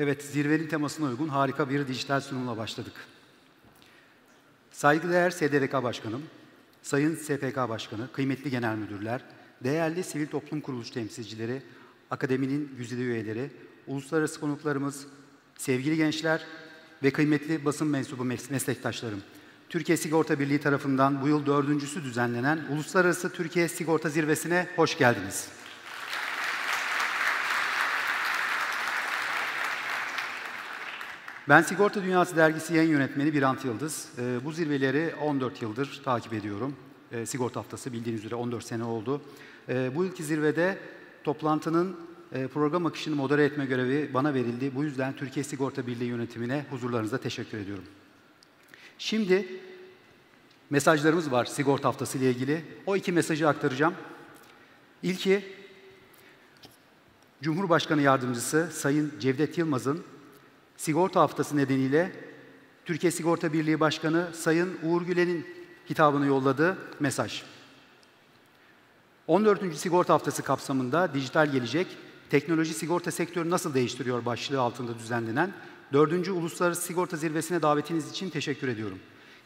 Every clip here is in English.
Evet, zirvenin temasına uygun harika bir dijital sunumla başladık. Saygıdeğer SDVK Başkanım, Sayın SPK Başkanı, kıymetli genel müdürler, değerli sivil toplum kuruluş temsilcileri, akademinin güzide üyeleri, uluslararası konuklarımız, sevgili gençler ve kıymetli basın mensubu meslektaşlarım. Türkiye Sigorta Birliği tarafından bu yıl 4.'sü düzenlenen Uluslararası Türkiye Sigorta Zirvesi'ne hoş geldiniz. Ben Sigorta Dünyası Dergisi yayın yönetmeni Birant Yıldız. Bu zirveleri 14 yıldır takip ediyorum. Sigorta haftası bildiğiniz üzere 14 sene oldu. Bu yılki zirvede toplantının program akışını modere etme görevi bana verildi. Bu yüzden Türkiye Sigorta Birliği yönetimine huzurlarınızda teşekkür ediyorum. Şimdi mesajlarımız var sigorta haftası ile ilgili. O iki mesajı aktaracağım. İlki, Cumhurbaşkanı Yardımcısı Sayın Cevdet Yılmaz'ın Sigorta Haftası nedeniyle Türkiye Sigorta Birliği Başkanı Sayın Uğur Gülen'in hitabını yolladığı mesaj. 14. Sigorta Haftası kapsamında dijital gelecek, teknoloji sigorta sektörü nasıl değiştiriyor başlığı altında düzenlenen 4. Uluslararası Sigorta Zirvesi'ne davetiniz için teşekkür ediyorum.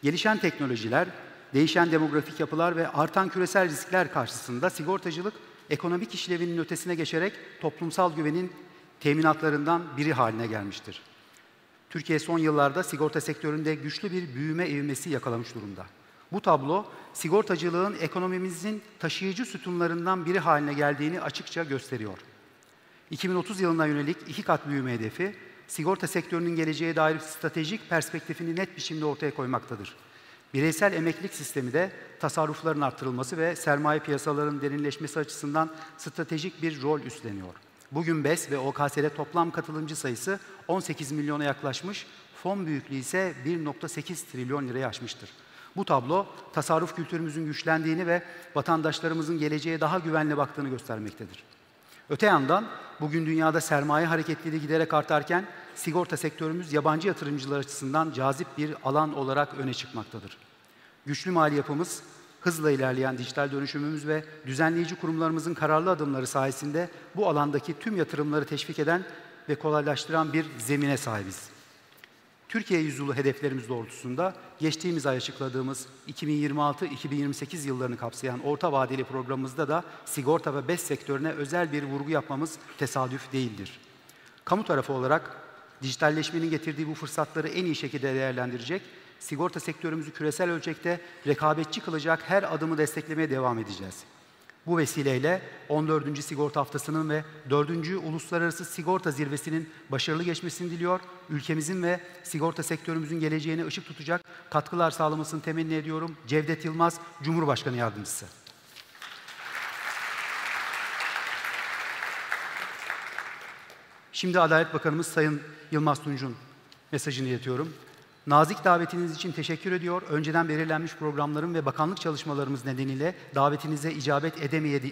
Gelişen teknolojiler, değişen demografik yapılar ve artan küresel riskler karşısında sigortacılık, ekonomik işlevinin ötesine geçerek toplumsal güvenin teminatlarından biri haline gelmiştir. Türkiye son yıllarda sigorta sektöründe güçlü bir büyüme ivmesi yakalamış durumda. Bu tablo, sigortacılığın ekonomimizin taşıyıcı sütunlarından biri haline geldiğini açıkça gösteriyor. 2030 yılına yönelik 2 kat büyüme hedefi, sigorta sektörünün geleceğe dair stratejik perspektifini net biçimde ortaya koymaktadır. Bireysel emeklilik sistemi de tasarrufların artırılması ve sermaye piyasalarının derinleşmesi açısından stratejik bir rol üstleniyor. Bugün BES ve OKS'de toplam katılımcı sayısı 18 milyona yaklaşmış, fon büyüklüğü ise 1,8 trilyon liraya aşmıştır. Bu tablo, tasarruf kültürümüzün güçlendiğini ve vatandaşlarımızın geleceğe daha güvenli baktığını göstermektedir. Öte yandan, bugün dünyada sermaye hareketliliği giderek artarken, sigorta sektörümüz yabancı yatırımcılar açısından cazip bir alan olarak öne çıkmaktadır. Güçlü mali yapımız, hızla ilerleyen dijital dönüşümümüz ve düzenleyici kurumlarımızın kararlı adımları sayesinde bu alandaki tüm yatırımları teşvik eden ve kolaylaştıran bir zemine sahibiz. Türkiye yüzyılı hedeflerimiz doğrultusunda geçtiğimiz ay açıkladığımız 2026-2028 yıllarını kapsayan orta vadeli programımızda da sigorta ve BES sektörüne özel bir vurgu yapmamız tesadüf değildir. Kamu tarafı olarak dijitalleşmenin getirdiği bu fırsatları en iyi şekilde değerlendirecek, sigorta sektörümüzü küresel ölçekte rekabetçi kılacak her adımı desteklemeye devam edeceğiz. Bu vesileyle 14. Sigorta Haftası'nın ve 4. Uluslararası Sigorta Zirvesi'nin başarılı geçmesini diliyor, ülkemizin ve sigorta sektörümüzün geleceğine ışık tutacak katkılar sağlamasını temenni ediyorum. Cevdet Yılmaz, Cumhurbaşkanı Yardımcısı. Şimdi Adalet Bakanımız Sayın Yılmaz Tunç'un mesajını iletiyorum. Nazik davetiniz için teşekkür ediyor. Önceden belirlenmiş programlarım ve bakanlık çalışmalarımız nedeniyle davetinize icabet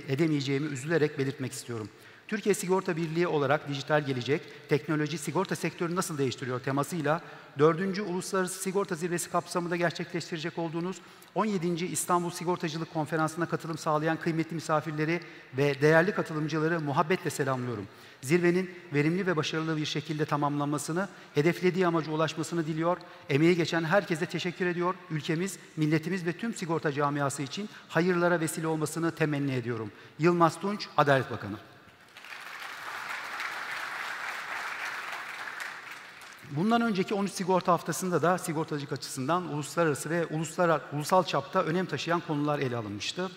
edemeyeceğimi üzülerek belirtmek istiyorum. Türkiye Sigorta Birliği olarak dijital gelecek, teknoloji sigorta sektörünü nasıl değiştiriyor temasıyla 4. Uluslararası Sigorta Zirvesi kapsamında gerçekleştirecek olduğunuz 17. İstanbul Sigortacılık Konferansı'na katılım sağlayan kıymetli misafirleri ve değerli katılımcıları muhabbetle selamlıyorum. Zirvenin verimli ve başarılı bir şekilde tamamlanmasını, hedeflediği amaca ulaşmasını diliyor. Emeği geçen herkese teşekkür ediyor. Ülkemiz, milletimiz ve tüm sigorta camiası için hayırlara vesile olmasını temenni ediyorum. Yılmaz Tunç, Adalet Bakanı. Bundan önceki 13 sigorta haftasında da sigortacılık açısından uluslararası ve ulusal çapta önem taşıyan konular ele alınmıştı.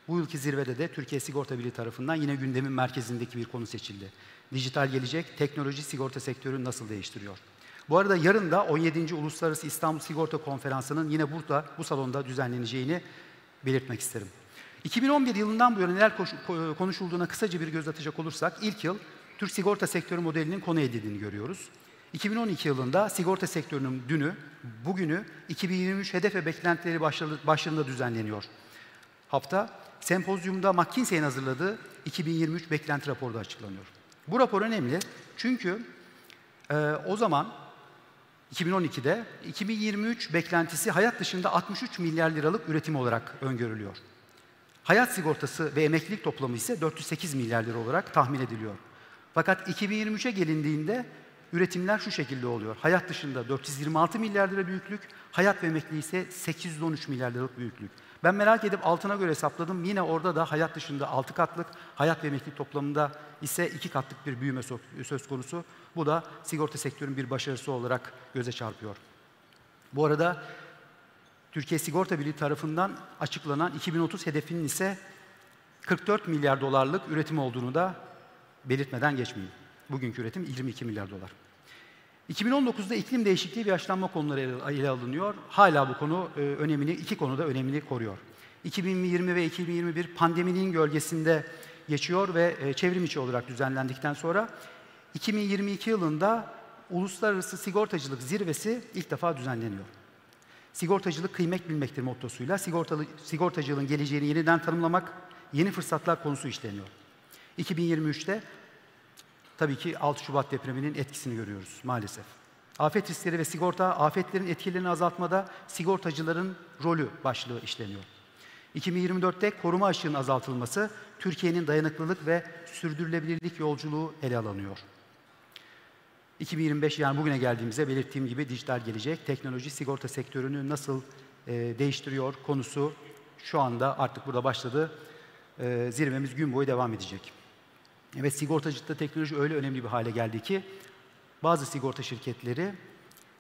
Bu yılki zirvede de Türkiye Sigorta Birliği tarafından yine gündemin merkezindeki bir konu seçildi. Dijital gelecek, teknoloji sigorta sektörünü nasıl değiştiriyor? Bu arada yarın da 17. Uluslararası İstanbul Sigorta Konferansı'nın yine burada, bu salonda düzenleneceğini belirtmek isterim. 2011 yılından bu yana neler konuşulduğuna kısaca bir göz atacak olursak, ilk yıl Türk sigorta sektörü modelinin konu edildiğini görüyoruz. 2012 yılında sigorta sektörünün dünü, bugünü 2023 hedef ve beklentileri başlığında düzenleniyor. Hafta, sempozyumda McKinsey'in hazırladığı 2023 beklenti raporu da açıklanıyor. Bu rapor önemli çünkü o zaman 2012'de 2023 beklentisi hayat dışında 63 milyar liralık üretim olarak öngörülüyor. Hayat sigortası ve emeklilik toplamı ise 408 milyar lira olarak tahmin ediliyor. Fakat 2023'e gelindiğinde Üretimler şu şekilde oluyor. Hayat dışında 426 milyar lira büyüklük, hayat ve emekli ise 813 milyar liralık büyüklük. Ben merak edip altına göre hesapladım. Yine orada da hayat dışında 6 katlık, hayat ve emeklilik toplamında ise 2 katlık bir büyüme söz konusu. Bu da sigorta sektörünün bir başarısı olarak göze çarpıyor. Bu arada Türkiye Sigorta Birliği tarafından açıklanan 2030 hedefinin ise 44 milyar dolarlık üretim olduğunu da belirtmeden geçmeyeyim. Bugünkü üretim 22 milyar dolar. 2019'da iklim değişikliği ve yaşlanma konuları ele alınıyor. Hala bu konu iki konuda önemini koruyor. 2020 ve 2021 pandeminin gölgesinde geçiyor ve çevrim içi olarak düzenlendikten sonra 2022 yılında Uluslararası Sigortacılık Zirvesi ilk defa düzenleniyor. Sigortacılık kıymet bilmektir mottosuyla sigortacılığın geleceğini yeniden tanımlamak, yeni fırsatlar konusu işleniyor. 2023'te tabii ki 6 Şubat depreminin etkisini görüyoruz maalesef. Afet riskleri ve sigorta, afetlerin etkilerini azaltmada sigortacıların rolü başlığı işleniyor. 2024'te koruma aşığının azaltılması, Türkiye'nin dayanıklılık ve sürdürülebilirlik yolculuğu ele alınıyor. 2025 yani bugüne geldiğimizde belirttiğim gibi dijital gelecek, teknoloji sigorta sektörünü nasıl değiştiriyor konusu şu anda artık burada başladı. Zirvemiz gün boyu devam edecek. Evet, sigortacılıkta teknoloji öyle önemli bir hale geldi ki bazı sigorta şirketleri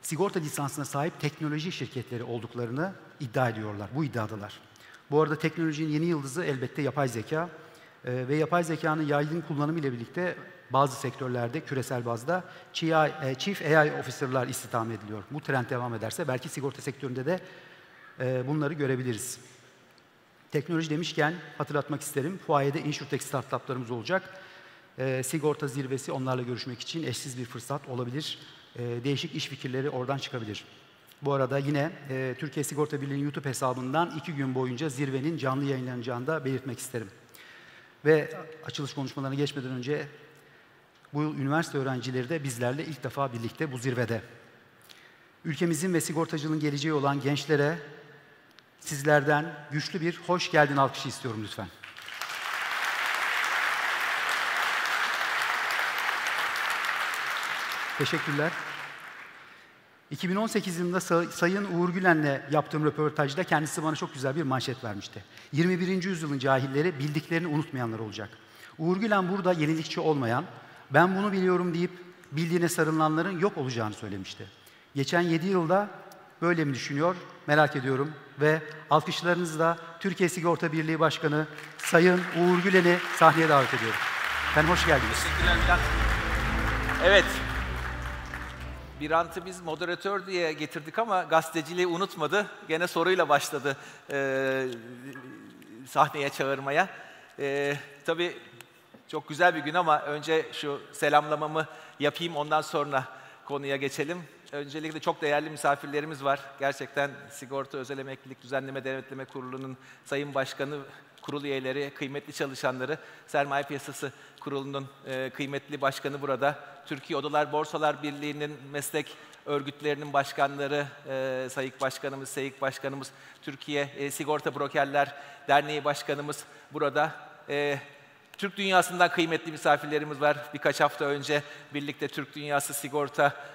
sigorta lisansına sahip teknoloji şirketleri olduklarını iddia ediyorlar. Bu iddiadalar. Bu arada teknolojinin yeni yıldızı elbette yapay zeka ve yapay zekanın yaygın kullanımı ile birlikte bazı sektörlerde küresel bazda Chief AI Officer'lar istihdam ediliyor. Bu trend devam ederse belki sigorta sektöründe de bunları görebiliriz. Teknoloji demişken hatırlatmak isterim. Fuayede InsurTech startuplarımız olacak. Sigorta zirvesi onlarla görüşmek için eşsiz bir fırsat olabilir. Değişik iş fikirleri oradan çıkabilir. Bu arada yine Türkiye Sigorta Birliği'nin YouTube hesabından 2 gün boyunca zirvenin canlı yayınlanacağını da belirtmek isterim. Ve açılış konuşmalarına geçmeden önce bu üniversite öğrencileri de bizlerle ilk defa birlikte bu zirvede. Ülkemizin ve sigortacılığın geleceği olan gençlere sizlerden güçlü bir hoş geldin alkışı istiyorum lütfen. Teşekkürler. 2018 yılında Sayın Uğur Gülen'le yaptığım röportajda kendisi bana çok güzel bir manşet vermişti. 21. yüzyılın cahilleri bildiklerini unutmayanlar olacak. Uğur Gülen burada yenilikçi olmayan, ben bunu biliyorum deyip bildiğine sarılanların yok olacağını söylemişti. Geçen 7 yılda böyle mi düşünüyor? Merak ediyorum. Ve alkışlarınızla Türkiye Sigorta Birliği Başkanı Sayın Uğur Gülen'i sahneye davet ediyorum. Efendim hoş geldiniz. Teşekkürler. Evet. Birant'ı biz moderatör diye getirdik ama gazeteciliği unutmadı. Gene soruyla başladı sahneye çağırmaya. Tabii çok güzel bir gün ama önce şu selamlamamı yapayım, ondan sonra konuya geçelim. Öncelikle çok değerli misafirlerimiz var. Gerçekten Sigorta Özel Emeklilik Düzenleme Denetleme Kurulu'nun Sayın Başkanı, kurul üyeleri, kıymetli çalışanları, Sermaye Piyasası Kurulu'nun kıymetli başkanı burada. Türkiye Odalar Borsalar Birliği'nin meslek örgütlerinin başkanları, SAİK Başkanımız, SEİK Başkanımız, Türkiye Sigorta Brokerler Derneği Başkanımız burada. Türk dünyasından kıymetli misafirlerimiz var. Birkaç hafta önce birlikte Türk Dünyası Sigorta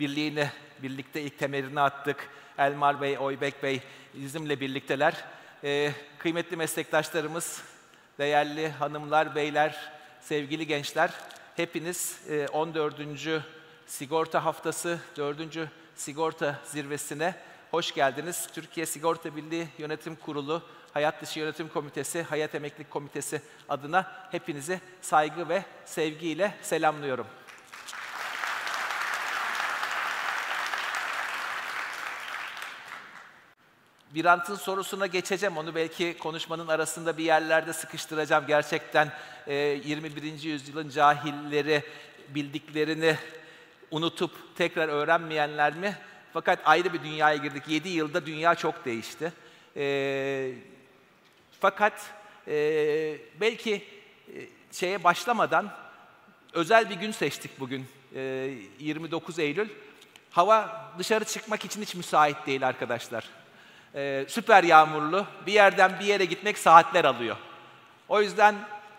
Birliği'ne birlikte ilk temelini attık. Elmar Bey, Oybek Bey bizimle birlikteler. Kıymetli meslektaşlarımız, değerli hanımlar, beyler, sevgili gençler, hepiniz 14. Sigorta Haftası, 4. Sigorta Zirvesi'ne hoş geldiniz. Türkiye Sigorta Birliği Yönetim Kurulu, Hayat Dışı Yönetim Komitesi, Hayat Emeklilik Komitesi adına hepinizi saygı ve sevgiyle selamlıyorum. Birant'ın sorusuna geçeceğim. Onu belki konuşmanın arasında bir yerlerde sıkıştıracağım. Gerçekten 21. yüzyılın cahilleri bildiklerini unutup tekrar öğrenmeyenler mi? Fakat ayrı bir dünyaya girdik. 7 yılda dünya çok değişti. Fakat belki şeye başlamadan özel bir gün seçtik bugün. 29 Eylül. Hava dışarı çıkmak için hiç müsait değil arkadaşlar. Süper yağmurlu, bir yerden bir yere gitmek saatler alıyor. O yüzden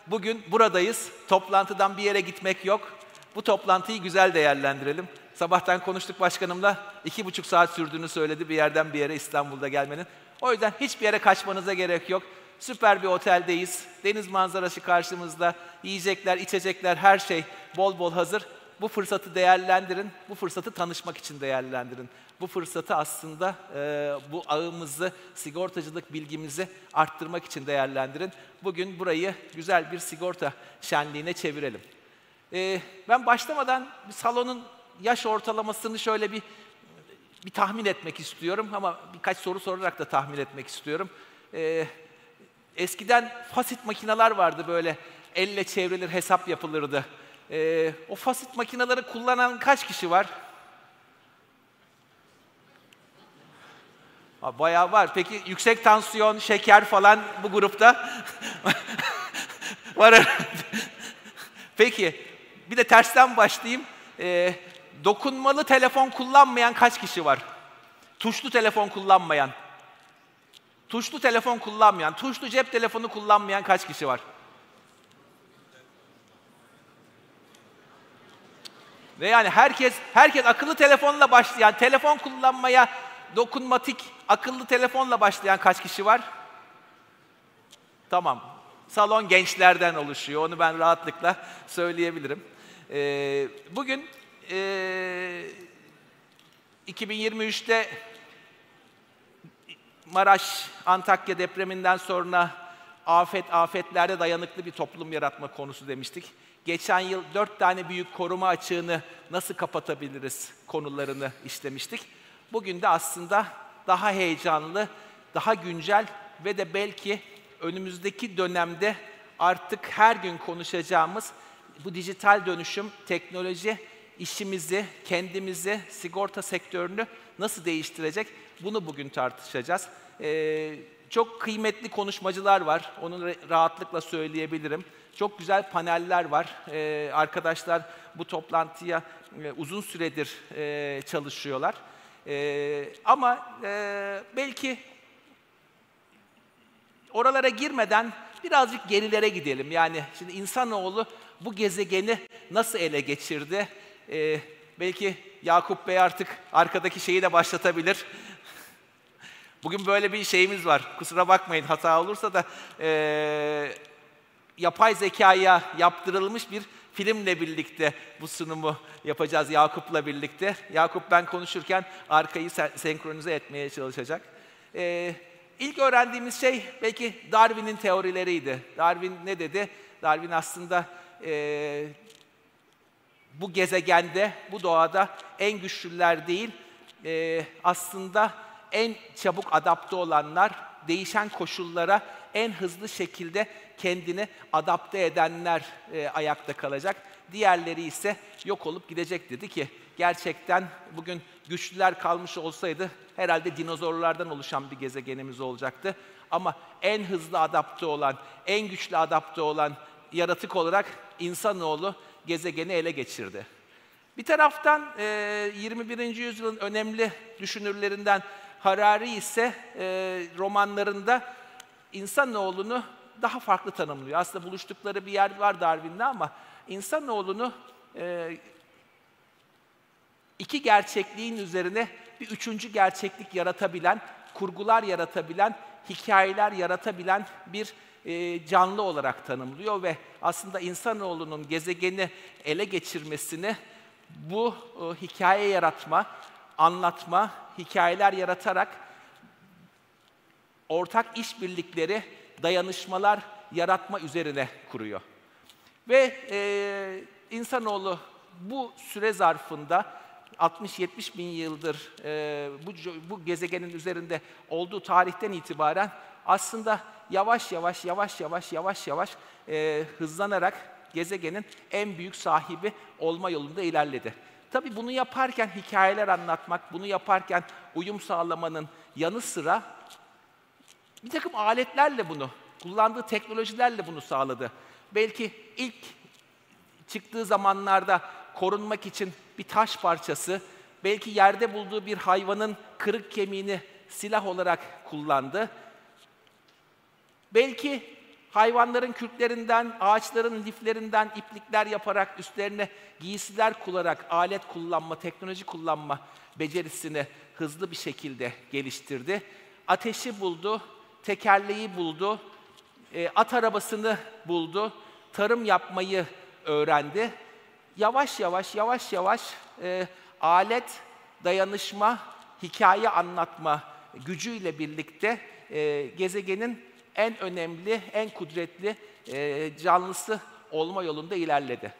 bugün buradayız, toplantıdan bir yere gitmek yok. Bu toplantıyı güzel değerlendirelim. Sabahtan konuştuk başkanımla, 2,5 saat sürdüğünü söyledi bir yerden bir yere İstanbul'da gelmenin. O yüzden hiçbir yere kaçmanıza gerek yok. Süper bir oteldeyiz. Deniz manzarası karşımızda. Yiyecekler, içecekler, her şey bol bol hazır. Bu fırsatı değerlendirin. Bu fırsatı tanışmak için değerlendirin. Bu fırsatı aslında bu ağımızı, sigortacılık bilgimizi arttırmak için değerlendirin. Bugün burayı güzel bir sigorta şenliğine çevirelim. Ben başlamadan salonun yaş ortalamasını şöyle bir tahmin etmek istiyorum ama birkaç soru sorarak da tahmin etmek istiyorum. Eskiden fasit makineler vardı, böyle elle çevrilir, hesap yapılırdı. O fasit makineleri kullanan kaç kişi var? Bayağı var. Peki yüksek tansiyon, şeker falan bu grupta var herhalde. Peki bir de tersten başlayayım. Dokunmalı telefon kullanmayan kaç kişi var? Tuşlu telefon kullanmayan. Tuşlu telefon kullanmayan, tuşlu cep telefonu kullanmayan kaç kişi var? Ve yani herkes akıllı telefonla başlayan, telefon kullanmaya dokunmatik, akıllı telefonla başlayan kaç kişi var? Tamam. Salon gençlerden oluşuyor. Onu ben rahatlıkla söyleyebilirim. Bugün 2023'te Maraş, Antakya depreminden sonra afetlerde dayanıklı bir toplum yaratma konusu demiştik. Geçen yıl 4 tane büyük koruma açığını nasıl kapatabiliriz konularını işlemiştik. Bugün de aslında daha heyecanlı, daha güncel ve de belki önümüzdeki dönemde artık her gün konuşacağımız bu dijital dönüşüm, teknoloji işimizi, kendimizi, sigorta sektörünü nasıl değiştirecek? Bunu bugün tartışacağız. Çok kıymetli konuşmacılar var, onu rahatlıkla söyleyebilirim. Çok güzel paneller var. Arkadaşlar bu toplantıya uzun süredir çalışıyorlar. Ama belki oralara girmeden birazcık gerilere gidelim. Yani şimdi insanoğlu bu gezegeni nasıl ele geçirdi? Belki Yakup Bey artık arkadaki şeyi de başlatabilir. Bugün böyle bir şeyimiz var. Kusura bakmayın hata olursa da yapay zekaya yaptırılmış bir filmle birlikte bu sunumu yapacağız Yakup'la birlikte. Yakup ben konuşurken arkayı senkronize etmeye çalışacak. İlk öğrendiğimiz şey belki Darwin'in teorileriydi. Darwin ne dedi? Darwin aslında bu gezegende, bu doğada en güçlüler değil, aslında en çabuk adapte olanlar, değişen koşullara en hızlı şekilde kendini adapte edenler ayakta kalacak. Diğerleri ise yok olup gidecek dedi ki gerçekten bugün güçlüler kalmış olsaydı herhalde dinozorlardan oluşan bir gezegenimiz olacaktı. Ama en hızlı adapte olan, en güçlü adapte olan yaratık olarak insanoğlu gezegeni ele geçirdi. Bir taraftan 21. yüzyılın önemli düşünürlerinden Harari ise romanlarında insanoğlunu daha farklı tanımlıyor. Aslında buluştukları bir yer var Darwin'de ama insanoğlunu iki gerçekliğin üzerine bir üçüncü gerçeklik yaratabilen, kurgular yaratabilen, hikayeler yaratabilen bir canlı olarak tanımlıyor ve aslında insanoğlunun gezegeni ele geçirmesini bu hikaye yaratma, anlatma, hikayeler yaratarak ortak işbirlikleri, dayanışmalar yaratma üzerine kuruyor. Ve insanoğlu bu süre zarfında 60-70 bin yıldır bu gezegenin üzerinde olduğu tarihten itibaren aslında yavaş yavaş hızlanarak gezegenin en büyük sahibi olma yolunda ilerledi. Tabii bunu yaparken hikayeler anlatmak, bunu yaparken uyum sağlamanın yanı sıra bir takım aletlerle bunu, kullandığı teknolojilerle bunu sağladı. Belki ilk çıktığı zamanlarda korunmak için bir taş parçası, belki yerde bulduğu bir hayvanın kırık kemiğini silah olarak kullandı. Belki hayvanların kürklerinden, ağaçların liflerinden iplikler yaparak, üstlerine giysiler kullanarak alet kullanma, teknoloji kullanma becerisini hızlı bir şekilde geliştirdi. Ateşi buldu, tekerleği buldu, at arabasını buldu, tarım yapmayı öğrendi. Yavaş yavaş alet, dayanışma, hikaye anlatma gücüyle birlikte gezegenin en önemli, en kudretli canlısı olma yolunda ilerledi.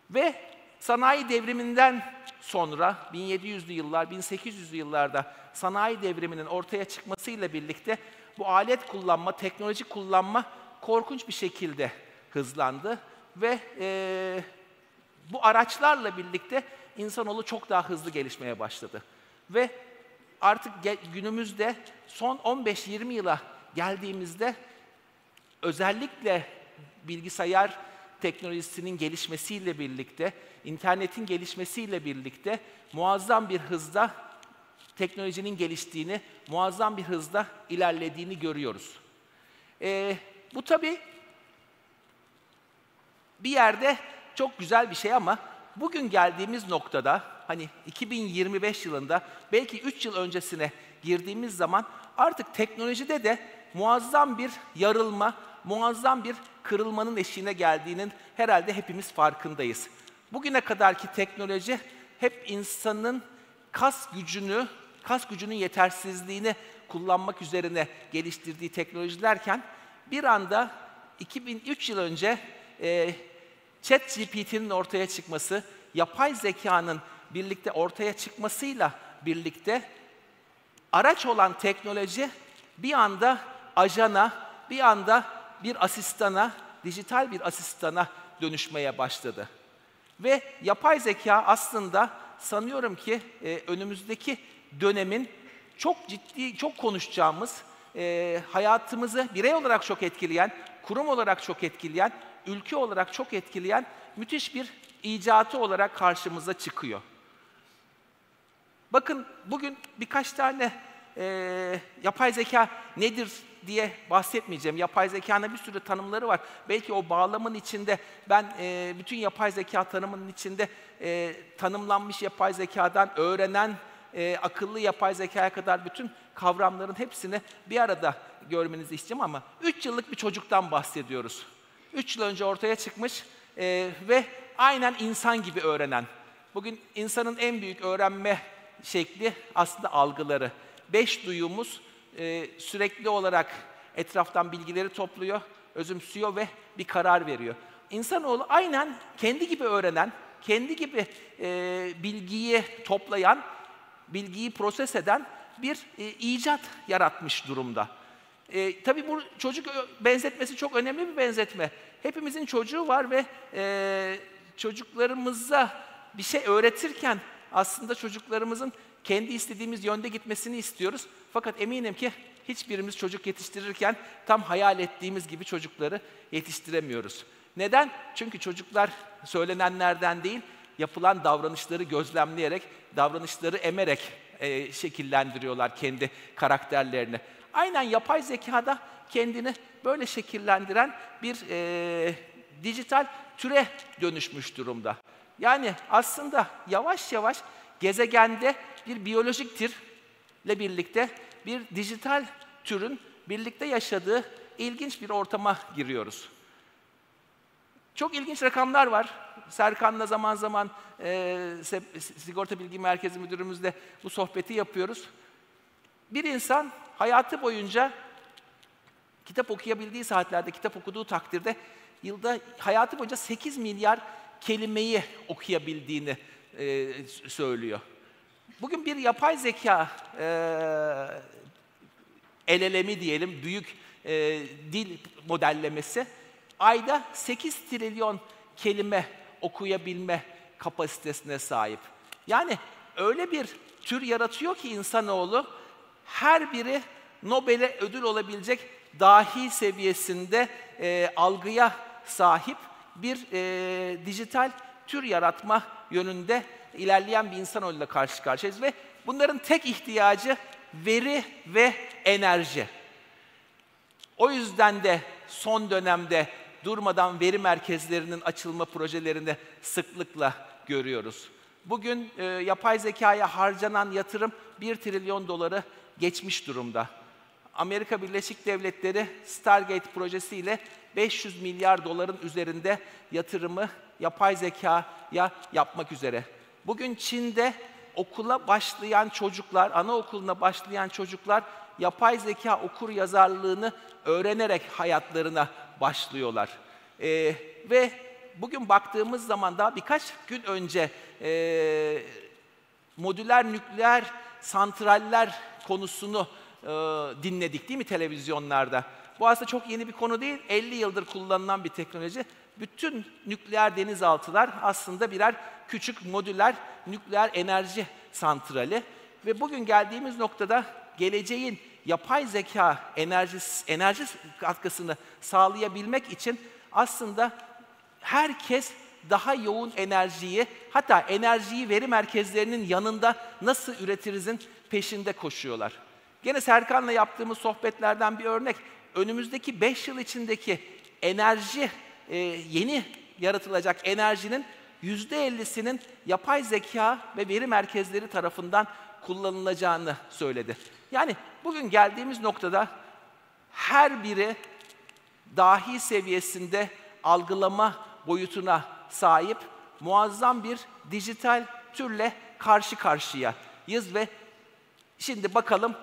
Ve sanayi devriminden sonra 1700'lü yıllar, 1800'lü yıllarda sanayi devriminin ortaya çıkmasıyla birlikte bu alet kullanma, teknoloji kullanma korkunç bir şekilde hızlandı ve bu araçlarla birlikte insanoğlu çok daha hızlı gelişmeye başladı. Ve artık günümüzde son 15-20 yıla geldiğimizde özellikle bilgisayar teknolojisinin gelişmesiyle birlikte, internetin gelişmesiyle birlikte muazzam bir hızda teknolojinin geliştiğini, muazzam bir hızda ilerlediğini görüyoruz. Bu tabii bir yerde çok güzel bir şey ama bugün geldiğimiz noktada, hani 2025 yılında belki 3 yıl öncesine girdiğimiz zaman artık teknolojide de muazzam bir yarılma, muazzam bir kırılmanın eşiğine geldiğinin herhalde hepimiz farkındayız. Bugüne kadarki teknoloji hep insanın kas gücünün yetersizliğini kullanmak üzerine geliştirdiği teknolojilerken bir anda 2003 yıl önce ChatGPT'nin ortaya çıkması, yapay zekanın birlikte ortaya çıkmasıyla birlikte araç olan teknoloji bir anda ajana, bir anda bir asistana, dijital bir asistana dönüşmeye başladı. Ve yapay zeka aslında sanıyorum ki önümüzdeki dönemin çok ciddi, çok konuşacağımız, hayatımızı birey olarak çok etkileyen, kurum olarak çok etkileyen, ülke olarak çok etkileyen müthiş bir icatı olarak karşımıza çıkıyor. Bakın bugün birkaç tane yapay zeka nedir diye bahsetmeyeceğim. Yapay zekanın bir sürü tanımları var. Belki o bağlamın içinde ben bütün yapay zeka tanımının içinde tanımlanmış yapay zekadan öğrenen akıllı yapay zekaya kadar bütün kavramların hepsini bir arada görmenizi isteyeceğim ama 3 yıllık bir çocuktan bahsediyoruz. 3 yıl önce ortaya çıkmış ve aynen insan gibi öğrenen. Bugün insanın en büyük öğrenme şekli aslında algıları. 5 duyumuz sürekli olarak etraftan bilgileri topluyor, özümsüyor ve bir karar veriyor. İnsanoğlu aynen kendi gibi öğrenen, kendi gibi bilgiyi toplayan, bilgiyi proses eden bir icat yaratmış durumda. Tabii bu çocuk benzetmesi çok önemli bir benzetme. Hepimizin çocuğu var ve çocuklarımıza bir şey öğretirken aslında çocuklarımızın kendi istediğimiz yönde gitmesini istiyoruz. Fakat eminim ki hiçbirimiz çocuk yetiştirirken tam hayal ettiğimiz gibi çocukları yetiştiremiyoruz. Neden? Çünkü çocuklar söylenenlerden değil, yapılan davranışları gözlemleyerek, davranışları emerek şekillendiriyorlar kendi karakterlerini. Aynen yapay zekada kendini böyle şekillendiren bir dijital türe dönüşmüş durumda. Yani aslında yavaş yavaş gezegende bir biyolojik türle birlikte bir dijital türün birlikte yaşadığı ilginç bir ortama giriyoruz. Çok ilginç rakamlar var. Serkan'la zaman zaman Sigorta Bilgi Merkezi Müdürümüzle bu sohbeti yapıyoruz. Bir insan hayatı boyunca kitap okuyabildiği saatlerde, kitap okuduğu takdirde yılda hayatı boyunca 8 milyar kelimeyi okuyabildiğini söylüyor. Bugün bir yapay zeka LLM'i diyelim, büyük dil modellemesi ayda 8 trilyon kelime okuyabilme kapasitesine sahip. Yani öyle bir tür yaratıyor ki insanoğlu, her biri Nobel'e ödül olabilecek dahi seviyesinde algıya sahip bir dijital tür yaratma yönünde ilerleyen bir insanoğluyla karşı karşıyayız ve bunların tek ihtiyacı veri ve enerji. O yüzden de son dönemde durmadan veri merkezlerinin açılma projelerini sıklıkla görüyoruz. Bugün yapay zekaya harcanan yatırım 1 trilyon doları geçmiş durumda. Amerika Birleşik Devletleri Stargate projesiyle 500 milyar doların üzerinde yatırımı yapay zekaya yapmak üzere. Bugün Çin'de okula başlayan çocuklar, anaokuluna başlayan çocuklar yapay zeka okur yazarlığını öğrenerek hayatlarına başlıyorlar. Ve bugün baktığımız zaman daha birkaç gün önce modüler nükleer santraller konusunu dinledik değil mi televizyonlarda? Bu aslında çok yeni bir konu değil, 50 yıldır kullanılan bir teknoloji. Bütün nükleer denizaltılar aslında birer küçük modüler nükleer enerji santrali. Ve bugün geldiğimiz noktada geleceğin yapay zeka enerji katkısını sağlayabilmek için aslında herkes daha yoğun enerjiyi, hatta enerjiyi veri merkezlerinin yanında nasıl üretirizin peşinde koşuyorlar. Gene Serkan'la yaptığımız sohbetlerden bir örnek, önümüzdeki 5 yıl içindeki enerji, yeni yaratılacak enerjinin %50'sinin yapay zeka ve veri merkezleri tarafından kullanılacağını söyledi. Yani bugün geldiğimiz noktada her biri dahi seviyesinde algılama boyutuna sahip muazzam bir dijital türle karşı karşıyayız ve şimdi bakalım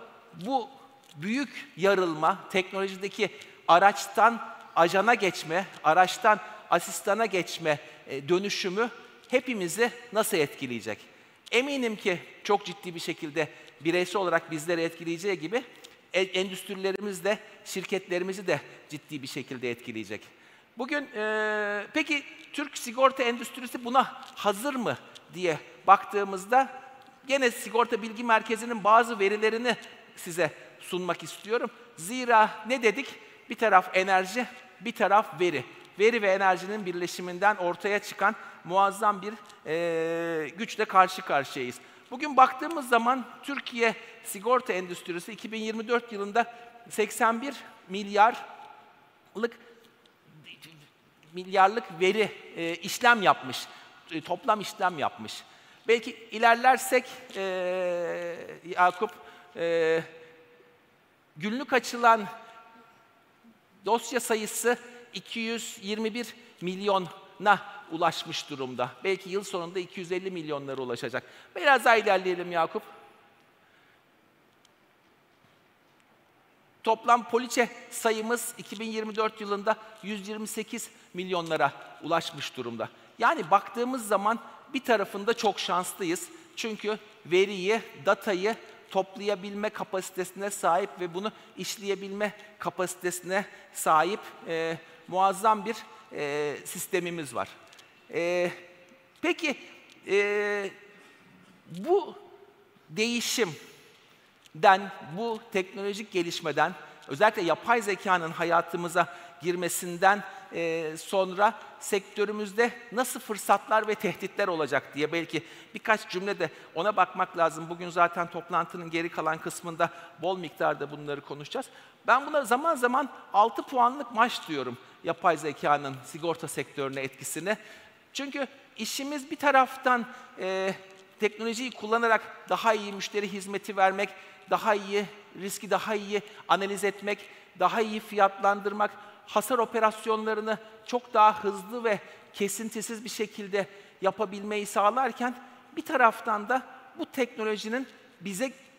bu büyük yarılma, teknolojideki araçtan ajana geçme, araçtan asistana geçme dönüşümü hepimizi nasıl etkileyecek? Eminim ki çok ciddi bir şekilde bireysel olarak bizleri etkileyeceği gibi endüstrilerimiz de, şirketlerimizi de ciddi bir şekilde etkileyecek. Bugün peki Türk sigorta endüstrisi buna hazır mı diye baktığımızda gene Sigorta Bilgi Merkezi'nin bazı verilerini size sunmak istiyorum. Zira ne dedik? Bir taraf enerji, bir taraf veri. Veri ve enerjinin birleşiminden ortaya çıkan muazzam bir güçle karşı karşıyayız. Bugün baktığımız zaman Türkiye sigorta endüstrisi 2024 yılında 81 milyarlık veri işlem yapmış, toplam işlem yapmış. Belki ilerlersek Yakup, günlük açılan dosya sayısı 221 milyona ulaşmış durumda. Belki yıl sonunda 250 milyonlara ulaşacak. Biraz daha ilerleyelim Yakup. Toplam poliçe sayımız 2024 yılında 128 milyonlara ulaşmış durumda. Yani baktığımız zaman bir tarafında çok şanslıyız. Çünkü veriyi, datayı toplayabilme kapasitesine sahip ve bunu işleyebilme kapasitesine sahip muazzam bir sistemimiz var. Peki bu değişimden, bu teknolojik gelişmeden, özellikle yapay zekanın hayatımıza girmesinden sonra sektörümüzde nasıl fırsatlar ve tehditler olacak diye belki birkaç cümlede ona bakmak lazım. Bugün zaten toplantının geri kalan kısmında bol miktarda bunları konuşacağız. Ben buna zaman zaman 6 puanlık maç diyorum yapay zekanın sigorta sektörüne etkisini. Çünkü işimiz bir taraftan teknolojiyi kullanarak daha iyi müşteri hizmeti vermek, daha iyi riski daha iyi analiz etmek, daha iyi fiyatlandırmak, hasar operasyonlarını çok daha hızlı ve kesintisiz bir şekilde yapabilmeyi sağlarken bir taraftan da bu teknolojinin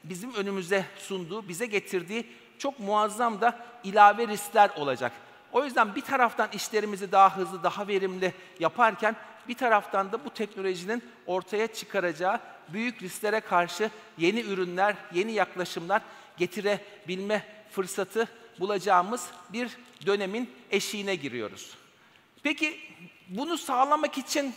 bizim önümüze sunduğu, bize getirdiği çok muazzam da ilave riskler olacak. O yüzden bir taraftan işlerimizi daha hızlı, daha verimli yaparken bir taraftan da bu teknolojinin ortaya çıkaracağı büyük risklere karşı yeni ürünler, yeni yaklaşımlar getirebilme fırsatı bulacağımız bir dönemin eşiğine giriyoruz. Peki bunu sağlamak için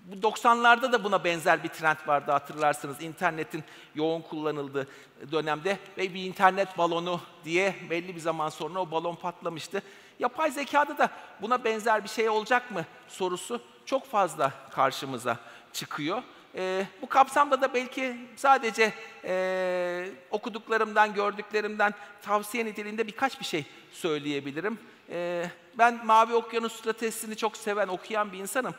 bu 90'larda da buna benzer bir trend vardı hatırlarsınız. İnternetin yoğun kullanıldığı dönemde ve bir internet balonu diye belli bir zaman sonra o balon patlamıştı. Yapay zekada da buna benzer bir şey olacak mı sorusu çok fazla karşımıza çıkıyor. Bu kapsamda da belki sadece okuduklarımdan, gördüklerimden tavsiye niteliğinde birkaç bir şey söyleyebilirim. Ben Mavi Okyanus Stratejisi'ni çok seven, okuyan bir insanım.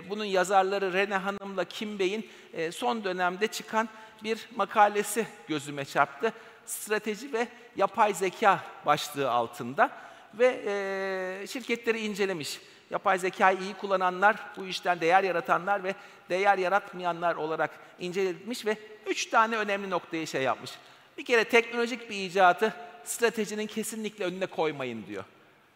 Bunun yazarları Rene Hanım'la Kim Bey'in son dönemde çıkan bir makalesi gözüme çarptı. Strateji ve yapay zeka başlığı altında ve şirketleri incelemiş. Yapay zekayı iyi kullananlar, bu işten değer yaratanlar ve değer yaratmayanlar olarak incelenmiş ve 3 tane önemli noktayı yapmış. Bir kere teknolojik bir icatı stratejinin kesinlikle önüne koymayın diyor.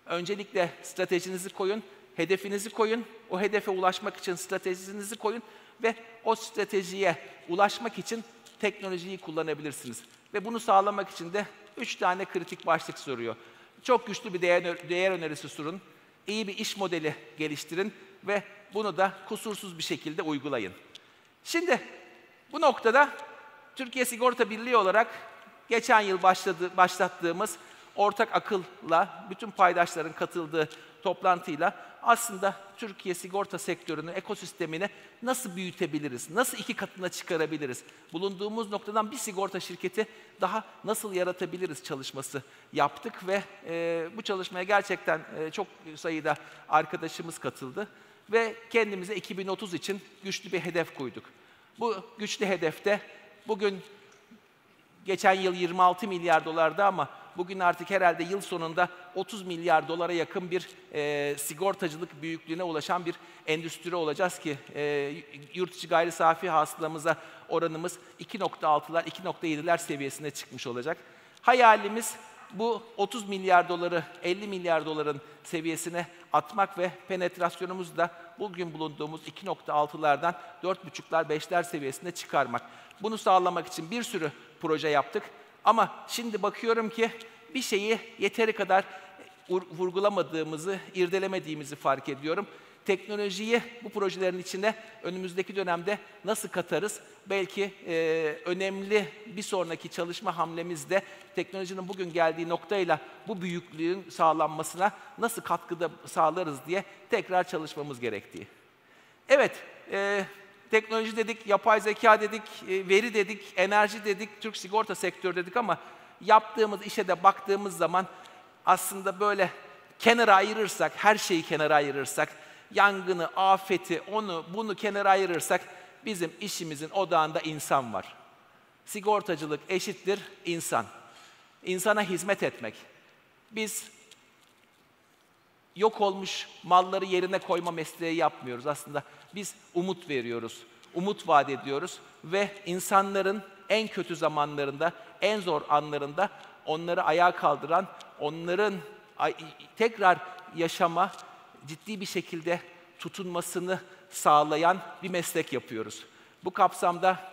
Öncelikle stratejinizi koyun, hedefinizi koyun, o hedefe ulaşmak için stratejinizi koyun ve o stratejiye ulaşmak için teknolojiyi kullanabilirsiniz. Ve bunu sağlamak için de 3 tane kritik başlık soruyor. Çok güçlü bir değer önerisi sunun, iyi bir iş modeli geliştirin ve bunu da kusursuz bir şekilde uygulayın. Şimdi bu noktada Türkiye Sigorta Birliği olarak geçen yıl başlattığımız ortak akılla, bütün paydaşların katıldığı toplantıyla aslında Türkiye sigorta sektörünü, ekosistemini nasıl büyütebiliriz, nasıl 2 katına çıkarabiliriz, bulunduğumuz noktadan bir sigorta şirketi daha nasıl yaratabiliriz çalışması yaptık ve bu çalışmaya gerçekten çok sayıda arkadaşımız katıldı ve kendimize 2030 için güçlü bir hedef koyduk. Bu güçlü hedefte bugün geçen yıl 26 milyar dolardı ama bugün artık herhalde yıl sonunda 30 milyar dolara yakın bir sigortacılık büyüklüğüne ulaşan bir endüstri olacağız ki yurt içi gayri safi hasılamıza oranımız 2.6'lar, 2.7'ler seviyesine çıkmış olacak. Hayalimiz bu 30 milyar doları 50 milyar doların seviyesine atmak ve penetrasyonumuzu da bugün bulunduğumuz 2.6'lardan 4.5'lar, 5'ler seviyesine çıkarmak. Bunu sağlamak için bir sürü proje yaptık. Ama şimdi bakıyorum ki bir şeyi yeteri kadar vurgulamadığımızı, irdelemediğimizi fark ediyorum. Teknolojiyi bu projelerin içine önümüzdeki dönemde nasıl katarız? Belki önemli bir sonraki çalışma hamlemizde teknolojinin bugün geldiği noktayla bu büyüklüğün sağlanmasına nasıl katkıda sağlarız diye tekrar çalışmamız gerektiği. Evet, teknoloji dedik, yapay zeka dedik, veri dedik, enerji dedik, Türk sigorta sektörü dedik ama yaptığımız işe de baktığımız zaman aslında böyle kenara ayırırsak, her şeyi kenara ayırırsak, yangını, afeti, onu, bunu kenara ayırırsak bizim işimizin odağında insan var. Sigortacılık eşittir insan. İnsana hizmet etmek. Biz yok olmuş malları yerine koyma mesleği yapmıyoruz. Aslında biz umut veriyoruz, umut vaat ediyoruz ve insanların en kötü zamanlarında, en zor anlarında onları ayağa kaldıran, onların tekrar yaşama, ciddi bir şekilde tutunmasını sağlayan bir meslek yapıyoruz. Bu kapsamda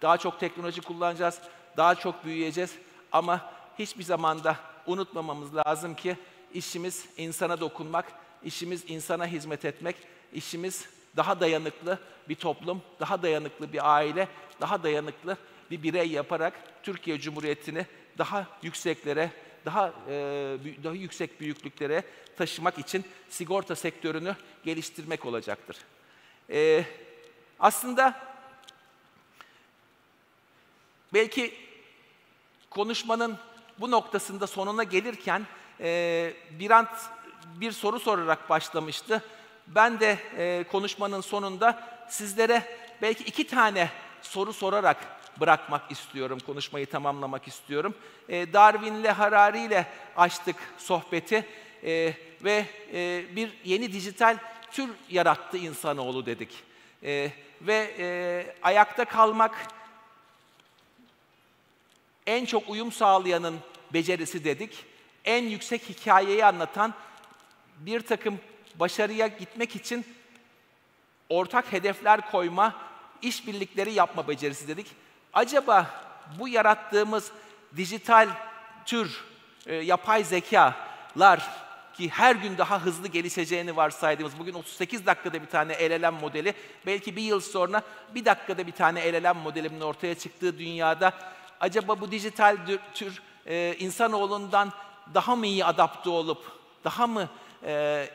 daha çok teknoloji kullanacağız, daha çok büyüyeceğiz ama hiçbir zaman da unutmamamız lazım ki işimiz insana dokunmak, işimiz insana hizmet etmek, işimiz daha dayanıklı bir toplum, daha dayanıklı bir aile, daha dayanıklı bir birey yaparak Türkiye Cumhuriyeti'ni daha yükseklere, daha yüksek büyüklüklere taşımak için sigorta sektörünü geliştirmek olacaktır. Aslında belki konuşmanın bu noktasında sonuna gelirken bir soru sorarak başlamıştı. Ben de konuşmanın sonunda sizlere belki 2 tane soru sorarak bırakmak istiyorum, konuşmayı tamamlamak istiyorum. Darwin'le Harari'yle açtık sohbeti ve bir yeni dijital tür yarattı insanoğlu dedik. Ve ayakta kalmak en çok uyum sağlayanın becerisi dedik. En yüksek hikayeyi anlatan bir takım başarıya gitmek için ortak hedefler koyma, işbirlikleri yapma becerisi dedik. Acaba bu yarattığımız dijital tür yapay zekalar ki her gün daha hızlı gelişeceğini varsaydığımız, bugün 38 dakikada bir tane LLM modeli, belki bir yıl sonra 1 dakikada bir tane LLM modelinin ortaya çıktığı dünyada acaba bu dijital tür insanoğlundan daha mı iyi adapte olup, daha mı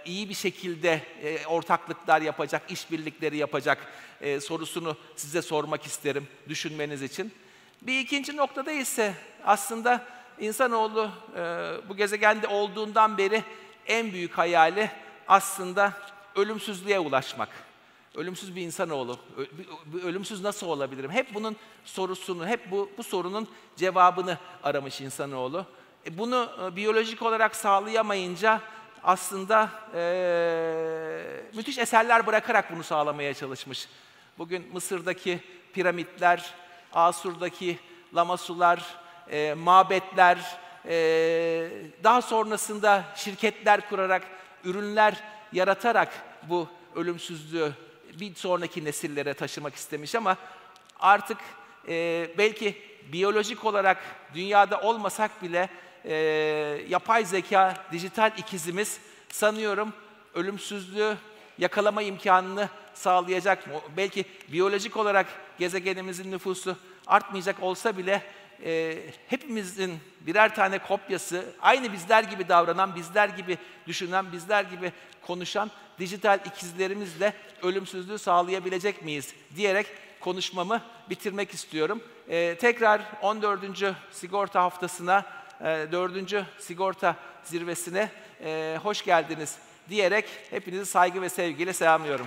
iyi bir şekilde ortaklıklar yapacak, işbirlikleri yapacak sorusunu size sormak isterim düşünmeniz için. Bir ikinci noktada ise aslında insanoğlu bu gezegende olduğundan beri en büyük hayali aslında ölümsüzlüğe ulaşmak. Ölümsüz bir insanoğlu, ölümsüz nasıl olabilirim? Hep bunun sorusunu, hep bu sorunun cevabını aramış insanoğlu. Bunu biyolojik olarak sağlayamayınca aslında müthiş eserler bırakarak bunu sağlamaya çalışmış. Bugün Mısır'daki piramitler, Asur'daki lamasular, mabetler, daha sonrasında şirketler kurarak, ürünler yaratarak bu ölümsüzlüğü bir sonraki nesillere taşımak istemiş ama artık belki biyolojik olarak dünyada olmasak bile yapay zeka, dijital ikizimiz sanıyorum ölümsüzlüğü yakalama imkanını sağlayacak mı? Belki biyolojik olarak gezegenimizin nüfusu artmayacak olsa bile hepimizin birer tane kopyası, aynı bizler gibi davranan, bizler gibi düşünen, bizler gibi konuşan dijital ikizlerimizle ölümsüzlüğü sağlayabilecek miyiz diyerek konuşmamı bitirmek istiyorum. Tekrar 14. sigorta haftasına, 4. sigorta zirvesine hoş geldiniz diyerek hepinizi saygı ve sevgiyle selamlıyorum.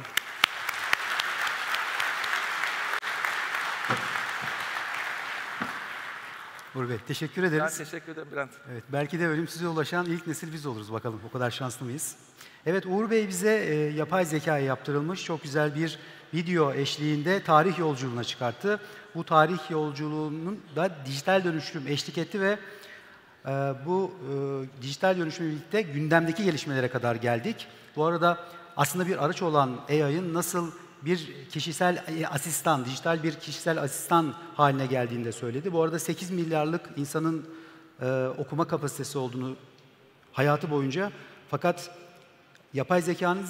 Uğur Bey, teşekkür ederiz. Ben teşekkür ederim Bülent. Evet, belki de ölümsüzlüğe ulaşan ilk nesil biz oluruz bakalım. O kadar şanslı mıyız? Evet, Uğur Bey bize yapay zekaya yaptırılmış çok güzel bir video eşliğinde tarih yolculuğuna çıkarttı. Bu tarih yolculuğunun da dijital dönüşüm eşlik etti ve bu dijital dönüşümle birlikte gündemdeki gelişmelere kadar geldik. Bu arada aslında bir araç olan AI'ın nasıl bir kişisel asistan, dijital bir kişisel asistan haline geldiğini de söyledi. Bu arada 8 milyarlık insanın okuma kapasitesi olduğunu hayatı boyunca, fakat yapay zekanın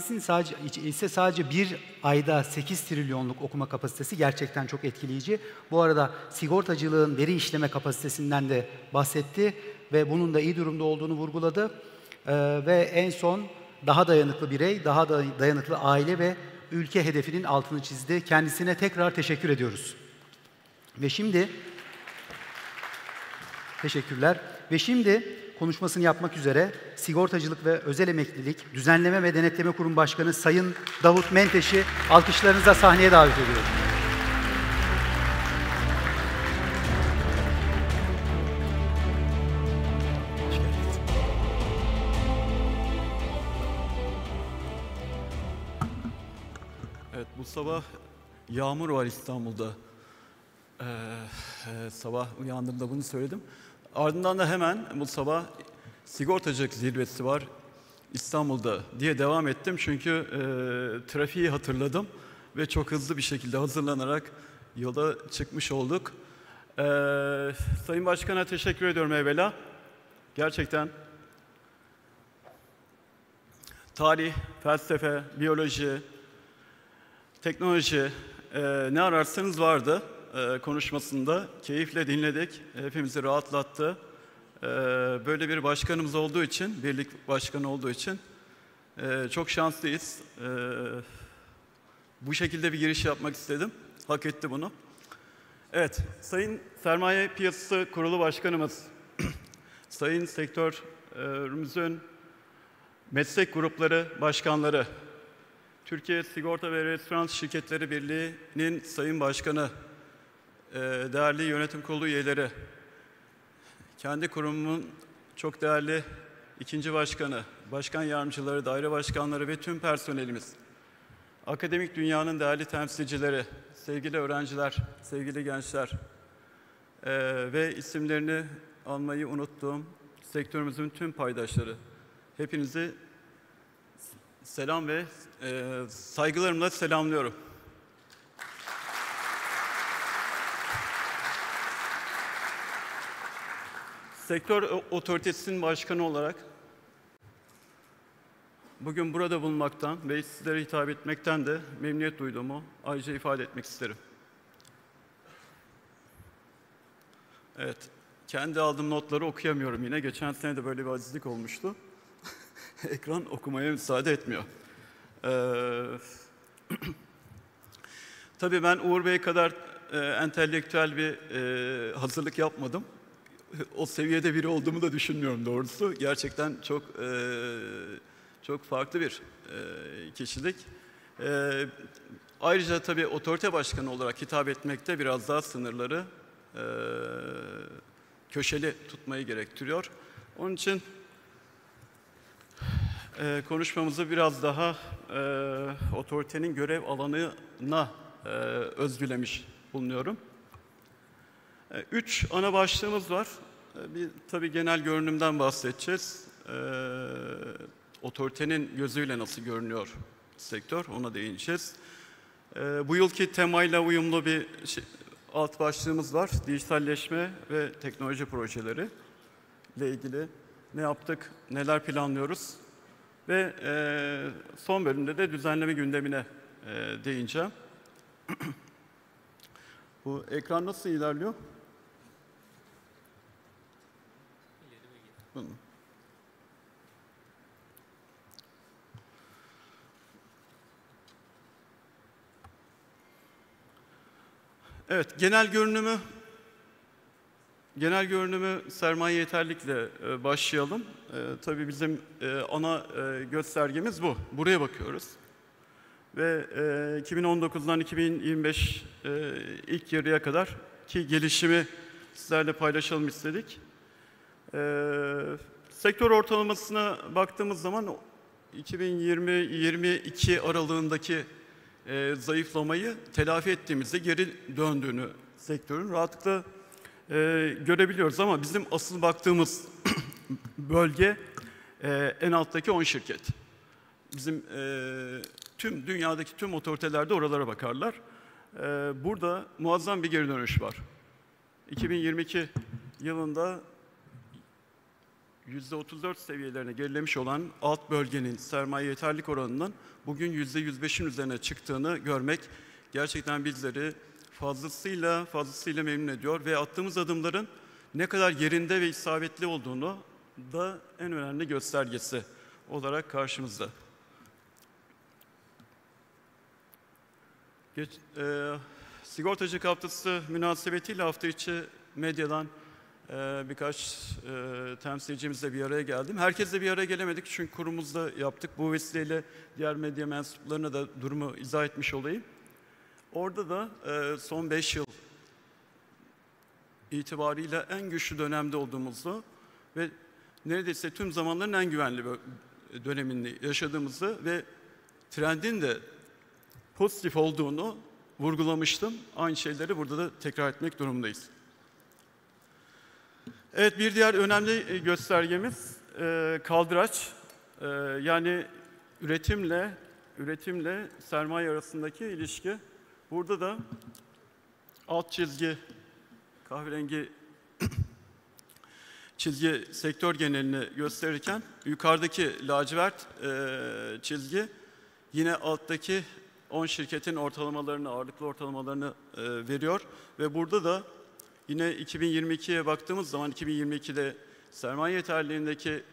ise sadece bir ayda 8 trilyonluk okuma kapasitesi gerçekten çok etkileyici. Bu arada sigortacılığın veri işleme kapasitesinden de bahsetti ve bunun da iyi durumda olduğunu vurguladı. Ve en son daha dayanıklı birey, daha dayanıklı aile ve ülke hedefinin altını çizdi. Kendisine tekrar teşekkür ediyoruz. Ve şimdi teşekkürler. Ve şimdi konuşmasını yapmak üzere Sigortacılık ve Özel Emeklilik Düzenleme ve Denetleme Kurumu Başkanı Sayın Davut Menteş'i alkışlarınızla sahneye davet ediyorum. Evet, bu sabah yağmur var İstanbul'da. Sabah uyandığımda bunu söyledim. Ardından da hemen bu sabah sigortacılık zirvesi var İstanbul'da diye devam ettim. Çünkü trafiği hatırladım ve çok hızlı bir şekilde hazırlanarak yola çıkmış olduk. Sayın Başkan'a teşekkür ediyorum evvela. Gerçekten tarih, felsefe, biyoloji, teknoloji ne ararsanız vardı konuşmasında. Keyifle dinledik. Hepimizi rahatlattı. Böyle bir başkanımız olduğu için, birlik başkanı olduğu için çok şanslıyız. Bu şekilde bir giriş yapmak istedim. Hak etti bunu. Evet, Sayın Sermaye Piyasası Kurulu Başkanımız, Sayın sektörümüzün meslek grupları başkanları, Türkiye Sigorta ve Referans Şirketleri Birliği'nin Sayın Başkanı, değerli yönetim kurulu üyeleri, kendi kurumumun çok değerli ikinci başkanı, başkan yardımcıları, daire başkanları ve tüm personelimiz, akademik dünyanın değerli temsilcileri, sevgili öğrenciler, sevgili gençler ve isimlerini almayı unuttuğum sektörümüzün tüm paydaşları, hepinizi selam ve saygılarımla selamlıyorum. Sektör otoritesinin başkanı olarak bugün burada bulunmaktan ve sizlere hitap etmekten de memnuniyet duyduğumu ayrıca ifade etmek isterim. Evet, kendi aldığım notları okuyamıyorum yine. Geçen sene de böyle bir azizlik olmuştu. Ekran okumaya müsaade etmiyor. Tabii ben Uğur Bey kadar entelektüel bir hazırlık yapmadım. o seviyede biri olduğumu da düşünmüyorum doğrusu. Gerçekten çok farklı bir kişilik. Ayrıca tabii otorite başkanı olarak hitap etmekte biraz daha sınırları köşeli tutmayı gerektiriyor. Onun için konuşmamızı biraz daha otoritenin görev alanına özgülemiş bulunuyorum. 3 ana başlığımız var. Tabii genel görünümden bahsedeceğiz. Otoritenin gözüyle nasıl görünüyor sektör, ona değineceğiz. Bu yılki temayla uyumlu bir alt başlığımız var. Dijitalleşme ve teknoloji projeleri ile ilgili ne yaptık, neler planlıyoruz ve son bölümde de düzenleme gündemine değineceğim. Bu ekran nasıl ilerliyor? Evet, genel görünümü sermaye yeterlilikle başlayalım. Tabii bizim ana göstergemiz bu. Buraya bakıyoruz. Ve 2019'dan 2025 ilk yarıya kadar ki gelişimi sizlerle paylaşalım istedik. Sektör ortalamasına baktığımız zaman 2020-22 aralığındaki zayıflamayı telafi ettiğimizde geri döndüğünü sektörün rahatlıkla görebiliyoruz. Ama bizim asıl baktığımız bölge en alttaki 10 şirket. Bizim tüm dünyadaki tüm otoriteler de oralara bakarlar. Burada muazzam bir geri dönüş var. 2022 yılında %34 seviyelerine gerilemiş olan alt bölgenin sermaye yeterlilik oranının bugün %105'in üzerine çıktığını görmek gerçekten bizleri fazlasıyla memnun ediyor ve attığımız adımların ne kadar yerinde ve isabetli olduğunu da en önemli göstergesi olarak karşımızda. Sigortacılık haftası münasebetiyle hafta içi medyadan birkaç temsilcimizle bir araya geldim. Herkesle bir araya gelemedik çünkü kurumumuzda yaptık. Bu vesileyle diğer medya mensuplarına da durumu izah etmiş olayım. Orada da son 5 yıl itibariyle en güçlü dönemde olduğumuzu ve neredeyse tüm zamanların en güvenli dönemini yaşadığımızı ve trendin de pozitif olduğunu vurgulamıştım. Aynı şeyleri burada da tekrar etmek durumundayız. Evet, bir diğer önemli göstergemiz kaldıraç. Yani üretimle sermaye arasındaki ilişki. Burada da alt çizgi, kahverengi çizgi sektör genelini gösterirken yukarıdaki lacivert çizgi yine alttaki 10 şirketin ortalamalarını, ağırlıklı ortalamalarını veriyor ve burada da yine 2022'ye baktığımız zaman 2022'de sermaye yeterliliğindeki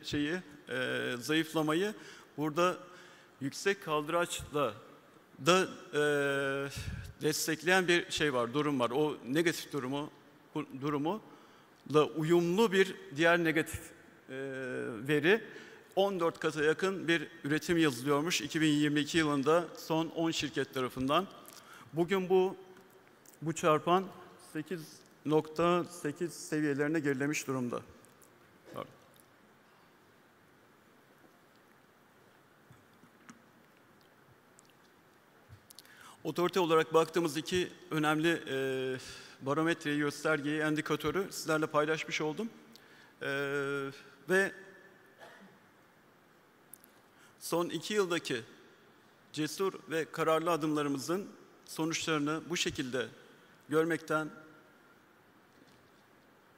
zayıflamayı burada yüksek kaldıraçla da destekleyen bir durum var. O negatif durumla uyumlu bir diğer negatif veri 14 kata yakın bir üretim yazılıyormuş 2022 yılında son 10 şirket tarafından. Bugün bu çarpan 8.8 seviyelerine gerilemiş durumda. Otorite olarak baktığımız iki önemli barometreyi, göstergeyi, endikatörü sizlerle paylaşmış oldum. Ve son 2 yıldaki cesur ve kararlı adımlarımızın sonuçlarını bu şekilde görmekten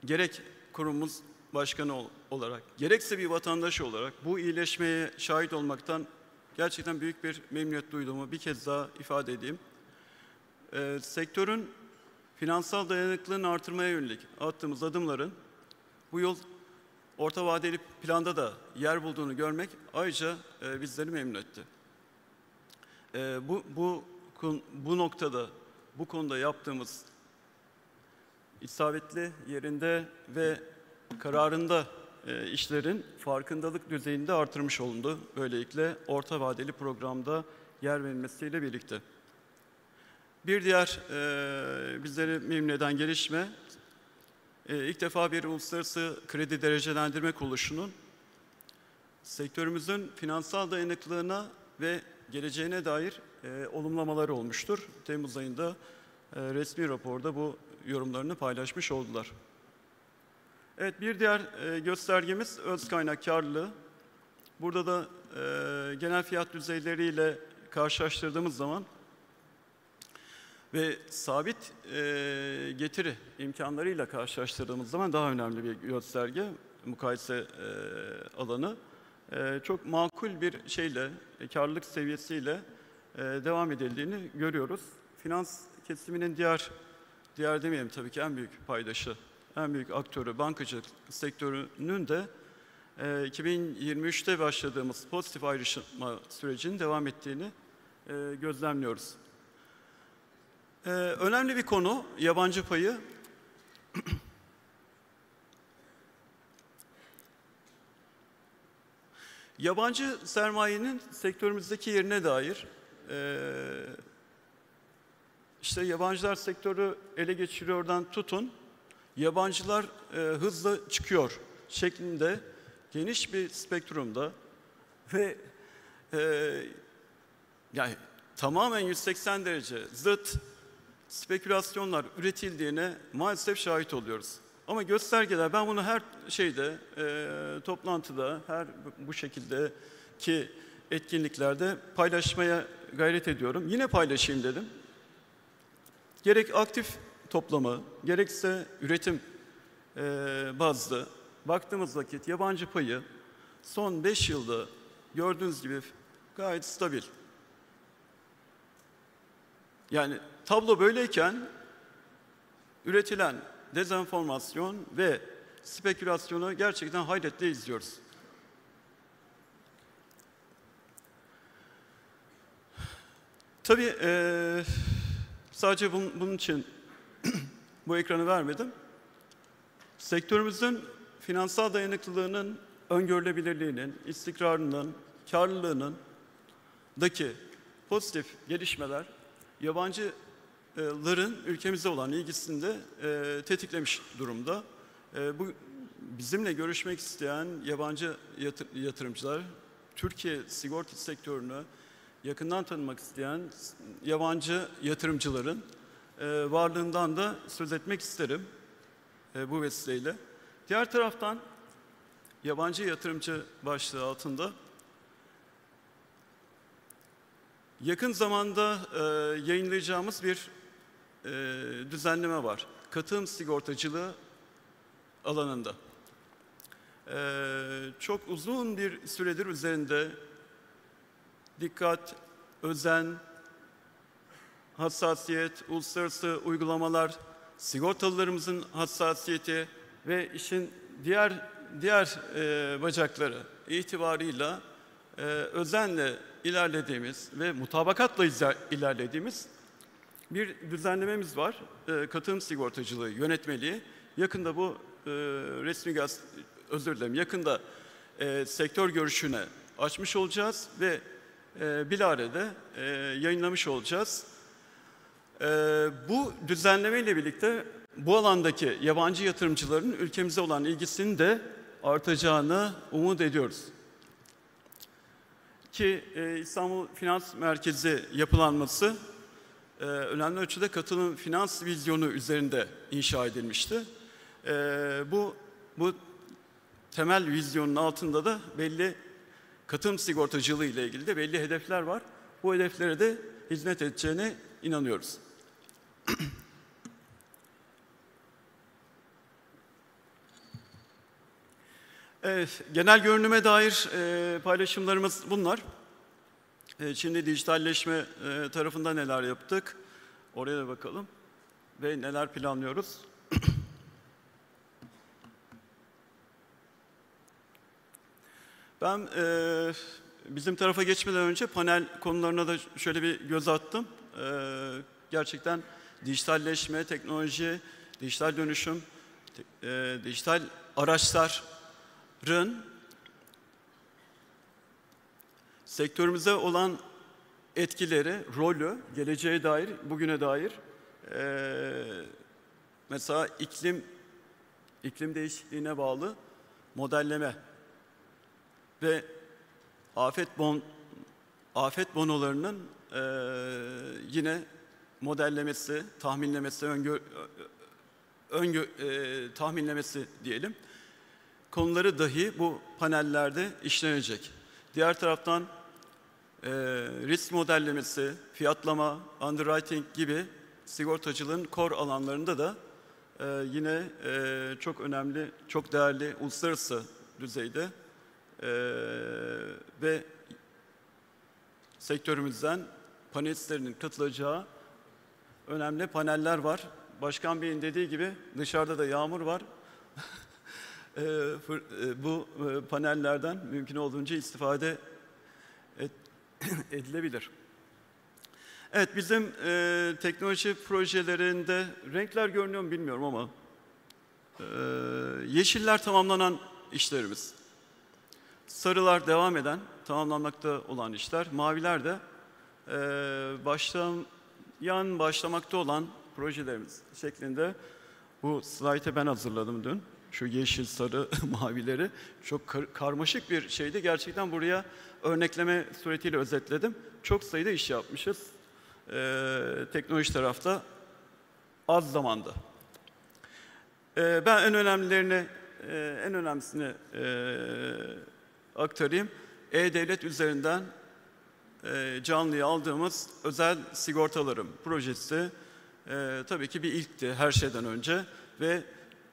gerek kurumumuz başkanı olarak, gerekse bir vatandaş olarak bu iyileşmeye şahit olmaktan gerçekten büyük bir memnuniyet duyduğumu bir kez daha ifade edeyim. Sektörün finansal dayanıklılığını artırmaya yönelik attığımız adımların bu yıl orta vadeli planda da yer bulduğunu görmek ayrıca bizleri memnun etti. Bu noktada, bu konuda yaptığımız isabetli, yerinde ve kararında işlerin farkındalık düzeyinde artırmış olundu. Böylelikle orta vadeli programda yer verilmesiyle birlikte. Bir diğer bizleri memnun eden gelişme, ilk defa bir uluslararası kredi derecelendirme kuruluşunun sektörümüzün finansal dayanıklılığına ve geleceğine dair olumlamaları olmuştur. Temmuz ayında resmi raporda bu yorumlarını paylaşmış oldular. Evet, bir diğer göstergemiz öz kaynak karlılığı. Burada da genel fiyat düzeyleriyle karşılaştırdığımız zaman ve sabit getiri imkanlarıyla karşılaştırdığımız zaman daha önemli bir gösterge, mukayese alanı. Çok makul bir şeyle, karlılık seviyesiyle devam edildiğini görüyoruz. Finans kesiminin diğer demeyelim tabii ki en büyük paydaşı, en büyük aktörü bankacılık sektörünün de 2023'te başladığımız pozitif ayrışma sürecinin devam ettiğini gözlemliyoruz. Önemli bir konu yabancı payı. Yabancı sermayenin sektörümüzdeki yerine dair işte yabancılar sektörü ele geçiriyordan tutun, yabancılar hızla çıkıyor şeklinde geniş bir spektrumda ve yani tamamen 180 derece zıt spekülasyonlar üretildiğine maalesef şahit oluyoruz. Ama göstergeler, ben bunu her şeyde, toplantıda, her bu şekildeki etkinliklerde paylaşmaya gayret ediyorum. Yine paylaşayım dedim. Gerek aktif toplamı, gerekse üretim bazlı baktığımız vakit yabancı payı son 5 yılda gördüğünüz gibi gayet stabil. Yani tablo böyleyken üretilen dezenformasyon ve spekülasyonu gerçekten hayretle izliyoruz. Tabii sadece bunun için bu ekranı vermedim. Sektörümüzün finansal dayanıklılığının, öngörülebilirliğinin, istikrarının, karlılığının daki pozitif gelişmeler yabancıların ülkemize olan ilgisini de tetiklemiş durumda. Bu bizimle görüşmek isteyen yabancı yatırımcılar, Türkiye sigorta sektörünü yakından tanımak isteyen yabancı yatırımcıların varlığından da söz etmek isterim bu vesileyle. Diğer taraftan yabancı yatırımcı başlığı altında yakın zamanda yayınlayacağımız bir düzenleme var. Katılım sigortacılığı alanında. Çok uzun bir süredir üzerinde dikkat, özen, hassasiyet, uluslararası uygulamalar, sigortalılarımızın hassasiyeti ve işin diğer bacakları itibarıyla özenle ilerlediğimiz ve mutabakatla ilerlediğimiz bir düzenlememiz var. Katılım sigortacılığı yönetmeliği. Yakında bu yakında sektör görüşüne açmış olacağız ve bilare'de yayınlamış olacağız. Bu düzenleme ile birlikte bu alandaki yabancı yatırımcıların ülkemize olan ilgisinin de artacağını umut ediyoruz. Ki İstanbul Finans Merkezi yapılanması önemli ölçüde katılım finans vizyonu üzerinde inşa edilmişti. Bu temel vizyonun altında da belli katılım sigortacılığı ile ilgili de belli hedefler var. Bu hedeflere de hizmet edeceğine inanıyoruz. Evet, genel görünüme dair paylaşımlarımız bunlar. Şimdi dijitalleşme tarafında neler yaptık? Oraya da bakalım. Ve neler planlıyoruz? Ben bizim tarafa geçmeden önce panel konularına da şöyle bir göz attım. Gerçekten dijitalleşme, teknoloji, dijital dönüşüm, dijital araçların sektörümüze olan etkileri, rolü, geleceğe dair, bugüne dair mesela iklim değişikliğine bağlı modelleme ve afet bonolarının yine modellemesi, tahminlemesi, tahminlemesi diyelim. Konuları dahi bu panellerde işlenecek. Diğer taraftan risk modellemesi, fiyatlama, underwriting gibi sigortacılığın core alanlarında da yine çok önemli, çok değerli uluslararası düzeyde ve sektörümüzden panelistlerinin katılacağı önemli paneller var. Başkan Bey'in dediği gibi dışarıda da yağmur var. Bu panellerden mümkün olduğunca istifade edilebilir. Evet, bizim teknoloji projelerinde renkler görünüyor mu bilmiyorum ama yeşiller tamamlanan işlerimiz. Sarılar devam eden, tamamlanmakta olan işler. Maviler de başlamakta olan projelerimiz şeklinde. Bu slaytı ben hazırladım dün. Şu yeşil, sarı, mavileri. Çok karmaşık bir şeydi. Gerçekten buraya örnekleme suretiyle özetledim. Çok sayıda iş yapmışız. Teknoloji tarafta az zamanda. Ben en önemlisini aktarayım. E-Devlet üzerinden canlıya aldığımız özel sigortalarım projesi tabii ki bir ilkti her şeyden önce ve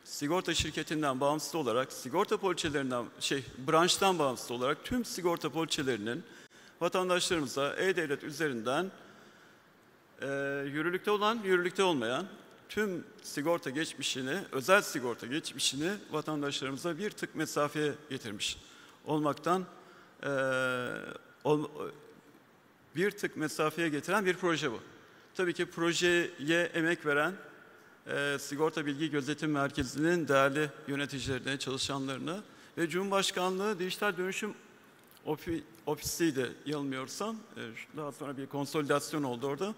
sigorta şirketinden bağımsız olarak, sigorta poliçelerinden, branştan bağımsız olarak tüm sigorta poliçelerinin vatandaşlarımıza E-Devlet üzerinden yürürlükte olan, yürürlükte olmayan tüm sigorta geçmişini, özel sigorta geçmişini vatandaşlarımıza bir tık mesafeye getirmiş olmaktan bir tık mesafeye getiren bir proje bu. Tabii ki projeye emek veren Sigorta Bilgi Gözetim Merkezi'nin değerli yöneticilerine, çalışanlarına ve Cumhurbaşkanlığı Dijital Dönüşüm Ofisi'ydi yanılmıyorsam. Daha sonra bir konsolidasyon oldu orada.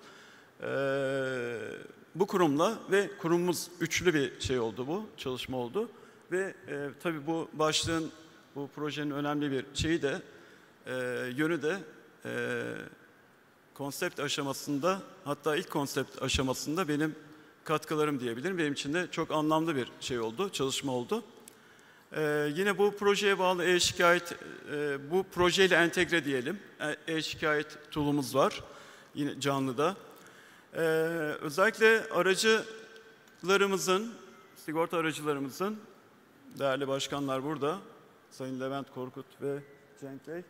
Bu kurumla ve kurumumuz üçlü bir şey oldu bu, çalışma oldu. Ve tabii bu başlığın, bu projenin önemli bir şeyi de, yönü de konsept aşamasında, hatta ilk konsept aşamasında benim katkılarım diyebilirim. Benim için de çok anlamlı bir şey oldu, çalışma oldu. Yine bu projeye bağlı e-şikayet, bu projeyle entegre diyelim. E-şikayet tool'umuz var, yine canlıda. Özellikle aracılarımızın, sigorta aracılarımızın, değerli başkanlar burada, Sayın Levent Korkut ve Cenk Bey,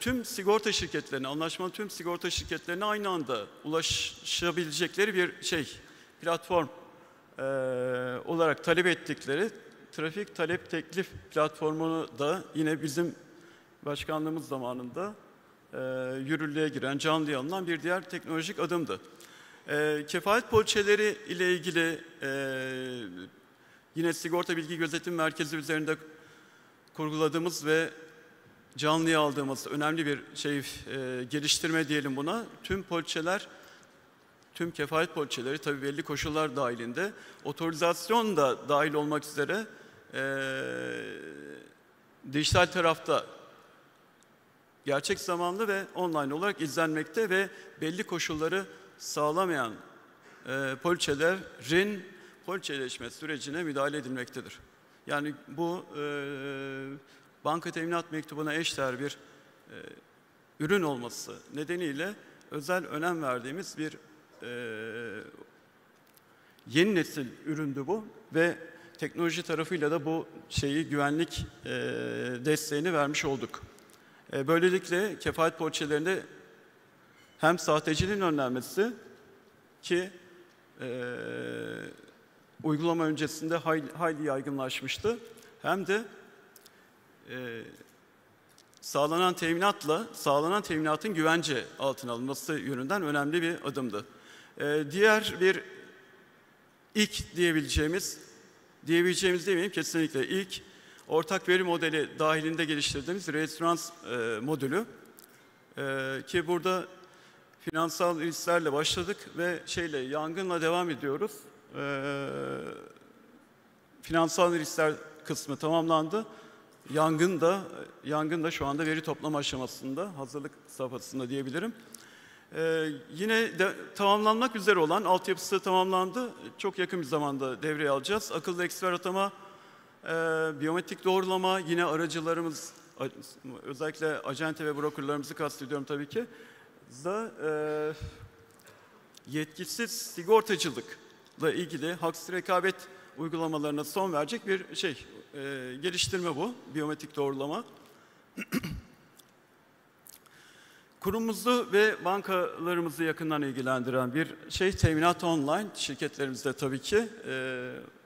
tüm sigorta şirketlerine, anlaşmalı tüm sigorta şirketlerine aynı anda ulaşabilecekleri bir platform olarak talep ettikleri trafik talep teklif platformunu da yine bizim başkanlığımız zamanında yürürlüğe giren, canlıya alınan bir diğer teknolojik adımdı. Kefalet poliçeleri ile ilgili yine Sigorta Bilgi Gözetim Merkezi üzerinde kurguladığımız ve canlıya aldığımız önemli bir geliştirme diyelim buna. Tüm poliçeler, tüm kefalet poliçeleri tabii belli koşullar dahilinde, otorizasyon da dahil olmak üzere dijital tarafta gerçek zamanlı ve online olarak izlenmekte ve belli koşulları sağlamayan poliçelerin poliçeleşme sürecine müdahale edilmektedir. Yani bu banka teminat mektubuna eşdeğer bir ürün olması nedeniyle özel önem verdiğimiz bir yeni nesil üründü bu ve teknoloji tarafıyla da bu güvenlik desteğini vermiş olduk. Böylelikle kefalet poliçelerinde hem sahteciliğin önlenmesi ki uygulama öncesinde hayli yaygınlaşmıştı, hem de sağlanan teminatın güvence altına alınması yönünden önemli bir adımdı. Diğer bir ilk diyebileceğimiz demeyeyim, kesinlikle ilk ortak veri modeli dahilinde geliştirdiğimiz referans modülü. Ki burada finansal risklerle başladık ve yangınla devam ediyoruz. Finansal riskler kısmı tamamlandı. Yangın da şu anda veri toplama aşamasında, hazırlık safhasında diyebilirim. Yine de tamamlanmak üzere olan altyapısı tamamlandı. Çok yakın bir zamanda devreye alacağız. Akıllı eksper atama, biyometrik doğrulama, yine aracılarımız, özellikle acente ve brokerlarımızı kastediyorum tabii ki, da yetkisiz sigortacılıkla ilgili haksız rekabet uygulamalarına son verecek bir geliştirme bu, biyometrik doğrulama. Kurumumuzu ve bankalarımızı yakından ilgilendiren bir teminat online şirketlerimizde tabii ki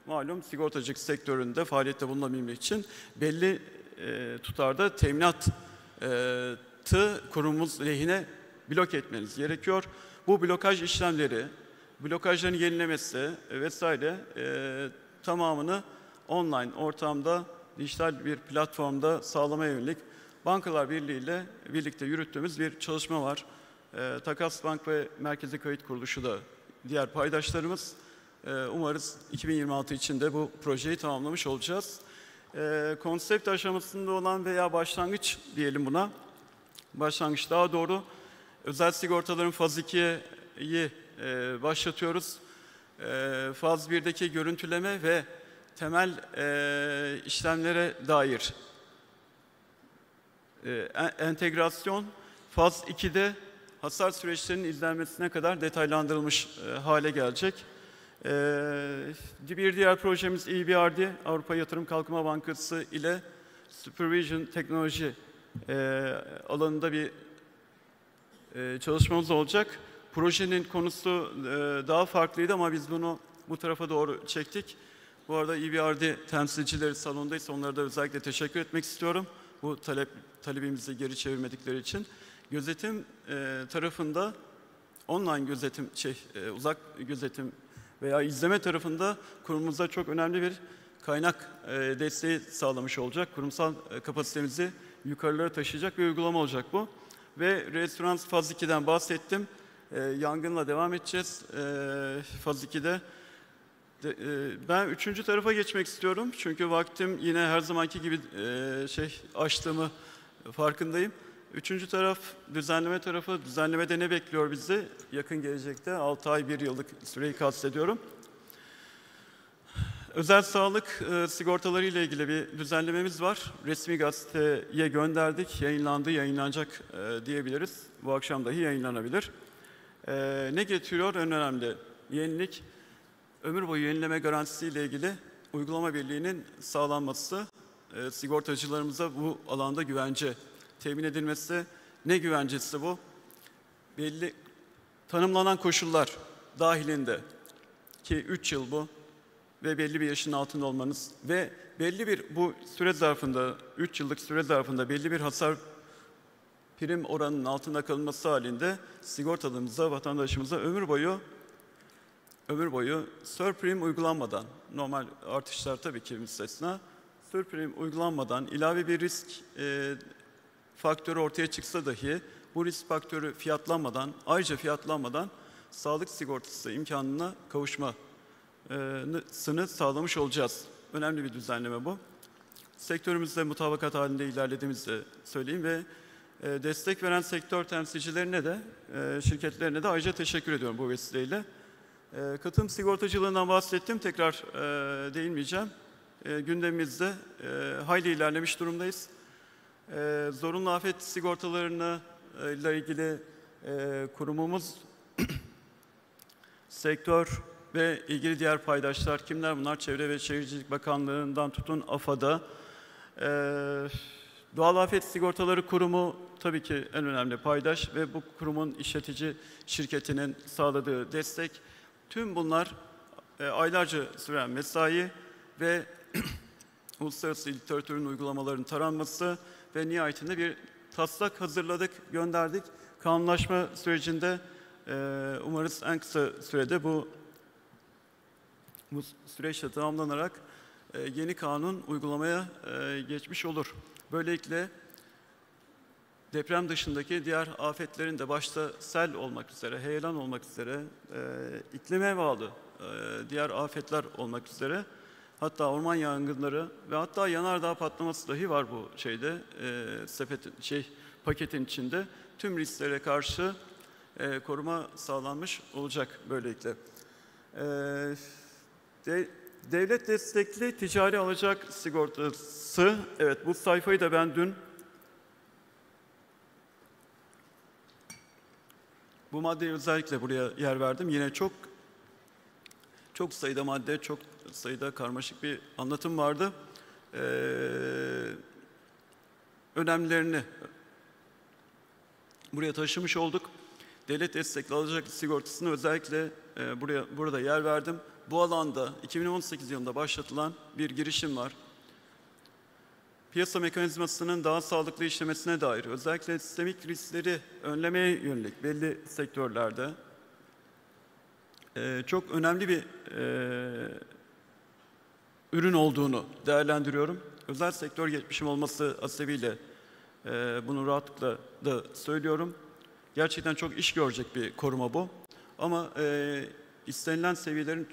malum sigortacılık sektöründe faaliyette bulunabilmek için belli tutarda teminatı kurumumuz lehine blok etmeniz gerekiyor. Bu blokaj işlemleri, blokajların yenilemesi vesaire tamamını online ortamda, dijital bir platformda sağlamaya yönelik Bankalar Birliği ile birlikte yürüttüğümüz bir çalışma var. Takas Bank ve Merkezi Kayıt Kuruluşu da diğer paydaşlarımız. Umarız 2026 içinde bu projeyi tamamlamış olacağız. Konsept aşamasında olan veya başlangıç diyelim buna. Başlangıç daha doğru. Özel sigortaların faz 2'yi başlatıyoruz. Faz 1'deki görüntüleme ve temel işlemlere dair entegrasyon, faz 2'de hasar süreçlerinin izlenmesine kadar detaylandırılmış hale gelecek. Bir diğer projemiz EBRD, Avrupa Yatırım Kalkınma Bankası ile Supervision teknoloji alanında bir çalışmamız olacak. Projenin konusu daha farklıydı ama biz bunu bu tarafa doğru çektik. Bu arada EBRD temsilcileri salondaysa onlara da özellikle teşekkür etmek istiyorum. Bu talebimizi geri çevirmedikleri için. Gözetim tarafında online gözetim, uzak gözetim veya izleme tarafında kurumumuza çok önemli bir kaynak desteği sağlamış olacak. Kurumsal kapasitemizi yukarılara taşıyacak bir uygulama olacak bu. Ve referans faz 2'den bahsettim. Yangınla devam edeceğiz faz 2'de. Ben üçüncü tarafa geçmek istiyorum. Çünkü vaktim yine her zamanki gibi aştığımı farkındayım. Üçüncü taraf düzenleme tarafı. Düzenlemede ne bekliyor bizi? Yakın gelecekte 6 ay 1 yıllık süreyi kastediyorum. Özel sağlık sigortaları ile ilgili bir düzenlememiz var. Resmi gazeteye gönderdik. Yayınlandı, yayınlanacak diyebiliriz. Bu akşam dahi yayınlanabilir. Ne getiriyor? En önemli yenilik, ömür boyu yenileme garantisi ile ilgili uygulama birliğinin sağlanması, sigortacılarımıza bu alanda güvence temin edilmesi. Ne güvencesi bu? Belli tanımlanan koşullar dahilinde ki 3 yıl bu ve belli bir yaşın altında olmanız ve belli bir bu süre zarfında, 3 yıllık süre zarfında belli bir hasar prim oranının altında kalınması halinde sigortalımıza, vatandaşımıza ömür boyu surprim uygulanmadan, normal artışlar tabii ki müstesna, surprim uygulanmadan ilave bir risk faktörü ortaya çıksa dahi bu risk faktörü ayrıca fiyatlanmadan sağlık sigortası imkanına kavuşmasını sağlamış olacağız. Önemli bir düzenleme bu. Sektörümüzde mutabakat halinde ilerlediğimizi de söyleyeyim ve destek veren sektör temsilcilerine de, şirketlerine de ayrıca teşekkür ediyorum bu vesileyle. Katılım sigortacılığından bahsettim, tekrar değinmeyeceğim. Gündemimizde hayli ilerlemiş durumdayız. Zorunlu afet sigortalarına ile ilgili kurumumuz, sektör ve ilgili diğer paydaşlar, kimler bunlar? Çevre ve Şehircilik Bakanlığı'ndan tutun AFAD'a. Doğal Afet Sigortaları Kurumu tabii ki en önemli paydaş ve bu kurumun işletici şirketinin sağladığı destek. Tüm bunlar aylarca süren mesai ve uluslararası literatürün uygulamalarının taranması ve nihayetinde bir taslak hazırladık, gönderdik. Kanunlaşma sürecinde Umarız en kısa sürede bu süreçte tamamlanarak yeni kanun uygulamaya geçmiş olur. Böylelikle deprem dışındaki diğer afetlerin de başta sel olmak üzere, heyelan olmak üzere, iklime bağlı diğer afetler olmak üzere, hatta orman yangınları ve hatta yanardağ patlaması dahi var bu şeyde, paketin içinde. Tüm risklere karşı koruma sağlanmış olacak böylelikle. Devlet destekli ticari alacak sigortası. Evet, bu sayfayı da ben dün bu maddeye özellikle buraya yer verdim. Yine çok sayıda madde, çok sayıda karmaşık bir anlatım vardı. Önemlerini buraya taşımış olduk. Devlet destekli alacak sigortasını özellikle burada yer verdim. Bu alanda 2018 yılında başlatılan bir girişim var. Piyasa mekanizmasının daha sağlıklı işlemesine dair, özellikle sistemik riskleri önlemeye yönelik belli sektörlerde çok önemli bir ürün olduğunu değerlendiriyorum. Özel sektör geçmişim olması hasebiyle bunu rahatlıkla da söylüyorum. Gerçekten çok iş görecek bir koruma bu. Ama istenilen seviyelerin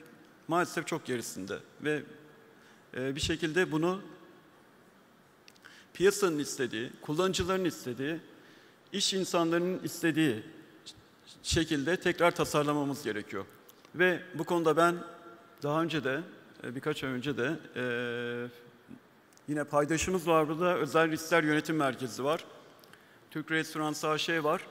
maalesef çok gerisinde ve bir şekilde bunu piyasanın istediği, kullanıcıların istediği, iş insanlarının istediği şekilde tekrar tasarlamamız gerekiyor. Ve bu konuda ben daha önce de, birkaç ay önce de yine paydaşımız var burada, Özel Riskler Yönetim Merkezi var. Türk Restoransı AŞ var.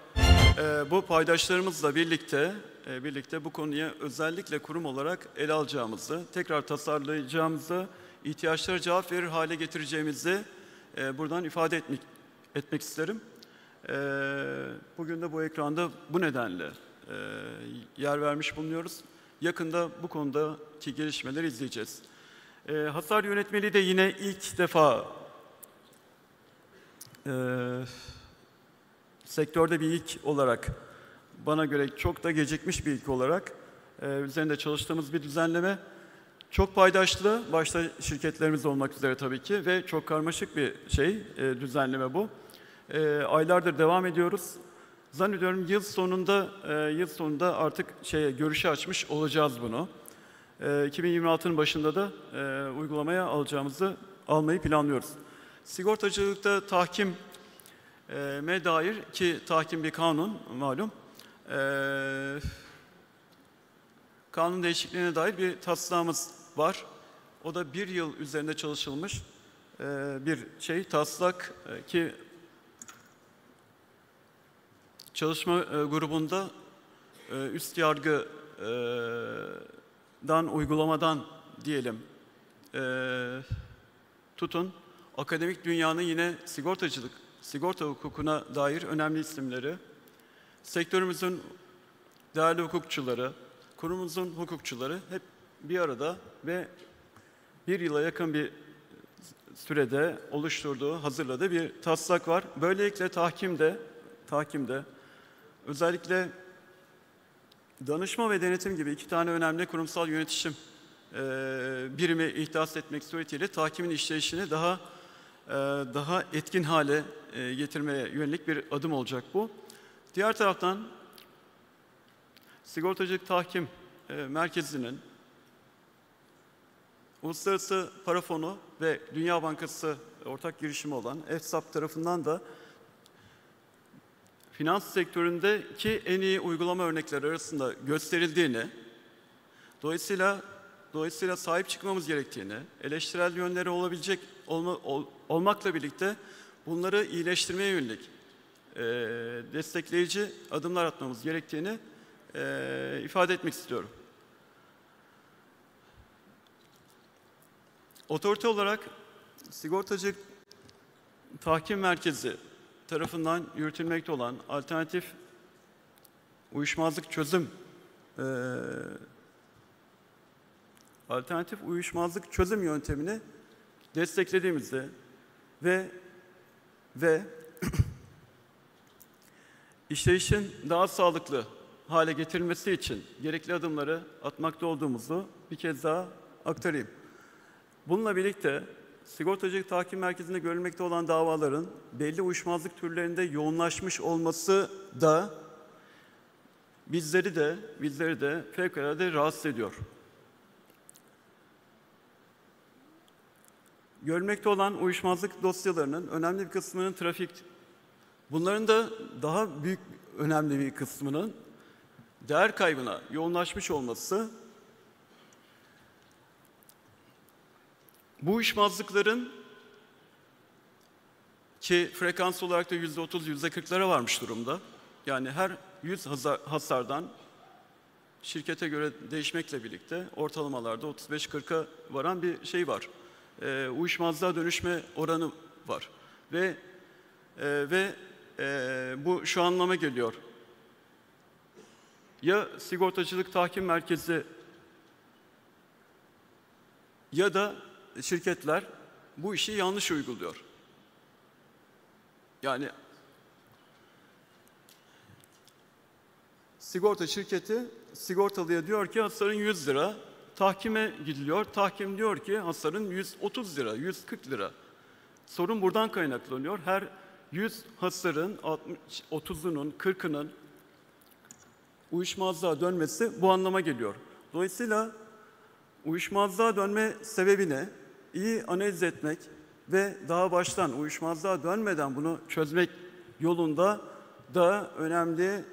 Bu paydaşlarımızla birlikte bu konuya özellikle kurum olarak ele alacağımızı, tekrar tasarlayacağımızı, ihtiyaçlara cevap verir hale getireceğimizi buradan ifade etmek isterim. Bugün de bu ekranda bu nedenle yer vermiş bulunuyoruz. Yakında bu konudaki gelişmeleri izleyeceğiz. Hasar yönetmeliği de yine ilk defa sektörde bir ilk olarak, bana göre çok da gecikmiş bir ilk olarak üzerinde çalıştığımız bir düzenleme. Çok paydaşlı, başta şirketlerimiz olmak üzere tabii ki ve çok karmaşık bir düzenleme bu. Aylardır devam ediyoruz. Zannediyorum yıl sonunda artık görüşe açmış olacağız bunu. 2026'nın başında da uygulamaya almayı planlıyoruz. Sigortacılıkta tahkime dair, ki tahkim bir kanun malum, kanun değişikliğine dair bir taslağımız var. O da bir yıl üzerinde çalışılmış bir taslak ki çalışma grubunda üst yargıdan, uygulamadan diyelim tutun, akademik dünyanın yine sigorta hukukuna dair önemli isimleri, sektörümüzün değerli hukukçuları, kurumumuzun hukukçuları hep bir arada ve bir yıla yakın bir sürede hazırladığı bir taslak var. Böylelikle tahkimde özellikle danışma ve denetim gibi iki tane önemli kurumsal yönetişim birimi ihdas etmek suretiyle tahkimin işleyişini daha etkin hale getirmeye yönelik bir adım olacak bu. Diğer taraftan Sigortacılık Tahkim Merkezi'nin Uluslararası Para Fonu ve Dünya Bankası ortak girişimi olan EFSAP tarafından da finans sektöründeki en iyi uygulama örnekleri arasında gösterildiğini, dolayısıyla sahip çıkmamız gerektiğini, eleştirel yönleri olmakla birlikte bunları iyileştirmeye yönelik destekleyici adımlar atmamız gerektiğini ifade etmek istiyorum. Otorite olarak Sigortacılık Tahkim Merkezi tarafından yürütülmekte olan alternatif uyuşmazlık çözüm yöntemini desteklediğimizde ve işleyişin daha sağlıklı hale getirilmesi için gerekli adımları atmakta olduğumuzu bir kez daha aktarayım. Bununla birlikte Sigortacılık Tahkim Merkezi'nde görülmekte olan davaların belli uyuşmazlık türlerinde yoğunlaşmış olması da bizleri de fevkalade rahatsız ediyor. Görülmekte olan uyuşmazlık dosyalarının önemli bir kısmının trafik, bunların da daha büyük önemli bir kısmının değer kaybına yoğunlaşmış olması, bu uyuşmazlıkların ki frekans olarak da %30, %40'lara varmış durumda. Yani her 100 hasardan şirkete göre değişmekle birlikte ortalamalarda 35-40'a varan bir şey var. Uyuşmazlığa dönüşme oranı var. Ve bu şu anlama geliyor. Ya Sigortacılık Tahkim Merkezi ya da şirketler bu işi yanlış uyguluyor. Yani sigorta şirketi sigortalıya diyor ki hasarın 100 lira, tahkime gidiliyor. Tahkim diyor ki hasarın 130 lira, 140 lira. Sorun buradan kaynaklanıyor. Her 100 hasarın 30'unun, 40'ının uyuşmazlığa dönmesi bu anlama geliyor. Dolayısıyla uyuşmazlığa dönme sebebini iyi analiz etmek ve daha baştan uyuşmazlığa dönmeden bunu çözmek yolunda da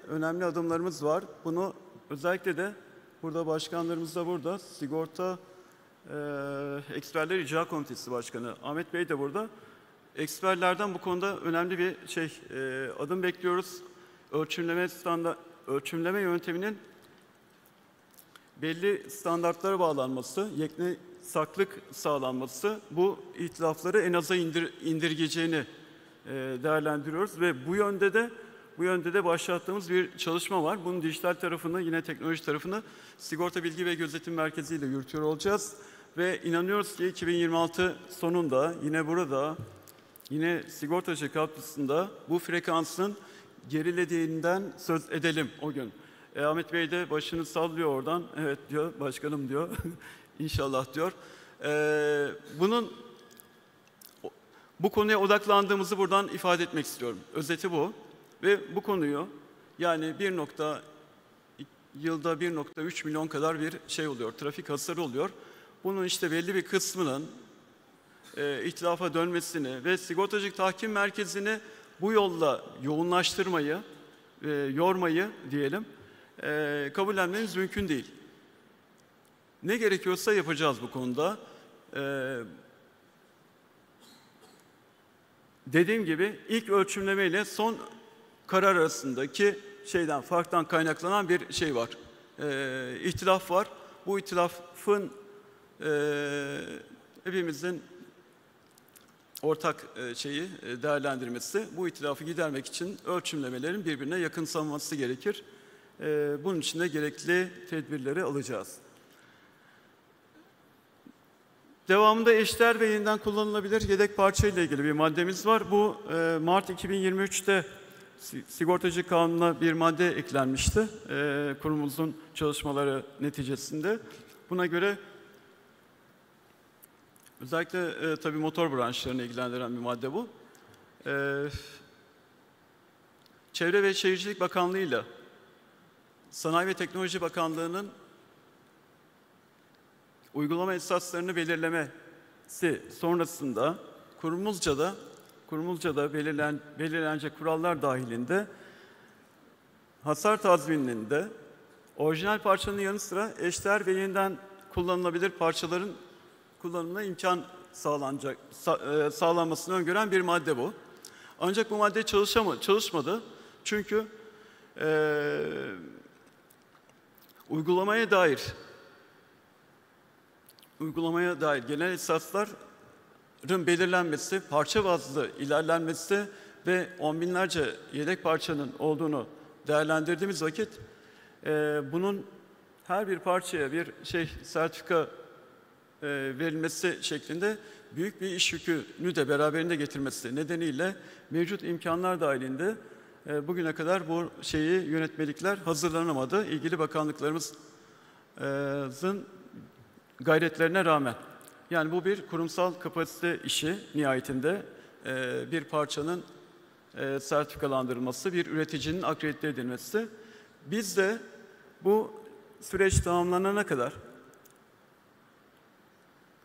önemli adımlarımız var. Bunu özellikle de burada başkanlarımız da burada. Sigorta Eksperler İcra Komitesi Başkanı Ahmet Bey de burada. Eksperlerden bu konuda önemli bir adım bekliyoruz. Ölçümleme yönteminin belli standartlara bağlanması, yeknesaklık sağlanması bu ihtilafları en aza indirgeyeceğini değerlendiriyoruz ve bu yönde de başlattığımız bir çalışma var. Bunun dijital tarafını, yine teknoloji tarafını Sigorta Bilgi ve Gözetim Merkezi ile yürütüyor olacağız ve inanıyoruz ki 2026 sonunda yine burada, yine sigortacı kapısında bu frekansın gerilediğinden söz edelim o gün. Ahmet Bey de başını sallıyor oradan. Evet diyor, başkanım diyor. İnşallah diyor. Bu konuya odaklandığımızı buradan ifade etmek istiyorum. Özeti bu. Ve bu konuyu yani yılda 1.3 milyon kadar bir şey oluyor. Trafik hasarı oluyor. Bunun işte belli bir kısmının ihtilafa dönmesini ve Sigortacılık Tahkim Merkezi'ni bu yolla yoğunlaştırmayı, yormayı diyelim, kabullenmemiz mümkün değil. Ne gerekiyorsa yapacağız bu konuda. Dediğim gibi ilk ölçümleme ile son karar arasındaki farktan kaynaklanan bir şey var. İhtilaf var. Bu ihtilafın hepimizin ortak değerlendirmesi. Bu ihtilafı gidermek için ölçümlemelerin birbirine yakınsanması gerekir. Bunun için de gerekli tedbirleri alacağız. Devamında eşdeğer ve yeniden kullanılabilir yedek parça ile ilgili bir maddemiz var. Bu Mart 2023'te Sigortacı Kanunu'na bir madde eklenmişti. Kurumumuzun çalışmaları neticesinde. Buna göre özellikle tabii motor branşlarını ilgilendiren bir madde bu. Çevre ve Şehircilik Bakanlığı ile Sanayi ve Teknoloji Bakanlığı'nın uygulama esaslarını belirlemesi sonrasında kurumulca da belirlenecek kurallar dahilinde hasar tazmininde orijinal parçanın yanı sıra eşdeğer ve yeniden kullanılabilir parçaların kullanımına imkan sağlanmasını öngören bir madde bu. Ancak bu madde çalışmadı. Çünkü uygulamaya dair genel esasların belirlenmesi, parça bazlı ilerlenmesi ve on binlerce yedek parçanın olduğunu değerlendirdiğimiz vakit bunun her bir parçaya bir sertifika verilmesi şeklinde büyük bir iş yükünü de beraberinde getirmesi nedeniyle mevcut imkanlar dahilinde bugüne kadar bu yönetmelikler hazırlanamadı. İlgili bakanlıklarımızın gayretlerine rağmen. Yani bu bir kurumsal kapasite işi nihayetinde. Bir parçanın sertifikalandırılması, bir üreticinin akredite edilmesi. Biz de bu süreç tamamlanana kadar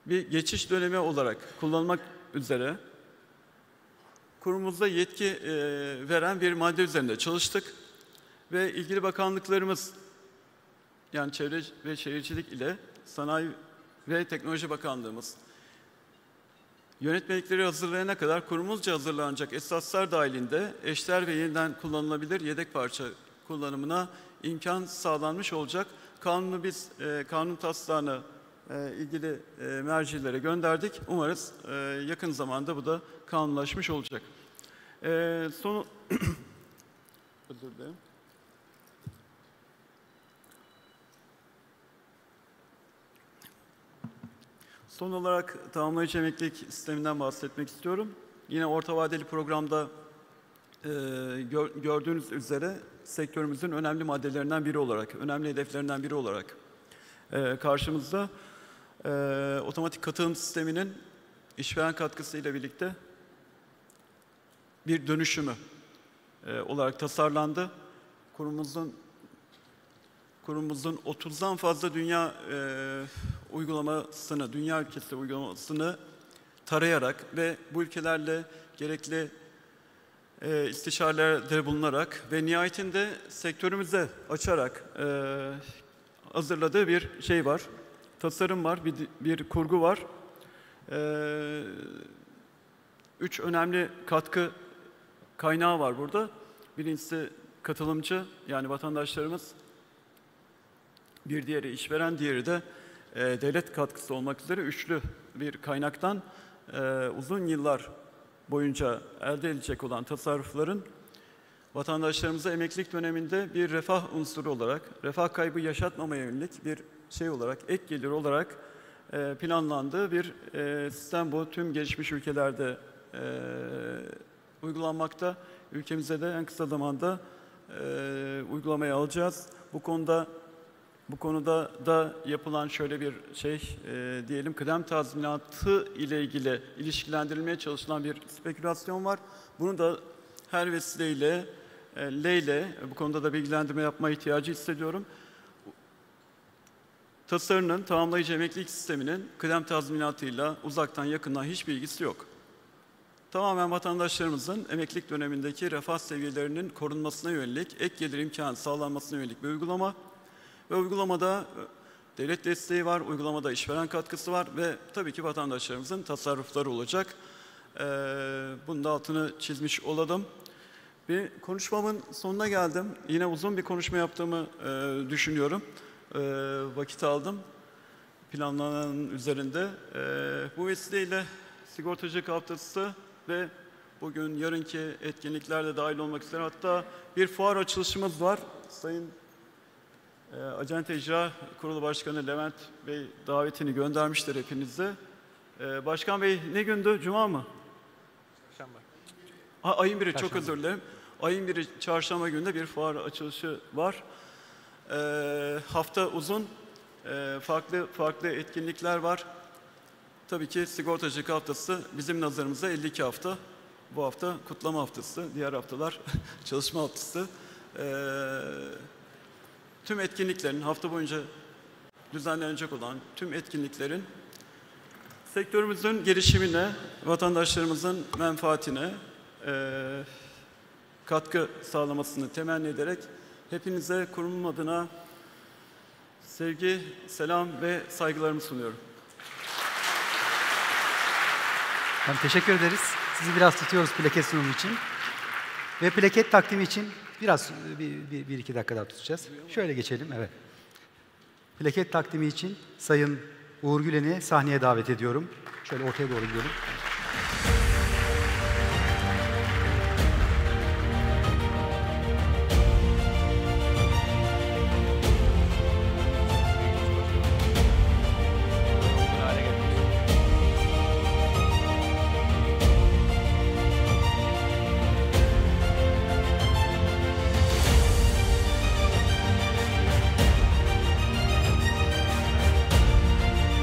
bir geçiş dönemi olarak kullanmak üzere kurumumuzda yetki veren bir madde üzerinde çalıştık ve ilgili bakanlıklarımız, yani Çevre ve Şehircilik ile Sanayi ve Teknoloji Bakanlığımız yönetmelikleri hazırlayana kadar kurumumuzca hazırlanacak esaslar dahilinde eşler ve yeniden kullanılabilir yedek parça kullanımına imkan sağlanmış olacak. Kanun taslağını ilgili mercilere gönderdik. Umarız yakın zamanda bu da kanunlaşmış olacak. Özür dilerim. Son olarak tamamlayıcı emeklilik sisteminden bahsetmek istiyorum. Yine orta vadeli programda gördüğünüz üzere sektörümüzün önemli maddelerinden biri olarak, önemli hedeflerinden biri olarak karşımızda otomatik katılım sisteminin işveren katkısıyla birlikte bir dönüşümü olarak tasarlandı. Kurumumuzun 30'dan fazla dünya ülkesi uygulamasını tarayarak ve bu ülkelerle gerekli istişarelerde bulunarak ve nihayetinde sektörümüze açarak hazırladığı bir şey var. Tasarım var, bir kurgu var. 3 önemli katkı kaynağı var burada. Birincisi katılımcı, yani vatandaşlarımız. Bir diğeri işveren, diğeri de devlet katkısı olmak üzere üçlü bir kaynaktan uzun yıllar boyunca elde edilecek olan tasarrufların vatandaşlarımıza emeklilik döneminde bir refah unsuru olarak, refah kaybı yaşatmamaya yönelik bir şey olarak, ek gelir olarak planlandığı bir sistem bu. Tüm gelişmiş ülkelerde uygulanmakta. Ülkemize de en kısa zamanda uygulamaya alacağız. Bu konuda da yapılan şöyle bir diyelim, kıdem tazminatı ile ilgili ilişkilendirilmeye çalışılan bir spekülasyon var. Bunu da her vesileyle bu konuda da bilgilendirme yapma ihtiyacı hissediyorum. Tasarının tamamlayıcı emeklilik sisteminin kıdem tazminatıyla uzaktan yakından hiçbir ilgisi yok. Tamamen vatandaşlarımızın emeklilik dönemindeki refah seviyelerinin korunmasına yönelik, ek gelir imkanı sağlanmasına yönelik bir uygulama. Ve uygulamada devlet desteği var, uygulamada işveren katkısı var ve tabii ki vatandaşlarımızın tasarrufları olacak. Bunun da altını çizmiş olalım. Bir konuşmamın sonuna geldim. Yine uzun bir konuşma yaptığımı düşünüyorum. Vakit aldım planlanan üzerinde. Bu vesileyle sigortacılık haftası ve bugün, yarınki etkinliklerde dahil olmak üzere hatta bir fuar açılışımız var. Sayın Acente İcra Kurulu Başkanı Levent Bey davetini göndermişler hepinize. Başkan Bey ne gündü? Cuma mı? Çarşamba. Ayın 1'i, çok özür dilerim. Ayın 1'i çarşamba günde bir fuar açılışı var. Hafta uzun, farklı etkinlikler var. Tabii ki sigortacılık haftası bizim nazarımızda 52 hafta. Bu hafta kutlama haftası, diğer haftalar çalışma haftası. Tüm etkinliklerin, hafta boyunca düzenlenecek olan tüm etkinliklerin sektörümüzün gelişimine, vatandaşlarımızın menfaatine katkı sağlamasını temenni ederek hepinize kurumum adına sevgi, selam ve saygılarımı sunuyorum. Teşekkür ederiz. Sizi biraz tutuyoruz plaket sunumu için. Ve plaket takdimi için biraz bir iki dakika daha tutacağız. Şöyle geçelim, evet. Plaket takdimi için Sayın Uğur Gülen'i sahneye davet ediyorum. Şöyle ortaya doğru gidelim.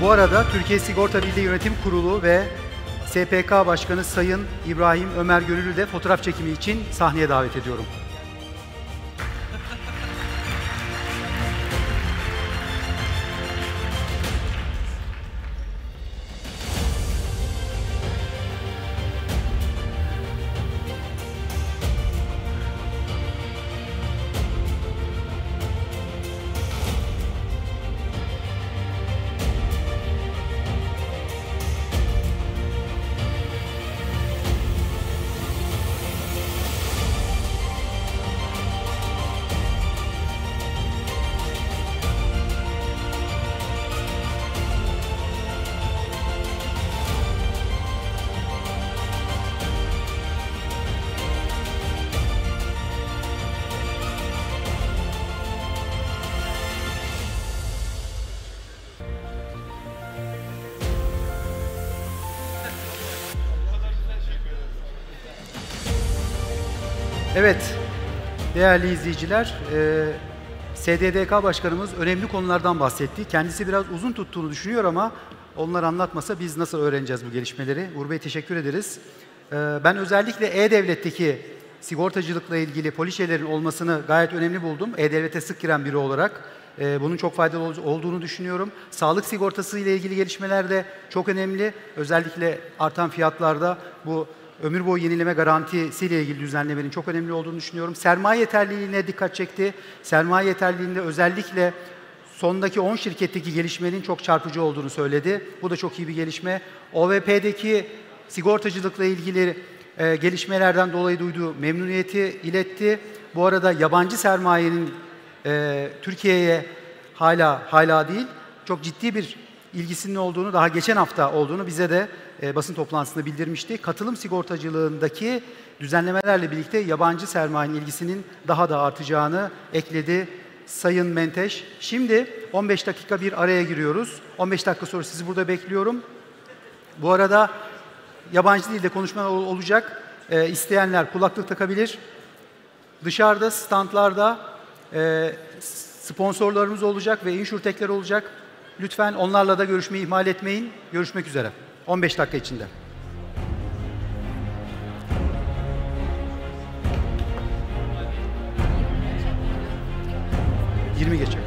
Bu arada Türkiye Sigorta Birliği Yönetim Kurulu ve SPK Başkanı Sayın İbrahim Ömer Gönüllü de fotoğraf çekimi için sahneye davet ediyorum. Evet, değerli izleyiciler, SDDK Başkanımız önemli konulardan bahsetti. Kendisi biraz uzun tuttuğunu düşünüyor ama onlar anlatmasa biz nasıl öğreneceğiz bu gelişmeleri? Uğur Bey teşekkür ederiz. Ben özellikle E-Devlet'teki sigortacılıkla ilgili poliçelerin olmasını gayet önemli buldum. E-Devlet'e sık giren biri olarak bunun çok faydalı olduğunu düşünüyorum. Sağlık sigortası ile ilgili gelişmeler de çok önemli. Özellikle artan fiyatlarda bu ömür boyu yenileme garantisiyle ilgili düzenlemenin çok önemli olduğunu düşünüyorum. Sermaye yeterliliğine dikkat çekti. Sermaye yeterliliğinde özellikle sondaki 10 şirketteki gelişmenin çok çarpıcı olduğunu söyledi. Bu da çok iyi bir gelişme. OVP'deki sigortacılıkla ilgili gelişmelerden dolayı duyduğu memnuniyeti iletti. Bu arada yabancı sermayenin Türkiye'ye hala değil, çok ciddi bir ilgisinin olduğunu, daha geçen hafta olduğunu bize de basın toplantısında bildirmişti. Katılım sigortacılığındaki düzenlemelerle birlikte yabancı sermayenin ilgisinin daha da artacağını ekledi Sayın Menteş. Şimdi 15 dakika bir araya giriyoruz. 15 dakika sonra sizi burada bekliyorum. Bu arada yabancı dilde konuşma olacak. İsteyenler kulaklık takabilir. Dışarıda, standlarda sponsorlarımız olacak ve insurtekler olacak. Lütfen onlarla da görüşmeyi ihmal etmeyin. Görüşmek üzere. 15 dakika içinde. 20 geçe.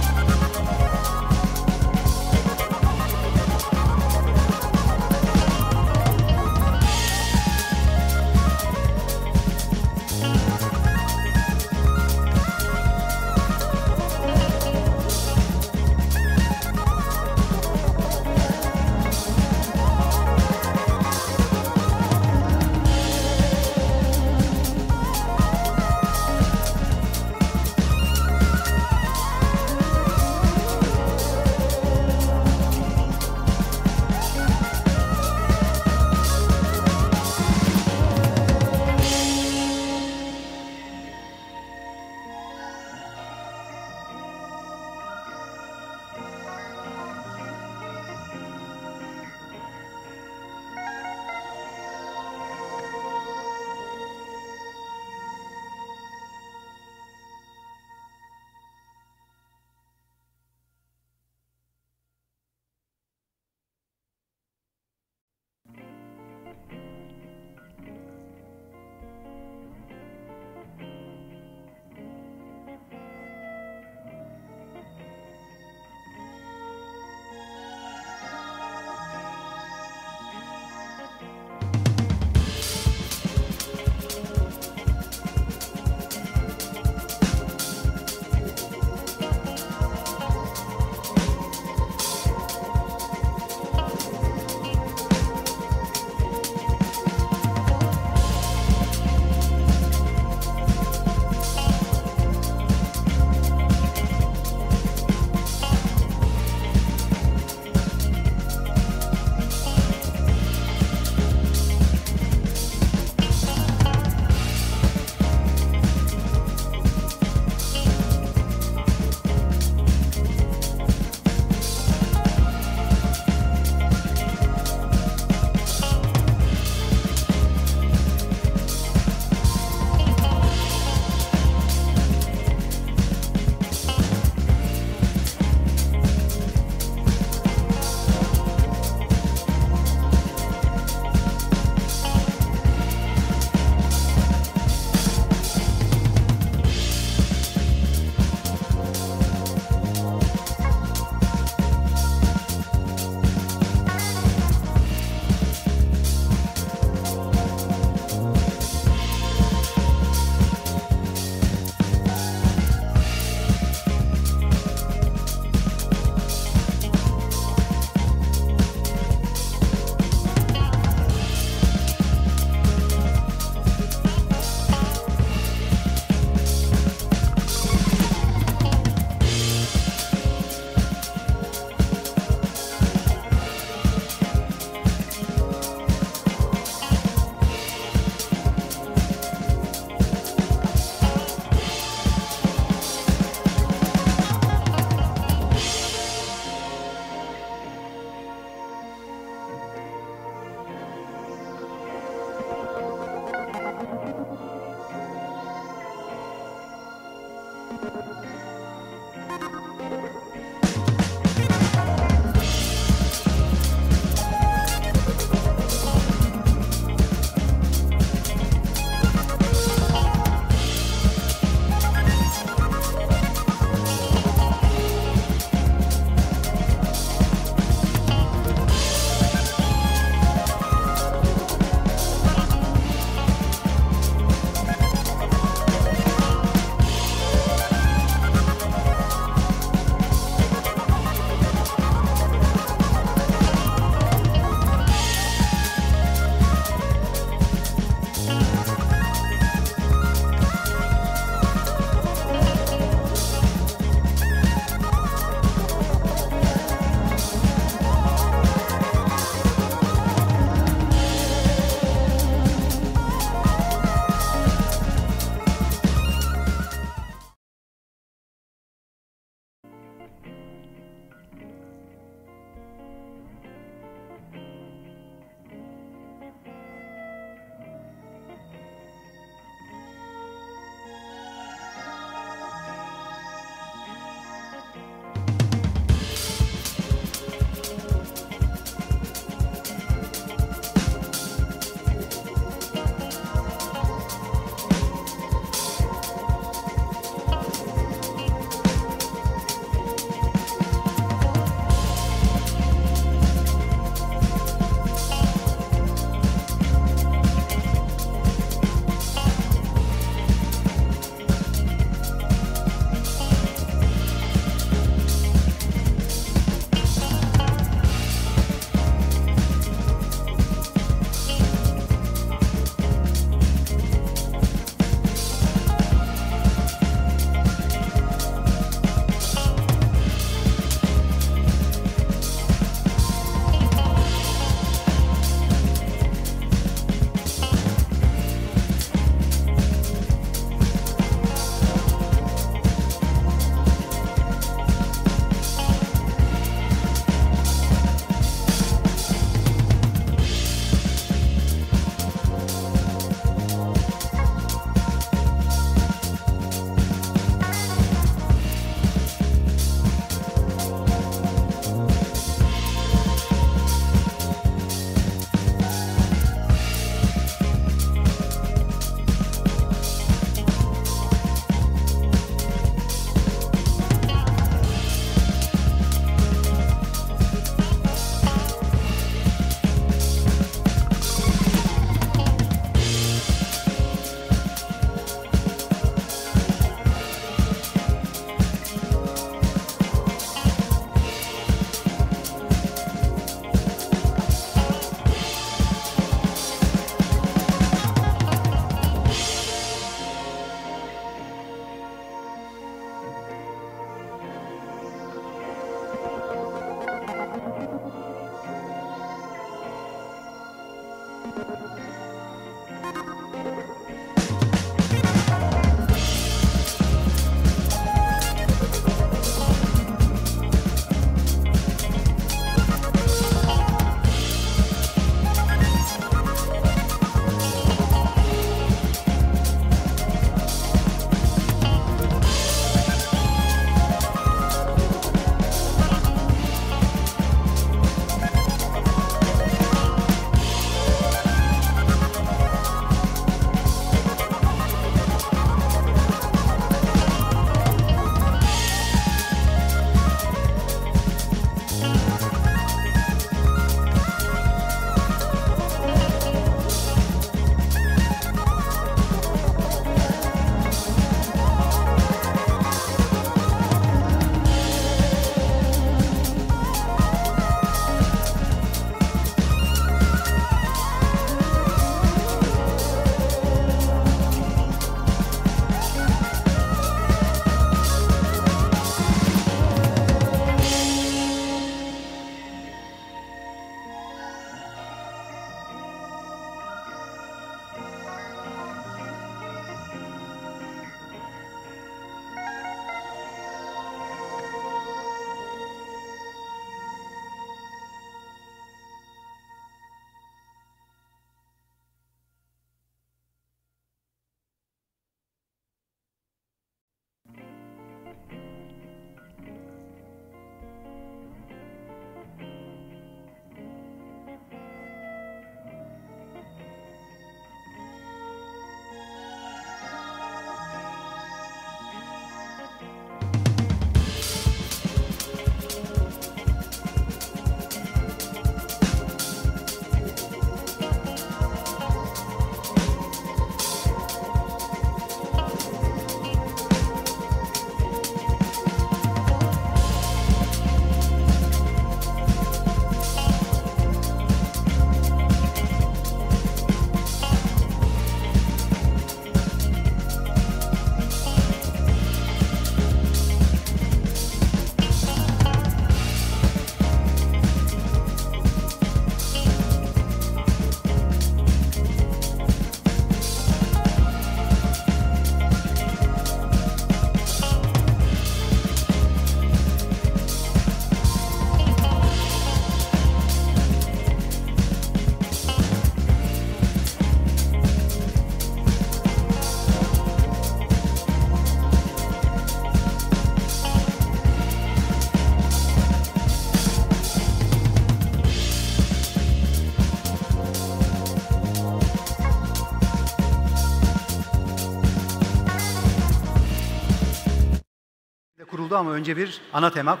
oldu ama önce bir ana tema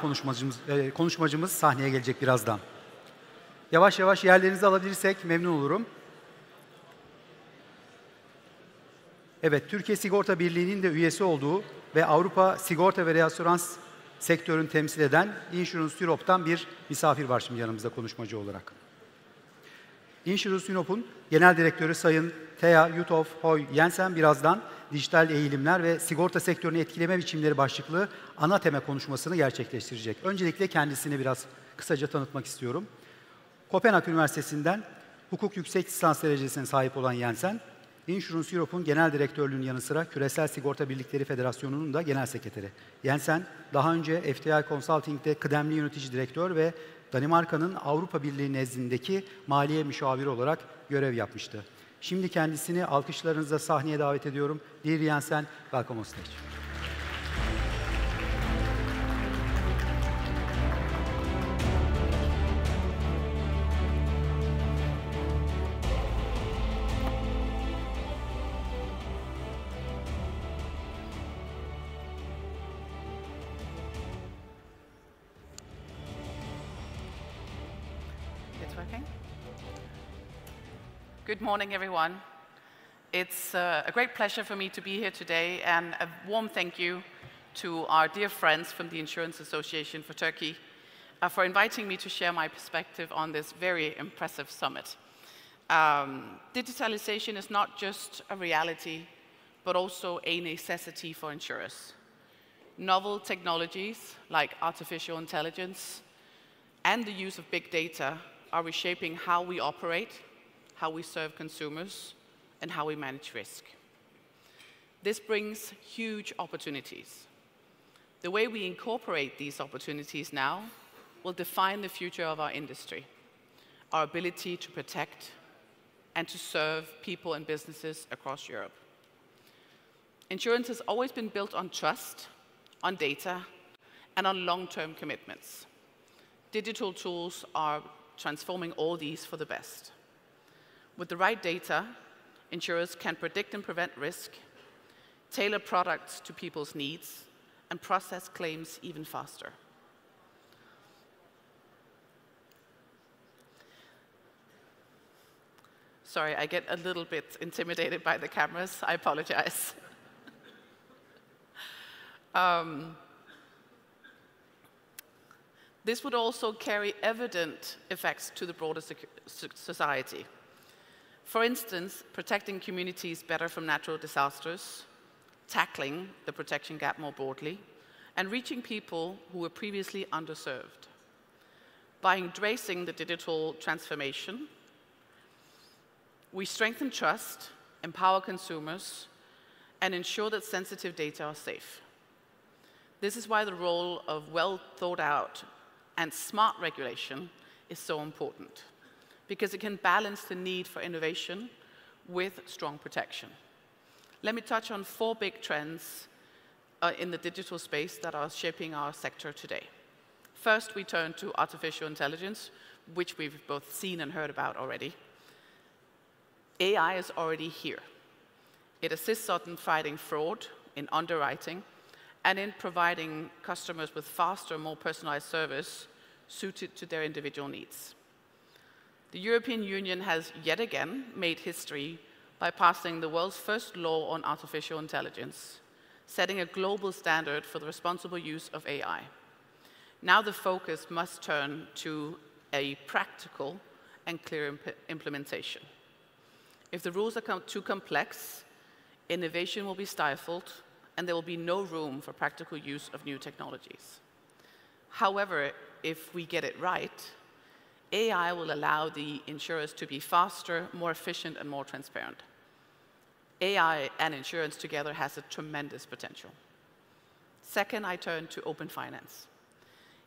konuşmacımız sahneye gelecek birazdan. Yavaş yavaş yerlerinizi alabilirsek memnun olurum. Evet, Türkiye Sigorta Birliği'nin de üyesi olduğu ve Avrupa Sigorta ve Reasürans sektörünü temsil eden Insurance Europe'dan bir misafir var şimdi yanımızda konuşmacı olarak. Insurance Europe'un Genel Direktörü Sayın Thea Juthoff Hoy Jensen birazdan dijital eğilimler ve sigorta sektörünü etkileme biçimleri başlıklı ana tema konuşmasını gerçekleştirecek. Öncelikle kendisini biraz kısaca tanıtmak istiyorum. Kopenhag Üniversitesi'nden hukuk yüksek lisans derecesine sahip olan Jensen, Insurance Europe'un genel direktörlüğünün yanı sıra Küresel Sigorta Birlikleri Federasyonu'nun da genel sekreteri. Jensen, daha önce FTI Consulting'de kıdemli yönetici direktör ve Danimarka'nın Avrupa Birliği nezdindeki maliye müşaviri olarak görev yapmıştı. Şimdi kendisini alkışlarınızla sahneye davet ediyorum. Dear Jensen, welcome on stage. Good morning, everyone. It's a great pleasure for me to be here today, and a warm thank you to our dear friends from the Insurance Association for Turkey for inviting me to share my perspective on this very impressive summit. Digitalization is not just a reality, but also a necessity for insurers. Novel technologies like artificial intelligence and the use of big data are reshaping how we operate, how we serve consumers, and how we manage risk. This brings huge opportunities. The way we incorporate these opportunities now will define the future of our industry, our ability to protect and to serve people and businesses across Europe. Insurance has always been built on trust, on data, and on long-term commitments. Digital tools are transforming all these for the best. With the right data, insurers can predict and prevent risk, tailor products to people's needs, and process claims even faster. Sorry, I get a little bit intimidated by the cameras. I apologize. This would also carry evident effects to the broader society. For instance, protecting communities better from natural disasters, tackling the protection gap more broadly, and reaching people who were previously underserved. By embracing the digital transformation, we strengthen trust, empower consumers, and ensure that sensitive data are safe. This is why the role of well-thought-out and smart regulation is so important, because it can balance the need for innovation with strong protection. Let me touch on 4 big trends in the digital space that are shaping our sector today. First, we turn to artificial intelligence, which we've both seen and heard about already. AI is already here. It assists in fighting fraud, in underwriting, and in providing customers with faster, more personalized service suited to their individual needs. The European Union has yet again made history by passing the world's first law on artificial intelligence, setting a global standard for the responsible use of AI. Now the focus must turn to a practical and clear implementation. If the rules are too complex, innovation will be stifled, and there will be no room for practical use of new technologies. However, if we get it right, AI will allow the insurers to be faster, more efficient, and more transparent. AI and insurance together has a tremendous potential. Second, I turn to open finance.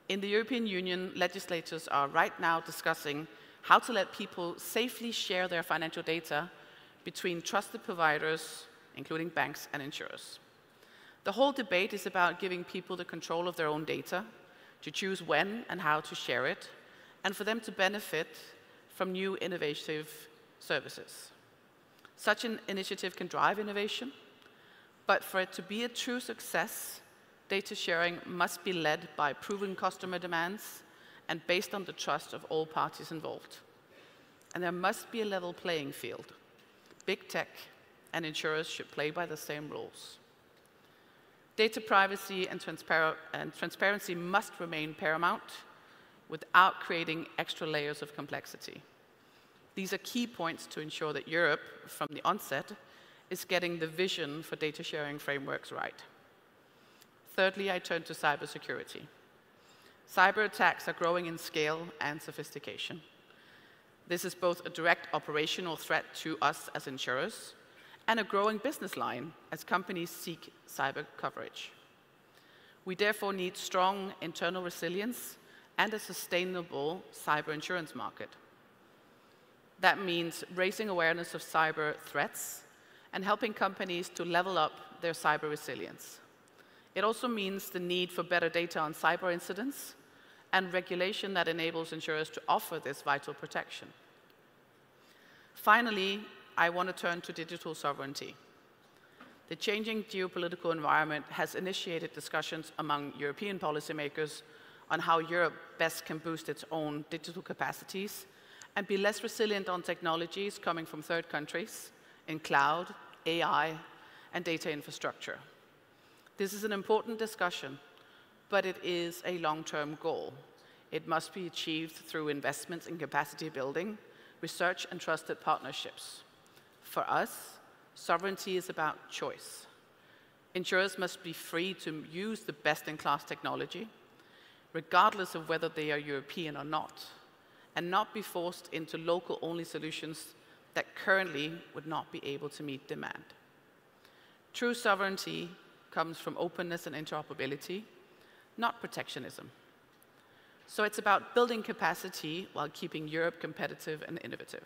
In the European Union, legislators are right now discussing how to let people safely share their financial data between trusted providers, including banks and insurers. The whole debate is about giving people the control of their own data, to choose when and how to share it, and for them to benefit from new innovative services. Such an initiative can drive innovation, but for it to be a true success, Data sharing must be led by proven customer demands and based on the trust of all parties involved. And there must be a level playing field. Big tech and insurers should play by the same rules. Data privacy and transparency must remain paramount without creating extra layers of complexity. These are key points to ensure that Europe, from the onset, is getting the vision for data sharing frameworks right. Thirdly, I turn to cybersecurity. Cyber attacks are growing in scale and sophistication. This is both a direct operational threat to us as insurers and a growing business line as companies seek cyber coverage. We therefore need strong internal resilience and a sustainable cyber insurance market. That means raising awareness of cyber threats and helping companies to level up their cyber resilience. It also means the need for better data on cyber incidents and regulation that enables insurers to offer this vital protection. Finally, I want to turn to digital sovereignty. The changing geopolitical environment has initiated discussions among European policymakers on how Europe best can boost its own digital capacities and be less resilient on technologies coming from third countries in cloud, AI, and data infrastructure. This is an important discussion, but it is a long-term goal. It must be achieved through investments in capacity building, research, and trusted partnerships. For us, sovereignty is about choice. Insurers must be free to use the best-in-class technology, regardless of whether they are European or not, and not be forced into local-only solutions that currently would not be able to meet demand. True sovereignty comes from openness and interoperability, not protectionism. So it's about building capacity while keeping Europe competitive and innovative.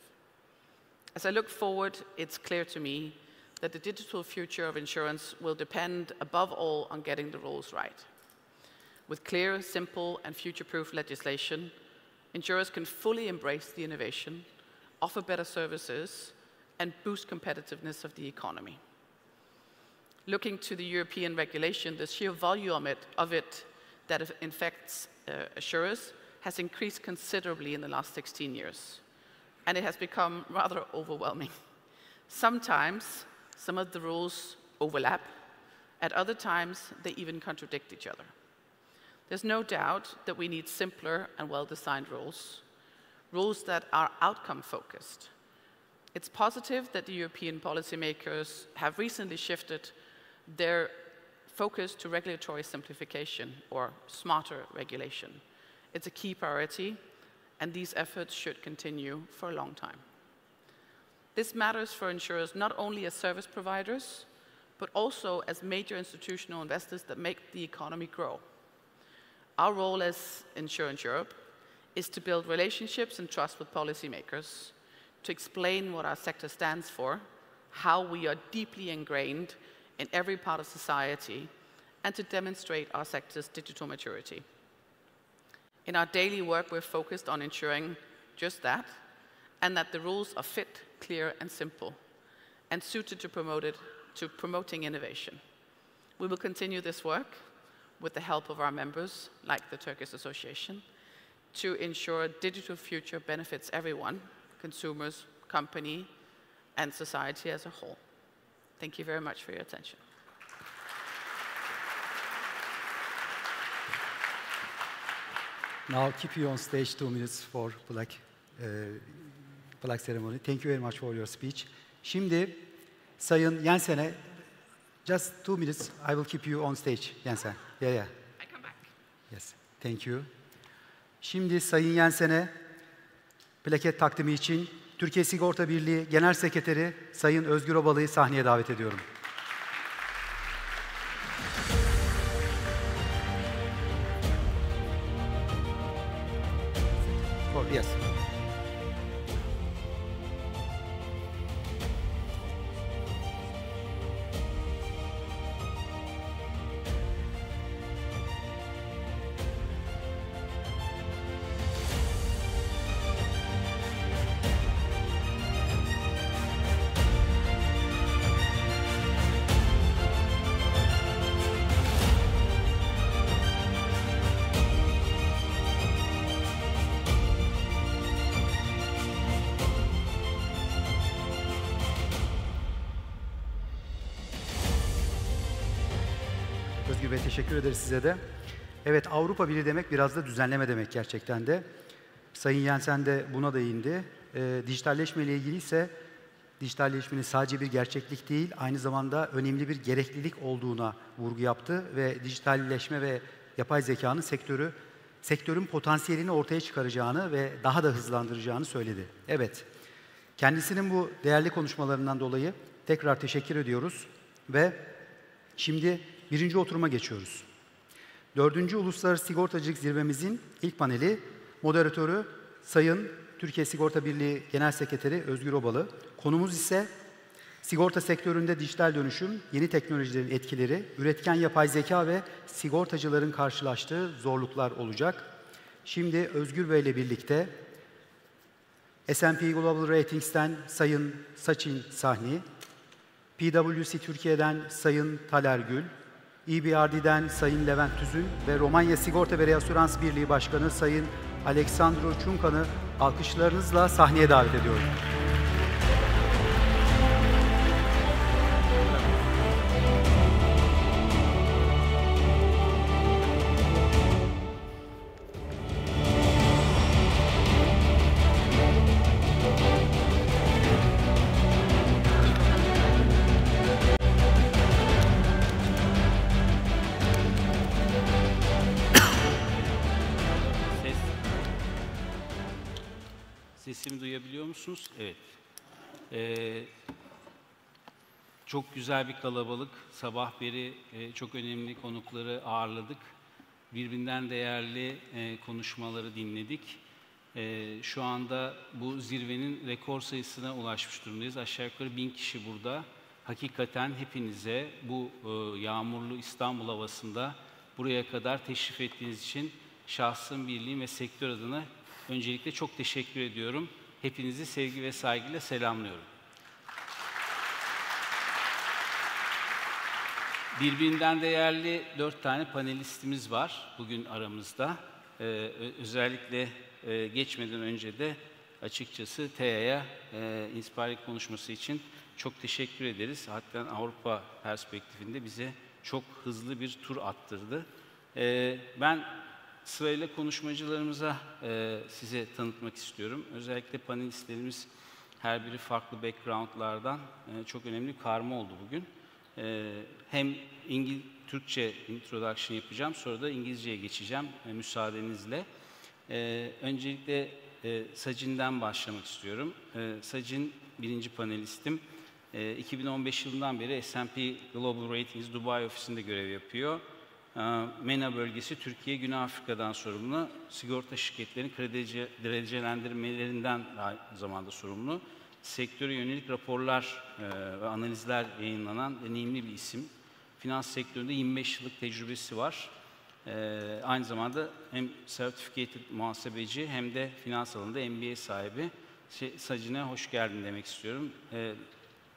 As I look forward, it's clear to me that the digital future of insurance will depend above all on getting the rules right. With clear, simple, and future-proof legislation, insurers can fully embrace the innovation, offer better services, and boost competitiveness of the economy. Looking to the European regulation, the sheer volume of it that infects insurers has increased considerably in the last 16 years, and it has become rather overwhelming. Sometimes, some of the rules overlap. At other times, they even contradict each other. There's no doubt that we need simpler and well-designed rules, rules that are outcome-focused. It's positive that the European policymakers have recently shifted their focus to regulatory simplification or smarter regulation. It's a key priority, and these efforts should continue for a long time. This matters for insurers not only as service providers, but also as major institutional investors that make the economy grow. Our role as Insurance Europe is to build relationships and trust with policymakers, to explain what our sector stands for, how we are deeply ingrained in every part of society, and to demonstrate our sector's digital maturity. In our daily work, we're focused on ensuring just that, and that the rules are fit, clear, and simple, and suited to promoting innovation. We will continue this work with the help of our members, like the Turkish Association, to ensure a digital future benefits everyone, consumers, company, and society as a whole. Thank you very much for your attention. Now I'll keep you on stage 2 minutes for plaque ceremony. Thank you very much for your speech. Şimdi Sayın Jensen'e, just 2 minutes, I will keep you on stage, Jensen. Yeah. I come back. Yes, thank you. Şimdi Sayın Jensen'e plaket takdimi için Türkiye Sigorta Birliği Genel Sekreteri Sayın Özgür Obalı'yı sahneye davet ediyorum. Yes. Özgür Bey, teşekkür ederiz size de. Evet, Avrupa Birliği demek biraz da düzenleme demek gerçekten de. Sayın Jensen de buna değindi. Dijitalleşme ile ilgili ise dijitalleşmenin sadece bir gerçeklik değil, aynı zamanda önemli bir gereklilik olduğuna vurgu yaptı ve dijitalleşme ve yapay zekanın sektörün potansiyelini ortaya çıkaracağını ve daha da hızlandıracağını söyledi. Evet, kendisinin bu değerli konuşmalarından dolayı tekrar teşekkür ediyoruz ve şimdi birinci oturuma geçiyoruz. 4. Uluslararası Sigortacılık Zirvemizin ilk paneli, moderatörü Sayın Türkiye Sigorta Birliği Genel Sekreteri Özgür Obalı. Konumuz ise sigorta sektöründe dijital dönüşüm, yeni teknolojilerin etkileri, üretken yapay zeka ve sigortacıların karşılaştığı zorluklar olacak. Şimdi Özgür Bey ile birlikte S&P Global Ratings'ten Sayın Sachin Sahni, PwC Türkiye'den Sayın Taler Gül, EBRD'den Sayın Levent Tüzün ve Romanya Sigorta ve Reasürans Birliği Başkanı Sayın Alexandru Ciuncan'ı alkışlarınızla sahneye davet ediyorum. Sesimi duyabiliyor musunuz? Evet. Çok güzel bir kalabalık. Sabah beri çok önemli konukları ağırladık. Birbirinden değerli konuşmaları dinledik. Şu anda bu zirvenin rekor sayısına ulaşmış durumdayız. Aşağı yukarı 1000 kişi burada. Hakikaten hepinize bu yağmurlu İstanbul havasında buraya kadar teşrif ettiğiniz için şahsım, birliğim ve sektör adına öncelikle çok teşekkür ediyorum. Hepinizi sevgi ve saygıyla selamlıyorum. Birbirinden değerli 4 tane panelistimiz var bugün aramızda. Özellikle geçmeden önce de açıkçası TEA'ya inspiring konuşması için çok teşekkür ederiz. Hatta Avrupa perspektifinde bize çok hızlı bir tur attırdı. Ben sırayla konuşmacılarımıza size tanıtmak istiyorum. Özellikle panelistlerimiz her biri farklı backgroundlardan çok önemli bir karma oldu bugün. Hem Türkçe introduction yapacağım, sonra da İngilizceye geçeceğim müsaadenizle. Öncelikle Sachin'den başlamak istiyorum. Sachin birinci panelistim. 2015 yılından beri S&P Global Ratings Dubai ofisinde görev yapıyor. MENA bölgesi Türkiye, Güney Afrika'dan sorumlu. Sigorta şirketlerinin kredi derecelendirmelerinden aynı zamanda sorumlu. Sektöre yönelik raporlar ve analizler yayınlanan deneyimli bir isim. Finans sektöründe 25 yıllık tecrübesi var. Aynı zamanda hem certificated muhasebeci hem de finans alanında MBA sahibi. Sachin'e hoş geldin demek istiyorum.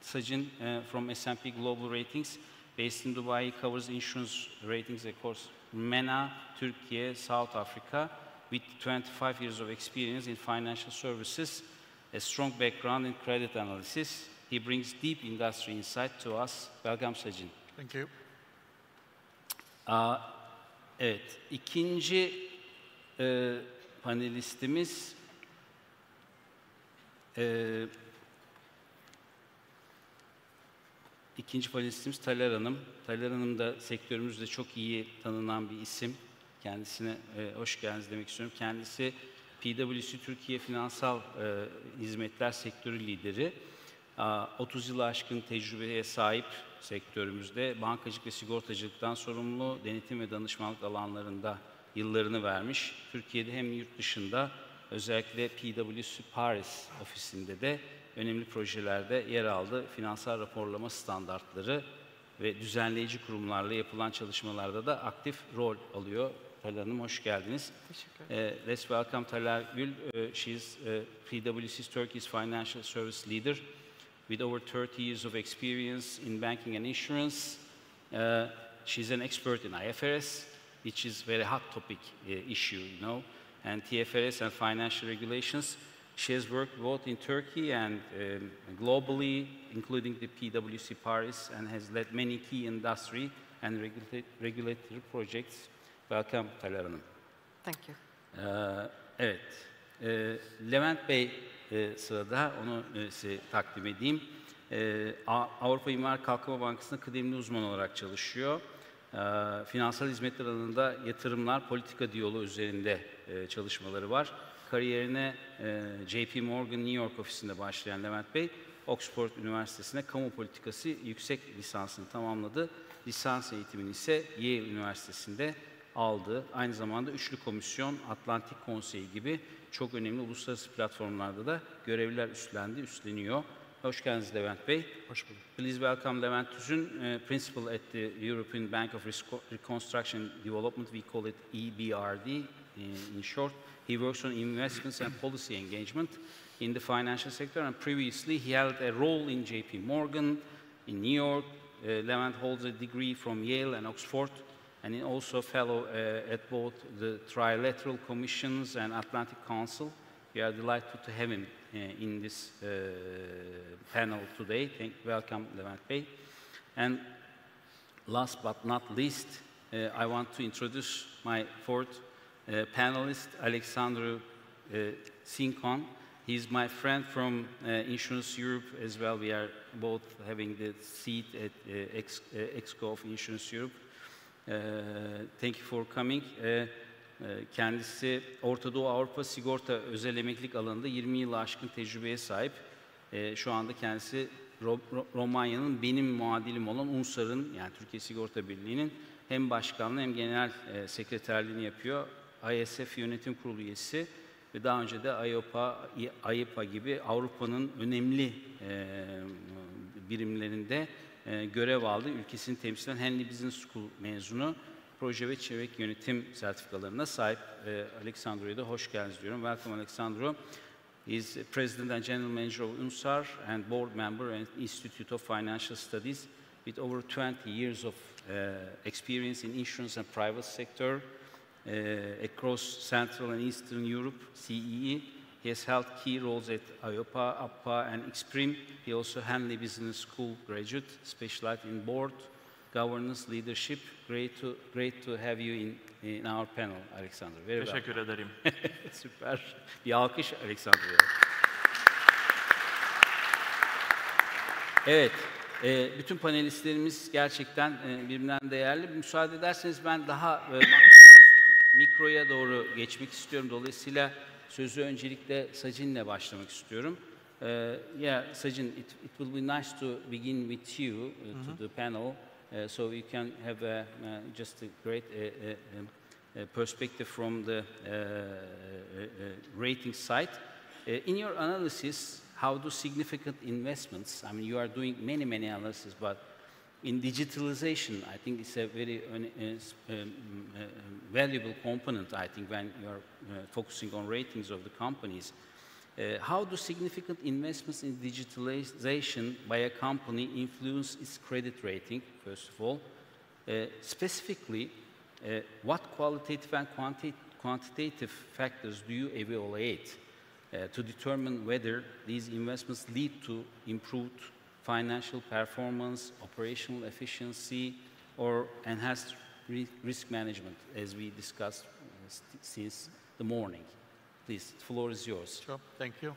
Sachin from S&P Global Ratings, based in Dubai, covers insurance ratings across MENA, Turkey, South Africa, with 25 years of experience in financial services, a strong background in credit analysis. He brings deep industry insight to us. Welcome, Sachin. Thank you. Evet, ikinci panelistimiz Taler Hanım. Taler Hanım da sektörümüzde çok iyi tanınan bir isim. Kendisine hoş geldiniz demek istiyorum. Kendisi PwC Türkiye Finansal Hizmetler Sektörü lideri. 30 yılı aşkın tecrübeye sahip sektörümüzde bankacılık ve sigortacılıktan sorumlu, denetim ve danışmanlık alanlarında yıllarını vermiş. Türkiye'de hem yurt dışında özellikle PwC Paris ofisinde de önemli projelerde yer aldı. Finansal raporlama standartları ve düzenleyici kurumlarla yapılan çalışmalarda da aktif rol alıyor. Taler Hanım hoş geldiniz. Teşekkür ederim. Let's welcome Taler Gül. She is PwC's Turkey's financial service leader with over 30 years of experience in banking and insurance. She's an expert in IFRS, which is very hot topic issue, you know, and TFRS and financial regulations. She has worked both in Turkey and globally, including the PwC Paris, and has led many key industry and Regulatory Projects. Welcome Taler Hanım. Thank you. Evet, Levent Bey sırada, onu size takdim edeyim. Avrupa İmar Kalkınma Bankası'nda kıdemli uzman olarak çalışıyor. Finansal hizmetler alanında yatırımlar, politika diyaloğu üzerinde çalışmaları var. Kariyerine JP Morgan New York ofisinde başlayan Levent Bey, Oxford Üniversitesi'nde kamu politikası yüksek lisansını tamamladı. Lisans eğitimini ise Yale Üniversitesi'nde aldı. Aynı zamanda Üçlü Komisyon, Atlantik Konseyi gibi çok önemli uluslararası platformlarda da görevler üstleniyor. Hoş geldiniz Levent Bey. Hoş bulduk. Please welcome Levent Tüzün, Principal at the European Bank of Reconstruction and Development. We call it EBRD in short. He works on investments and policy engagement in the financial sector, and previously he held a role in JP Morgan in New York. Levent holds a degree from Yale and Oxford, and he also a fellow at both the Trilateral Commissions and Atlantic Council. We are delighted to have him in this panel today. Welcome, Levent Bey. And last but not least, I want to introduce my fourth panelist, Alexandru Sincon. He's my friend from Insurance Europe as well. We are both having the seat at Exco of Insurance Europe. Thank you for coming. Kendisi Orta Doğu Avrupa sigorta özel emeklilik alanında 20 yılı aşkın tecrübeye sahip. Şu anda kendisi Romanya'nın benim muadilim olan UNSAR'ın, yani Türkiye Sigorta Birliği'nin hem başkanlığı hem genel sekreterliğini yapıyor. ISF Yönetim Kurulu üyesi ve daha önce de AIPA gibi Avrupa'nın önemli birimlerinde görev aldı. Ülkesini temsilen Henley Business School mezunu. Proje ve çevre yönetim sertifikalarına sahip. Alexandru'ya da hoş geldiniz diyorum. Welcome Alexandru. He is President and General Manager of UNSAR and Board Member at Institute of Financial Studies with over 20 years of experience in insurance and private sector across Central and Eastern Europe, CEE. He has held key roles at AIPA, APPA and Xprim. He also Henley Business School graduate, specialized in board governance, leadership. Great to have you in our panel, Alexander. Very Teşekkür ederim. Süper. Bir alkış Alexander'a. Evet, bütün panelistlerimiz gerçekten birbirinden değerli. Müsaade ederseniz ben daha mikroya doğru geçmek istiyorum. Dolayısıyla sözü öncelikle Sajin'le başlamak istiyorum. Yeah, Sajin, it will be nice to begin with you to the panel. So you can have just a great perspective from the rating side. In your analysis, how do significant investments, I mean, you are doing many analysis, but in digitalization, I think it's a very valuable component, I think, when you are focusing on ratings of the companies. How do significant investments in digitalization by a company influence its credit rating, first of all? Specifically, what qualitative and quantitative factors do you evaluate to determine whether these investments lead to improved financial performance, operational efficiency, or enhanced risk management, as we discussed since the morning? Please, the floor is yours. Sure, thank you.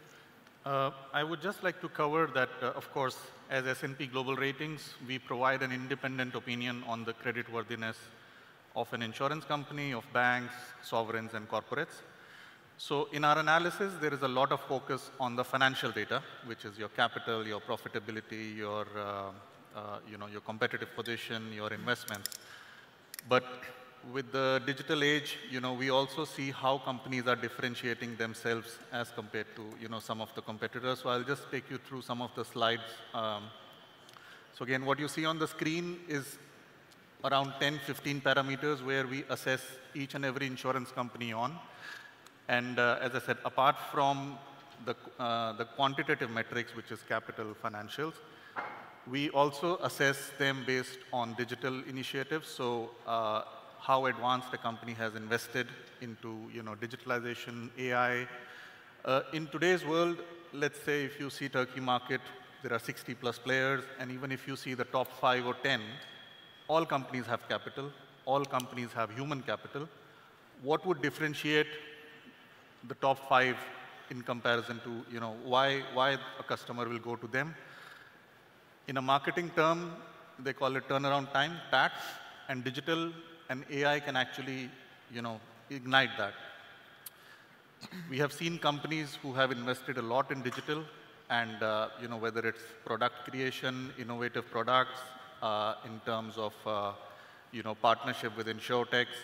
I would just like to cover that, of course, as S&P Global Ratings, we provide an independent opinion on the creditworthiness of an insurance company, of banks, sovereigns, and corporates. So in our analysis, there is a lot of focus on the financial data, which is your capital, your profitability, your competitive position, your investments. But with the digital age, we also see how companies are differentiating themselves as compared to, some of the competitors. So I'll just take you through some of the slides. So again, what you see on the screen is around 10-15 parameters where we assess each and every insurance company on. And as I said, apart from the quantitative metrics, which is capital, financials, we also assess them based on digital initiatives. So how advanced a company has invested into digitalization, AI. In today's world, let's say if you see Turkey market, there are 60+ players, and even if you see the top 5 or 10, all companies have capital, all companies have human capital. What would differentiate the top 5 in comparison to, why a customer will go to them? In a marketing term, they call it turnaround time, TAT, and digital and AI can actually, ignite that. We have seen companies who have invested a lot in digital and, whether it's product creation, innovative products, in terms of, partnership with insurtechs.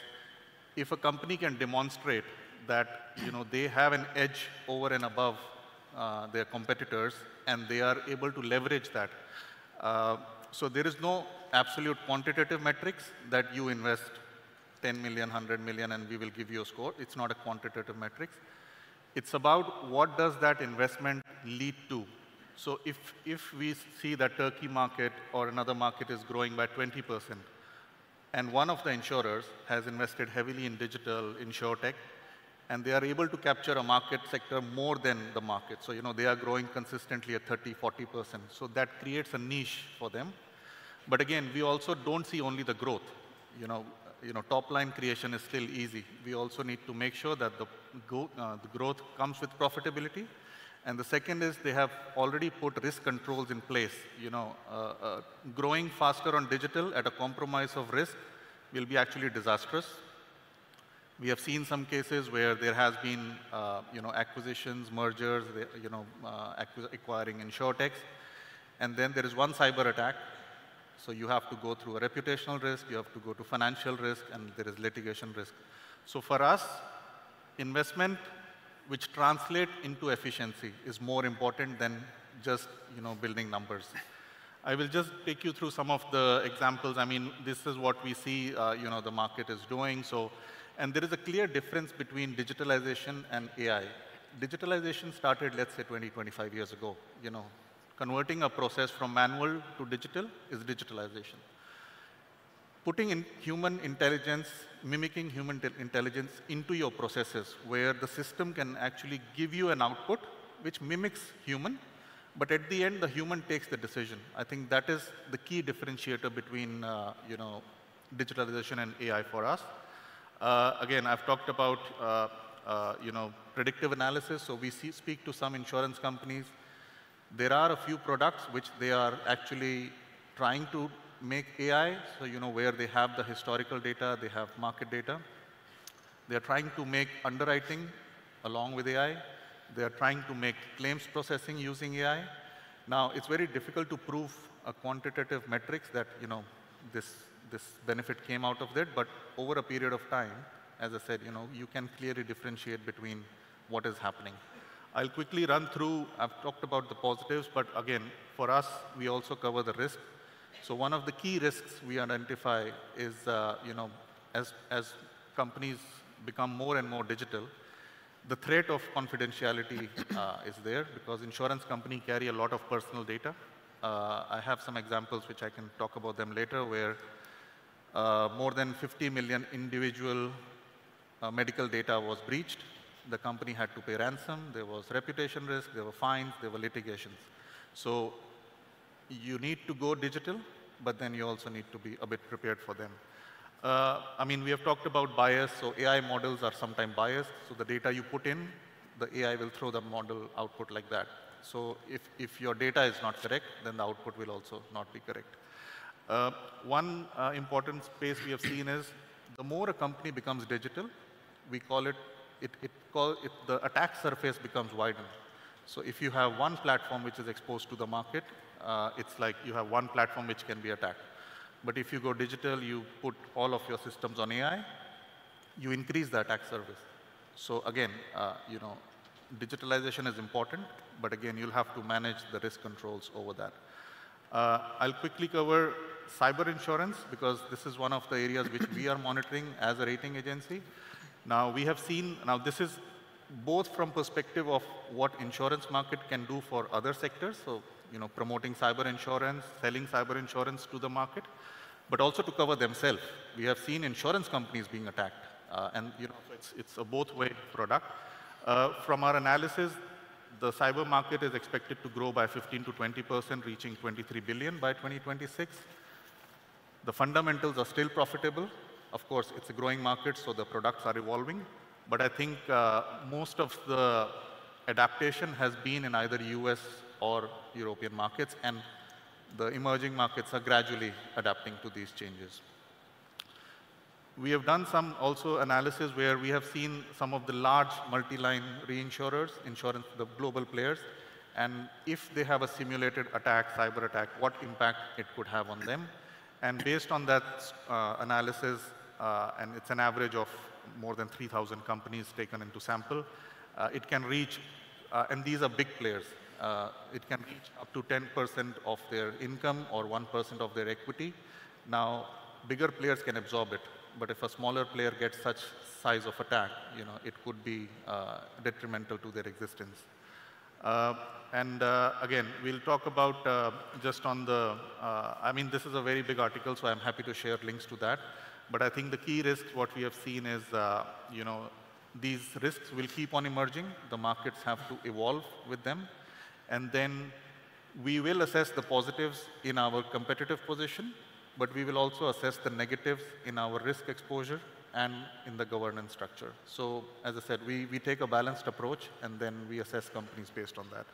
If a company can demonstrate that, they have an edge over and above their competitors and they are able to leverage that. So there is no absolute quantitative metrics that you invest 10 million, 100 million, and we will give you a score. It's not a quantitative metrics. It's about what does that investment lead to. So if we see that Turkey market or another market is growing by 20%, and one of the insurers has invested heavily in digital insurtech, and they are able to capture a market sector more than the market. So, they are growing consistently at 30, 40%. So that creates a niche for them. But again, we also don't see only the growth. Top line creation is still easy. We also need to make sure that the growth comes with profitability. And the second is they have already put risk controls in place. Growing faster on digital at a compromise of risk will be actually disastrous. We have seen some cases where there has been, acquisitions, mergers, acquiring insurtechs, and then there is one cyber attack. So you have to go through a reputational risk, you have to go to financial risk, and there is litigation risk. So for us, investment which translate into efficiency is more important than just, building numbers. I will just take you through some of the examples. I mean, this is what we see, the market is doing. So, and there is a clear difference between digitalization and AI. Digitalization started, let's say, 20, 25 years ago. Converting a process from manual to digital is digitalization. Putting in human intelligence, mimicking human intelligence into your processes where the system can actually give you an output which mimics human, but at the end, the human takes the decision. I think that is the key differentiator between, digitalization and AI for us. Again, I've talked about, predictive analysis. So we speak to some insurance companies. There are a few products which they are actually trying to make AI, so where they have the historical data, they have market data. They are trying to make underwriting along with AI. They are trying to make claims processing using AI. Now, it's very difficult to prove a quantitative metrics that, this benefit came out of that, but over a period of time, as I said, you can clearly differentiate between what is happening. I'll quickly run through, I've talked about the positives, but again, for us, we also cover the risk. So one of the key risks we identify is, as companies become more and more digital, the threat of confidentiality is there because insurance companies carry a lot of personal data. I have some examples which I can talk about them later where more than 50 million individual medical data was breached. The company had to pay ransom, there was reputation risk, there were fines, there were litigations. So you need to go digital, but then you also need to be a bit prepared for them. I mean, we have talked about bias, so AI models are sometimes biased. So the data you put in, the AI will throw the model output like that. So if your data is not correct, then the output will also not be correct. One important space we have seen is the more a company becomes digital, we call it, the attack surface becomes widened. So if you have one platform which is exposed to the market, it's like you have one platform which can be attacked. But if you go digital, you put all of your systems on AI, you increase the attack surface. So again, digitalization is important, but again, you'll have to manage the risk controls over that. I'll quickly cover cyber insurance because this is one of the areas which we are monitoring as a rating agency. Now we have seen, now this is both from perspective of what insurance market can do for other sectors, so promoting cyber insurance, selling cyber insurance to the market, but also to cover themselves. We have seen insurance companies being attacked, and it's a both-way product. From our analysis, the cyber market is expected to grow by 15 to 20%, reaching 23 billion by 2026. The fundamentals are still profitable. Of course, it's a growing market, so the products are evolving. But I think most of the adaptation has been in either US or European markets, and the emerging markets are gradually adapting to these changes. We have done some also analysis where we have seen some of the large multi-line reinsurers, the global players, and if they have a simulated attack, cyber attack, what impact it could have on them. And based on that analysis, and it's an average of more than 3,000 companies taken into sample, it can reach, and these are big players, it can reach up to 10% of their income or 1% of their equity. Now, bigger players can absorb it, but if a smaller player gets such size of attack, it could be detrimental to their existence. Again, we'll talk about just on the, I mean, this is a very big article, so I'm happy to share links to that. But I think the key risks, what we have seen is, these risks will keep on emerging. The markets have to evolve with them. And then we will assess the positives in our competitive position, but we will also assess the negatives in our risk exposure and in the governance structure. So as I said, we take a balanced approach, and then we assess companies based on that.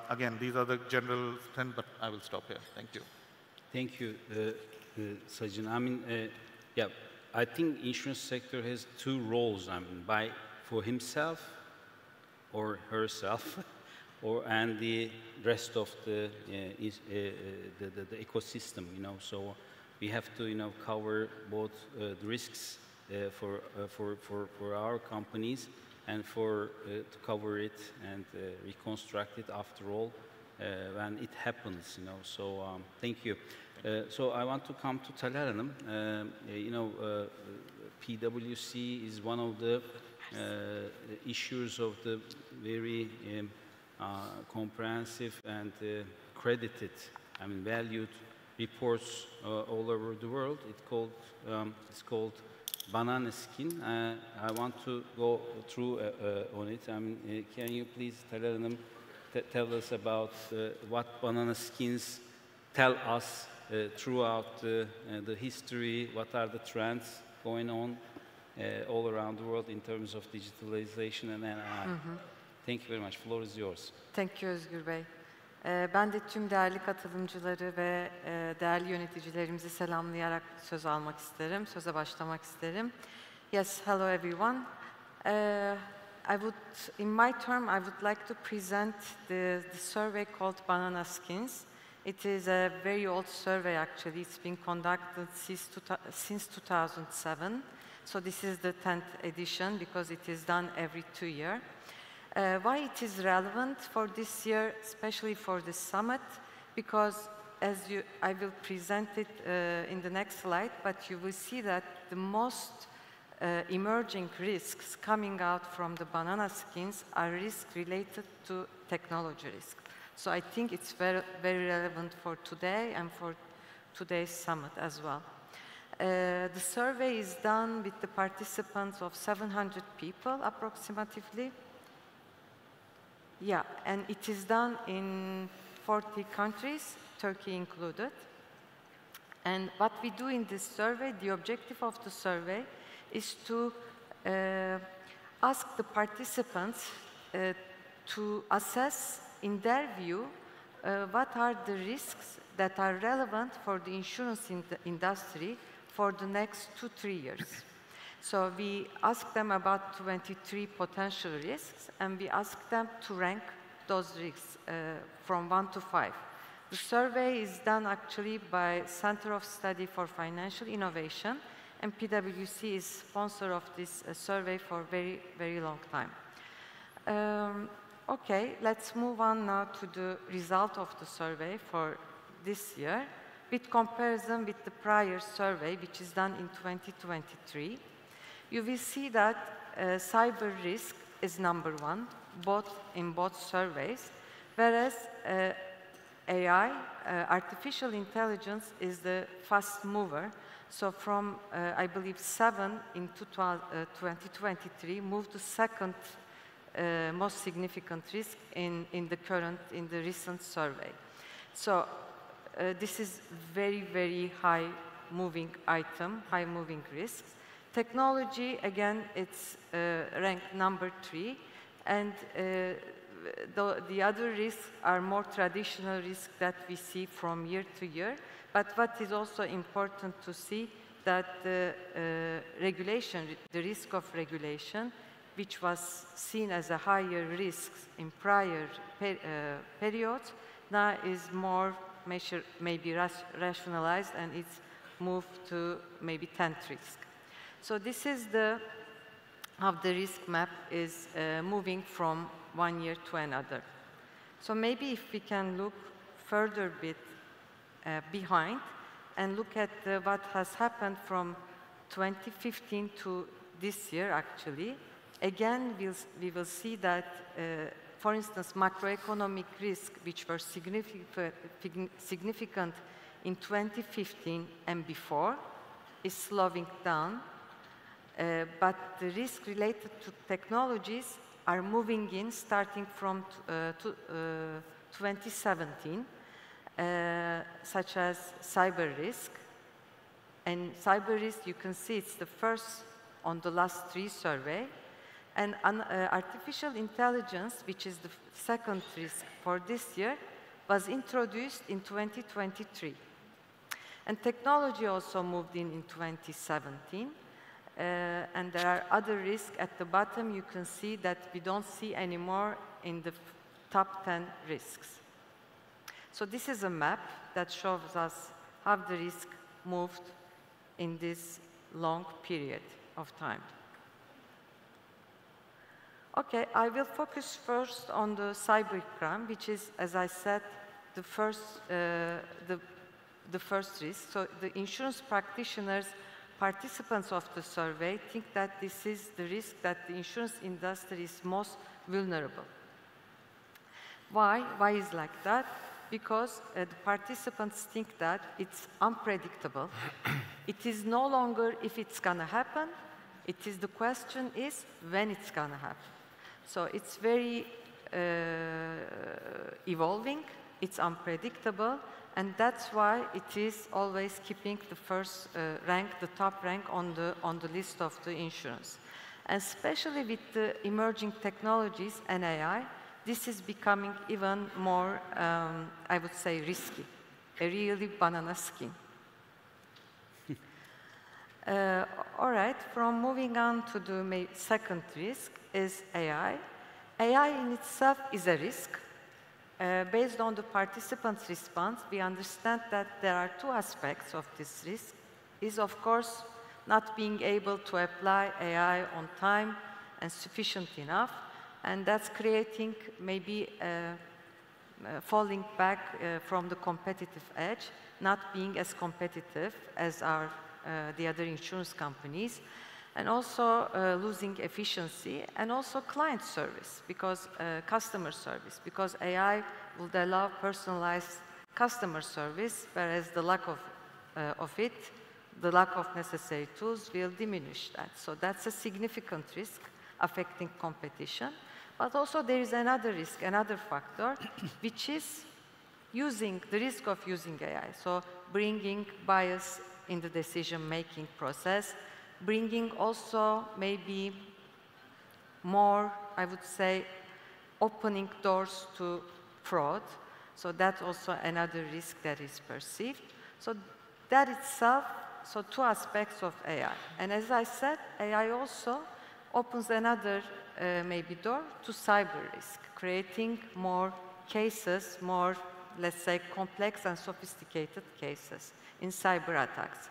Again, these are the general things, but I will stop here. Thank you. Thank you, Sajin. I mean, yeah, I think insurance sector has two roles. I mean, for himself or herself, and the rest of the ecosystem. So we have to cover both the risks for our companies and to cover it and reconstruct it after all when it happens. So thank you. So I want to come to Taler Hanım. PwC is one of the issues of the very comprehensive and credited, I mean, valued reports all over the world. It's called Banana Skin. I want to go through on it. I mean, can you please, Taler Hanım, tell us about what Banana Skins tell us throughout the history? What are the trends going on all around the world in terms of digitalization and AI? Thank you very much. Floor is yours. Thank you Özgür Bey. Ben de tüm değerli katılımcıları ve değerli yöneticilerimizi selamlayarak söz almak isterim, söze başlamak isterim. Yes, hello everyone. In my term, I would like to present the survey called Banana Skins. It is a very old survey, actually. It's been conducted since 2007. So this is the 10th edition because it is done every 2 years. Why it is relevant for this year, especially for the summit? Because I will present it in the next slide, but you will see that the most emerging risks coming out from the Banana Skins are risks related to technology risk. So I think it's very, very relevant for today and for today's summit as well. The survey is done with the participants of 700 people approximately. Yeah, and it is done in 40 countries, Turkey included. And what we do in this survey, the objective of the survey is to ask the participants to assess, in their view, what are the risks that are relevant for the insurance industry for the next 2-3 years. So we ask them about 23 potential risks, and we ask them to rank those risks from 1 to 5. The survey is done actually by Center of Study for Financial Innovation, and PwC is sponsor of this survey for a very, very long time. Okay, let's move on now to the result of the survey for this year, with comparison with the prior survey, which is done in 2023. You will see that cyber risk is #1, in both surveys, whereas AI, artificial intelligence, is the fast mover. So from, I believe, 7 in 2023, moved to second most significant risk in the recent survey. So this is very, very high moving item, high moving risks. Technology, again, it's ranked number 3, and the other risks are more traditional risks that we see from year to year. But what is also important to see that the regulation, the risk of regulation, which was seen as a higher risk in prior periods, now is more maybe rationalized, and it's moved to maybe 10th risk. So this is how the risk map is moving from one year to another. So maybe if we can look further bit behind and look at what has happened from 2015 to this year, actually, again, we will see that, for instance, macroeconomic risks, which were significant in 2015 and before, is slowing down. But the risk related to technologies are moving in starting from 2017, such as cyber risk. And cyber risk, you can see it's the first on the last 3 survey. And artificial intelligence, which is the second risk for this year, was introduced in 2023. And technology also moved in 2017. And there are other risks at the bottom. You can see that we don't see anymore in the top 10 risks. So this is a map that shows us how the risk moved in this long period of time. Okay, I will focus first on the cybercrime, which is, as I said, the first risk. So the insurance practitioners, participants of the survey, think that this is the risk that the insurance industry is most vulnerable. Why? Why is like that? Because the participants think that it's unpredictable. It is no longer if it's going to happen. The question is when it's going to happen. So it's very evolving, it's unpredictable, and that's why it is always keeping the first rank, the top rank on the list of the insurance. And especially with the emerging technologies and AI, this is becoming even more, I would say, risky, a really banana skin. All right, from moving on to the second risk is AI. AI in itself is a risk. Based on the participants' response, we understand that there are 2 aspects of this risk. Is, of course, not being able to apply AI on time and sufficient enough, and that's creating maybe falling back from the competitive edge, not being as competitive as the other insurance companies, and also losing efficiency, and also client service, because customer service, because AI would allow personalized customer service, whereas the lack of the lack of necessary tools will diminish that. So that's a significant risk affecting competition. But also there is another risk, another factor, which is the risk of using AI. So bringing bias in the decision-making process, bringing also maybe more, I would say, opening doors to fraud. So that's also another risk that is perceived. So that itself, so 2 aspects of AI. And as I said, AI also opens another maybe door to cyber risk, creating more cases, more, let's say, complex and sophisticated cases in cyber attacks,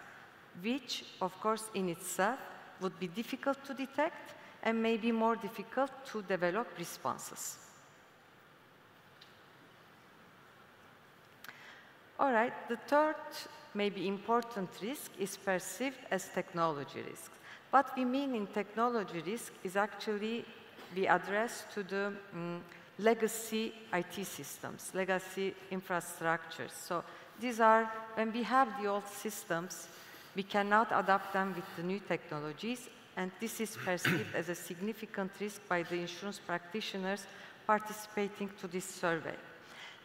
which, of course, in itself would be difficult to detect and maybe more difficult to develop responses. All right, the third maybe important risk is perceived as technology risk. What we mean in technology risk is actually we address to the legacy IT systems, legacy infrastructures. So these are, when we have the old systems, we cannot adapt them with the new technologies, and this is perceived as a significant risk by the insurance practitioners participating to this survey.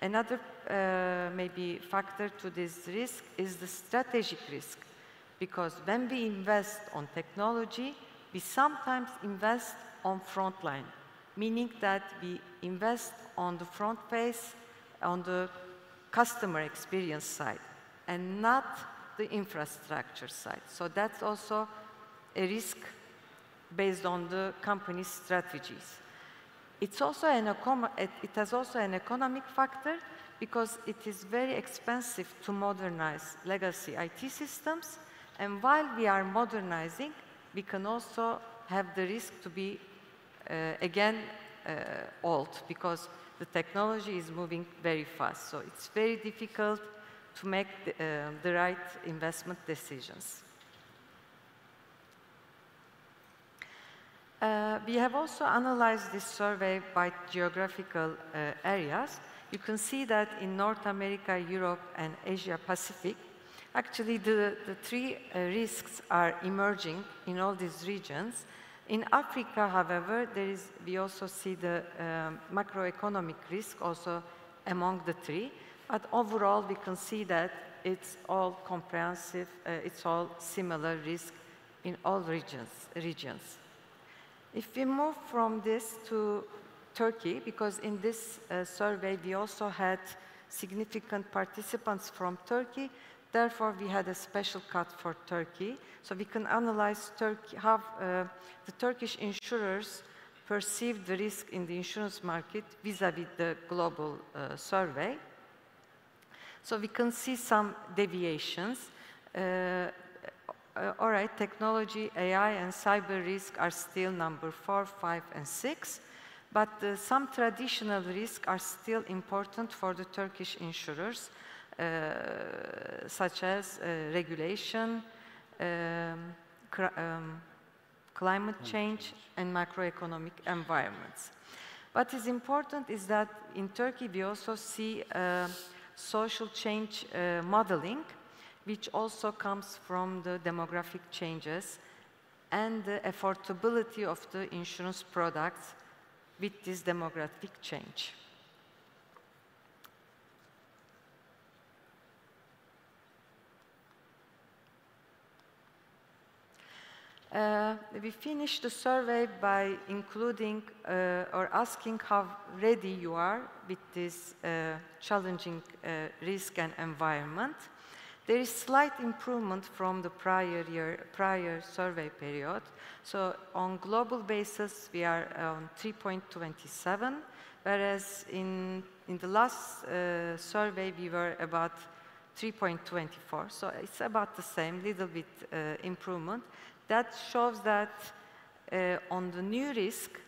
Another maybe factor to this risk is the strategic risk, because when we invest on technology, we sometimes invest on frontline, meaning that we invest on the front face, on the customer experience side, and not the infrastructure side. So that's also a risk based on the company's strategies. It's also it has also an economic factor, because it is very expensive to modernize legacy IT systems, and while we are modernizing, we can also have the risk to be again old, because the technology is moving very fast. So it's very difficult to make the right investment decisions. We have also analyzed this survey by geographical areas. You can see that in North America, Europe, and Asia Pacific, actually the three risks are emerging in all these regions. In Africa, however, we also see the macroeconomic risk also among the three. But overall, we can see that it's all comprehensive, it's all similar risk in all regions. If we move from this to Turkey, because in this survey we also had significant participants from Turkey, therefore we had a special cut for Turkey. So we can analyze how the Turkish insurers perceive the risk in the insurance market vis-à-vis the global survey. So we can see some deviations. All right, technology, AI, and cyber risk are still number 4, 5, and 6. But some traditional risks are still important for the Turkish insurers, such as regulation, climate change, and macroeconomic environments. What is important is that in Turkey we also see social change modeling, which also comes from the demographic changes and the affordability of the insurance products with this demographic change. We finished the survey by including or asking how ready you are with this challenging risk and environment. There is slight improvement from the prior survey period. So on global basis, we are on 3.27, whereas in the last survey, we were about 3.24. So it's about the same, little bit improvement. That shows that on the new risk,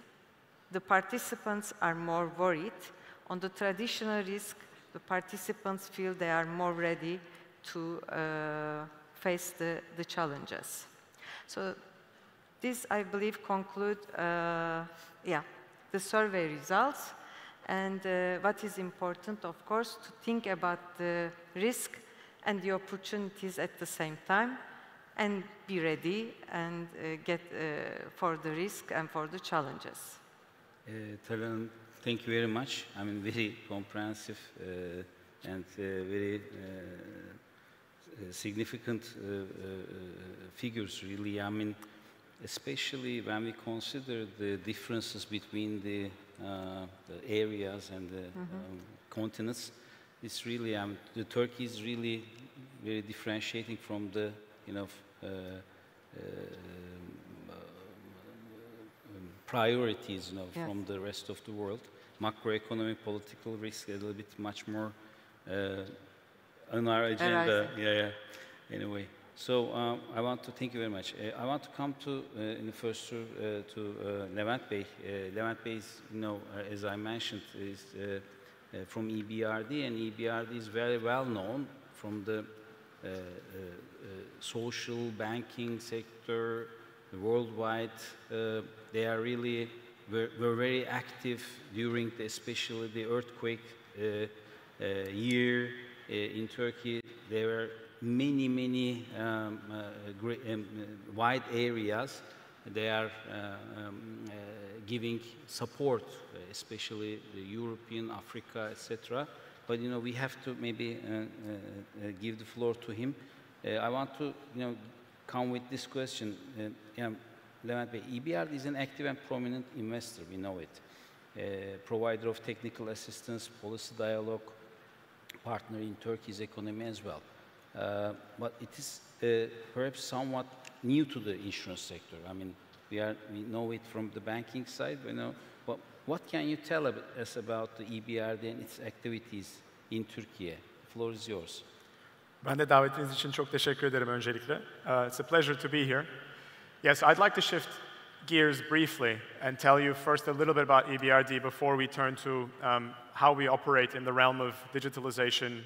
the participants are more worried. On the traditional risk, the participants feel they are more ready to face the challenges. So this, I believe, conclude the survey results. And what is important, of course, to think about the risk and the opportunities at the same time, and be ready and get for the risk and for the challenges. Talan, thank you very much. I mean, very comprehensive and very significant figures, really. I mean, especially when we consider the differences between the areas and the continents, it's really, the Turkey is really very differentiating from the, priorities, from the rest of the world. Macroeconomic, political risk, a little bit much more on our agenda. Anyway, so I want to thank you very much. I want to come to, in the first to Levent Bey. Levent Bey is, as I mentioned, is from EBRD, and EBRD is very well known from the social banking sector worldwide. They are really were very active during especially the earthquake year in Turkey. There were many wide areas. They are giving support, especially the European, Africa, etc. but we have to maybe give the floor to him. I want to come with this question. Levent Bey, EBRD is an active and prominent investor, we know it. Provider of technical assistance, policy dialogue, partner in Turkey's economy as well. But it is perhaps somewhat new to the insurance sector. I mean, we know it from the banking side. But what can you tell us about the EBRD and its activities in Turkey? The floor is yours. Ben de davetiniz için çok teşekkür ederim öncelikle. It's a pleasure to be here. Yes, I'd like to shift gears briefly and tell you first a little bit about EBRD before we turn to how we operate in the realm of digitalization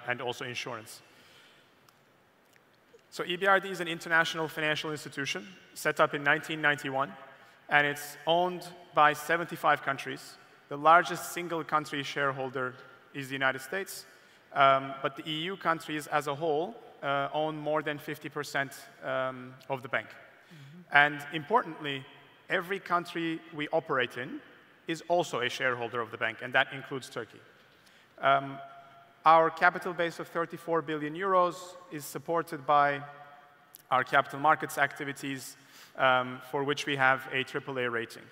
and also insurance. So EBRD is an international financial institution set up in 1991, and it's owned by 75 countries. The largest single country shareholder is the United States, but the EU countries as a whole own more than 50% of the bank. And importantly, every country we operate in is also a shareholder of the bank, and that includes Turkey. Our capital base of 34 billion euros is supported by our capital markets activities, for which we have a AAA rating.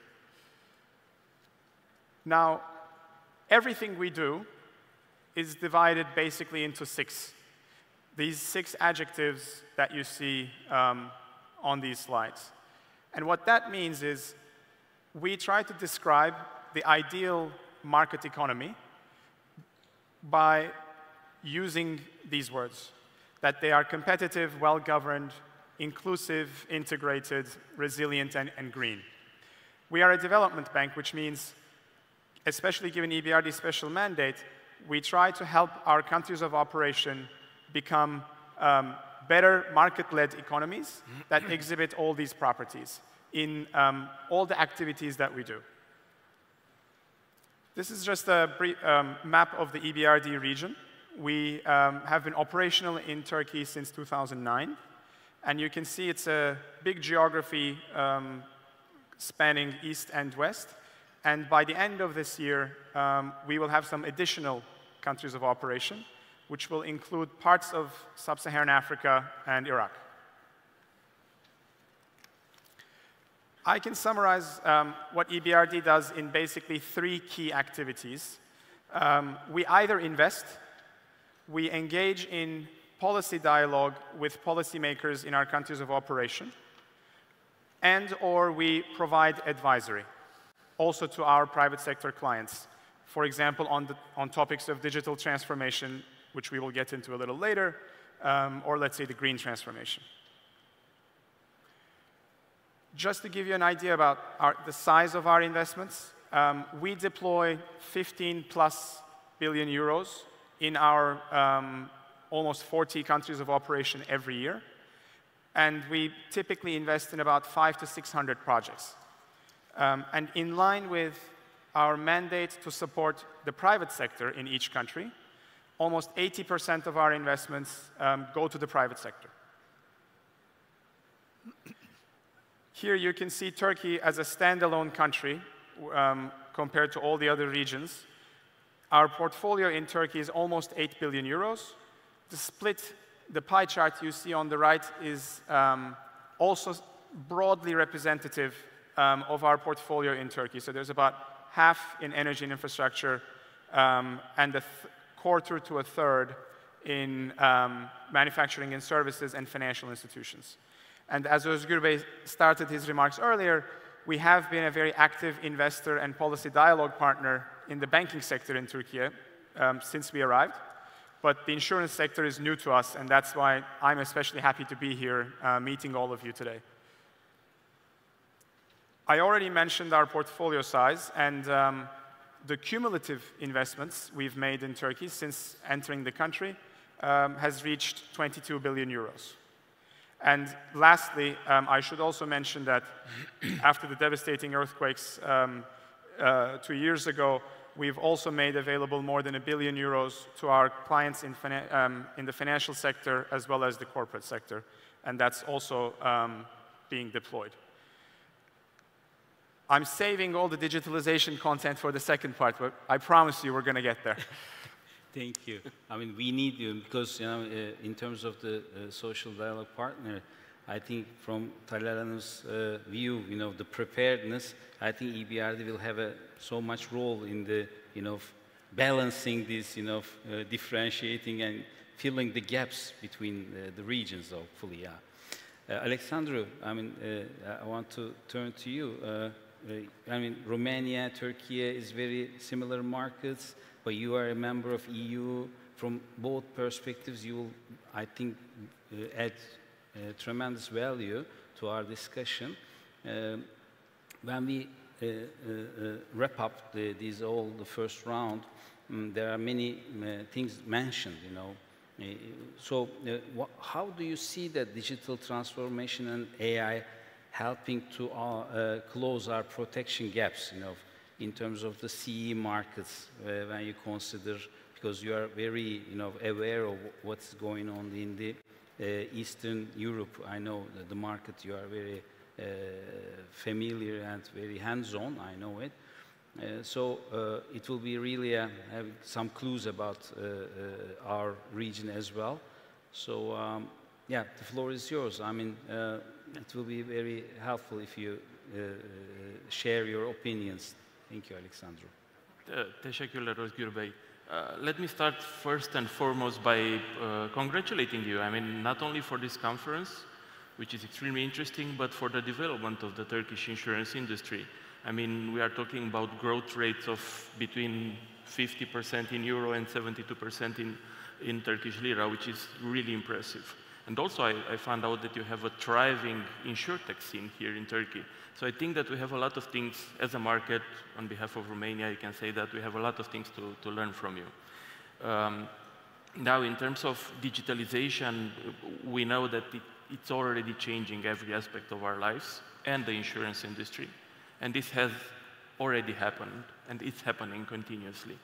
Now, everything we do is divided basically into six. These 6 adjectives that you see on these slides. And what that means is we try to describe the ideal market economy by using these words, that they are competitive, well-governed, inclusive, integrated, resilient, and green. We are a development bank, which means, especially given EBRD's special mandate, we try to help our countries of operation become better market-led economies that exhibit all these properties in all the activities that we do. This is just a brief map of the EBRD region. We have been operational in Turkey since 2009, and you can see it's a big geography spanning east and west. And by the end of this year, we will have some additional countries of operation, which will include parts of sub-Saharan Africa and Iraq. I can summarize what EBRD does in basically 3 key activities. We either invest, we engage in policy dialogue with policymakers in our countries of operation, and/or we provide advisory, also to our private sector clients. For example, on topics of digital transformation, which we will get into a little later, or let's say the green transformation. Just to give you an idea about the size of our investments, we deploy 15+ billion euros in our almost 40 countries of operation every year. And we typically invest in about 500 to 600 projects. And in line with our mandate to support the private sector in each country, almost 80% of our investments go to the private sector. Here you can see Turkey as a standalone country compared to all the other regions. Our portfolio in Turkey is almost 8 billion euros. The split, the pie chart you see on the right is also broadly representative of our portfolio in Turkey. So there's about half in energy and infrastructure and a quarter to a third in manufacturing and services and financial institutions. And as Özgür Bey started his remarks earlier, we have been a very active investor and policy dialogue partner in the banking sector in Turkey since we arrived. But the insurance sector is new to us, and that's why I'm especially happy to be here meeting all of you today. I already mentioned our portfolio size, and the cumulative investments we've made in Turkey since entering the country has reached 22 billion euros. And lastly, I should also mention that after the devastating earthquakes 2 years ago, we've also made available more than 1 billion euros to our clients in the financial sector as well as the corporate sector, and that's also being deployed. I'm saving all the digitalization content for the second part, but I promise you we're going to get there. Thank you. I mean, we need you because, you know, in terms of the social dialogue partner, I think from Talarano's view, you know, the preparedness, I think EBRD will have so much role in the, you know, balancing this, you know, differentiating and filling the gaps between the regions, hopefully, yeah. Alexandru, I mean, I want to turn to you. I mean, Romania, Turkey is very similar markets, but you are a member of EU. From both perspectives, you will, I think, add tremendous value to our discussion. When we wrap up the first round, there are many things mentioned, you know. So how do you see that digital transformation and AI helping to close our protection gaps, you know, in terms of the CE markets when you consider, because you are very, you know, aware of what's going on in the Eastern Europe. I know that the market you are very familiar and very hands-on, I know it. So it will be really having some clues about our region as well. So yeah, the floor is yours. I mean, it will be very helpful if you share your opinions. Thank you, Alexandru. Teşekkürler Özgür Bey. Let me start first and foremost by congratulating you. I mean, not only for this conference, which is extremely interesting, but for the development of the Turkish insurance industry. I mean, we are talking about growth rates of between 50% in euro and 72% in Turkish lira, which is really impressive. And also, I found out that you have a thriving insurtech scene here in Turkey. So I think that we have a lot of things as a market. On behalf of Romania, you can say that we have a lot of things to learn from you. Now, in terms of digitalization, we know that it's already changing every aspect of our lives and the insurance industry. And this has already happened, and it's happening continuously.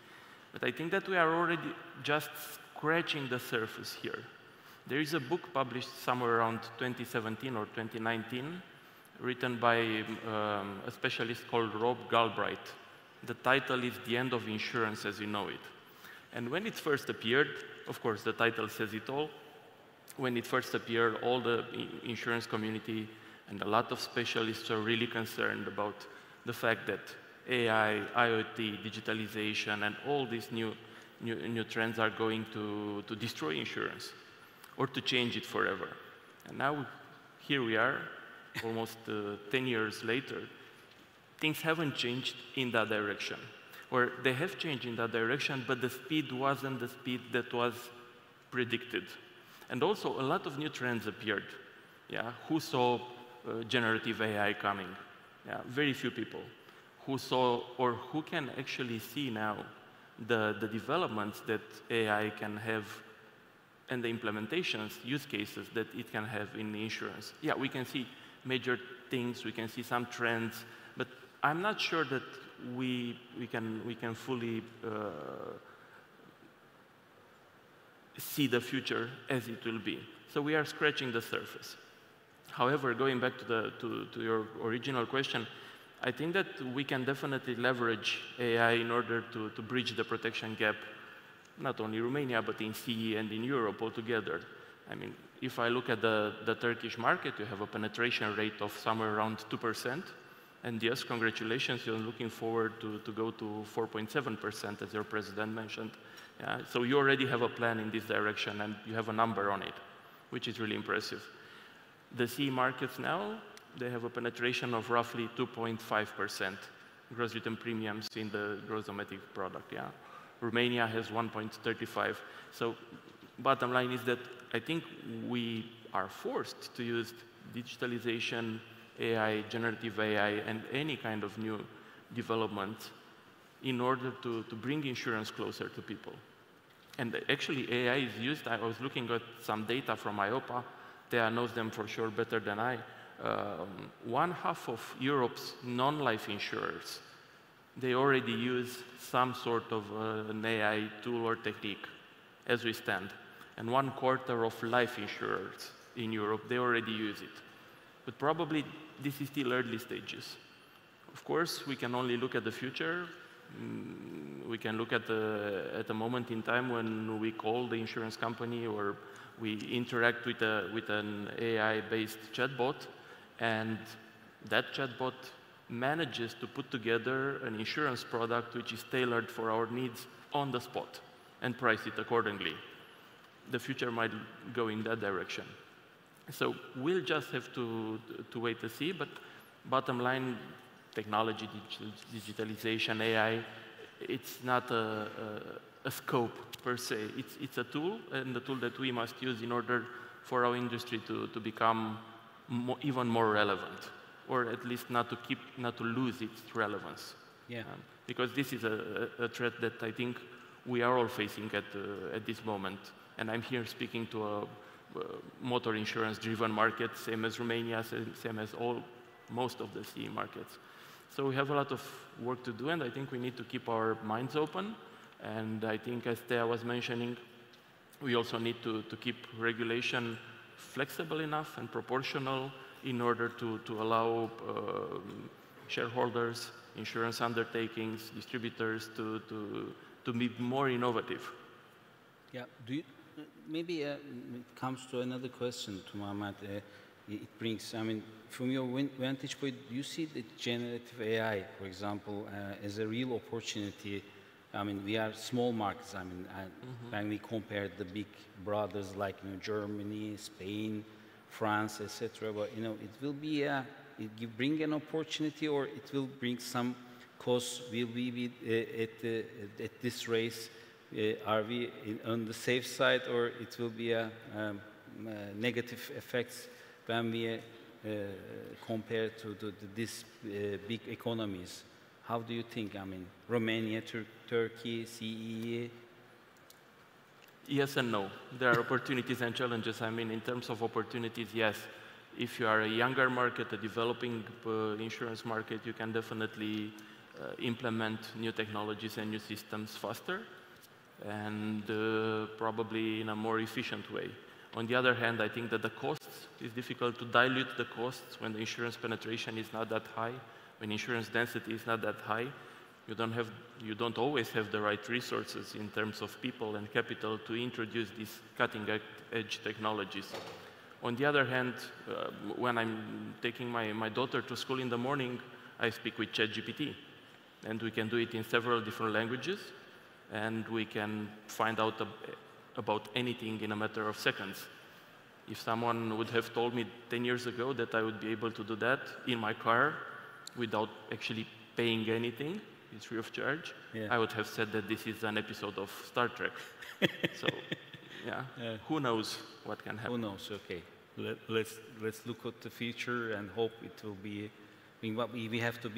But I think that we are already just scratching the surface here. There is a book published somewhere around 2017 or 2019, written by a specialist called Rob Galbraith. The title is The End of Insurance as We Know It. And when it first appeared, of course, the title says it all. When it first appeared, all the insurance community and a lot of specialists are really concerned about the fact that AI, IoT, digitalization, and all these new trends are going to destroy insurance or to change it forever. And now, here we are, almost 10 years later. Things haven't changed in that direction. Or they have changed in that direction, but the speed wasn't the speed that was predicted. And also, a lot of new trends appeared. Yeah, who saw generative AI coming? Yeah, very few people. Who saw, or who can actually see now the developments that AI can have and the implementations, use cases that it can have in the insurance? Yeah, we can see major things, we can see some trends, but I'm not sure that we can fully see the future as it will be. So we are scratching the surface. However, going back to your original question, I think that we can definitely leverage AI in order to bridge the protection gap, not only Romania, but in CE and in Europe altogether. I mean, if I look at the Turkish market, you have a penetration rate of somewhere around 2%. And yes, congratulations, you're looking forward to go to 4.7%, as your president mentioned. Yeah, so you already have a plan in this direction, and you have a number on it, which is really impressive. The CE markets now, they have a penetration of roughly 2.5% gross written premiums in the gross domestic product. Yeah, Romania has 1.35. So bottom line is that I think we are forced to use digitalization, AI, generative AI, and any kind of new development in order to bring insurance closer to people. And actually, AI is used. I was looking at some data from IOPA. Thea knows them for sure better than I. 1/2 of Europe's non-life insurers, they already use some sort of an AI tool or technique as we stand. And 1/4 of life insurers in Europe, they already use it. But probably this is still early stages. Of course, we can only look at the future. We can look at a moment in time when we call the insurance company or we interact with an AI-based chatbot, and that chatbot manages to put together an insurance product which is tailored for our needs on the spot and price it accordingly. The future might go in that direction. So we'll just have to wait to see, but bottom line, technology, digitalization, AI, it's not a scope per se. It's a tool, and a tool that we must use in order for our industry to become even more relevant, or at least not to lose its relevance. Yeah. Because this is a threat that I think we are all facing at this moment. And I'm here speaking to a motor insurance-driven market, same as Romania, same as most of the CE markets. So we have a lot of work to do, and I think we need to keep our minds open. And I think, as Thea was mentioning, we also need to keep regulation flexible enough and proportional in order to allow shareholders, insurance undertakings, distributors to be more innovative. Yeah. Maybe it comes to another question to Mehmet. It brings, I mean, from your vantage point, do you see the generative AI, for example, as a real opportunity? I mean, we are small markets. I mean, when we compare the big brothers like Germany, Spain, France, etc. But it will be it bring an opportunity, or it will bring some costs. Will we be at this race? Are we on the safe side, or it will be a negative effects when we compare to these big economies? How do you think? I mean, Romania, Turkey, CEE? Yes and no. There are opportunities and challenges. I mean, in terms of opportunities, yes. If you are a younger market, a developing insurance market, you can definitely implement new technologies and new systems faster and probably in a more efficient way. On the other hand, I think that the costs, it's difficult to dilute the costs when the insurance penetration is not that high, when insurance density is not that high. You don't always have the right resources in terms of people and capital to introduce these cutting-edge technologies. On the other hand, when I'm taking my daughter to school in the morning, I speak with ChatGPT, and we can do it in several different languages, and we can find out about anything in a matter of seconds. If someone would have told me 10 years ago that I would be able to do that in my car without actually paying anything, it's free of charge, yeah, I would have said that this is an episode of Star Trek. So, yeah, who knows what can happen? Who knows? Okay, let's look at the future and hope it will be. We have to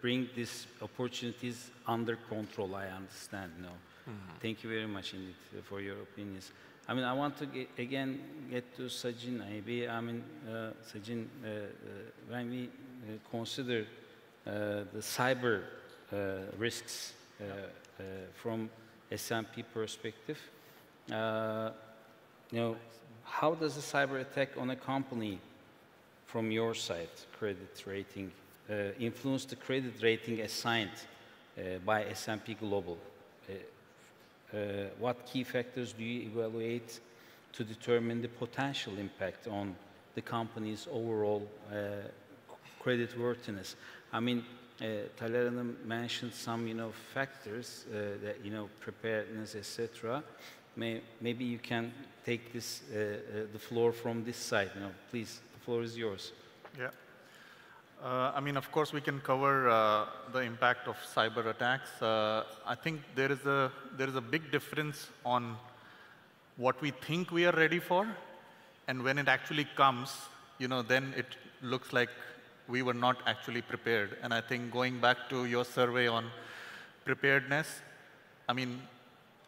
bring these opportunities under control. I understand. No, thank you very much indeed for your opinions. I mean, I want to again get to Sajin. Maybe I mean, Sajin, when we consider the cyber risks from S&P perspective, how does a cyber attack on a company from your side, credit rating, influence the credit rating assigned by S&P Global? What key factors do you evaluate to determine the potential impact on the company's overall creditworthiness? I mean, Taler Hanım mentioned some, factors that, preparedness, etc. Maybe you can take this, the floor from this side. Please, the floor is yours. Yeah. I mean, of course, we can cover the impact of cyber attacks. I think there is a big difference on what we think we are ready for, and when it actually comes, then it looks like we were not actually prepared. And I think going back to your survey on preparedness, I mean,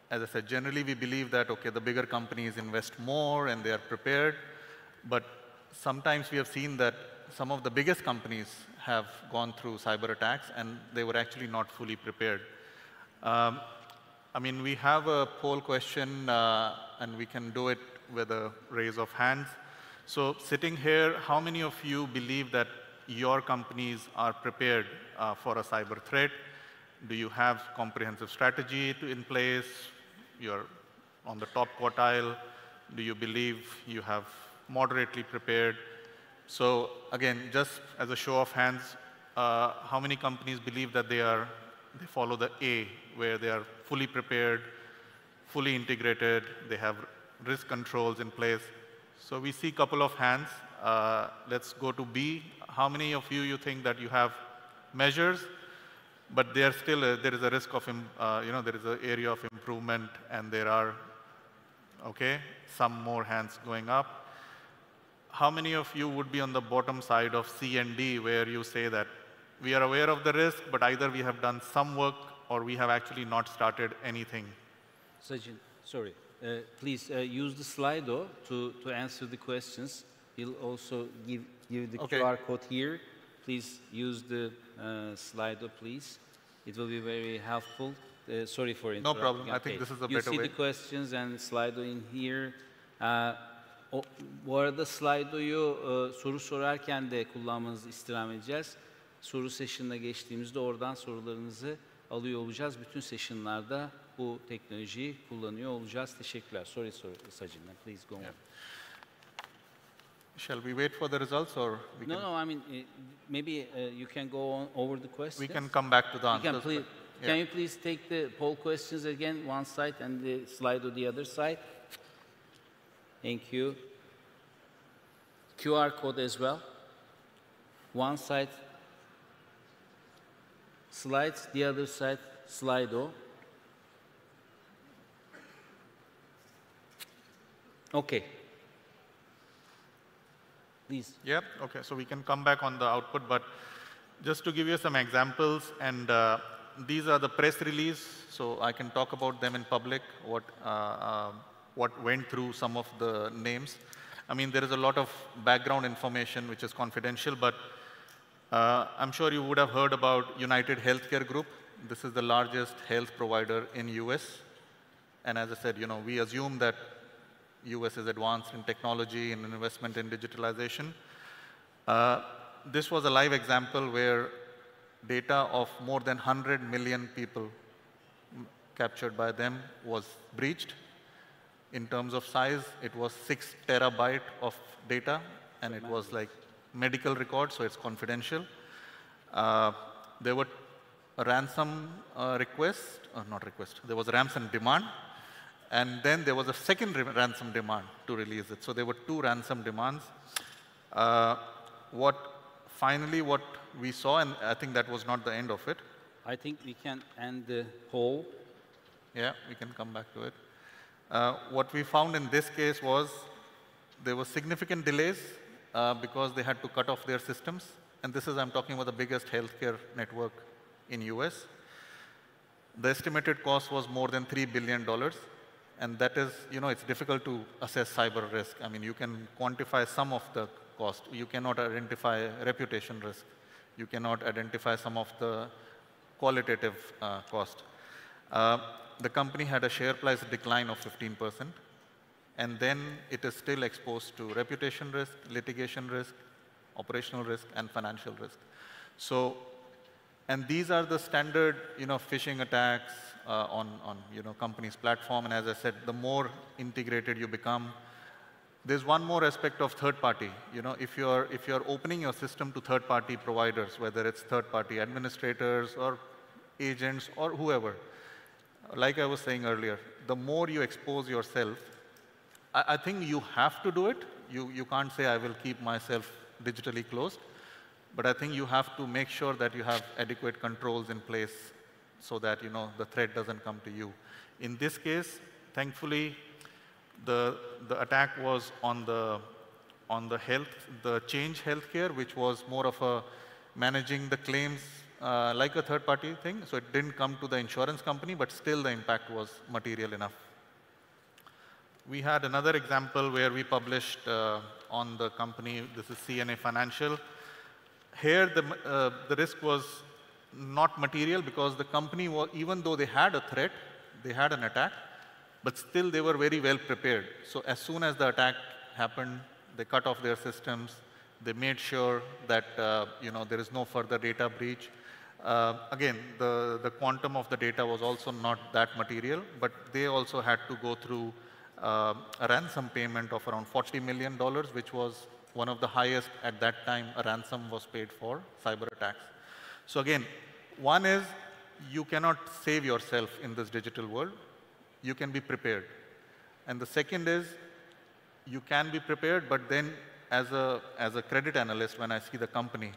as I said, generally we believe that, okay, the bigger companies invest more and they are prepared, but sometimes we have seen that some of the biggest companies have gone through cyber attacks and they were actually not fully prepared. I mean, we have a poll question and we can do it with a raise of hands. So sitting here, how many of you believe that your companies are prepared for a cyber threat? Do you have comprehensive strategy in place? You're on the top quartile. Do you believe you have moderately prepared? So again, just as a show of hands, how many companies believe that they follow the A, where they are fully prepared, fully integrated, they have risk controls in place? So we see a couple of hands. Let's go to B. How many of you think that you have measures, but there is a risk of, there is an area of improvement, and there are, okay, some more hands going up. How many of you would be on the bottom side of C and D, where you say that we are aware of the risk, but either we have done some work or we have actually not started anything? Sajin, sorry. Please use the Slido to answer the questions. He'll also give the QR code here. Please use the Slido, please. It will be very helpful. Sorry for interrupting. No problem. I think this is a better way. You see the questions and Slido in here. Bu arada Slido'yu soru sorarken de kullanmanızı istirham edeceğiz. Soru session'ına geçtiğimizde oradan sorularınızı alıyor olacağız. Bütün session'larda bu teknolojiyi kullanıyor olacağız. Teşekkürler. Sorry, Sajin. Please go on. Yeah. Shall we wait for the results, or we can? No. I mean, maybe you can go on over the questions. We can come back to the answers. Can you please take the poll questions again, one side, and the Slido the other side? Thank you. QR code as well. One side slides, the other side Slido. Okay. Please. Yep, okay, so we can come back on the output, but just to give you some examples, and these are the press release, so I can talk about them in public, what went through some of the names. I mean, there is a lot of background information which is confidential, but I'm sure you would have heard about United Healthcare Group. This is the largest health provider in US. And as I said, we assume that US is advanced in technology and investment in digitalization. This was a live example where data of more than 100 million people captured by them was breached. In terms of size, it was 6 terabyte of data, and it was like medical records, so it's confidential. There were a ransom there was a ransom demand, and then there was a second ransom demand to release it. So there were 2 ransom demands. Finally, what we saw, and I think that was not the end of it. I think we can end the poll. Yeah, we can come back to it. What we found in this case was there were significant delays because they had to cut off their systems. And this is, I'm talking about the biggest healthcare network in US. The estimated cost was more than $3 billion. And that is, it's difficult to assess cyber risk. I mean, you can quantify some of the cost. You cannot identify reputation risk. You cannot identify some of the qualitative cost. The company had a share price decline of 15%, and then it is still exposed to reputation risk, litigation risk, operational risk, and financial risk. So, and these are the standard, phishing attacks on company's platform. And as I said, the more integrated you become, there's one more aspect of third party. If you're opening your system to third party providers, whether it's third party administrators or agents or whoever, like I was saying earlier, the more you expose yourself, I think you have to do it. You can't say, I will keep myself digitally closed. But I think you have to make sure that you have adequate controls in place so that the threat doesn't come to you. In this case, thankfully, the attack was on the Change Healthcare, which was more of a managing the claims like a third-party thing. So it didn't come to the insurance company, but still the impact was material enough. We had another example where we published on the company. This is CNA Financial. Here, the risk was not material because the company, even though they had a threat, they had an attack, but still they were very well prepared. So as soon as the attack happened, they cut off their systems, They made sure that there is no further data breach. Again, the quantum of the data was also not that material, but they also had to go through a ransom payment of around $40 million, which was one of the highest at that time a ransom was paid for cyber attacks. So again, one is you cannot save yourself in this digital world. You can be prepared. And the second is you can be prepared, but then as a credit analyst, when I see the company,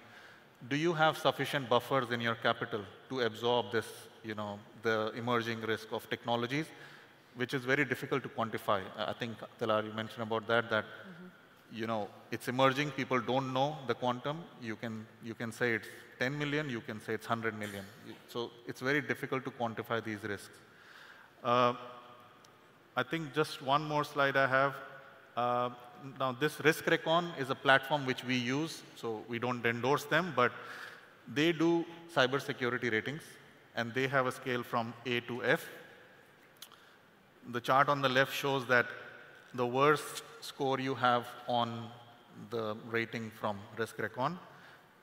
do you have sufficient buffers in your capital to absorb this, the emerging risk of technologies, which is very difficult to quantify. I think, Talar, you mentioned about that, it's emerging, people don't know the quantum. You can say it's 10 million, you can say it's 100 million. So it's very difficult to quantify these risks. I think just one more slide I have. Now this Risk Recon is a platform which we use, so we don't endorse them, but they do cybersecurity ratings, and they have a scale from A to F. The chart on the left shows that the worst score you have on the rating from Risk Recon,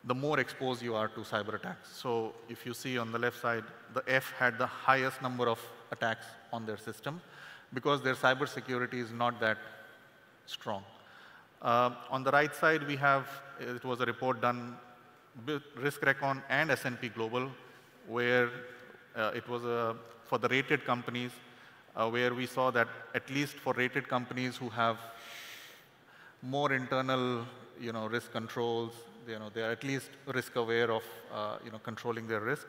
the more exposed you are to cyber attacks. So if you see on the left side, the F had the highest number of attacks on their system because their cybersecurity is not that strong. On the right side, we have, it was a report done with Risk Recon and S&P Global, where it was for the rated companies, where we saw that at least for rated companies who have more internal risk controls, they are at least risk aware of controlling their risk.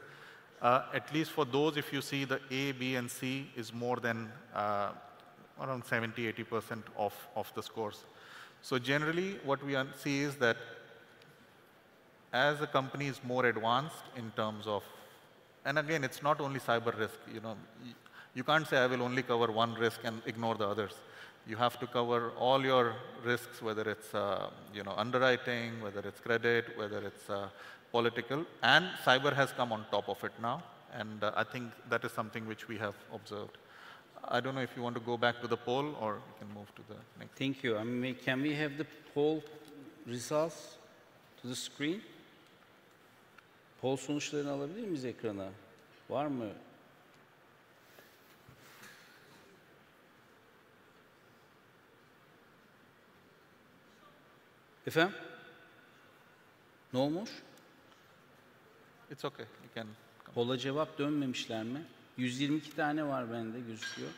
At least for those, if you see the A, B, and C is more than around 70–80% of the scores. So generally, what we see is that as a company is more advanced in terms of, and again, it's not only cyber risk. You can't say I will only cover one risk and ignore the others. You have to cover all your risks, whether it's underwriting, whether it's credit, whether it's political, and cyber has come on top of it now. And I think that is something which we have observed. I don't know if you want to go back to the poll or we can move to the next. Thank you. Can we have the poll results to the screen? Poll sonuçlarını alabilir miyiz ekrana? Var mı? Efendim? Ne olmuş? It's okay. You can. Poll'a cevap dönmemişler mi? 122 tane var bende gözüküyor.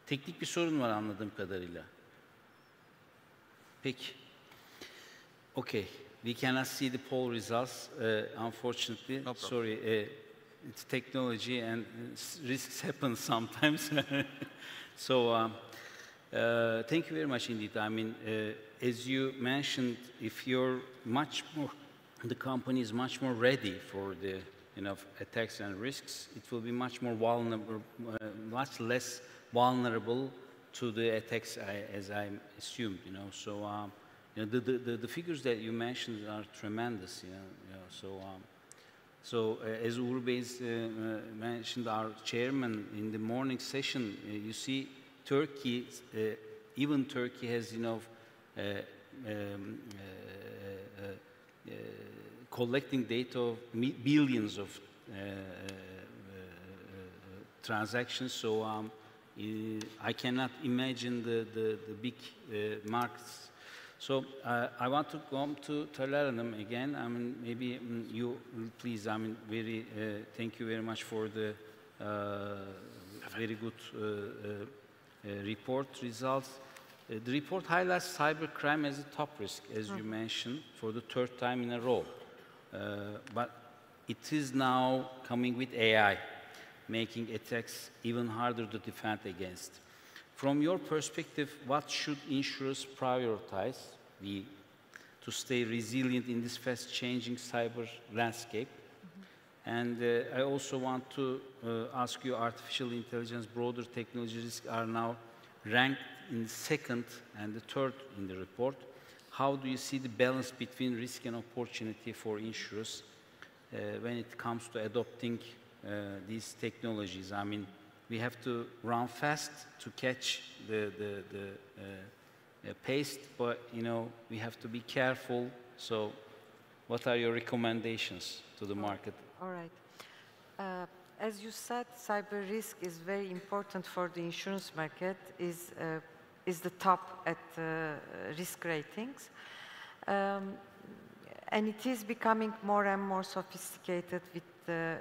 Teknik bir sorun var anladığım kadarıyla. Peki. Okay. We cannot see the poll results, unfortunately. No Sorry. It's technology and risks happen sometimes. So, thank you very much indeed. As you mentioned, if you're much more, the company is much more ready for the attacks and risks, it will be much more vulnerable, much less vulnerable to the attacks, as I assumed. So the figures that you mentioned are tremendous. So as Uğur Bey mentioned, our chairman in the morning session, you see, Turkey, even Turkey has collecting data of billions of transactions. So I cannot imagine the big markets. So I want to come to Talar Hanım again. Maybe you please. Thank you very much for the very good report results. The report highlights cybercrime as a top risk, as you mentioned, for the third time in a row. But it is now coming with AI, making attacks even harder to defend against. From your perspective, what should insurers prioritize to stay resilient in this fast-changing cyber landscape? And I also want to ask you, artificial intelligence, broader technology risks are now ranked in the second and the third in the report. How do you see the balance between risk and opportunity for insurers when it comes to adopting these technologies? We have to run fast to catch the paced, but we have to be careful. So what are your recommendations to the market? All right. As you said, cyber risk is very important for the insurance market, is the top at risk ratings. And it is becoming more and more sophisticated with the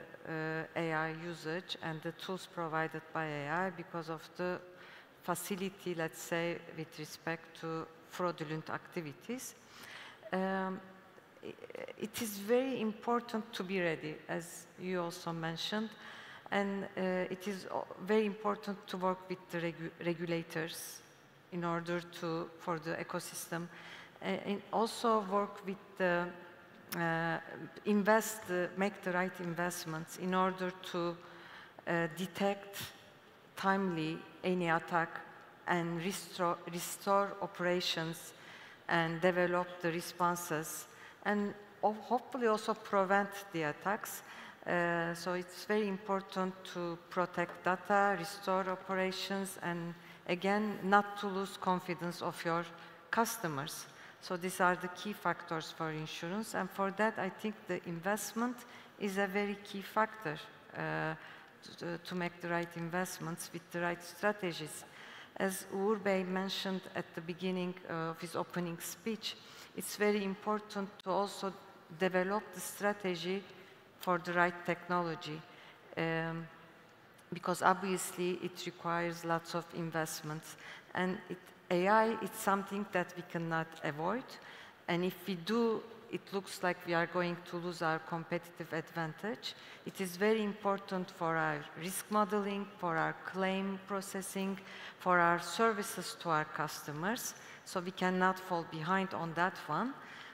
AI usage and the tools provided by AI because of the facility, let's say, with respect to fraudulent activities. It is very important to be ready, as you also mentioned, and it is very important to work with the regulators in order for the ecosystem, and also work with the make the right investments in order to detect timely any attack and restore operations and develop the responses, and hopefully also prevent the attacks. So it's very important to protect data, restore operations, and again, not to lose confidence of your customers. So these are the key factors for insurance, and for that, I think the investment is a very key factor to make the right investments with the right strategies. As Uğur Bey mentioned at the beginning of his opening speech, it's very important to also develop the strategy for the right technology, because obviously it requires lots of investments. And AI is something that we cannot avoid, and if we do, it looks like we are going to lose our competitive advantage. It is very important for our risk modeling, for our claim processing, for our services to our customers, so we cannot fall behind on that one.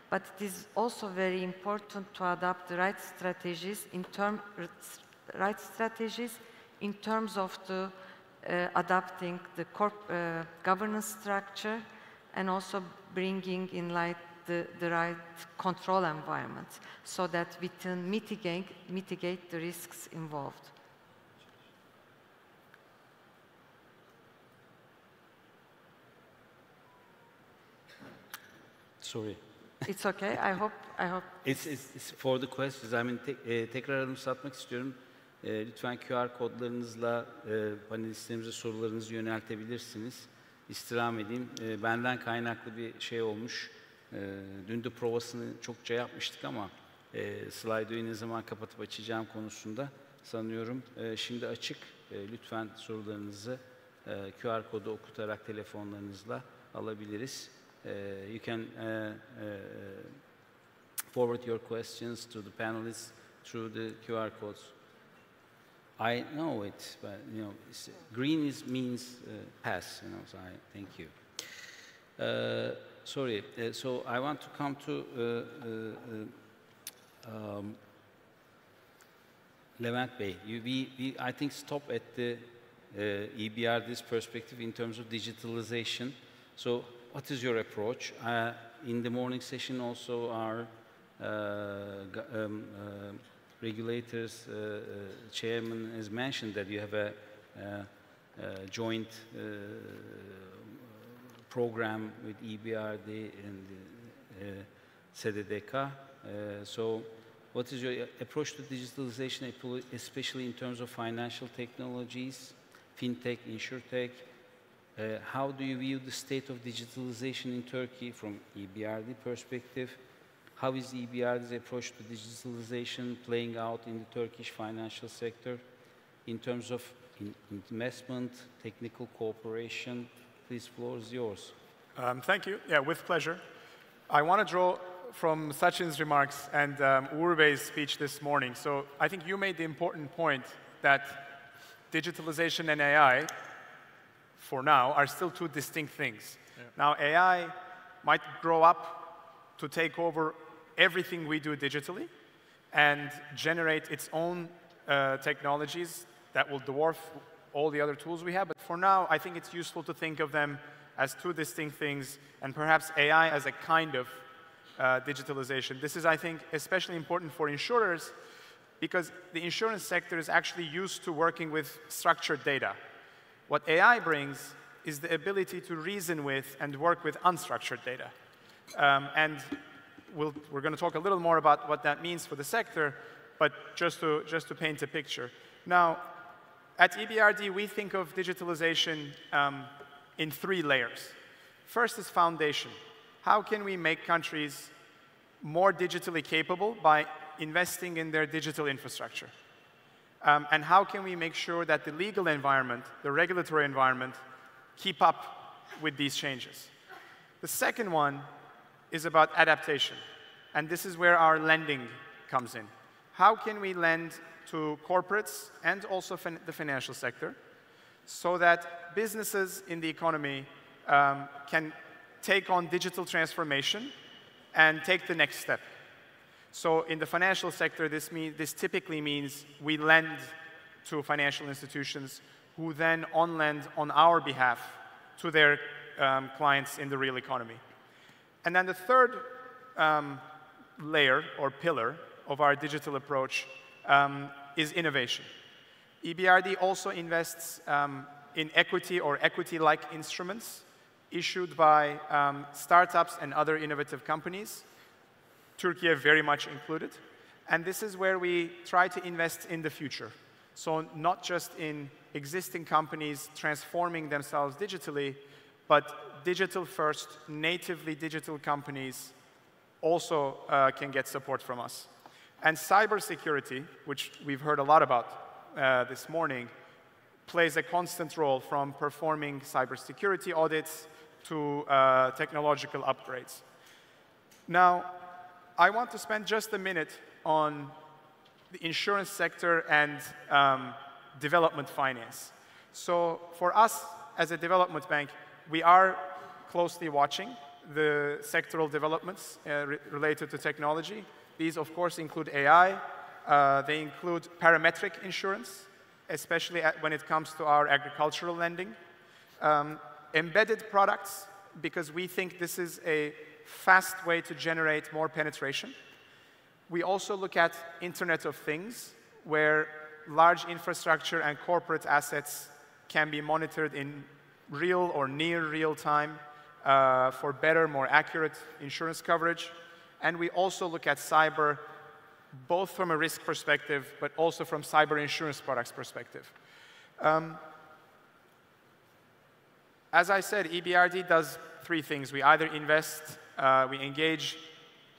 But it is also very important to adopt the right strategies in terms of the adapting the governance structure and also bringing in light the right control environment so that we can mitigate the risks involved. Sorry. It's okay. I hope. It's for the questions. Tekrar anımsatmak istiyorum. Lütfen QR kodlarınızla panelistlerimize sorularınızı yöneltebilirsiniz. İstirham edeyim. Benden kaynaklı bir şey olmuş. Dün de provasını çokça yapmıştık ama slide'ı ne zaman kapatıp açacağım konusunda sanıyorum şimdi açık. Lütfen sorularınızı QR kodu okutarak telefonlarınızla alabiliriz. You can forward your questions to the panelists through the QR codes. I know it, but green means pass. So thank you. Sorry. So I want to come to Levent Bey. We I think stop at the EBRD's perspective in terms of digitalization. So what is your approach? In the morning session also our regulators chairman has mentioned that you have a joint program with EBRD and SEDEDK. So what is your approach to digitalization, especially in terms of financial technologies, fintech, insurtech? How do you view the state of digitalization in Turkey from EBRD perspective? How is EBRD's approach to digitalization playing out in the Turkish financial sector in terms of investment, technical cooperation? Please, floor is yours. Thank you. Yeah, with pleasure. I want to draw from Sachin's remarks and Uğur Bey's speech this morning. So I think you made the important point that digitalization and AI, for now, are still two distinct things. Yeah. Now, AI might grow up to take over everything we do digitally and generate its own technologies that will dwarf all the other tools we have. But for now, I think it's useful to think of them as two distinct things, and perhaps AI as a kind of digitalization. This is, I think, especially important for insurers because the insurance sector is actually used to working with structured data. What AI brings is the ability to reason with and work with unstructured data. And we're going to talk a little more about what that means for the sector, but just to paint a picture. Now, at EBRD, we think of digitalization in 3 layers. First is foundation. How can we make countries more digitally capable by investing in their digital infrastructure? And how can we make sure that the legal environment, the regulatory environment, keep up with these changes? The second one is about adaptation. And this is where our lending comes in. How can we lend to corporates and also the financial sector so that businesses in the economy can take on digital transformation and take the next step? So in the financial sector, this typically means we lend to financial institutions who then on-lend on our behalf to their clients in the real economy. And then the third layer or pillar of our digital approach is innovation. EBRD also invests in equity or equity-like instruments issued by startups and other innovative companies, Turkey very much included. And this is where we try to invest in the future. So not just in existing companies transforming themselves digitally, but digital-first, natively digital companies also can get support from us. And cybersecurity, which we've heard a lot about this morning, plays a constant role from performing cybersecurity audits to technological upgrades. Now, I want to spend just a minute on the insurance sector and development finance. So for us as a development bank, we are closely watching the sectoral developments related to technology. These, of course, include AI. They include parametric insurance, especially when it comes to our agricultural lending. Embedded products, because we think this is a fast way to generate more penetration. We also look at Internet of Things, where large infrastructure and corporate assets can be monitored in real or near real time for better, more accurate insurance coverage. And we also look at cyber, both from a risk perspective, but also from cyber insurance products perspective. As I said, EBRD does 3 things. We either invest, we engage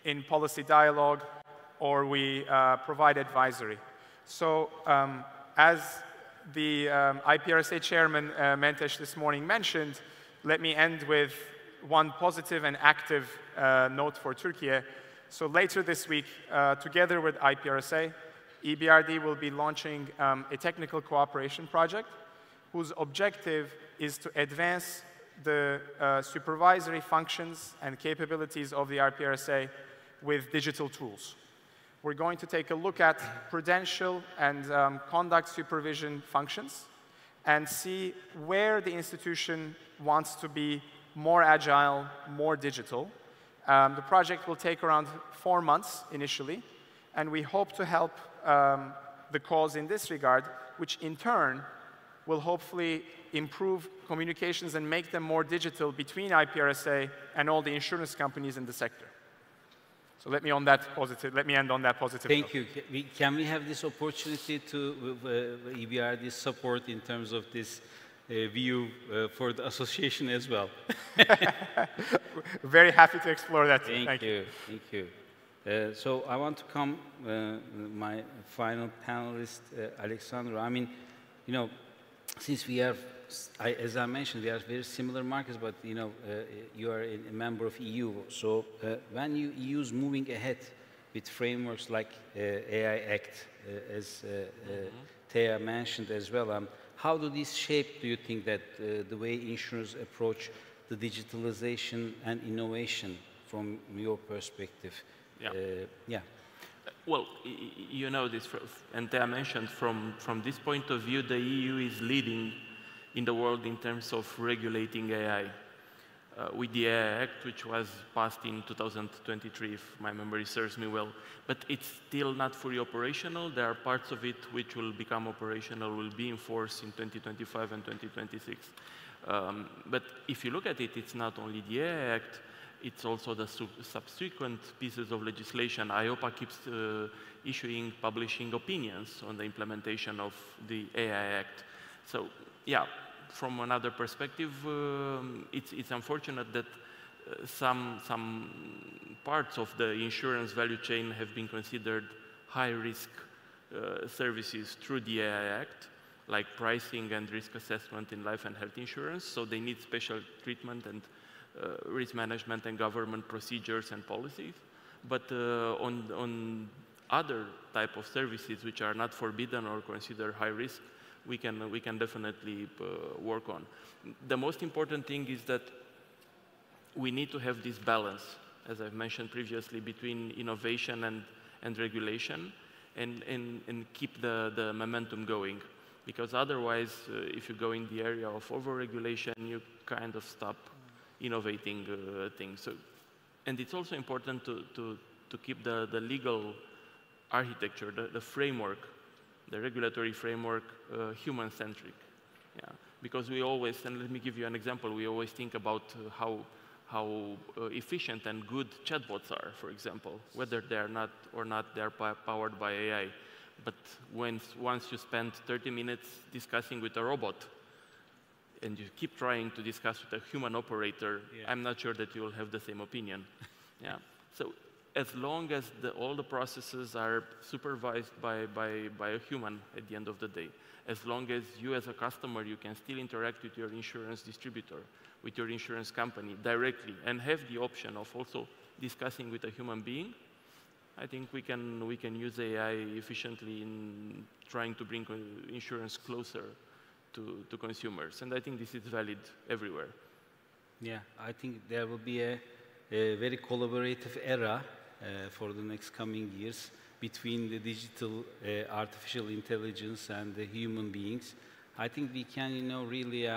in policy dialogue, or we provide advisory. So as the IPRSA chairman, Mentesh, this morning mentioned, let me end with one positive and active note for Turkey. So later this week, together with IPRSA, EBRD will be launching a technical cooperation project whose objective is to advance the supervisory functions and capabilities of the IPRSA with digital tools. We're going to take a look at prudential and conduct supervision functions and see where the institution wants to be more agile, more digital. The project will take around 4 months initially, and we hope to help the cause in this regard, which in turn will hopefully improve communications and make them more digital between IPRSA and all the insurance companies in the sector. So let me end on that positive Thank note. you. Can we have this opportunity to EBRD support in terms of this view for the association as well? Very happy to explore that. Thank you. Thank you. So I want to come my final panelist, Alexandra. I mean, you know, since we are, as I mentioned, we are very similar markets, but you know, you are a member of EU. So when EU is moving ahead with frameworks like AI Act, as Thea mentioned as well, how do these shape, do you think, that the way insurers approach the digitalization and innovation from your perspective? Yeah. Well, you know this, and Thea mentioned from this point of view, the EU is leading in the world in terms of regulating AI. With the AI Act, which was passed in 2023, if my memory serves me well. But it's still not fully operational. There are parts of it which will become operational, will be enforced in 2025 and 2026. But if you look at it, it's not only the AI Act, it's also the subsequent pieces of legislation. IOPA keeps publishing opinions on the implementation of the AI Act. So, yeah, from another perspective, it's unfortunate that some parts of the insurance value chain have been considered high-risk services through the AI Act, like pricing and risk assessment in life and health insurance. So they need special treatment and risk management and government procedures and policies. But on other type of services which are not forbidden or considered high risk, we can definitely work on. The most important thing is that we need to have this balance, as I've mentioned previously, between innovation and regulation, and keep the momentum going. Because otherwise, if you go in the area of over-regulation, you kind of stop innovating things. So, and it's also important to keep the legal architecture, the framework, the regulatory framework, human-centric. Yeah. Because we always, and let me give you an example, we always think about how efficient and good chatbots are, for example, whether they are not or not they are powered by AI. But once you spend 30 minutes discussing with a robot, and you keep trying to discuss with a human operator, yeah, I'm not sure that you will have the same opinion. Yeah. So as long as all the processes are supervised by a human at the end of the day, as long as you as a customer, you can still interact with your insurance distributor, with your insurance company directly, and have the option of also discussing with a human being, I think we can use AI efficiently in trying to bring insurance closer to consumers. And I think this is valid everywhere. Yeah, I think there will be a very collaborative era for the next coming years between the digital artificial intelligence and the human beings. I think we can, really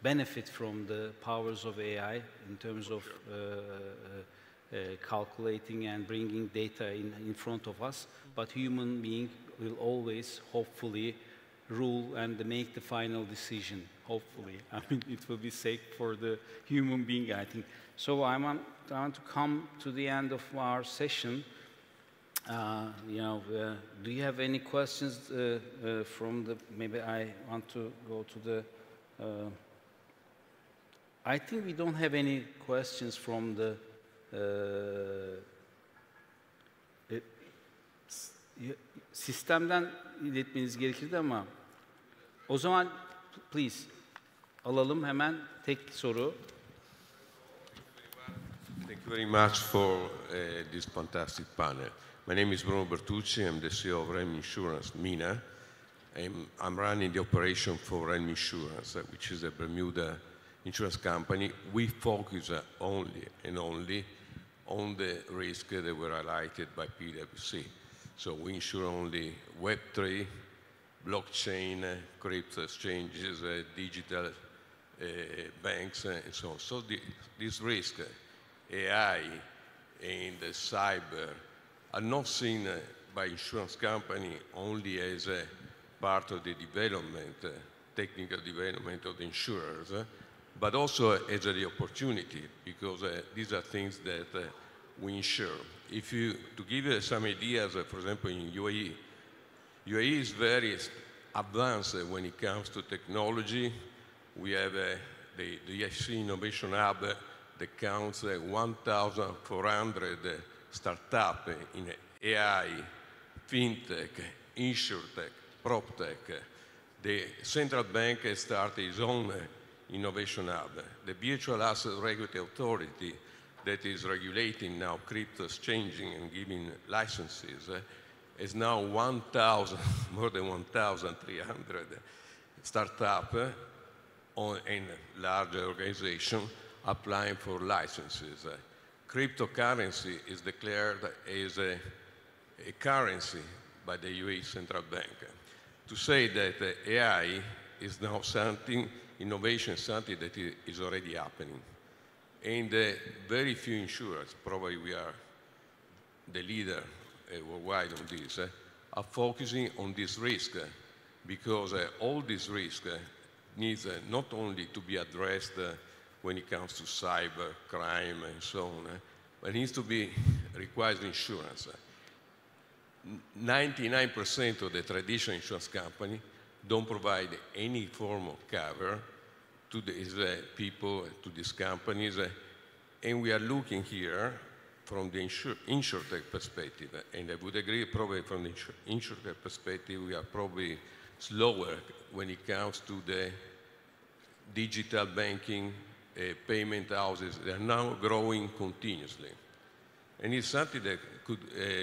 benefit from the powers of AI in terms of calculating and bringing data in front of us. But human being will always, hopefully, rule and make the final decision, hopefully. I mean, it will be safe for the human being, I think. So I want to come to the end of our session. Do you have any questions from the, maybe I want to go to the, I think we don't have any questions from the, sistemden iletmeniz gerekirdi ama o zaman please alalım hemen tek soru. Thank you very much for this fantastic panel. My name is Bruno Bertucci. I'm the CEO of REM Insurance, MENA. I'm running the operation for REM Insurance, which is a Bermuda insurance company. We focus only and only on the risk that were highlighted by PwC. So we insure only Web3, blockchain, crypto exchanges, digital banks, and so on. So this risk, AI and cyber, are not seen by insurance company only as a part of the development, technical development of the insurers, but also as the opportunity, because these are things that we insure. To give you some ideas, for example, in UAE is very advanced when it comes to technology. We have the EFC Innovation Hub that counts 1,400 startups in AI, fintech, insurtech, proptech. The central bank has started its own innovation hub. The Virtual Asset Regulatory Authority that is regulating now crypto exchanging and giving licenses is now more than 1,300 startups and larger organizations applying for licenses. Cryptocurrency is declared as a currency by the UAE Central Bank. To say that AI is now something, innovation is something that is already happening. And very few insurers, probably we are the leader worldwide on this, are focusing on this risk, because all these risks needs not only to be addressed when it comes to cyber crime and so on, but needs to be requires insurance. 99% of the traditional insurance company don't provide any form of cover to these people, to these companies, and we are looking here from the insurtech perspective, and I would agree probably from the insurtech perspective, we are probably slower when it comes to the digital banking, payment houses. They are now growing continuously. And it's something that could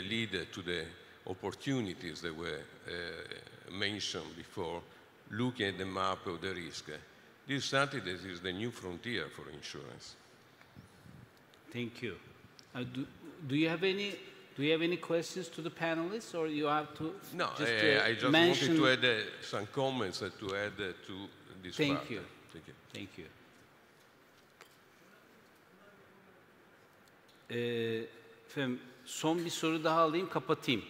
lead to the opportunities that were mentioned before, looking at the map of the risk. This is something that is the new frontier for insurance. Thank you. Do you have any questions to the panelists, or you have to? No, just I just mention... wanted to add some comments to add to this part. Thank you. Thank you. Thank you. Efendim, son bir soru daha alayım, kapatayım.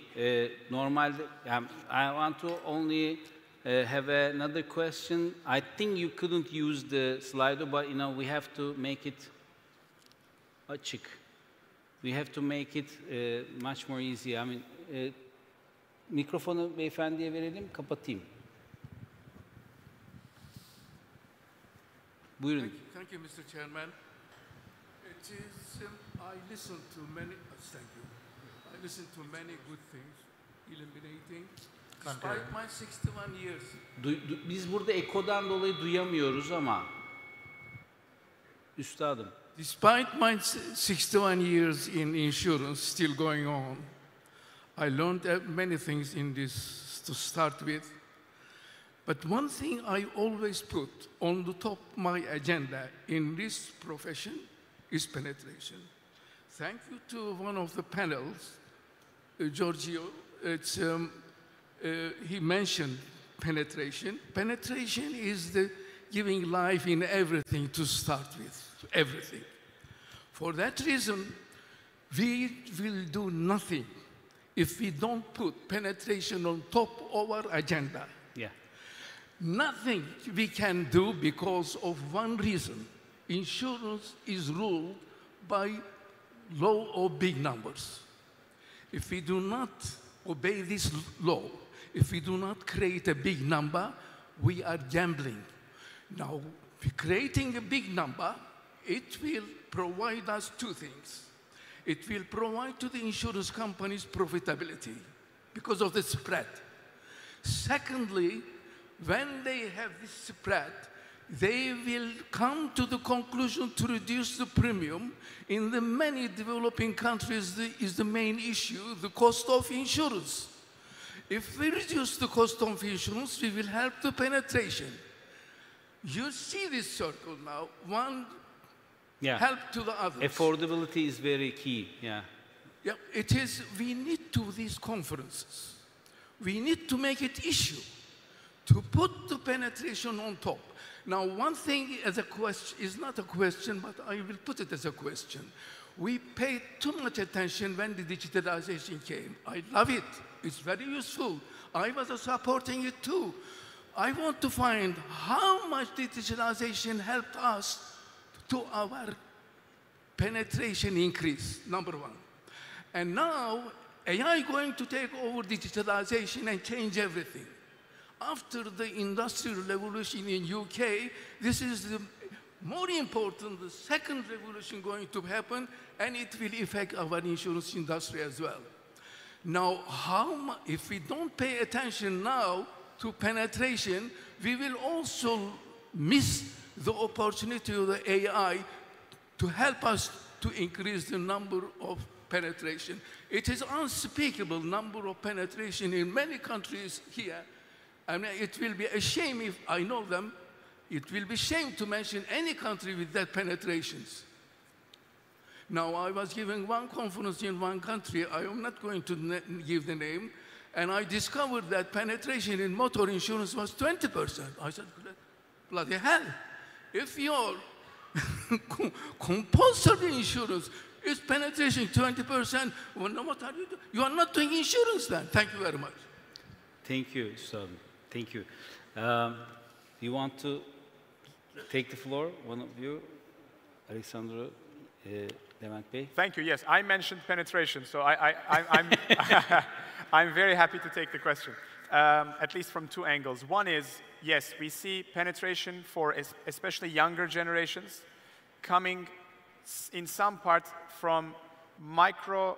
Normalde, I want to only have another question. I think you couldn't use the Slido, but you know we have to make it açık. We have to make it much more easy. I mean, mikrofonu beyefendiye verelim, kapatayım. Buyurun. Thank you, Mr. Chairman. It is, I listen to many, thank you. I listen to many good things, illuminating. Despite my 61 years. Biz burada ekodan dolayı duyamıyoruz ama. Üstadım. Despite my 61 years in insurance still going on, I learned many things in this to start with. But one thing I always put on the top of my agenda in this profession is penetration. Thank you to one of the panels, Giorgio. He mentioned penetration. Penetration is the giving life in everything to start with, everything. For that reason, we will do nothing if we don't put penetration on top of our agenda. Yeah. Nothing we can do because of one reason. Insurance is ruled by law of big numbers. If we do not obey this law, if we do not create a big number, we are gambling. Now, creating a big number, it will provide us two things. It will provide to the insurance companies profitability because of the spread. Secondly, when they have this spread, they will come to the conclusion to reduce the premium. In the many developing countries, is the main issue, the cost of insurance. If we reduce the cost of insurance, we will help the penetration. You see this circle now, one help to the others. Affordability is very key, yeah. Yeah, it is, we need to these conferences. We need to make it issue to put the penetration on top. Now, one thing as a question is not a question, but I will put it as a question. We paid too much attention when the digitalization came. I love it. It's very useful. I was supporting it too. I want to find how much digitalization helped us to our penetration increase, number one. And now, AI going to take over digitalization and change everything. After the industrial revolution in UK, this is the more important, the second revolution going to happen, and it will affect our insurance industry as well. Now, if we don't pay attention now to penetration, we will also miss the opportunity of the AI to help us to increase the number of penetration. It is unspeakable number of penetration in many countries here. I mean, it will be a shame if I know them. It will be a shame to mention any country with that penetrations. Now, I was giving one conference in one country. I am not going to give the name. And I discovered that penetration in motor insurance was 20%. I said, bloody hell. If your compulsory insurance is penetration 20%, well, what are you doing? You are not doing insurance then. Thank you very much. Thank you, Ustad. Thank you. you want to take the floor, one of you? Alexandro, Levent Bey. Thank you. Yes, I mentioned penetration, so I'm, I'm very happy to take the question, at least from two angles. One is, yes, we see penetration for especially younger generations coming in some part from micro,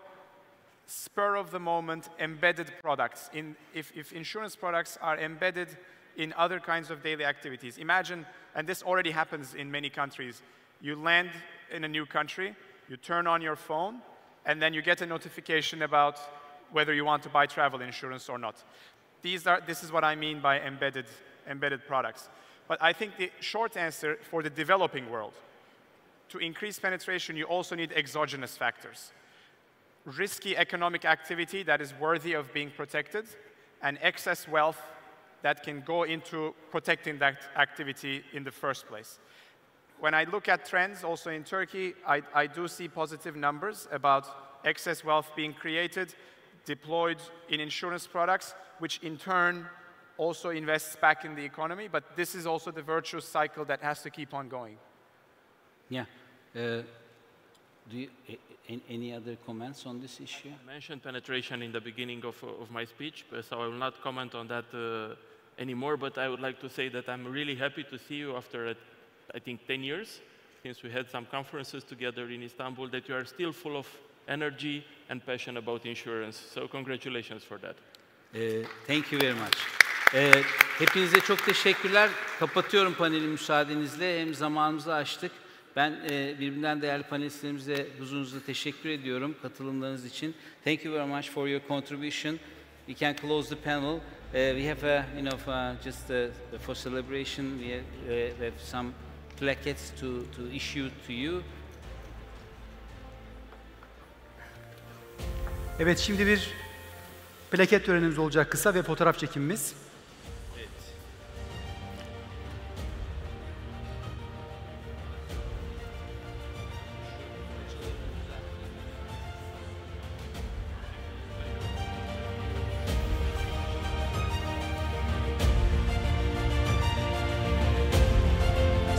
spur-of-the-moment embedded products. If insurance products are embedded in other kinds of daily activities. Imagine, and this already happens in many countries, you land in a new country, you turn on your phone, and then you get a notification about whether you want to buy travel insurance or not. This is what I mean by embedded products. But I think the short answer for the developing world, to increase penetration, you also need exogenous factors. Risky economic activity that is worthy of being protected, and excess wealth that can go into protecting that activity in the first place. When I look at trends also in Turkey, I do see positive numbers about excess wealth being created, deployed in insurance products, which in turn also invests back in the economy. But this is also the virtuous cycle that has to keep on going. Yeah. Any other comments on this issue? I mentioned penetration in the beginning of my speech, so I will not comment on that anymore, but I would like to say that I'm really happy to see you after, I think, 10 years, since we had some conferences together in Istanbul, that you are still full of energy and passion about insurance. So congratulations for that. Thank you very much. Hepinize çok teşekkürler. Kapatıyorum paneli müsaadenizle. Hem zamanımızı aştık. Ben birbirinden değerli panelistlerimize huzurunuzda teşekkür ediyorum katılımlarınız için. Thank you very much for your contribution. We can close the panel. We have just for celebration, we have some plaquettes to issue to you. Evet, şimdi bir plaket törenimiz olacak kısa ve fotoğraf çekimimiz.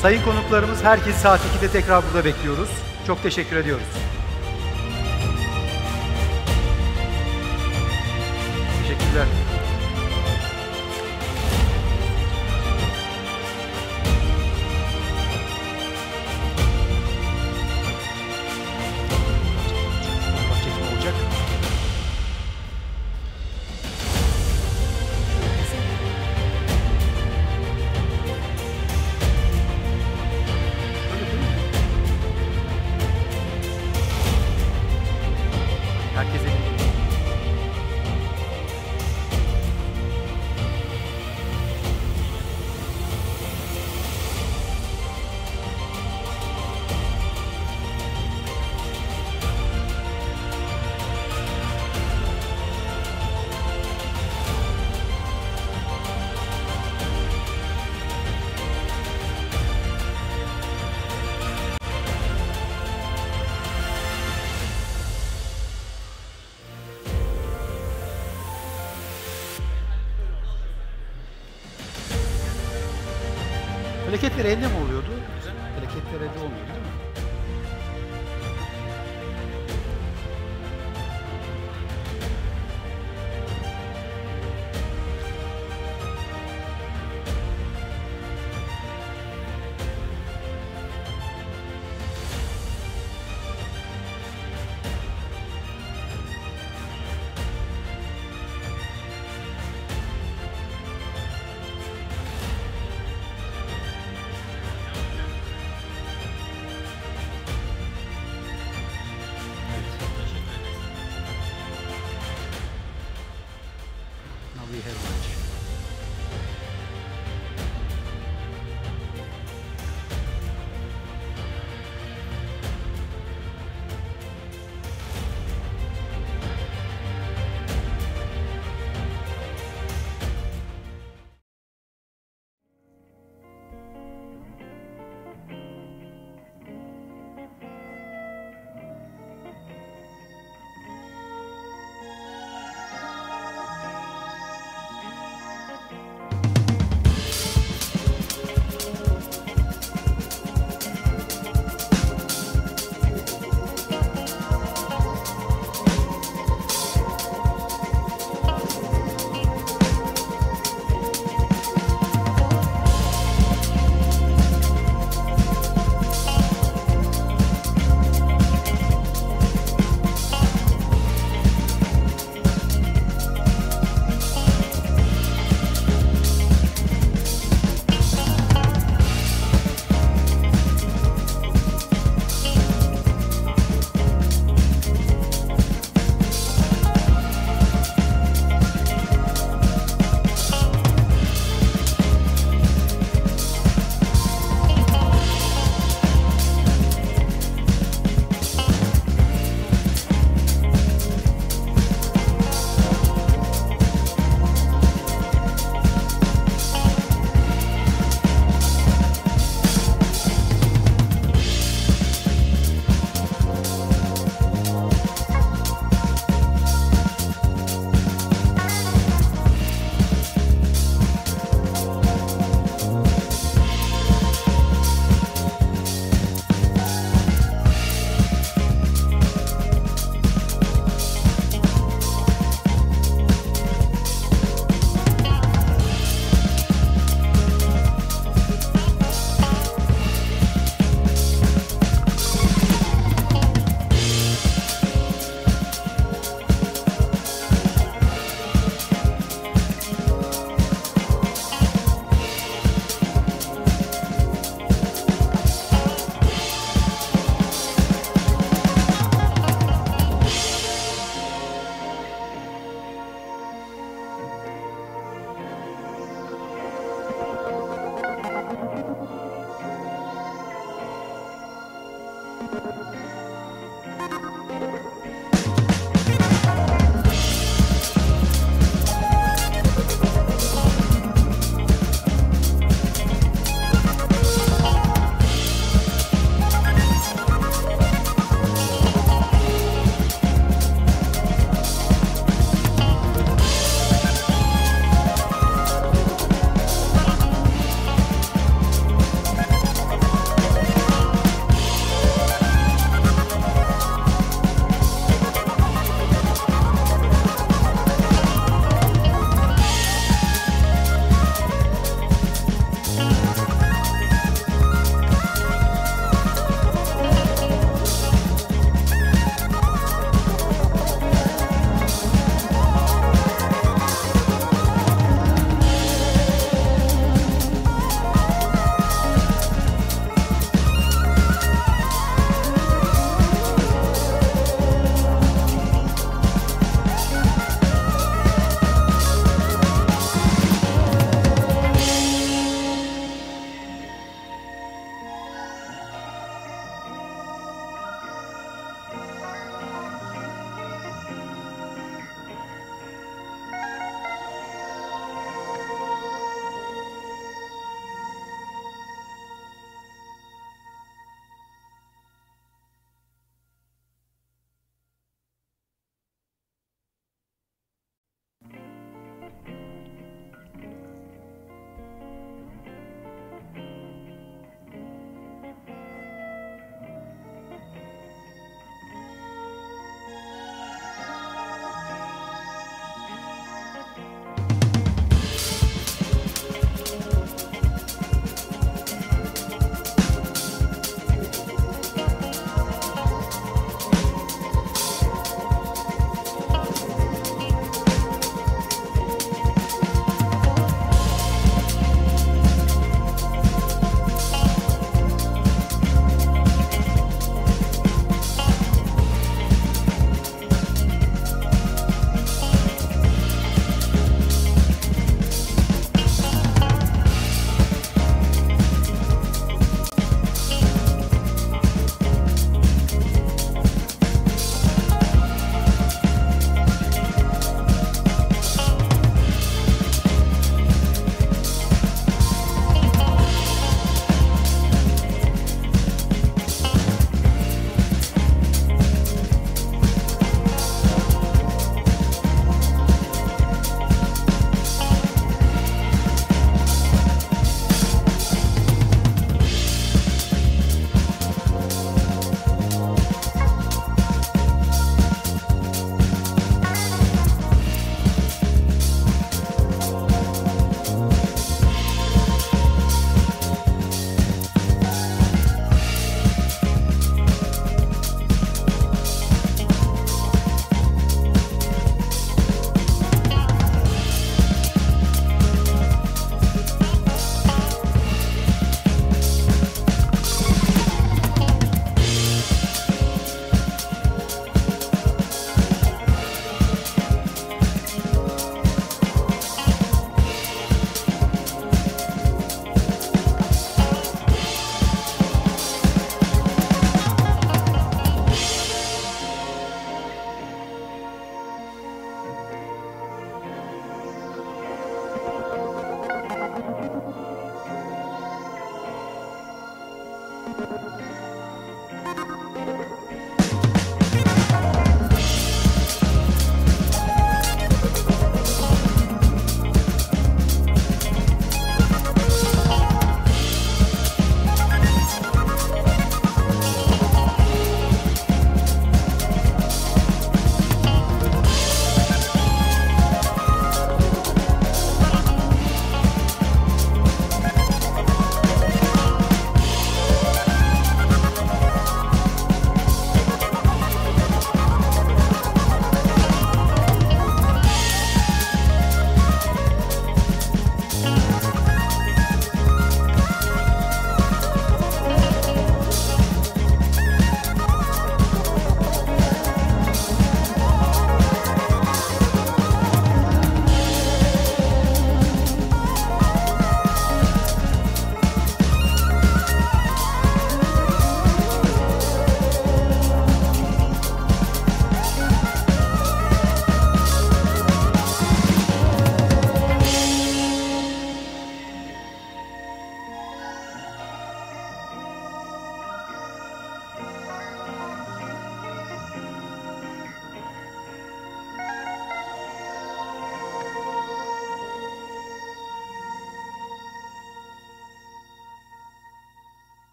Sayın konuklarımız, herkes saat 2'de tekrar burada bekliyoruz. Çok teşekkür ediyoruz. Teşekkürler. Çekim olacak. Herkese plaketler elde mi oluyordu? Plaketler elde olmuyordu değil mi?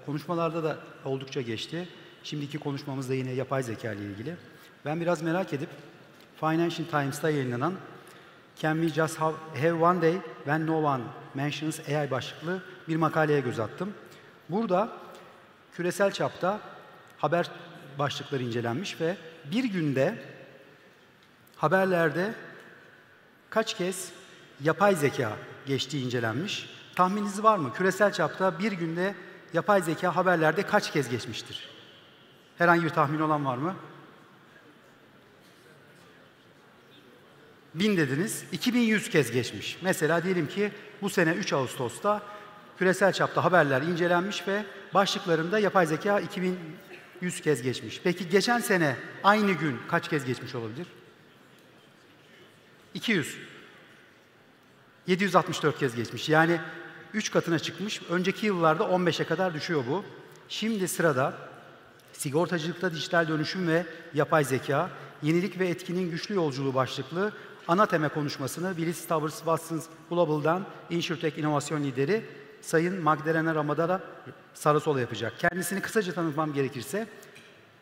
Konuşmalarda da oldukça geçti. Şimdiki konuşmamız da yine yapay zeka ile ilgili. Ben biraz merak edip Financial Times'ta yayınlanan Can We Just Have One Day When No One Mentions AI başlıklı bir makaleye göz attım. Burada küresel çapta haber başlıkları incelenmiş ve bir günde haberlerde kaç kez yapay zeka geçtiği incelenmiş. Tahmininiz var mı? Küresel çapta bir günde yapay zeka haberlerde kaç kez geçmiştir? Herhangi bir tahmin olan var mı? 1000 dediniz. 2100 kez geçmiş. Mesela diyelim ki bu sene 3 Ağustos'ta küresel çapta haberler incelenmiş ve başlıklarında yapay zeka 2100 kez geçmiş. Peki geçen sene aynı gün kaç kez geçmiş olabilir? 200. 764 kez geçmiş. Yani 3 katına çıkmış. Önceki yıllarda 15'e kadar düşüyor bu. Şimdi sırada sigortacılıkta dijital dönüşüm ve yapay zeka, yenilik ve etkinin güçlü yolculuğu başlıklı ana tema konuşmasını Willis Towers Watson Global'dan InsurTech İnovasyon Lideri Sayın Magdalena Ramada Sarasola yapacak. Kendisini kısaca tanıtmam gerekirse,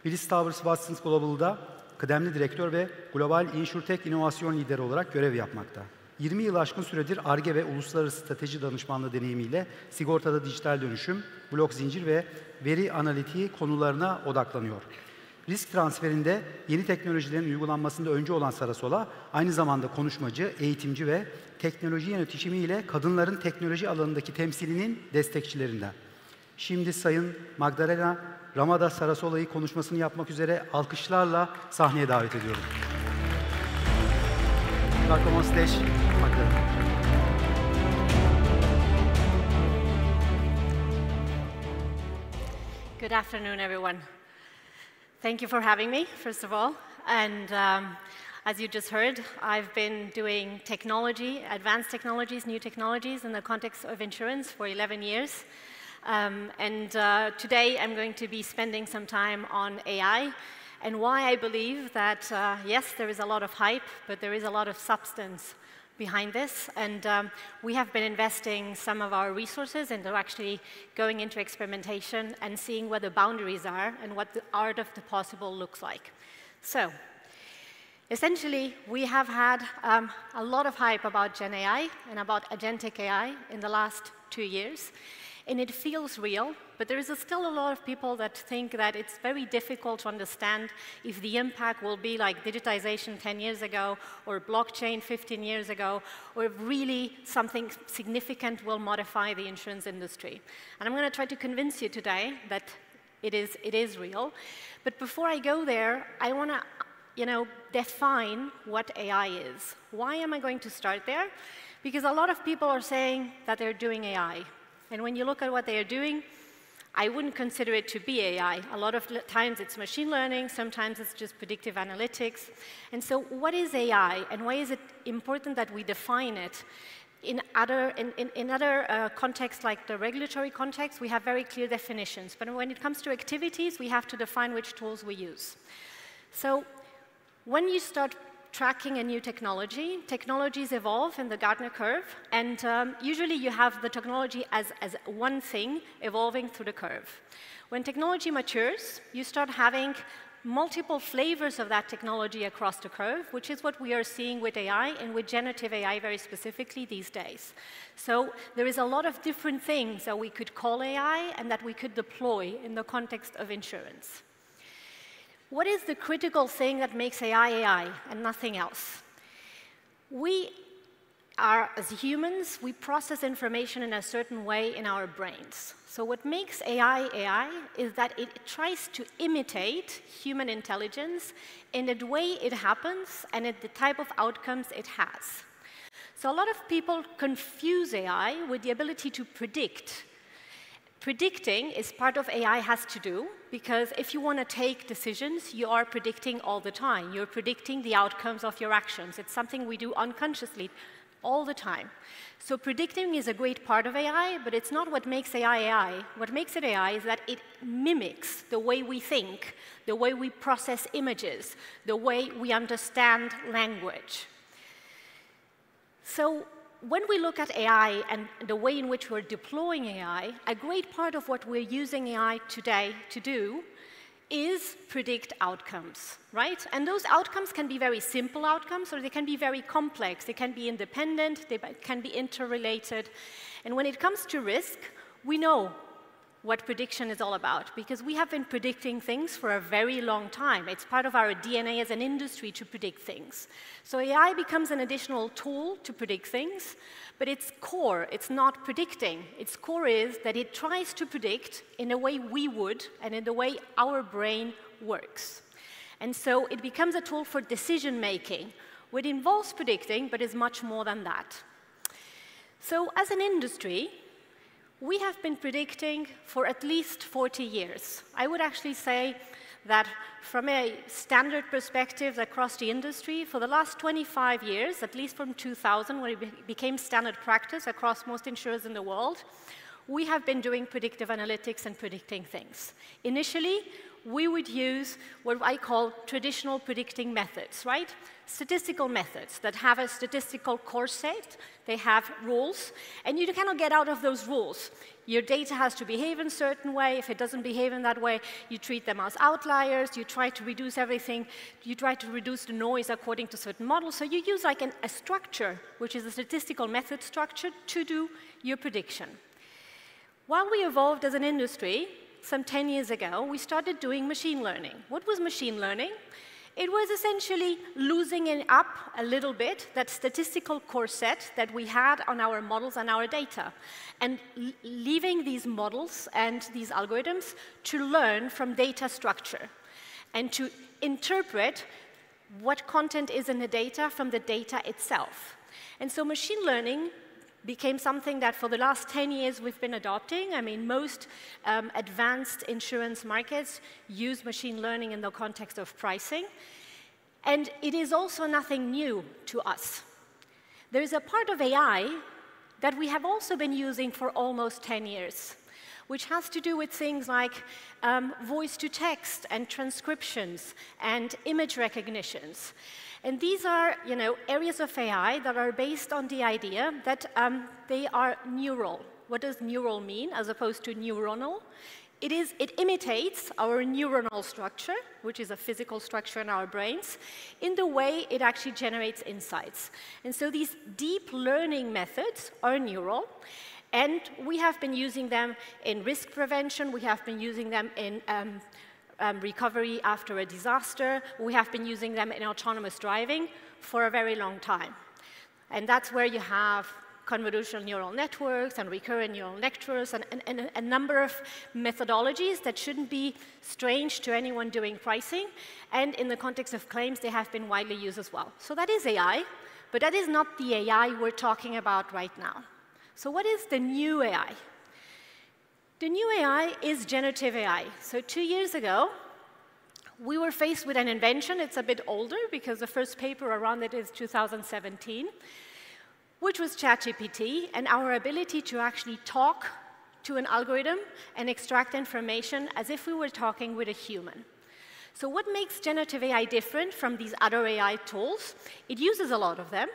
Willis Towers Watson Global'da kıdemli direktör ve Global InsurTech İnovasyon Lideri olarak görev yapmakta. 20 yıl aşkın süredir Ar-Ge ve uluslararası strateji danışmanlığı deneyimiyle sigortada dijital dönüşüm, blok zincir ve veri analitiği konularına odaklanıyor. Risk transferinde yeni teknolojilerin uygulanmasında öncü olan Sarasola, aynı zamanda konuşmacı, eğitimci ve teknoloji yönetişimiyle kadınların teknoloji alanındaki temsilinin destekçilerinden. Şimdi Sayın Magdalena Ramada Sarasola'yı konuşmasını yapmak üzere alkışlarla sahneye davet ediyorum. Welcome on stage, Magdalena. Good afternoon, everyone. Thank you for having me, first of all. And as you just heard, I've been doing technology, advanced technologies, new technologies in the context of insurance for 11 years. Today I'm going to be spending some time on AI and why I believe that, yes, there is a lot of hype, but there is a lot of substance behind this. And we have been investing some of our resources into actually going into experimentation and seeing where the boundaries are and what the art of the possible looks like. So, essentially, we have had a lot of hype about Gen AI and about agentic AI in the last 2 years. And it feels real, but there is still a lot of people that think that it's very difficult to understand if the impact will be like digitization 10 years ago or blockchain 15 years ago, or if really something significant will modify the insurance industry. And I'm going to try to convince you today that it is real. But before I go there, I want to define what AI is. Why am I going to start there? Because a lot of people are saying that they're doing AI. And when you look at what they are doing, I wouldn't consider it to be AI. A lot of times it's machine learning, sometimes it's just predictive analytics. And so what is AI, and why is it important that we define it? In other contexts, like the regulatory context, we have very clear definitions. But when it comes to activities, we have to define which tools we use. So when you start tracking a new technology, technologies evolve in the Gartner curve, and usually you have the technology as one thing evolving through the curve. When technology matures, you start having multiple flavors of that technology across the curve, which is what we are seeing with AI and with generative AI very specifically these days. So there is a lot of different things that we could call AI and that we could deploy in the context of insurance. What is the critical thing that makes AI AI and nothing else? We are, as humans, we process information in a certain way in our brains. So what makes AI AI is that it tries to imitate human intelligence in the way it happens and in the type of outcomes it has. So a lot of people confuse AI with the ability to predict. Predicting is part of AI has to do, because if you want to take decisions, you are predicting all the time. You're predicting the outcomes of your actions. It's something we do unconsciously all the time. So predicting is a great part of AI, but it's not what makes AI AI. What makes it AI is that it mimics the way we think, the way we process images, the way we understand language. So when we look at AI and the way in which we're deploying AI, a great part of what we're using AI today to do is predict outcomes, right? And those outcomes can be very simple outcomes, or they can be very complex. They can be independent, they can be interrelated. And when it comes to risk, we know what prediction is all about, because we have been predicting things for a very long time. It's part of our DNA as an industry to predict things. So AI becomes an additional tool to predict things, but its core, it's not predicting. Its core is that it tries to predict in a way we would and in the way our brain works. And so it becomes a tool for decision making, which involves predicting, but is much more than that. So as an industry, we have been predicting for at least 40 years. I would actually say that from a standard perspective across the industry, for the last 25 years, at least from 2000, when it became standard practice across most insurers in the world, we have been doing predictive analytics and predicting things. Initially, we would use what I call traditional predicting methods, right? Statistical methods that have a statistical core set, they have rules, and you cannot get out of those rules. Your data has to behave in a certain way. If it doesn't behave in that way, you treat them as outliers, you try to reduce everything, you try to reduce the noise according to certain models. So you use like a structure, which is a statistical method structure, to do your prediction. While we evolved as an industry, some 10 years ago, we started doing machine learning. What was machine learning? It was essentially loosening up a little bit that statistical core set that we had on our models and our data, and leaving these models and these algorithms to learn from data structure and to interpret what content is in the data from the data itself. And so machine learning became something that for the last 10 years we've been adopting. I mean, most advanced insurance markets use machine learning in the context of pricing. And it is also nothing new to us. There is a part of AI that we have also been using for almost 10 years, which has to do with things like voice-to-text and transcriptions and image recognitions. And these are, areas of AI that are based on the idea that they are neural. What does neural mean as opposed to neuronal? It imitates our neuronal structure, which is a physical structure in our brains, in the way it actually generates insights. And so these deep learning methods are neural. And we have been using them in risk prevention. We have been using them in recovery after a disaster. We have been using them in autonomous driving for a very long time. And that's where you have convolutional neural networks and recurrent neural networks and a number of methodologies that shouldn't be strange to anyone doing pricing. And in the context of claims, they have been widely used as well. So that is AI, but that is not the AI we're talking about right now. So what is the new AI? The new AI is generative AI. So 2 years ago, we were faced with an invention. It's a bit older because the first paper around it is 2017, which was ChatGPT, and our ability to actually talk to an algorithm and extract information as if we were talking with a human. So what makes generative AI different from these other AI tools? It uses a lot of them,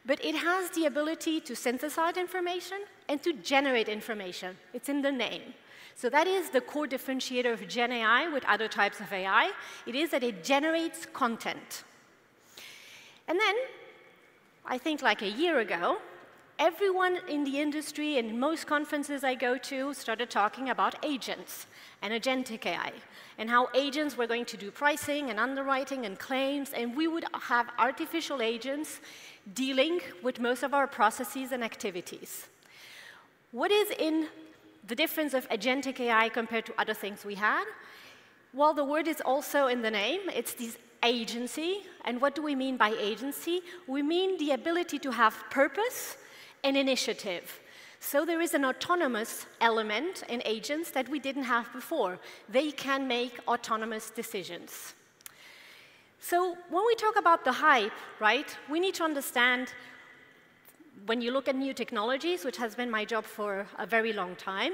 but it has the ability to synthesize information and to generate information. It's in the name. So that is the core differentiator of Gen AI with other types of AI. It is that it generates content. And then, I think like a year ago, everyone in the industry and most conferences I go to started talking about agents and agentic AI, and how agents were going to do pricing and underwriting and claims, and we would have artificial agents dealing with most of our processes and activities. What is in the difference of agentic AI compared to other things we had? Well, the word is also in the name. It's this agency. And what do we mean by agency? We mean the ability to have purpose and initiative. So there is an autonomous element in agents that we didn't have before. They can make autonomous decisions. So when we talk about the hype, right, we need to understand, when you look at new technologies, which has been my job for a very long time,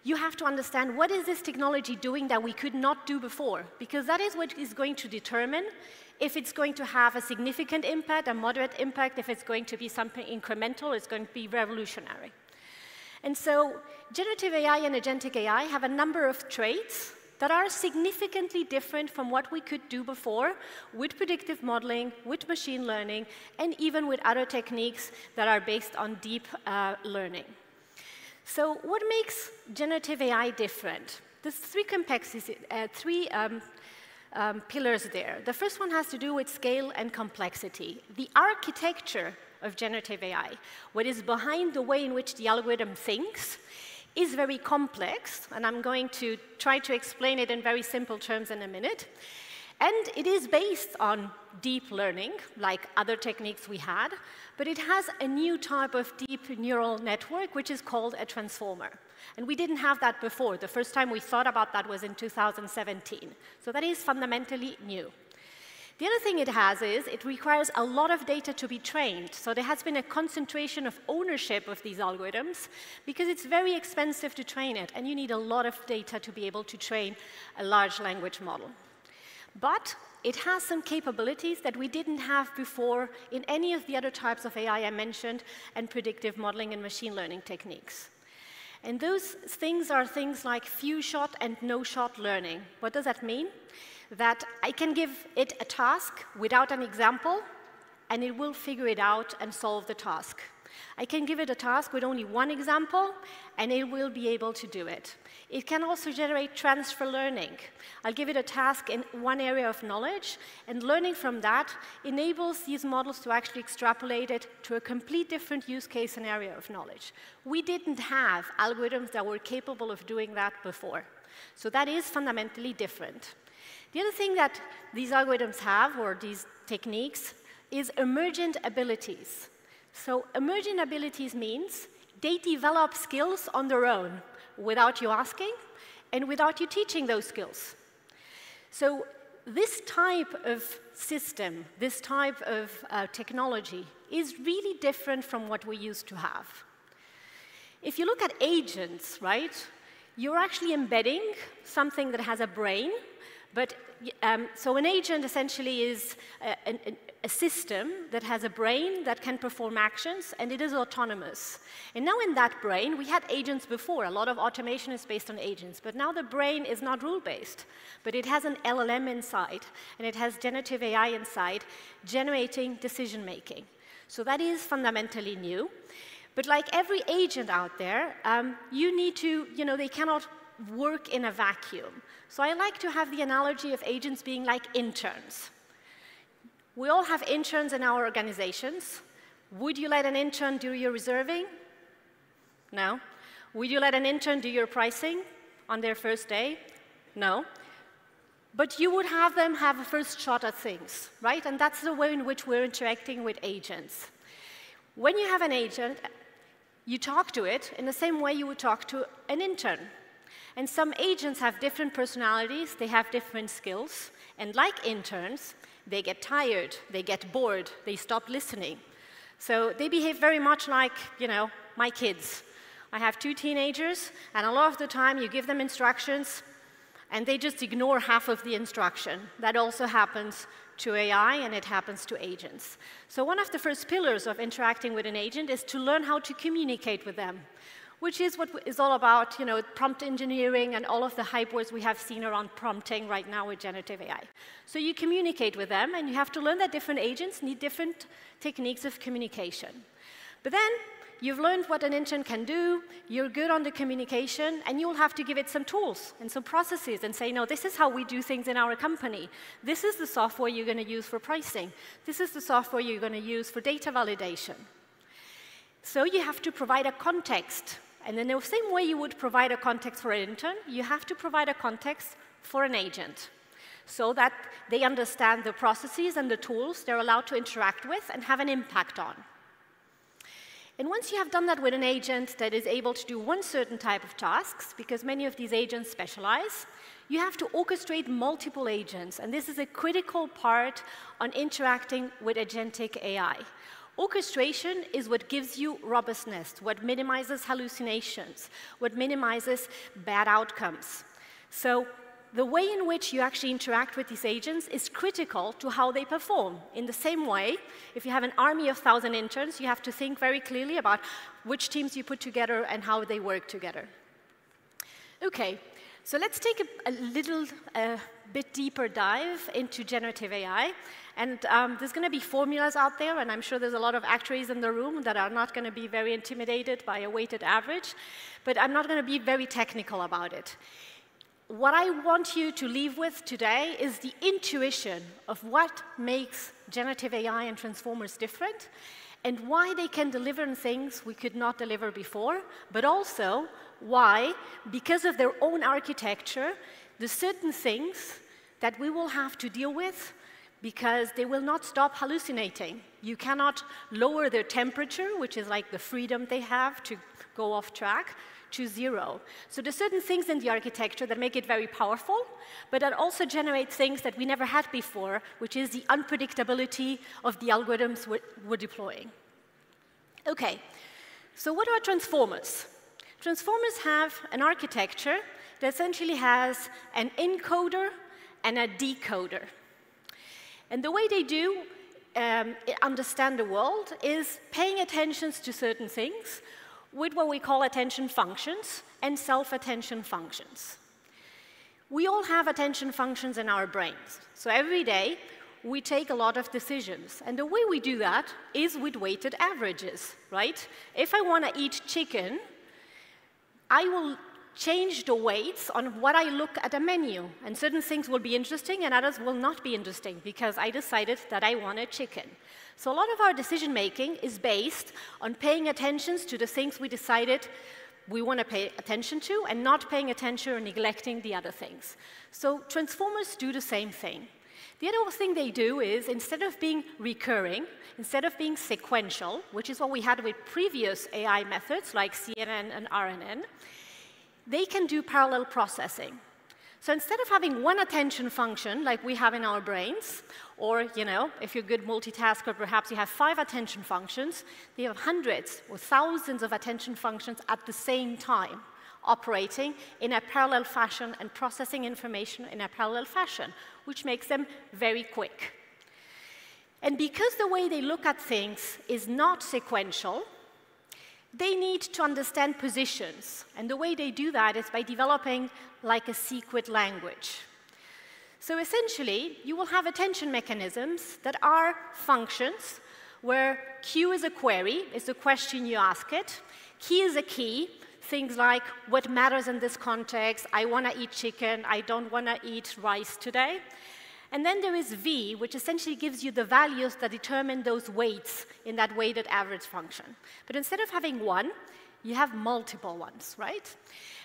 you have to understand what is this technology doing that we could not do before, because that is what is going to determine if it's going to have a significant impact, a moderate impact, if it's going to be something incremental, it's going to be revolutionary. And so generative AI and agentic AI have a number of traits that are significantly different from what we could do before with predictive modeling, with machine learning, and even with other techniques that are based on deep learning. So what makes generative AI different? There's three pillars there. The first one has to do with scale and complexity. The architecture of generative AI, what is behind the way in which the algorithm thinks, is very complex, and I'm going to try to explain it in very simple terms in a minute. And it is based on deep learning, like other techniques we had, but it has a new type of deep neural network, which is called a transformer. And we didn't have that before. The first time we thought about that was in 2017. So that is fundamentally new. The other thing it has is it requires a lot of data to be trained. So there has been a concentration of ownership of these algorithms because it's very expensive to train it, and you need a lot of data to be able to train a large language model. But it has some capabilities that we didn't have before in any of the other types of AI I mentioned and predictive modeling and machine learning techniques. And those things are things like few-shot and no-shot learning. What does that mean? That I can give it a task without an example, and it will figure it out and solve the task. I can give it a task with only one example, and it will be able to do it. It can also generate transfer learning. I'll give it a task in one area of knowledge, and learning from that enables these models to actually extrapolate it to a complete different use case scenario of knowledge. We didn't have algorithms that were capable of doing that before. So that is fundamentally different. The other thing that these algorithms have, or these techniques, is emergent abilities. So emergent abilities means they develop skills on their own without you asking and without you teaching those skills. So this type of system, this type of technology is really different from what we used to have. If you look at agents, right, you're actually embedding something that has a brain, but so an agent essentially is a system that has a brain that can perform actions, and it is autonomous. And now in that brain, we had agents before. A lot of automation is based on agents, but now the brain is not rule-based, but it has an LLM inside, and it has generative AI inside, generating decision-making. So that is fundamentally new. But like every agent out there, you need to, they cannot work in a vacuum. So I like to have the analogy of agents being like interns. We all have interns in our organizations. Would you let an intern do your reserving? No. Would you let an intern do your pricing on their first day? No. But you would have them have a first shot at things, right? And that's the way in which we're interacting with agents. When you have an agent, you talk to it in the same way you would talk to an intern. And some agents have different personalities, they have different skills, and like interns, they get tired, they get bored, they stop listening. So they behave very much like, my kids. I have 2 teenagers, and a lot of the time you give them instructions, and they just ignore half of the instruction. That also happens to AI, and it happens to agents. So one of the first pillars of interacting with an agent is to learn how to communicate with them, which is what is all about, prompt engineering and all of the hype words we have seen around prompting right now with generative AI. So you communicate with them, and you have to learn that different agents need different techniques of communication. But then you've learned what an intern can do, you're good on the communication, and you'll have to give it some tools and some processes and say, no, this is how we do things in our company. This is the software you're going to use for pricing. This is the software you're going to use for data validation. So you have to provide a context. And in the same way you would provide a context for an intern, you have to provide a context for an agent so that they understand the processes and the tools they're allowed to interact with and have an impact on. And once you have done that with an agent that is able to do one certain type of tasks, because many of these agents specialize, you have to orchestrate multiple agents. And this is a critical part on interacting with agentic AI. Orchestration is what gives you robustness, what minimizes hallucinations, what minimizes bad outcomes. So the way in which you actually interact with these agents is critical to how they perform. In the same way, if you have an army of 1,000 interns, you have to think very clearly about which teams you put together and how they work together. Okay, So let's take a little bit deeper dive into generative AI. And there's going to be formulas out there, and I'm sure there's a lot of actuaries in the room that are not going to be very intimidated by a weighted average, but I'm not going to be very technical about it. What I want you to leave with today is the intuition of what makes generative AI and transformers different, and why they can deliver things we could not deliver before, but also why, because of their own architecture, there's certain things that we will have to deal with because they will not stop hallucinating. You cannot lower their temperature, which is like the freedom they have to go off track, to 0. So there's certain things in the architecture that make it very powerful, but that also generate things that we never had before, which is the unpredictability of the algorithms we're deploying. Okay, so what are transformers? Transformers have an architecture that essentially has an encoder and a decoder. And the way they do understand the world is paying attention to certain things with what we call attention functions and self-attention functions. We all have attention functions in our brains. So every day, we take a lot of decisions. And the way we do that is with weighted averages, right? If I want to eat chicken, I will change the weights on what I look at a menu. And certain things will be interesting and others will not be interesting because I decided that I wanted chicken. So a lot of our decision-making is based on paying attention to the things we decided we want to pay attention to and not paying attention or neglecting the other things. So transformers do the same thing. The other thing they do is, instead of being recurring, instead of being sequential, which is what we had with previous AI methods like CNN and RNN, they can do parallel processing. So instead of having one attention function like we have in our brains, or if you're a good multitasker, perhaps you have 5 attention functions, they have hundreds or thousands of attention functions at the same time, operating in a parallel fashion and processing information in a parallel fashion, which makes them very quick. And because the way they look at things is not sequential, they need to understand positions. And the way they do that is by developing like a secret language. So essentially, you will have attention mechanisms that are functions where Q is a query, is the question you ask it. Key is a key, things like what matters in this context, I want to eat chicken, I don't want to eat rice today. And then there is V, which essentially gives you the values that determine those weights in that weighted average function. But instead of having one, you have multiple ones, right?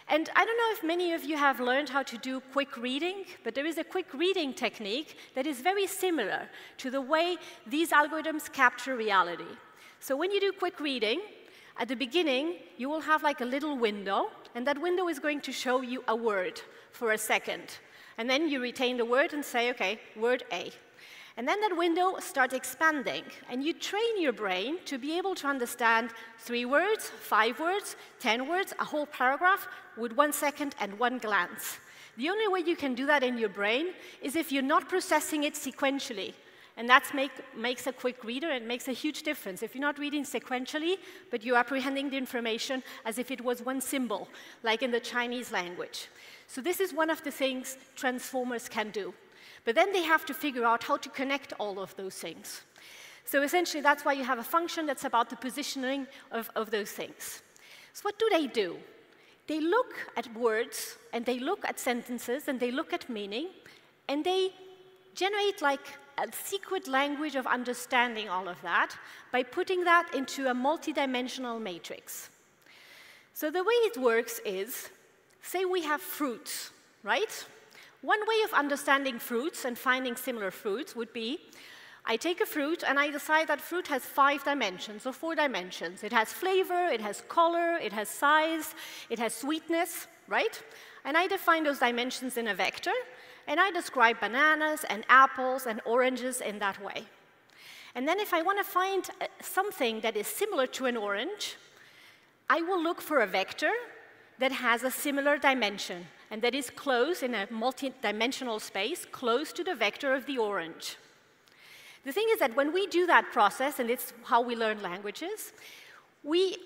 And I don't know if many of you have learned how to do quick reading, but there is a quick reading technique that is very similar to the way these algorithms capture reality. So when you do quick reading, at the beginning, you will have like a little window, and that window is going to show you a word for a second. And then you retain the word and say, OK, word A. And then that window starts expanding. And you train your brain to be able to understand 3 words, 5 words, 10 words, a whole paragraph with 1 second and 1 glance. The only way you can do that in your brain is if you're not processing it sequentially. And that makes a quick reader, and makes a huge difference. If you're not reading sequentially, but you're apprehending the information as if it was one symbol, like in the Chinese language. So this is one of the things transformers can do. But then they have to figure out how to connect all of those things. So essentially, that's why you have a function that's about the positioning of those things. So what do? They look at words, and they look at sentences, and they look at meaning, and they generate like a secret language of understanding all of that by putting that into a multidimensional matrix. So the way it works is, say we have fruits, right? One way of understanding fruits and finding similar fruits would be, I take a fruit and I decide that fruit has 5 dimensions or 4 dimensions. It has flavor, it has color, it has size, it has sweetness, right? And I define those dimensions in a vector, and I describe bananas and apples and oranges in that way. And then if I want to find something that is similar to an orange, I will look for a vector that has a similar dimension and that is close in a multi-dimensional space, close to the vector of the orange. The thing is that when we do that process, and it's how we learn languages, we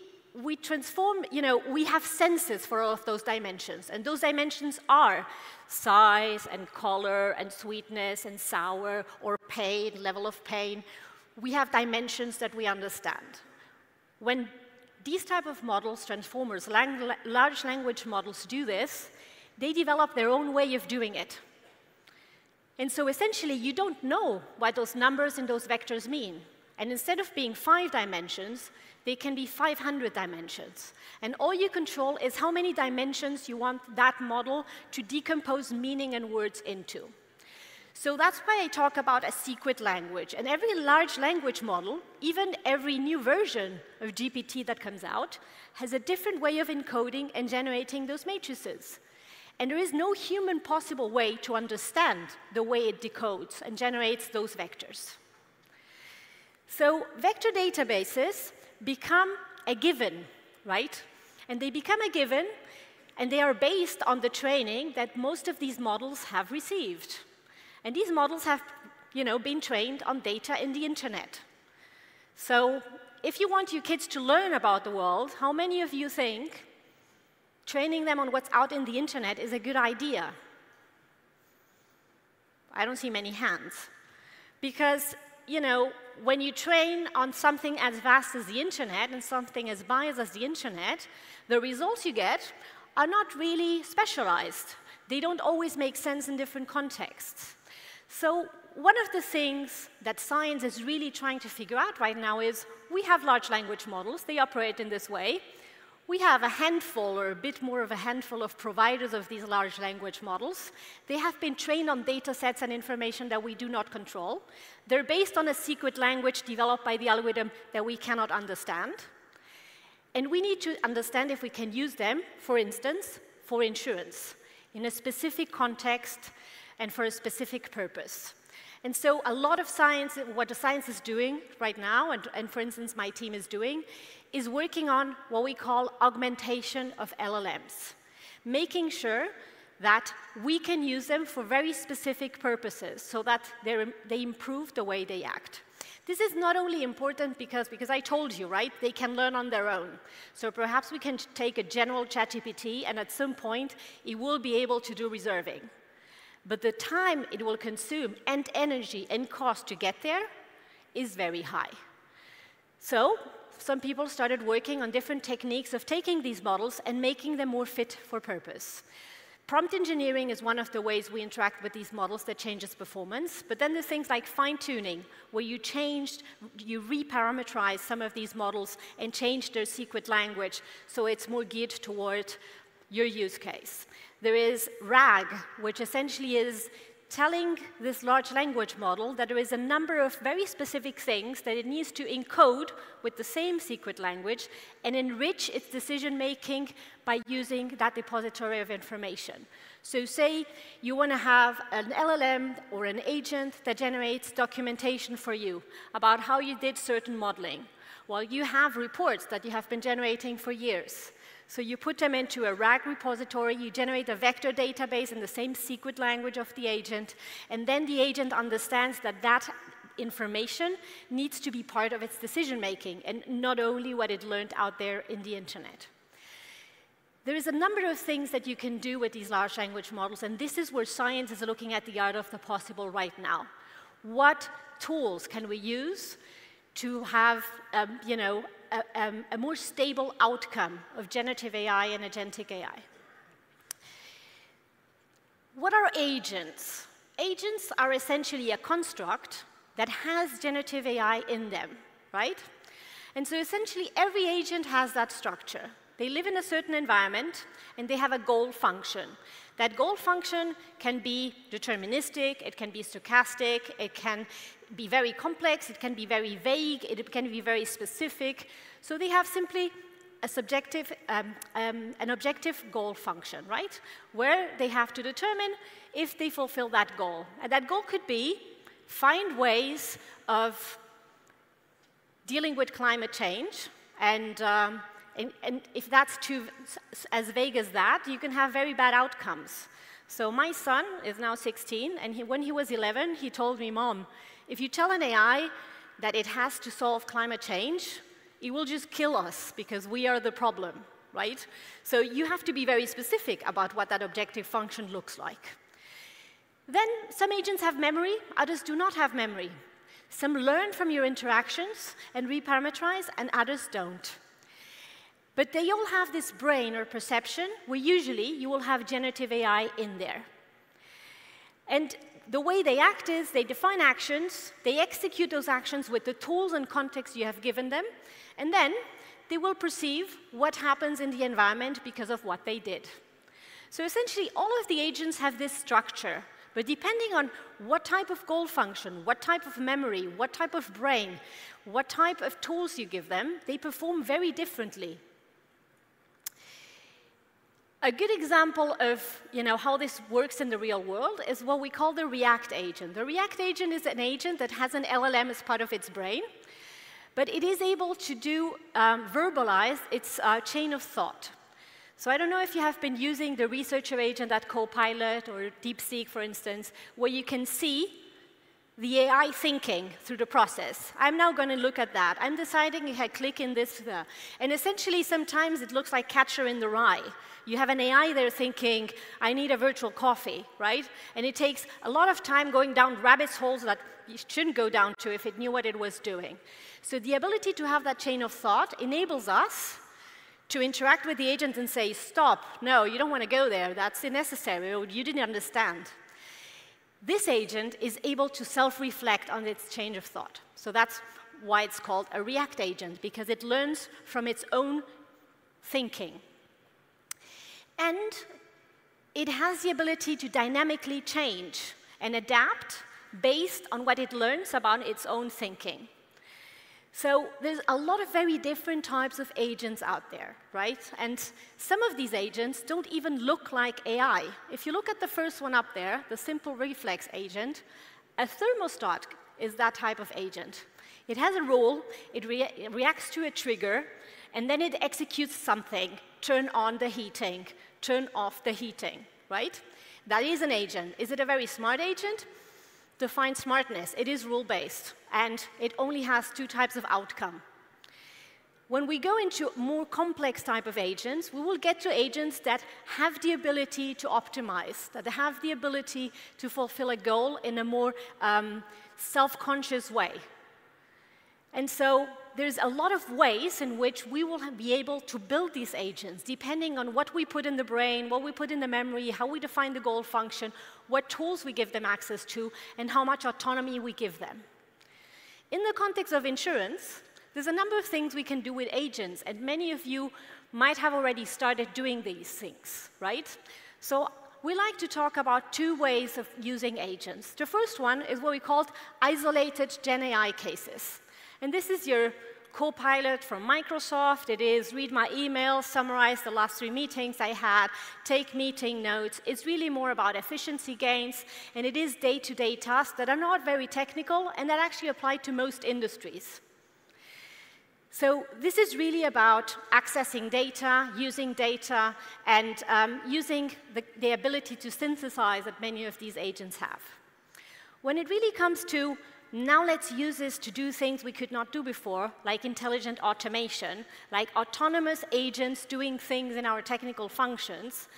we transform, we have senses for all of those dimensions. And those dimensions are size and color and sweetness and sour or pain, level of pain. We have dimensions that we understand. When these type of models, transformers, large language models do this, they develop their own way of doing it. And so essentially, you don't know what those numbers and those vectors mean. And instead of being 5 dimensions, they can be 500 dimensions. And all you control is how many dimensions you want that model to decompose meaning and words into. So that's why I talk about a secret language. And every large language model, even every new version of GPT that comes out, has a different way of encoding and generating those matrices. And there is no human possible way to understand the way it decodes and generates those vectors. So vector databases become a given, right? And they become a given, and they are based on the training that most of these models have received. And these models have, been trained on data in the internet. So if you want your kids to learn about the world, how many of you think training them on what's out in the internet is a good idea? I don't see many hands. Because, when you train on something as vast as the internet and something as biased as the internet, the results you get are not really specialized. They don't always make sense in different contexts. So one of the things that science is really trying to figure out right now is we have large language models. They operate in this way. We have a handful, or a bit more of a handful, of providers of these large language models. They have been trained on data sets and information that we do not control. They're based on a secret language developed by the algorithm that we cannot understand. And we need to understand if we can use them, for instance, for insurance, in a specific context and for a specific purpose. And so a lot of science, what the science is doing right now, and for instance my team is doing, is working on what we call augmentation of LLMs, making sure that we can use them for very specific purposes so that they improve the way they act. This is not only important because I told you, right, they can learn on their own. So perhaps we can take a general ChatGPT and at some point it will be able to do reserving. But the time it will consume and energy and cost to get there is very high. So some people started working on different techniques of taking these models and making them more fit for purpose. Prompt engineering is one of the ways we interact with these models that changes performance. But then there's things like fine-tuning, where you reparameterize some of these models and change their secret language so it's more geared toward your use case. There is RAG, which essentially is telling this large language model that there is a number of very specific things that it needs to encode with the same secret language and enrich its decision-making by using that depository of information. So say you want to have an LLM or an agent that generates documentation for you about how you did certain modeling. Well, you have reports that you have been generating for years. So you put them into a RAG repository, you generate a vector database in the same secret language of the agent, and then the agent understands that that information needs to be part of its decision-making, and not only what it learned out there in the internet. There is a number of things that you can do with these large language models, and this is where science is looking at the art of the possible right now. What tools can we use to have, a more stable outcome of generative AI and agentic AI? What are agents? Agents are essentially a construct that has generative AI in them, right? And so essentially every agent has that structure. They live in a certain environment, and they have a goal function. That goal function can be deterministic, it can be stochastic, it can be very complex, it can be very vague, it can be very specific. So they have simply a subjective, an objective goal function, right? Where they have to determine if they fulfill that goal. And that goal could be find ways of dealing with climate change, and if that's as vague as that, you can have very bad outcomes. So my son is now 16, and when he was 11, he told me, "Mom, if you tell an AI that it has to solve climate change, it will just kill us because we are the problem, right? So you have to be very specific about what that objective function looks like. Then some agents have memory, others do not have memory. Some learn from your interactions and reparameterize, and others don't. But they all have this brain or perception where usually you will have generative AI in there. And the way they act is they define actions, they execute those actions with the tools and context you have given them, and then they will perceive what happens in the environment because of what they did. So essentially, all of the agents have this structure, but depending on what type of goal function, what type of memory, what type of brain, what type of tools you give them, they perform very differently. A good example of how this works in the real world is what we call the React agent. The React agent is an agent that has an LLM as part of its brain, but it is able to verbalize its chain of thought. So I don't know if you have been using the researcher agent at Copilot or DeepSeek, for instance, where you can see the AI thinking through the process. I'm now going to look at that. I'm deciding if I click in this. And essentially, sometimes it looks like Catcher in the Rye. You have an AI there thinking, I need a virtual coffee, right? And it takes a lot of time going down rabbit holes that you shouldn't go down to if it knew what it was doing. So the ability to have that chain of thought enables us to interact with the agent and say, stop, no, you don't want to go there, that's unnecessary, or you didn't understand. This agent is able to self-reflect on its chain of thought. So that's why it's called a React agent, because it learns from its own thinking. And it has the ability to dynamically change and adapt based on what it learns about its own thinking. So there's a lot of very different types of agents out there, right? And some of these agents don't even look like AI. If you look at the first one up there, the simple reflex agent, a thermostat is that type of agent. It has a role, it reacts to a trigger, and then it executes something. Turn on the heating, turn off the heating, right? That is an agent. Is it a very smart agent? Define smartness. It is rule-based, and it only has two types of outcome. When we go into more complex type of agents, we will get to agents that have the ability to optimize, that have the ability to fulfill a goal in a more self-conscious way. And so there's a lot of ways in which we will be able to build these agents, depending on what we put in the brain, what we put in the memory, how we define the goal function, what tools we give them access to, and how much autonomy we give them. In the context of insurance, there's a number of things we can do with agents, and many of you might have already started doing these things, right? So we like to talk about two ways of using agents. The first one is what we call isolated Gen AI cases. And this is your Copilot from Microsoft. It is read my email, summarize the last 3 meetings I had, take meeting notes. It's really more about efficiency gains, and it is day-to-day tasks that are not very technical and that actually apply to most industries. So this is really about accessing data, and using the ability to synthesize that many of these agents have. When it really comes to now let's use this to do things we could not do before, like intelligent automation, like autonomous agents doing things in our technical functions.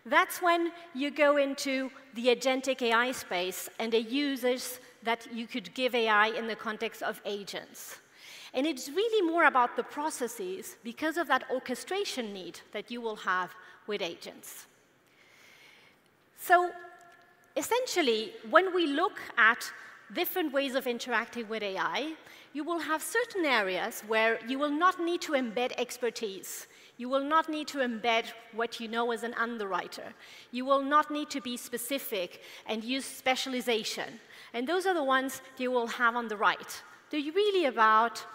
That's when you go into the agentic AI space and the users that you could give AI in the context of agents. And it's really more about the processes because of that orchestration need that you will have with agents. So essentially, when we look at different ways of interacting with AI, you will have certain areas where you will not need to embed expertise. You will not need to embed what you know as an underwriter. You will not need to be specific and use specialization. And those are the ones you will have on the right. They're really about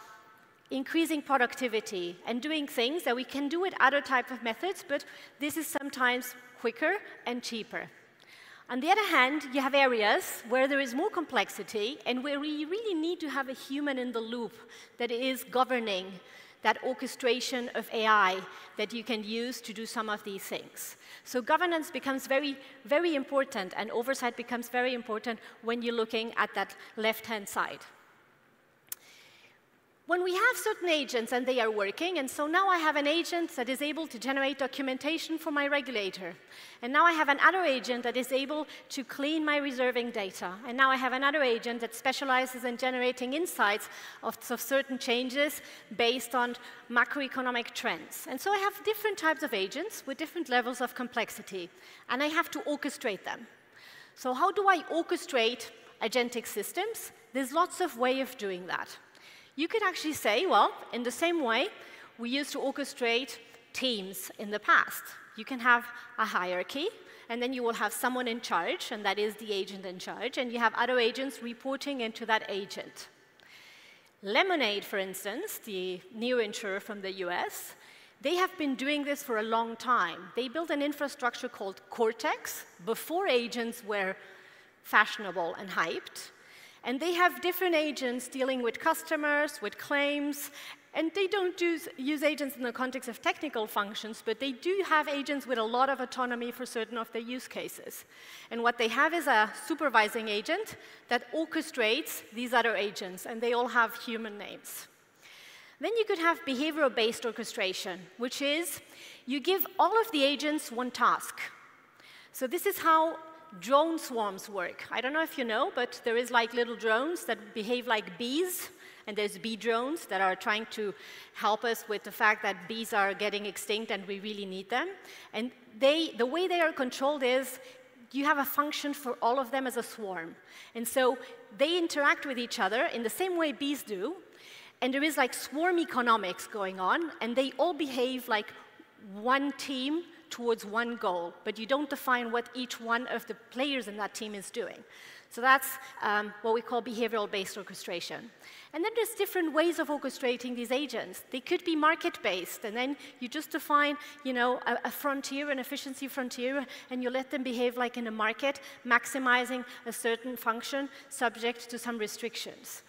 increasing productivity and doing things that we can do with other types of methods, but this is sometimes quicker and cheaper. On the other hand, you have areas where there is more complexity and where we really need to have a human in the loop that is governing that orchestration of AI that you can use to do some of these things. So governance becomes very, very important, and oversight becomes very important when you're looking at that left-hand side. when we have certain agents and they are working, and so now I have an agent that is able to generate documentation for my regulator, and now I have another agent that is able to clean my reserving data, and now I have another agent that specializes in generating insights of certain changes based on macroeconomic trends. And so I have different types of agents with different levels of complexity, and I have to orchestrate them. So how do I orchestrate agentic systems? There's lots of ways of doing that. You could actually say, well, in the same way we used to orchestrate teams in the past. You can have a hierarchy, and then you will have someone in charge, and that is the agent in charge, and you have other agents reporting into that agent. Lemonade, for instance, the neo-insurer from the US, they have been doing this for a long time. They built an infrastructure called Cortex before agents were fashionable and hyped. And they have different agents dealing with customers, with claims, and they don't use agents in the context of technical functions, but they do have agents with a lot of autonomy for certain of their use cases. And what they have is a supervising agent that orchestrates these other agents, and they all have human names. Then you could have behavioral-based orchestration, which is you give all of the agents one task. So this is how drone swarms work. I don't know if you know, but there is like little drones that behave like bees, and there's bee drones that are trying to help us with the fact that bees are getting extinct and we really need them. And the way they are controlled is you have a function for all of them as a swarm. And so they interact with each other in the same way bees do, and there is like swarm economics going on, and they all behave like one team towards one goal, but you don't define what each one of the players in that team is doing. So that's what we call behavioral-based orchestration. And then there's different ways of orchestrating these agents. They could be market-based, and then you just define, a frontier, an efficiency frontier, and you let them behave like in a market, maximizing a certain function subject to some restrictions.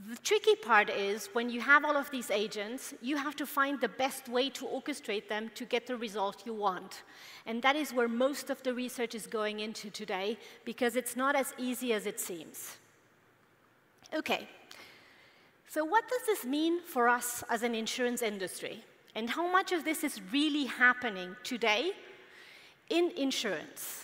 The tricky part is when you have all of these agents, you have to find the best way to orchestrate them to get the result you want. And that is where most of the research is going into today, because it's not as easy as it seems. Okay, so what does this mean for us as an insurance industry? And how much of this is really happening today in insurance?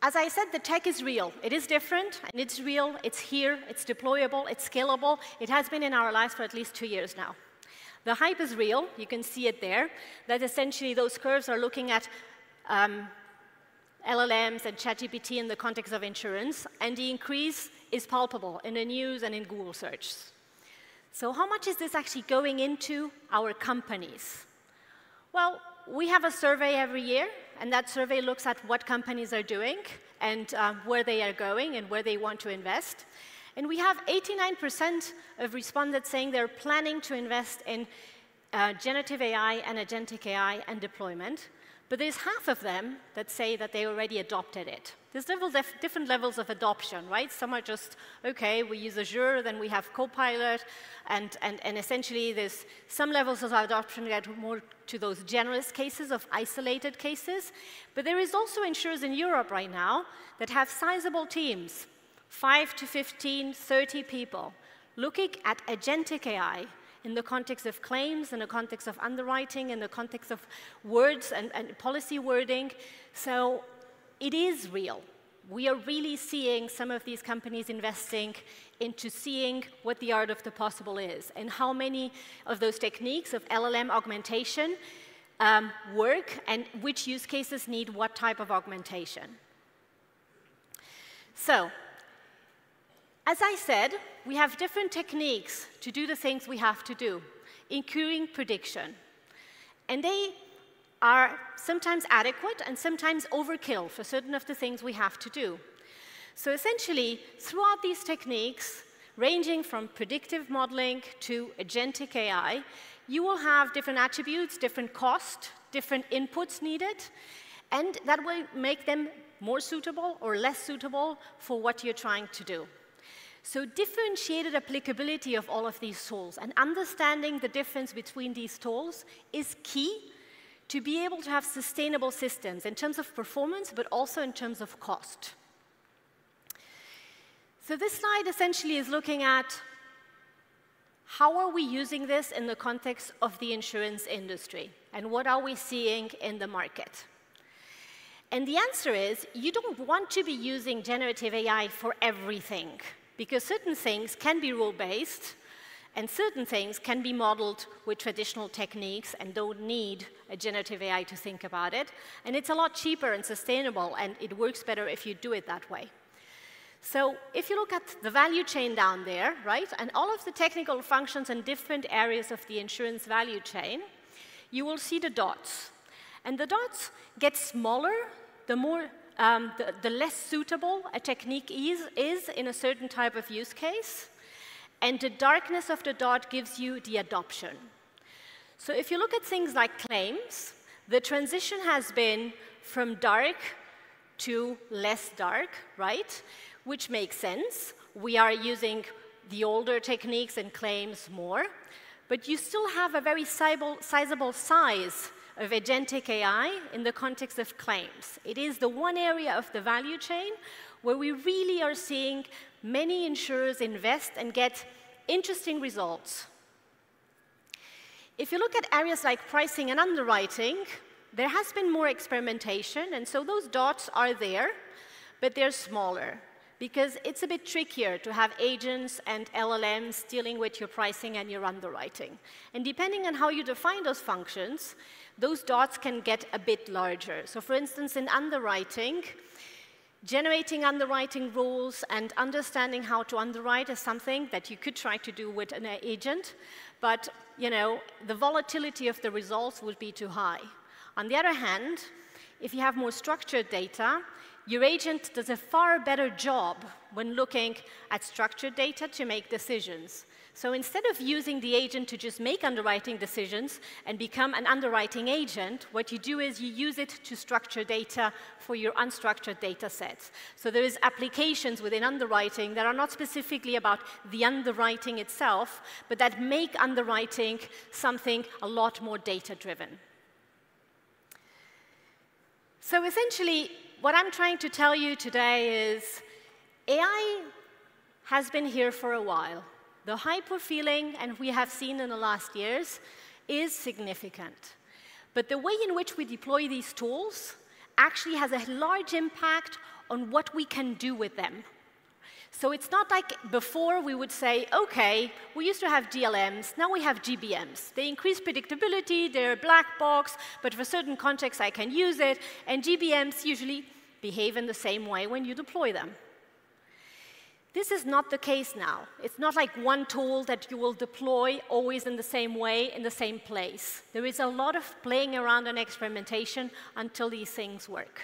As I said, the tech is real. It is different, and it's real, it's here, it's deployable, it's scalable. It has been in our lives for at least 2 years now. The hype is real. You can see it there, that essentially those curves are looking at LLMs and ChatGPT in the context of insurance, and the increase is palpable in the news and in Google search. So how much is this actually going into our companies? Well, we have a survey every year, and that survey looks at what companies are doing and where they are going and where they want to invest. And we have 89% of respondents saying they're planning to invest in generative AI and agentic AI and deployment. But there's half of them that say that they already adopted it. There's different levels of adoption, right? Some are just, okay, we use Azure, then we have Copilot, and essentially there's some levels of adoption that are more to those generalist cases of isolated cases. But there is also insurers in Europe right now that have sizable teams, 5 to 15, 30 people, looking at agentic AI in the context of claims, in the context of underwriting, in the context of words and policy wording. So it is real. We are really seeing some of these companies investing into seeing what the art of the possible is and how many of those techniques of LLM augmentation work and which use cases need what type of augmentation. So, as I said, we have different techniques to do the things we have to do, including prediction. And they are sometimes adequate and sometimes overkill for certain of the things we have to do. So essentially, throughout these techniques, ranging from predictive modeling to agentic AI, you will have different attributes, different cost, different inputs needed, and that will make them more suitable or less suitable for what you're trying to do. So differentiated applicability of all of these tools and understanding the difference between these tools is key to be able to have sustainable systems in terms of performance, but also in terms of cost. So this slide essentially is looking at how are we using this in the context of the insurance industry, and what are we seeing in the market? And the answer is, you don't want to be using generative AI for everything, because certain things can be rule-based, and certain things can be modeled with traditional techniques and don't need a generative AI to think about it. And it's a lot cheaper and sustainable, and it works better if you do it that way. So if you look at the value chain down there, right, and all of the technical functions in different areas of the insurance value chain, you will see the dots. And the dots get smaller the less suitable a technique is in a certain type of use case. And the darkness of the dot gives you the adoption. So if you look at things like claims, the transition has been from dark to less dark, right? Which makes sense. We are using the older techniques in claims more, but you still have a very sizable size of agentic AI in the context of claims. It is the one area of the value chain where we really are seeing many insurers invest and get interesting results. If you look at areas like pricing and underwriting, there has been more experimentation, and so those dots are there, but they're smaller, because it's a bit trickier to have agents and LLMs dealing with your pricing and your underwriting. And depending on how you define those functions, those dots can get a bit larger. So for instance, in underwriting, generating underwriting rules and understanding how to underwrite is something that you could try to do with an agent, but the volatility of the results would be too high. On the other hand, if you have more structured data, your agent does a far better job when looking at structured data to make decisions. So instead of using the agent to just make underwriting decisions and become an underwriting agent, what you do is you use it to structure data for your unstructured data sets. So there is applications within underwriting that are not specifically about the underwriting itself, but that make underwriting something a lot more data-driven. So essentially, what I'm trying to tell you today is AI has been here for a while. The hype we're feeling, and we have seen in the last years, is significant. But the way in which we deploy these tools actually has a large impact on what we can do with them. So it's not like before we would say, OK, we used to have DLMs, now we have GBMs. They increase predictability, they're a black box, but for certain contexts I can use it, and GBMs usually behave in the same way when you deploy them. This is not the case now. It's not like one tool that you will deploy always in the same way, in the same place. There is a lot of playing around and experimentation until these things work.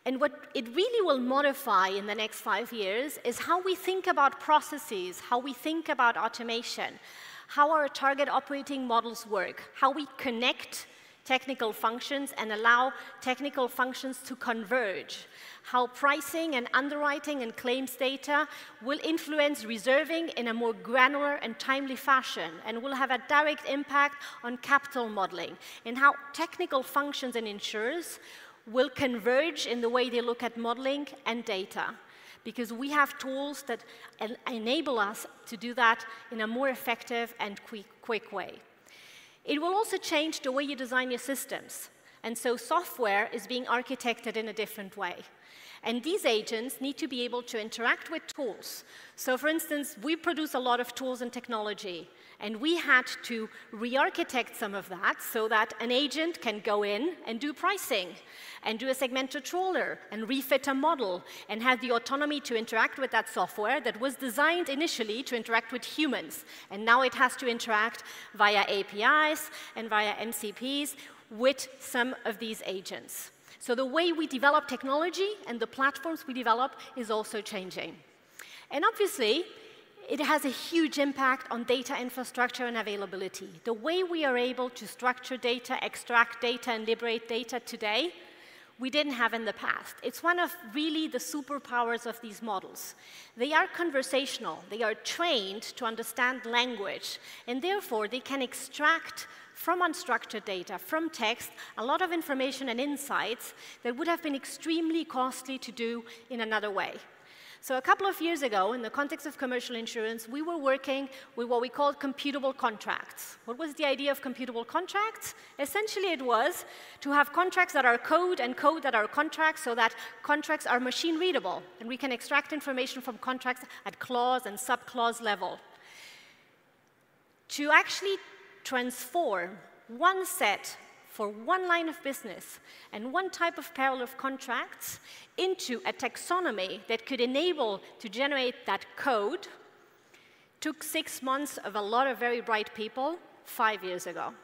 And what it really will modify in the next 5 years is how we think about processes, how we think about automation, how our target operating models work, how we connect technical functions and allow technical functions to converge, how pricing and underwriting and claims data will influence reserving in a more granular and timely fashion and will have a direct impact on capital modeling, and how technical functions and insurers will converge in the way they look at modeling and data, because we have tools that enable us to do that in a more effective and quick way. It will also change the way you design your systems. And so software is being architected in a different way. And these agents need to be able to interact with tools. So for instance, we produce a lot of tools and technology. And we had to re-architect some of that so that an agent can go in and do pricing, and do a segmented trawler, and refit a model, and have the autonomy to interact with that software that was designed initially to interact with humans. And now it has to interact via APIs and via MCPs with some of these agents. So the way we develop technology and the platforms we develop is also changing. And obviously, it has a huge impact on data infrastructure and availability. The way we are able to structure data, extract data, and liberate data today, we didn't have in the past. It's one of really the superpowers of these models. They are conversational. They are trained to understand language, and therefore they can extract from unstructured data, from text, a lot of information and insights that would have been extremely costly to do in another way. So a couple of years ago, in the context of commercial insurance, we were working with what we called computable contracts. What was the idea of computable contracts? Essentially, it was to have contracts that are code and code that are contracts, so that contracts are machine readable, and we can extract information from contracts at clause and subclause level. To actually transform one set for one line of business and one type of parallel of contracts into a taxonomy that could enable to generate that code took 6 months of a lot of very bright people 5 years ago.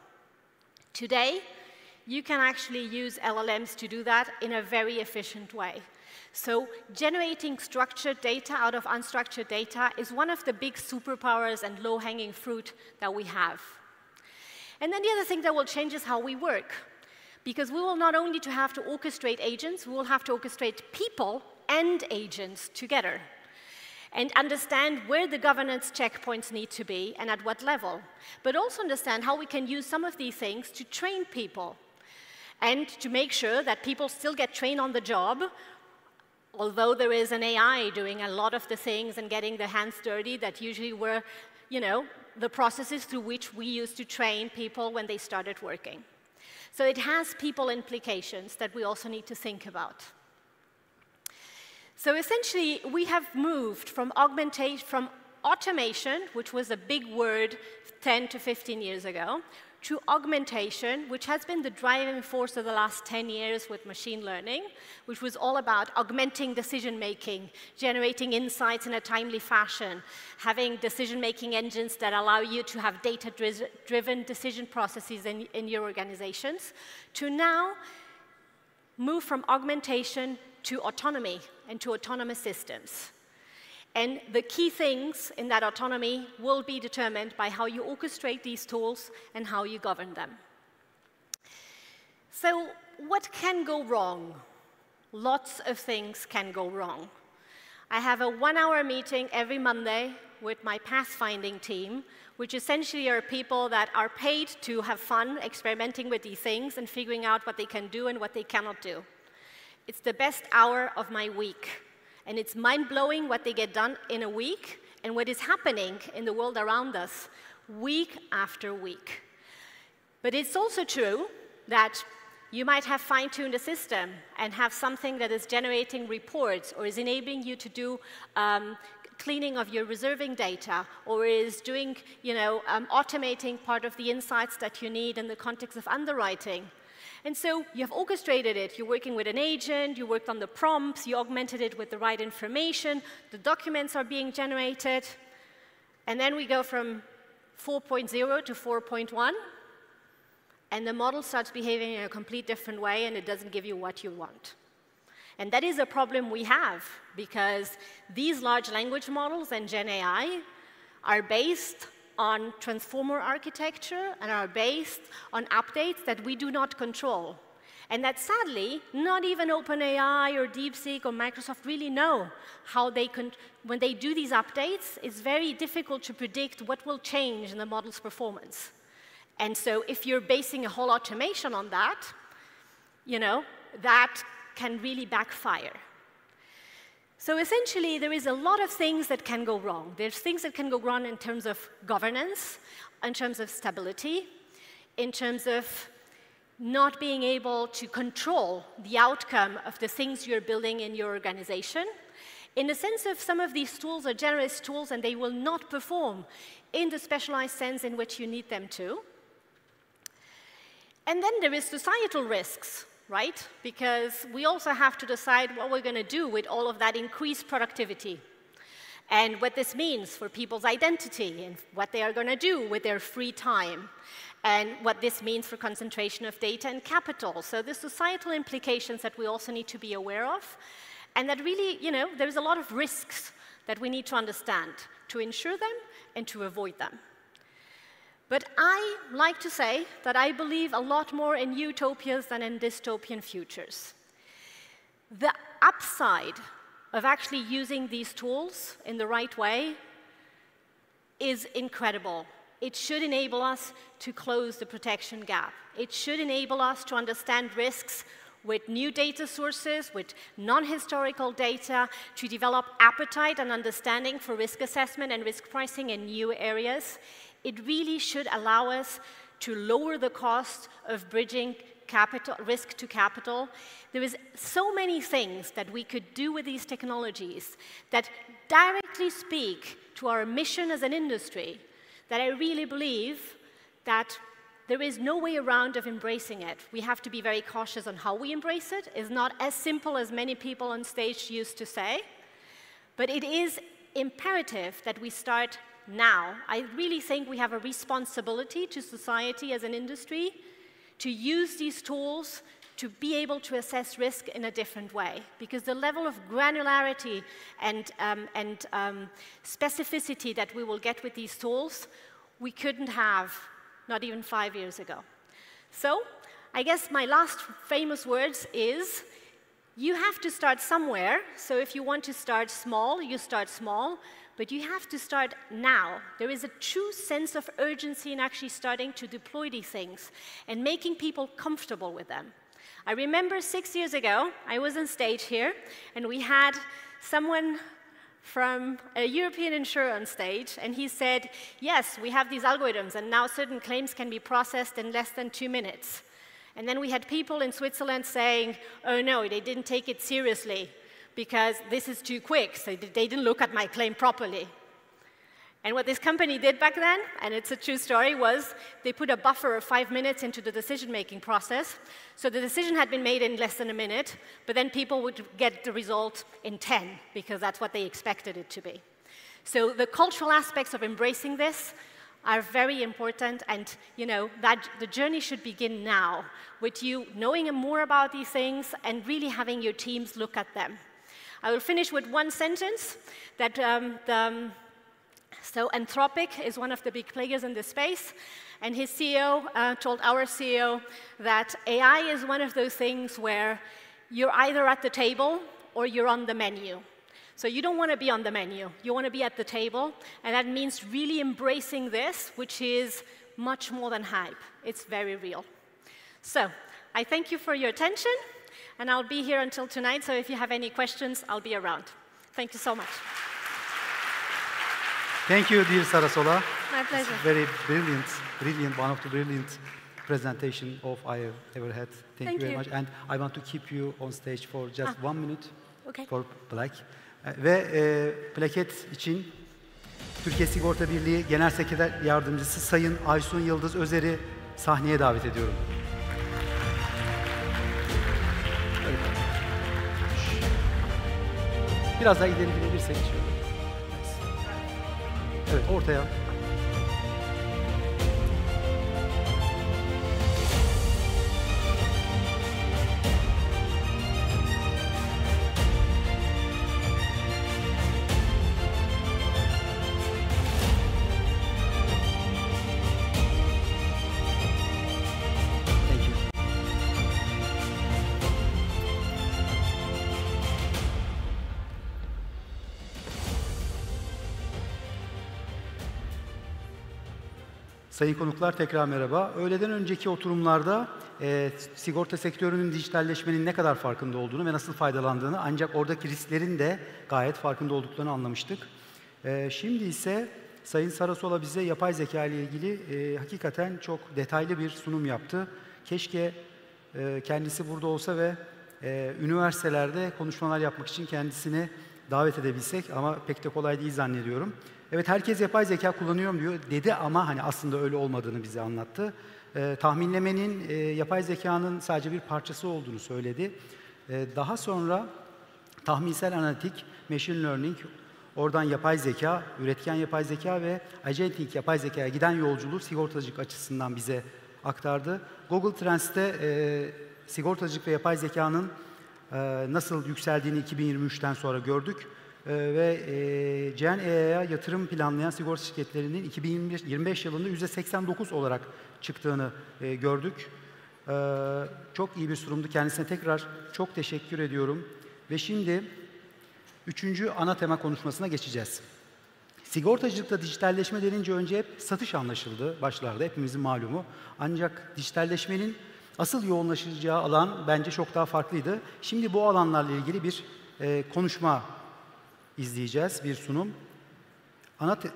Today, you can actually use LLMs to do that in a very efficient way. So generating structured data out of unstructured data is one of the big superpowers and low-hanging fruit that we have. And then the other thing that will change is how we work. Because we will not only have to orchestrate agents, we will have to orchestrate people and agents together and understand where the governance checkpoints need to be and at what level, but also understand how we can use some of these things to train people and to make sure that people still get trained on the job, although there is an AI doing a lot of the things and getting their hands dirty that usually were, the processes through which we used to train people when they started working. So it has people implications that we also need to think about. So essentially, we have moved from automation, which was a big word 10 to 15 years ago, to augmentation, which has been the driving force of the last 10 years with machine learning, which was all about augmenting decision-making, generating insights in a timely fashion, having decision-making engines that allow you to have data-driven decision processes in your organizations, to now move from augmentation to autonomy and to autonomous systems. And the key things in that autonomy will be determined by how you orchestrate these tools and how you govern them. So what can go wrong? Lots of things can go wrong. I have a 1-hour meeting every Monday with my pathfinding team, which essentially are people that are paid to have fun experimenting with these things and figuring out what they can do and what they cannot do. It's the best hour of my week. And it's mind-blowing what they get done in a week and what is happening in the world around us week after week. But it's also true that you might have fine-tuned a system and have something that is generating reports or is enabling you to do cleaning of your reserving data or is doing, automating part of the insights that you need in the context of underwriting. And so you have orchestrated it. You're working with an agent, you worked on the prompts, you augmented it with the right information, the documents are being generated, and then we go from 4.0 to 4.1, and the model starts behaving in a complete different way, and it doesn't give you what you want. And that is a problem we have, because these large language models and Gen AI are based on transformer architecture and are based on updates that we do not control. And that sadly, not even OpenAI or DeepSeek or Microsoft really know how they can, when they do these updates, it's very difficult to predict what will change in the model's performance. And so if you're basing a whole automation on that, that can really backfire. So essentially, there is a lot of things that can go wrong. There's things that can go wrong in terms of governance, in terms of stability, in terms of not being able to control the outcome of the things you're building in your organization. In the sense of some of these tools are generalist tools and they will not perform in the specialized sense in which you need them to. And then there is societal risks. Right? Because we also have to decide what we're going to do with all of that increased productivity and what this means for people's identity and what they are going to do with their free time and what this means for concentration of data and capital. So the societal implications that we also need to be aware of, and that really, there's a lot of risks that we need to understand to ensure them and to avoid them. But I like to say that I believe a lot more in utopias than in dystopian futures. The upside of actually using these tools in the right way is incredible. It should enable us to close the protection gap. It should enable us to understand risks with new data sources, with non-historical data, to develop appetite and understanding for risk assessment and risk pricing in new areas. It really should allow us to lower the cost of bridging capital, risk to capital. There is so many things that we could do with these technologies that directly speak to our mission as an industry, that I really believe that there is no way around of embracing it. We have to be very cautious on how we embrace it. It's not as simple as many people on stage used to say, but it is imperative that we start now. I really think we have a responsibility to society as an industry to use these tools to be able to assess risk in a different way, because the level of granularity and specificity that we will get with these tools, we couldn't have not even 5 years ago. So I guess my last famous words is, you have to start somewhere. So if you want to start small, you start small, but you have to start now. There is a true sense of urgency in actually starting to deploy these things and making people comfortable with them. I remember 6 years ago, I was on stage here, and we had someone from a European insurer on stage, and he said, yes, we have these algorithms, and now certain claims can be processed in less than 2 minutes. And then we had people in Switzerland saying, oh no, they didn't take it seriously because this is too quick, so they didn't look at my claim properly. And what this company did back then, and it's a true story, was they put a buffer of 5 minutes into the decision-making process. So the decision had been made in less than a minute, but then people would get the result in 10, because that's what they expected it to be. So the cultural aspects of embracing this are very important, and that the journey should begin now, with you knowing more about these things and really having your teams look at them. I will finish with one sentence that So Anthropic is one of the big players in this space, and his CEO told our CEO that AI is one of those things where you're either at the table or you're on the menu. So you don't want to be on the menu, you want to be at the table, and that means really embracing this, which is much more than hype. It's very real. So I thank you for your attention, and I'll be here until tonight, so if you have any questions, I'll be around. Thank you so much. Thank you, dear Sarasola. My pleasure. It's very brilliant, one of the brilliant presentation I have ever had. Thank you very much. And I want to keep you on stage for just 1 minute for plaque. Ve plaket için Türkiye Sigorta Birliği Genel Sekreter Yardımcısı Sayın Aysun Yıldız Özer'i sahneye davet ediyorum. Evet. Biraz daha ileri gidebilirsek şöyle. Evet, ortaya. Sayın konuklar, tekrar merhaba. Öğleden önceki oturumlarda sigorta sektörünün dijitalleşmenin ne kadar farkında olduğunu ve nasıl faydalandığını, ancak oradaki risklerin de gayet farkında olduklarını anlamıştık. Şimdi ise Sayın Sarasola bize yapay zeka ile ilgili hakikaten çok detaylı bir sunum yaptı. Keşke kendisi burada olsa ve üniversitelerde konuşmalar yapmak için kendisini davet edebilsek, ama pek de kolay değil zannediyorum. Evet, herkes yapay zeka kullanıyorum diyor dedi, ama hani aslında öyle olmadığını bize anlattı. Tahminlemenin yapay zekanın sadece bir parçası olduğunu söyledi. Daha sonra tahminsel analitik, machine learning, oradan yapay zeka, üretken yapay zeka ve agentic yapay zekaya giden yolculuğu sigortacılık açısından bize aktardı. Google Trends'te sigortacılık ve yapay zekanın nasıl yükseldiğini 2023'ten sonra gördük. Ve Gen AI'ya yatırım planlayan sigorta şirketlerinin 2025 yılında %89 olarak çıktığını gördük. Çok iyi bir sunumdu. Kendisine tekrar çok teşekkür ediyorum. Ve şimdi 3. ana tema konuşmasına geçeceğiz. Sigortacılıkta dijitalleşme denince önce hep satış anlaşıldı başlarda, hepimizin malumu. Ancak dijitalleşmenin Asıl yoğunlaşacağı alan bence çok daha farklıydı. Şimdi bu alanlarla ilgili bir konuşma izleyeceğiz, bir sunum.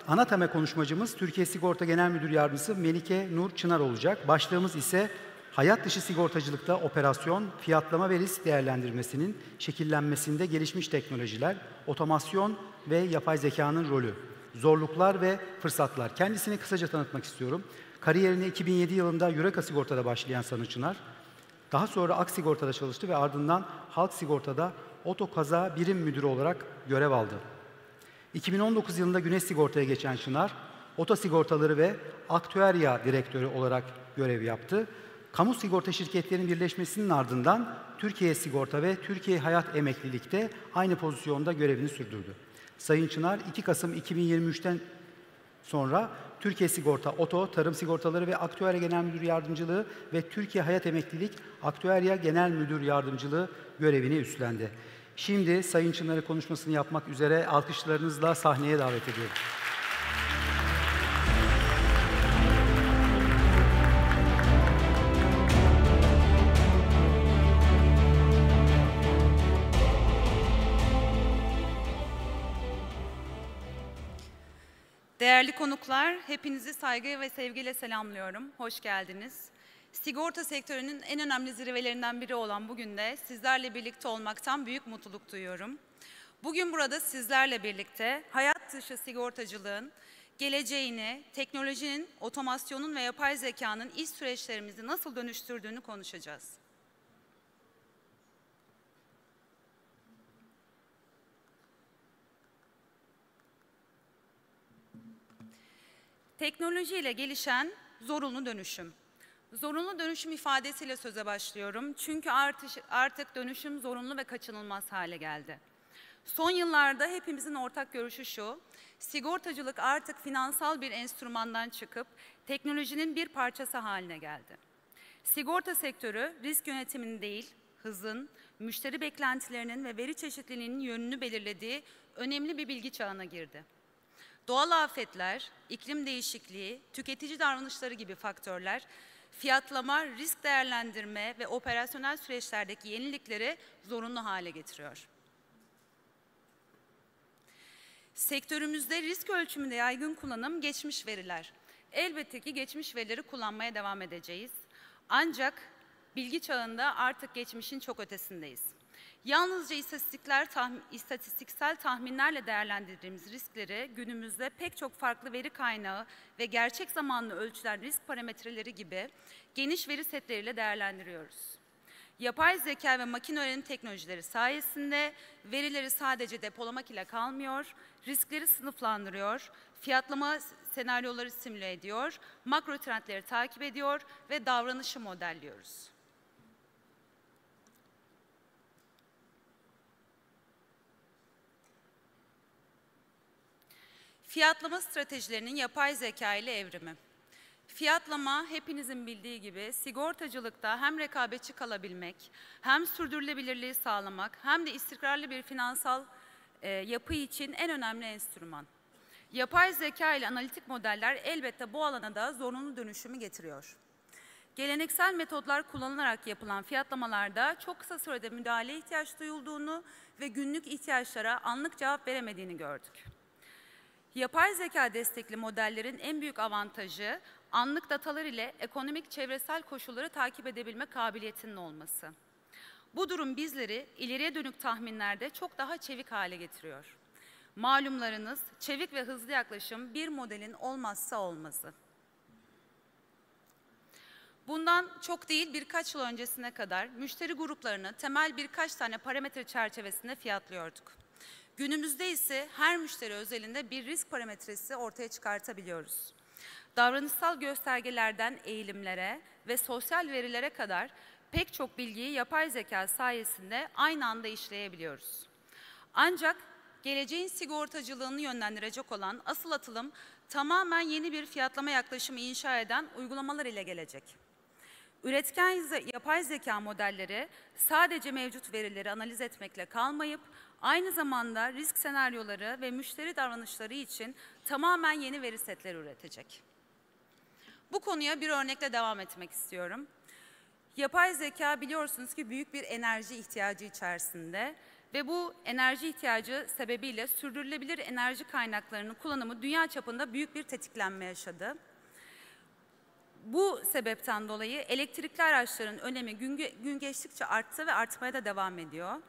Ana tema konuşmacımız Türkiye Sigorta Genel Müdür Yardımcısı Melike Nur Çınar olacak. Başlığımız ise hayat dışı sigortacılıkta operasyon, fiyatlama ve risk değerlendirmesinin şekillenmesinde gelişmiş teknolojiler, otomasyon ve yapay zekanın rolü, zorluklar ve fırsatlar. Kendisini kısaca tanıtmak istiyorum. Kariyerine 2007 yılında Eureka Sigorta'da başlayan Sayın Çınar, daha sonra Ak Sigorta'da çalıştı ve ardından Halk Sigorta'da Oto Kaza Birim Müdürü olarak görev aldı. 2019 yılında Güneş Sigorta'ya geçen Çınar, oto sigortaları ve aktüerya direktörü olarak görev yaptı. Kamu sigorta şirketlerinin birleşmesinin ardından Türkiye Sigorta ve Türkiye Hayat Emeklilik'te aynı pozisyonda görevini sürdürdü. Sayın Çınar, 2 Kasım 2023'ten sonra Türkiye Sigorta, Oto, Tarım Sigortaları ve Aktüerya Genel Müdür Yardımcılığı ve Türkiye Hayat Emeklilik Aktüerya Genel Müdür Yardımcılığı görevini üstlendi. Şimdi Sayın Çınar'ı konuşmasını yapmak üzere alkışlarınızla sahneye davet ediyorum. Değerli konuklar, hepinizi saygı ve sevgiyle selamlıyorum. Hoş geldiniz. Sigorta sektörünün en önemli zirvelerinden biri olan bugün de sizlerle birlikte olmaktan büyük mutluluk duyuyorum. Bugün burada sizlerle birlikte hayat dışı sigortacılığın geleceğini, teknolojinin, otomasyonun ve yapay zekanın iş süreçlerimizi nasıl dönüştürdüğünü konuşacağız. Teknolojiyle gelişen zorunlu dönüşüm. Zorunlu dönüşüm ifadesiyle söze başlıyorum. Çünkü artık dönüşüm zorunlu ve kaçınılmaz hale geldi. Son yıllarda hepimizin ortak görüşü şu, sigortacılık artık finansal bir enstrümandan çıkıp teknolojinin bir parçası haline geldi. Sigorta sektörü risk yönetiminin değil, hızın, müşteri beklentilerinin ve veri çeşitliliğinin yönünü belirlediği önemli bir bilgi çağına girdi. Doğal afetler, iklim değişikliği, tüketici davranışları gibi faktörler, fiyatlama, risk değerlendirme ve operasyonel süreçlerdeki yenilikleri zorunlu hale getiriyor. Sektörümüzde risk ölçümünde yaygın kullanım geçmiş veriler. Elbette ki geçmiş verileri kullanmaya devam edeceğiz. Ancak bilgi çağında artık geçmişin çok ötesindeyiz. Yalnızca istatistiksel tahminlerle değerlendirdiğimiz riskleri günümüzde pek çok farklı veri kaynağı ve gerçek zamanlı ölçülen risk parametreleri gibi geniş veri setleriyle değerlendiriyoruz. Yapay zeka ve makine öğrenim teknolojileri sayesinde verileri sadece depolamak ile kalmıyor, riskleri sınıflandırıyor, fiyatlama senaryoları simüle ediyor, makro trendleri takip ediyor ve davranışı modelliyoruz. Fiyatlama stratejilerinin yapay zeka ile evrimi. Fiyatlama hepinizin bildiği gibi sigortacılıkta hem rekabetçi kalabilmek, hem sürdürülebilirliği sağlamak, hem de istikrarlı bir finansal yapı için en önemli enstrüman. Yapay zeka ile analitik modeller elbette bu alana da zorunlu dönüşümü getiriyor. Geleneksel metotlar kullanılarak yapılan fiyatlamalarda çok kısa sürede müdahaleye ihtiyaç duyulduğunu ve günlük ihtiyaçlara anlık cevap veremediğini gördük. Yapay zeka destekli modellerin en büyük avantajı anlık datalar ile ekonomik çevresel koşulları takip edebilme kabiliyetinin olması. Bu durum bizleri ileriye dönük tahminlerde çok daha çevik hale getiriyor. Malumlarınız çevik ve hızlı yaklaşım bir modelin olmazsa olmazı. Bundan çok değil birkaç yıl öncesine kadar müşteri gruplarını temel birkaç tane parametre çerçevesinde fiyatlıyorduk. Günümüzde ise her müşteri özelinde bir risk parametresi ortaya çıkartabiliyoruz. Davranışsal göstergelerden eğilimlere ve sosyal verilere kadar pek çok bilgiyi yapay zeka sayesinde aynı anda işleyebiliyoruz. Ancak geleceğin sigortacılığını yönlendirecek olan asıl atılım tamamen yeni bir fiyatlama yaklaşımı inşa eden uygulamalar ile gelecek. Üretken yapay zeka modelleri sadece mevcut verileri analiz etmekle kalmayıp aynı zamanda risk senaryoları ve müşteri davranışları için tamamen yeni veri setleri üretecek. Bu konuya bir örnekle devam etmek istiyorum. Yapay zeka biliyorsunuz ki büyük bir enerji ihtiyacı içerisinde ve bu enerji ihtiyacı sebebiyle sürdürülebilir enerji kaynaklarının kullanımı dünya çapında büyük bir tetiklenme yaşadı. Bu sebepten dolayı elektrikli araçların önemi gün geçtikçe arttı ve artmaya da devam ediyor.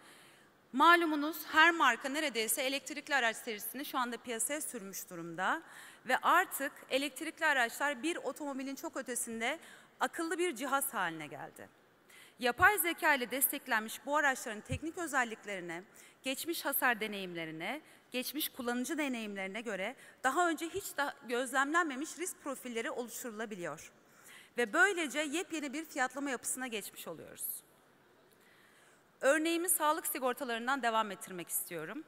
Malumunuz her marka neredeyse elektrikli araç serisini şu anda piyasaya sürmüş durumda ve artık elektrikli araçlar bir otomobilin çok ötesinde akıllı bir cihaz haline geldi. Yapay zeka ile desteklenmiş bu araçların teknik özelliklerine, geçmiş hasar deneyimlerine, geçmiş kullanıcı deneyimlerine göre daha önce hiç gözlemlenmemiş risk profilleri oluşturulabiliyor. Ve böylece yepyeni bir fiyatlama yapısına geçmiş oluyoruz. Örneğimi sağlık sigortalarından devam ettirmek istiyorum.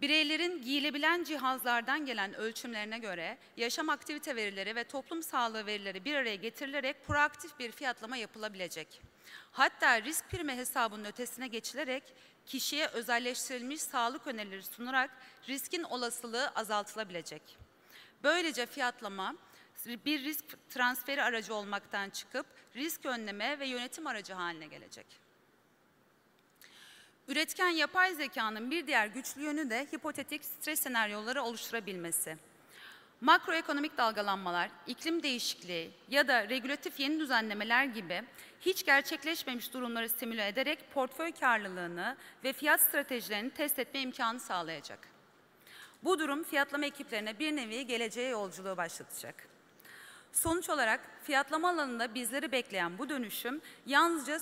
Bireylerin giyilebilen cihazlardan gelen ölçümlerine göre yaşam aktivite verileri ve toplum sağlığı verileri bir araya getirilerek proaktif bir fiyatlama yapılabilecek. Hatta risk primi hesabının ötesine geçilerek kişiye özelleştirilmiş sağlık önerileri sunarak riskin olasılığı azaltılabilecek. Böylece fiyatlama bir risk transferi aracı olmaktan çıkıp risk önleme ve yönetim aracı haline gelecek. Üretken yapay zekanın bir diğer güçlü yönü de hipotetik stres senaryoları oluşturabilmesi. Makroekonomik dalgalanmalar, iklim değişikliği ya da regülatif yeni düzenlemeler gibi hiç gerçekleşmemiş durumları simüle ederek portföy karlılığını ve fiyat stratejilerini test etme imkanı sağlayacak. Bu durum fiyatlama ekiplerine bir nevi geleceğe yolculuğu başlatacak. Sonuç olarak fiyatlama alanında bizleri bekleyen bu dönüşüm yalnızca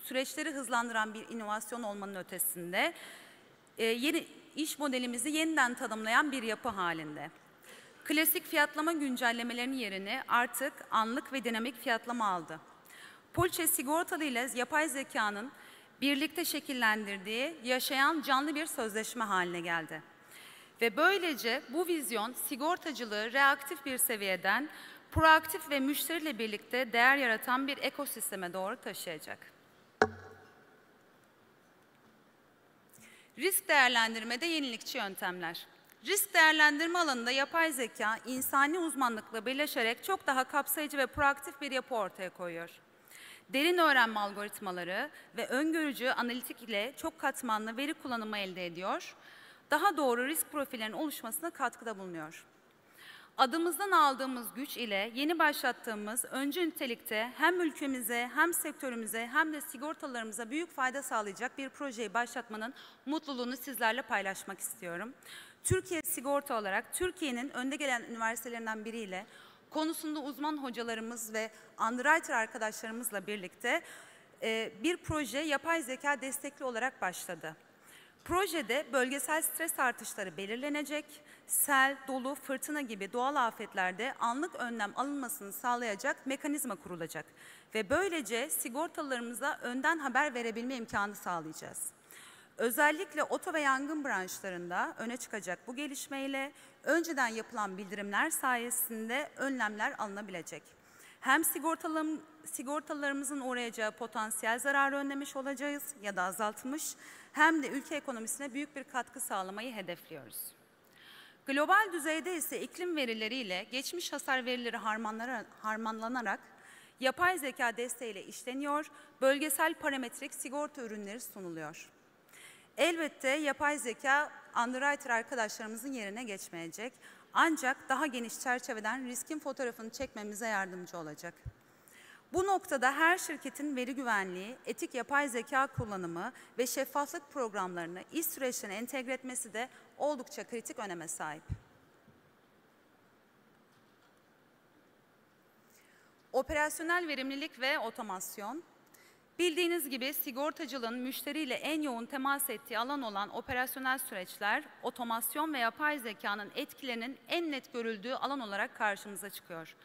süreçleri hızlandıran bir inovasyon olmanın ötesinde yeni iş modelimizi yeniden tanımlayan bir yapı halinde. Klasik fiyatlama güncellemelerinin yerini artık anlık ve dinamik fiyatlama aldı. Poliçe sigortalı ile yapay zekanın birlikte şekillendirdiği yaşayan canlı bir sözleşme haline geldi. Ve böylece bu vizyon sigortacılığı reaktif bir seviyeden proaktif ve müşteriyle birlikte değer yaratan bir ekosisteme doğru taşıyacak. Risk değerlendirmede yenilikçi yöntemler. Risk değerlendirme alanında yapay zeka, insani uzmanlıkla birleşerek çok daha kapsayıcı ve proaktif bir yapı ortaya koyuyor. Derin öğrenme algoritmaları ve öngörücü analitik ile çok katmanlı veri kullanımı elde ediyor, daha doğru risk profillerinin oluşmasına katkıda bulunuyor. Adımızdan aldığımız güç ile yeni başlattığımız öncü nitelikte hem ülkemize hem sektörümüze hem de sigortalarımıza büyük fayda sağlayacak bir projeyi başlatmanın mutluluğunu sizlerle paylaşmak istiyorum. Türkiye Sigorta olarak Türkiye'nin önde gelen üniversitelerinden biriyle konusunda uzman hocalarımız ve underwriter arkadaşlarımızla birlikte bir proje yapay zeka destekli olarak başladı. Projede bölgesel stres artışları belirlenecek, sel, dolu, fırtına gibi doğal afetlerde anlık önlem alınmasını sağlayacak mekanizma kurulacak ve böylece sigortalılarımıza önden haber verebilme imkanı sağlayacağız. Özellikle oto ve yangın branşlarında öne çıkacak bu gelişmeyle önceden yapılan bildirimler sayesinde önlemler alınabilecek. Hem sigortalarımızın uğrayacağı potansiyel zararı önlemiş olacağız ya da azaltmış, hem de ülke ekonomisine büyük bir katkı sağlamayı hedefliyoruz. Global düzeyde ise iklim verileriyle geçmiş hasar verileri harmanlanarak yapay zeka desteğiyle işleniyor, bölgesel parametrik sigorta ürünleri sunuluyor. Elbette yapay zeka underwriter arkadaşlarımızın yerine geçmeyecek, ancak daha geniş çerçeveden riskin fotoğrafını çekmemize yardımcı olacak. Bu noktada her şirketin veri güvenliği, etik yapay zeka kullanımı ve şeffaflık programlarını iş süreçlerine entegre etmesi de oldukça kritik öneme sahip. Operasyonel verimlilik ve otomasyon. Bildiğiniz gibi sigortacılığın müşteriyle en yoğun temas ettiği alan olan operasyonel süreçler, otomasyon ve yapay zekanın etkilerinin en net görüldüğü alan olarak karşımıza çıkıyor.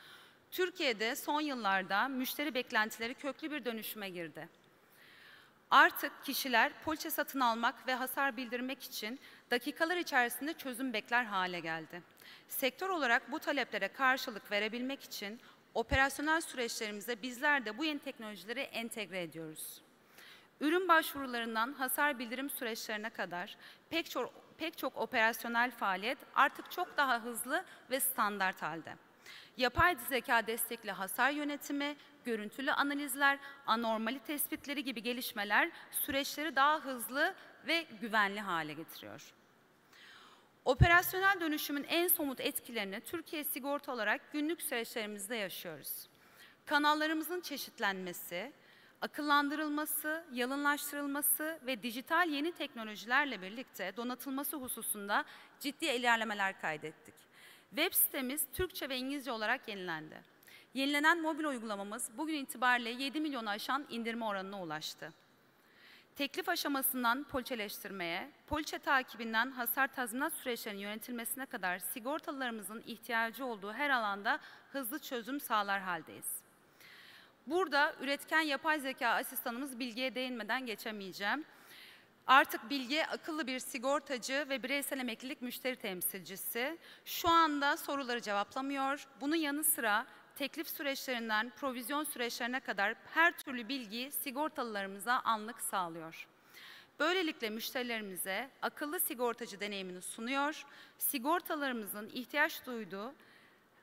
Türkiye'de son yıllarda müşteri beklentileri köklü bir dönüşüme girdi. Artık kişiler poliçe satın almak ve hasar bildirmek için dakikalar içerisinde çözüm bekler hale geldi. Sektör olarak bu taleplere karşılık verebilmek için operasyonel süreçlerimize bizler de bu yeni teknolojileri entegre ediyoruz. Ürün başvurularından hasar bildirim süreçlerine kadar pek çok operasyonel faaliyet artık çok daha hızlı ve standart halde. Yapay zeka destekli hasar yönetimi, görüntülü analizler, anormali tespitleri gibi gelişmeler süreçleri daha hızlı ve güvenli hale getiriyor. Operasyonel dönüşümün en somut etkilerini Türkiye Sigorta olarak günlük süreçlerimizde yaşıyoruz. Kanallarımızın çeşitlenmesi, akıllandırılması, yalınlaştırılması ve dijital yeni teknolojilerle birlikte donatılması hususunda ciddi ilerlemeler kaydettik. Web sitemiz Türkçe ve İngilizce olarak yenilendi. Yenilenen mobil uygulamamız bugün itibariyle 7 milyonu aşan indirme oranına ulaştı. Teklif aşamasından poliçeleştirmeye, poliçe takibinden hasar tazminat süreçlerinin yönetilmesine kadar sigortalılarımızın ihtiyacı olduğu her alanda hızlı çözüm sağlar haldeyiz. Burada üretken yapay zeka asistanımız Bilge'ye değinmeden geçemeyeceğim. Artık Bilge akıllı bir sigortacı ve bireysel emeklilik müşteri temsilcisi. Şu anda soruları cevaplamıyor. Bunun yanı sıra teklif süreçlerinden provizyon süreçlerine kadar her türlü bilgiyi sigortalılarımıza anlık sağlıyor. Böylelikle müşterilerimize akıllı sigortacı deneyimini sunuyor. Sigortalarımızın ihtiyaç duyduğu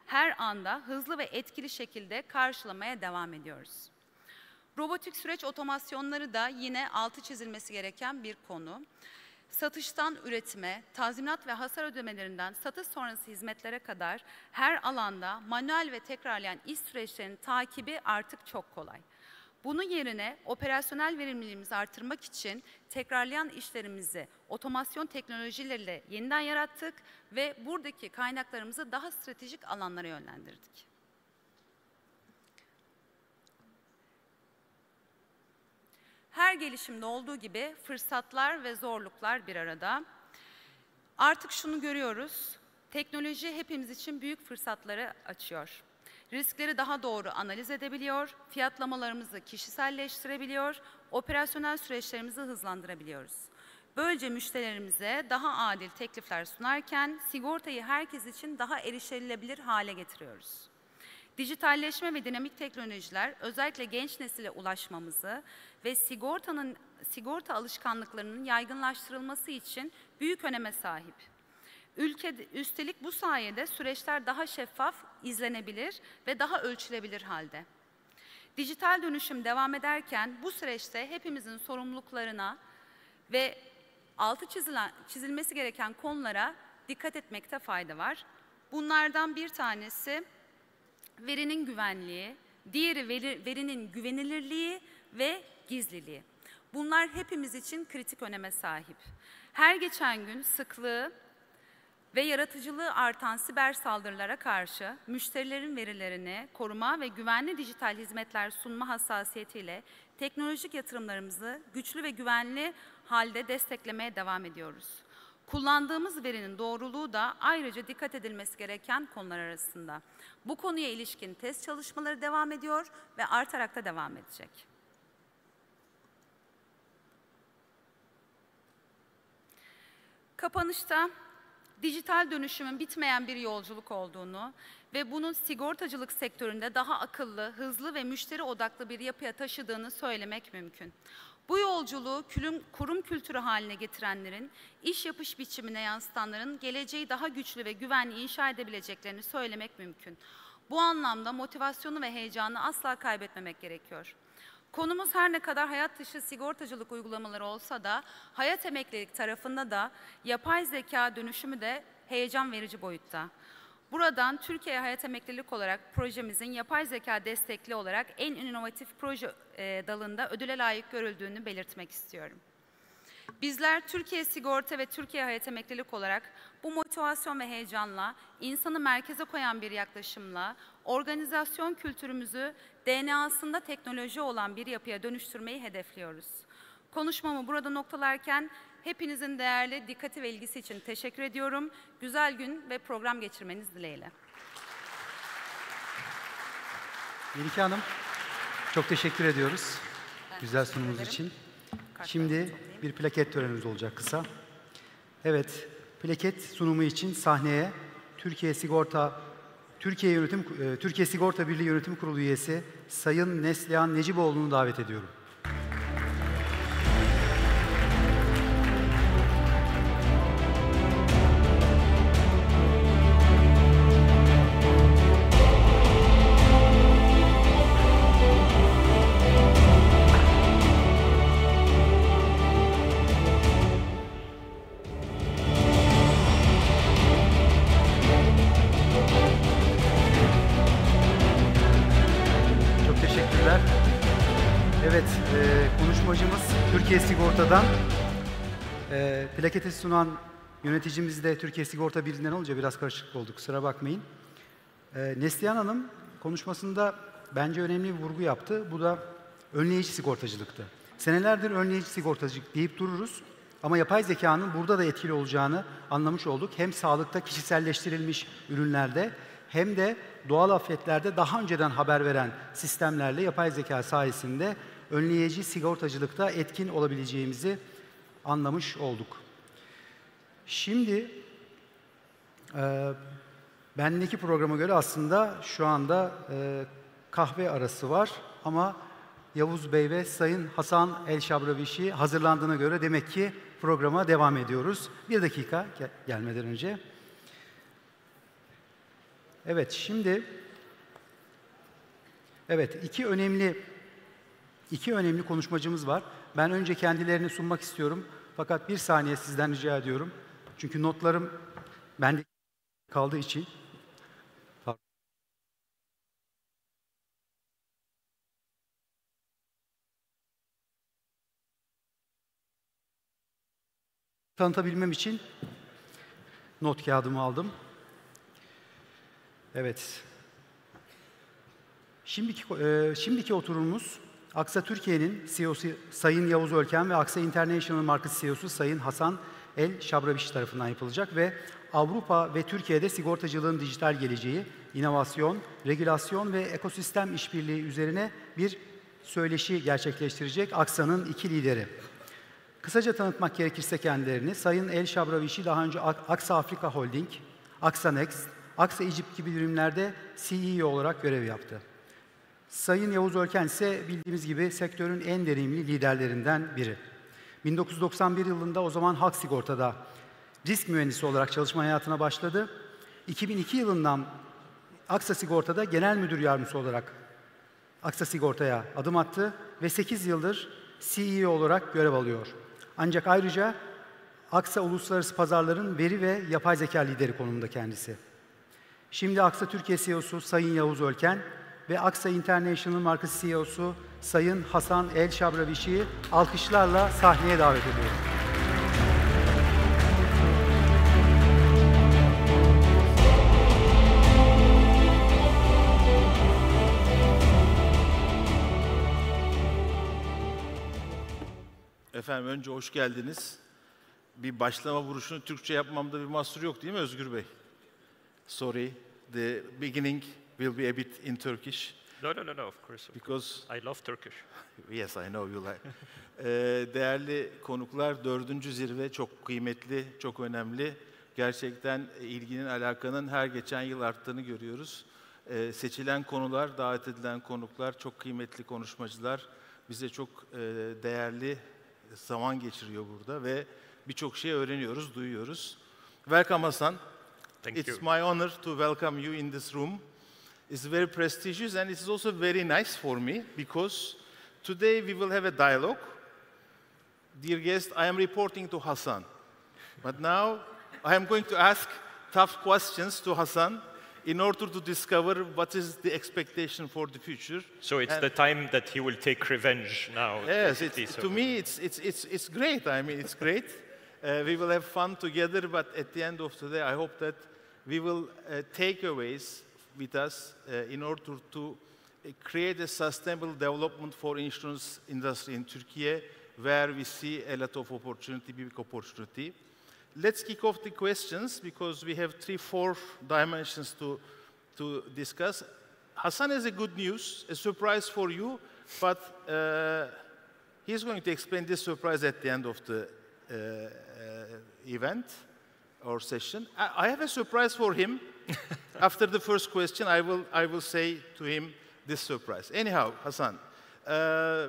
her anda hızlı ve etkili şekilde karşılamaya devam ediyoruz. Robotik süreç otomasyonları da yine altı çizilmesi gereken bir konu. Satıştan üretime, tazminat ve hasar ödemelerinden satış sonrası hizmetlere kadar her alanda manuel ve tekrarlayan iş süreçlerinin takibi artık çok kolay. Bunun yerine operasyonel verimliliğimizi artırmak için tekrarlayan işlerimizi otomasyon teknolojileriyle yeniden yarattık ve buradaki kaynaklarımızı daha stratejik alanlara yönlendirdik. Her gelişimde olduğu gibi fırsatlar ve zorluklar bir arada. Artık şunu görüyoruz, teknoloji hepimiz için büyük fırsatları açıyor. Riskleri daha doğru analiz edebiliyor, fiyatlamalarımızı kişiselleştirebiliyor, operasyonel süreçlerimizi hızlandırabiliyoruz. Böylece müşterilerimize daha adil teklifler sunarken sigortayı herkes için daha erişilebilir hale getiriyoruz. Dijitalleşme ve dinamik teknolojiler özellikle genç nesile ulaşmamızı ve sigorta alışkanlıklarının yaygınlaştırılması için büyük öneme sahip. Üstelik bu sayede süreçler daha şeffaf, izlenebilir ve daha ölçülebilir halde. Dijital dönüşüm devam ederken bu süreçte hepimizin sorumluluklarına ve altı çizilmesi gereken konulara dikkat etmekte fayda var. Bunlardan bir tanesi verinin güvenliği, diğeri verinin güvenilirliği ve gizliliği. Bunlar hepimiz için kritik öneme sahip. Her geçen gün sıklığı ve yaratıcılığı artan siber saldırılara karşı müşterilerin verilerini koruma ve güvenli dijital hizmetler sunma hassasiyetiyle teknolojik yatırımlarımızı güçlü ve güvenli halde desteklemeye devam ediyoruz. Kullandığımız verinin doğruluğu da ayrıca dikkat edilmesi gereken konular arasında. Bu konuya ilişkin test çalışmaları devam ediyor ve artarak da devam edecek. Kapanışta dijital dönüşümün bitmeyen bir yolculuk olduğunu ve bunun sigortacılık sektöründe daha akıllı, hızlı ve müşteri odaklı bir yapıya taşıdığını söylemek mümkün. Bu yolculuğu kurum kültürü haline getirenlerin, iş yapış biçimine yansıtanların geleceği daha güçlü ve güvenli inşa edebileceklerini söylemek mümkün. Bu anlamda motivasyonu ve heyecanı asla kaybetmemek gerekiyor. Konumuz her ne kadar hayat dışı sigortacılık uygulamaları olsa da, hayat emeklilik tarafında da yapay zeka dönüşümü de heyecan verici boyutta. Buradan Türkiye Hayat Emeklilik olarak projemizin yapay zeka destekli olarak en inovatif proje dalında ödüle layık görüldüğünü belirtmek istiyorum. Bizler Türkiye Sigorta ve Türkiye Hayat Emeklilik olarak bu motivasyon ve heyecanla, insanı merkeze koyan bir yaklaşımla, organizasyon kültürümüzü DNA'sında teknoloji olan bir yapıya dönüştürmeyi hedefliyoruz. Konuşmamı burada noktalarken hepinizin değerli dikkati ve ilgisi için teşekkür ediyorum. Güzel gün ve program geçirmeniz dileğiyle. Melike Hanım, çok teşekkür ediyoruz güzel sunumunuz için. Şimdi bir plaket törenimiz olacak kısa. Evet, plaket sunumu için sahneye Türkiye Sigorta Birliği Yönetim Kurulu üyesi Sayın Neslihan Neciboğlu'nu davet ediyorum. Türkiye Sigorta'dan. Plaketi sunan yöneticimiz de Türkiye Sigorta Birliği'nden olunca biraz karışık olduk, kusura bakmayın. Neslihan Hanım konuşmasında bence önemli bir vurgu yaptı. Bu da önleyici sigortacılıktı. Senelerdir önleyici sigortacılık deyip dururuz ama yapay zekanın burada da etkili olacağını anlamış olduk. Hem sağlıkta kişiselleştirilmiş ürünlerde hem de doğal afetlerde daha önceden haber veren sistemlerle yapay zeka sayesinde önleyici sigortacılıkta etkin olabileceğimizi anlamış olduk. Şimdi bendeki programa göre aslında şu anda kahve arası var ama Yavuz Bey ve Sayın Hasan El-Şabravişi hazırlandığına göre demek ki programa devam ediyoruz. Bir dakika gelmeden önce. Evet, şimdi iki önemli konuşmacımız var. Ben önce kendilerini sunmak istiyorum. Fakat bir saniye sizden rica ediyorum. Çünkü notlarım bende kaldığı için. Tanıtabilmem için not kağıdımı aldım. Evet. Şimdiki oturumumuz Aksa Türkiye'nin CEO'su Sayın Yavuz Ölken ve Aksa International Markets CEO'su Sayın Hasan El-Şabravişi tarafından yapılacak ve Avrupa ve Türkiye'de sigortacılığın dijital geleceği, inovasyon, regülasyon ve ekosistem işbirliği üzerine bir söyleşi gerçekleştirecek Aksa'nın iki lideri. Kısaca tanıtmak gerekirse kendilerini, Sayın El-Şabravişi daha önce Aksa Afrika Holding, Aksa Next, Aksa Egypt gibi birimlerde CEO olarak görev yaptı. Sayın Yavuz Ölken ise bildiğimiz gibi sektörün en deneyimli liderlerinden biri. 1991 yılında o zaman Halk Sigorta'da risk mühendisi olarak çalışma hayatına başladı. 2002 yılından Aksa Sigorta'da genel müdür yardımcısı olarak Aksa Sigorta'ya adım attı ve 8 yıldır CEO olarak görev alıyor. Ancak ayrıca Aksa Uluslararası Pazarların veri ve yapay zeka lideri konumunda kendisi. Şimdi Aksa Türkiye CEO'su Sayın Yavuz Ölken ve Aksa International Markets CEO'su Sayın Hasan El-Şabravişi'yi alkışlarla sahneye davet ediyorum. Efendim önce hoş geldiniz. Bir başlama vuruşunu Türkçe yapmamda bir mahsur yok değil mi Özgür Bey? Sorry, the beginning will be a bit in Turkish. No, of course. Because I love Turkish. Yes, I know you like. Değerli konuklar, 4. zirve çok kıymetli, çok önemli. Gerçekten ilginin, alakanın her geçen yıl arttığını görüyoruz. Seçilen konular, davet edilen konuklar, çok kıymetli konuşmacılar bize çok değerli zaman geçiriyor burada ve birçok şey öğreniyoruz, duyuyoruz. Welcome Hasan. It's my honor to welcome you in this room. It's very prestigious and it's also very nice for me because today we will have a dialogue. Dear guest, I am reporting to Hasan. But now I am going to ask tough questions to Hasan in order to discover what is the expectation for the future. So it's the time that he will take revenge now. Yes, to me it's great. I mean, it's great. We will have fun together, but at the end of the day, I hope that we will takeaways with us in order to create a sustainable development for insurance industry in Turkey, where we see a lot of opportunity, big opportunity. Let's kick off the questions because we have 3-4 dimensions to discuss. Hasan has a good news, a surprise for you, but he's going to explain this surprise at the end of the event or session. I have a surprise for him. After the first question, I will say to him this surprise. Anyhow, Hasan,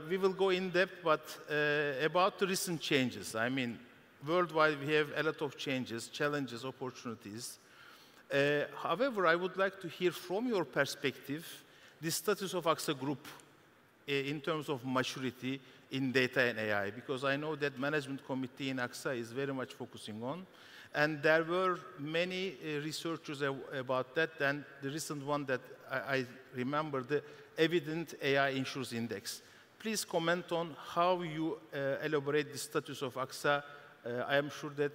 we will go in depth, but about the recent changes. I mean, worldwide we have a lot of changes, challenges, opportunities. However, I would like to hear from your perspective the status of AXA Group in terms of maturity in data and AI, because I know that management committee in AXA is very much focusing on. And there were many researchers about that, and the recent one that I remember, the Evident AI Insurance Index. please comment on how you elaborate the status of AXA. I am sure that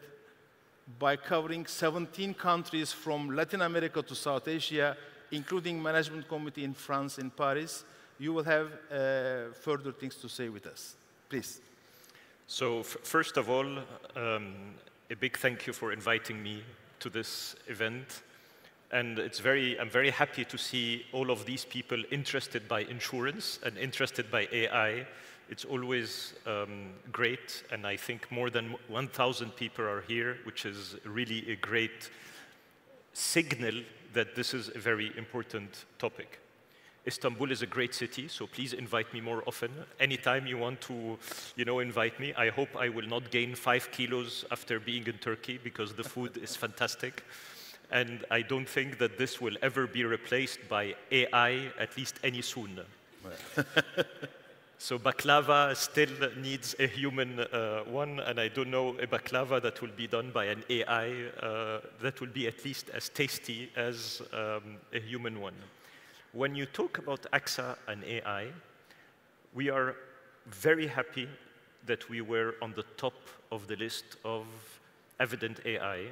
by covering 17 countries from Latin America to South Asia, including management committee in France, in Paris, you will have further things to say with us. Please. So first of all, a big thank you for inviting me to this event. And I'm very happy to see all of these people interested by insurance and interested by AI. It's always great, and I think more than 1,000 people are here, which is really a great signal that this is a very important topic. Istanbul is a great city, so please invite me more often. Anytime you want to, invite me. I hope I will not gain 5 kilos after being in Turkey, because the food is fantastic. And I don't think that this will ever be replaced by AI, at least any soon. So baklava still needs a human one, and I don't know a baklava that will be done by an AI that will be at least as tasty as a human one. When you talk about AXA and AI, we are very happy that we were on the top of the list of evident AI,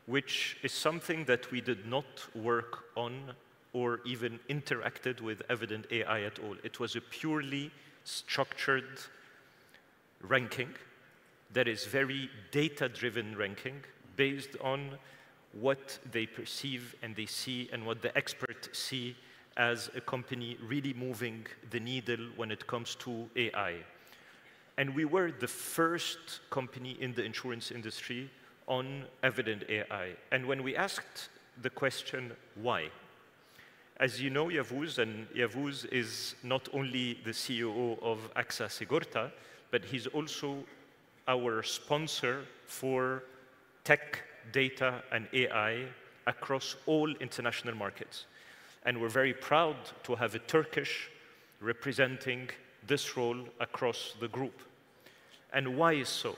which is something that we did not work on or even interacted with evident AI at all. It was a purely structured ranking that is very data-driven ranking based on what they perceive and they see and what the experts see as a company really moving the needle when it comes to AI. And we were the first company in the insurance industry on evident AI. And when we asked the question, why? As you know, Yavuz, and Yavuz is not only the CEO of AXA SİGORTA, but he's also our sponsor for tech, data, and AI across all international markets. And we're very proud to have a Turkish representing this role across the group. And why is so?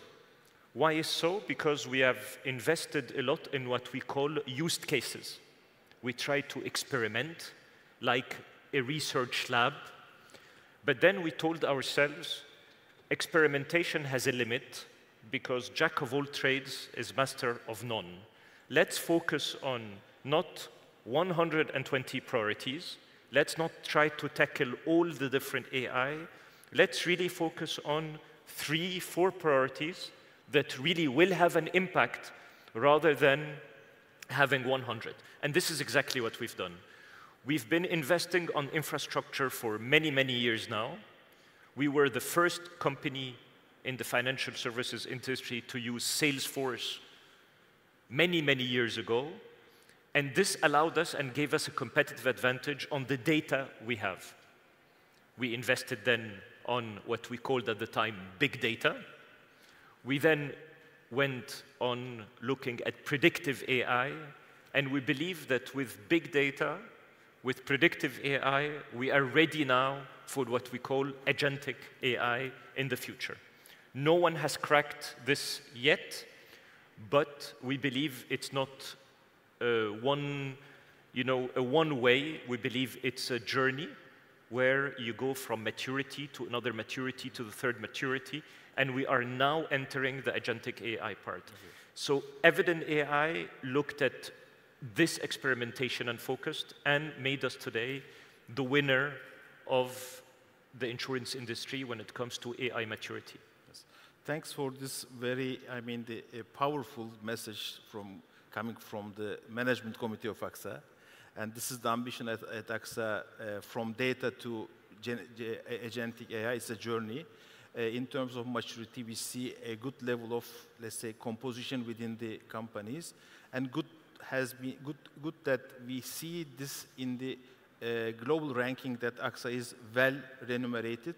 Why is so? Because we have invested a lot in what we call use cases. We try to experiment like a research lab, but then we told ourselves experimentation has a limit because jack of all trades is master of none. Let's focus on not 120 priorities. Let's not try to tackle all the different AI. Let's really focus on 3-4 priorities that really will have an impact rather than having 100. And this is exactly what we've done. We've been investing on infrastructure for many, many years now. We were the first company in the financial services industry to use Salesforce many, many years ago. And this allowed us and gave us a competitive advantage on the data we have. We invested then on what we called at the time big data. We then went on looking at predictive AI, and we believe that with big data, with predictive AI, we are ready now for what we call agentic AI in the future. No one has cracked this yet, but we believe it's not one way. We believe it's a journey where you go from maturity to another maturity to the third maturity, and we are now entering the agentic AI part. So evident AI looked at this experimentation and focused and made us today the winner of the insurance industry when it comes to AI maturity. Yes. Thanks for this very, a powerful message coming from the management committee of AXA. And this is the ambition at AXA, from data to agentic AI. It's a journey. In terms of maturity, we see a good level of, let's say, composition within the companies, and good that we see this in the global ranking that AXA is well remunerated,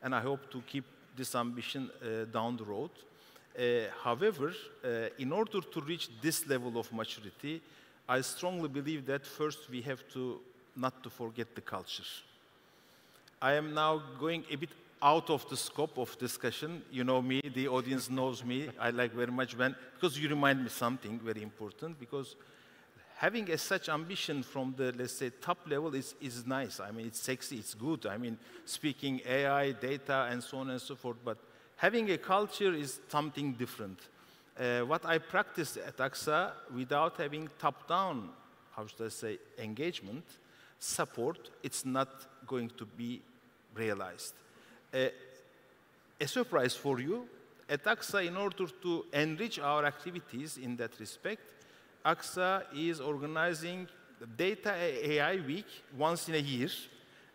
and I hope to keep this ambition down the road. However, in order to reach this level of maturity, I strongly believe that first we have to not to forget the culture. I am now going a bit out of the scope of discussion. You know me, the audience knows me. I like very much because you remind me something very important, because having such ambition from the, let's say, top level is nice. I mean, it's sexy, it's good. I mean, speaking AI, data, and so on and so forth. But having a culture is something different. What I practice at AXA, without having top-down, how should I say, engagement, support, it's not going to be realized. A surprise for you, at AXA, in order to enrich our activities in that respect, AXA is organizing Data AI Week once in a year.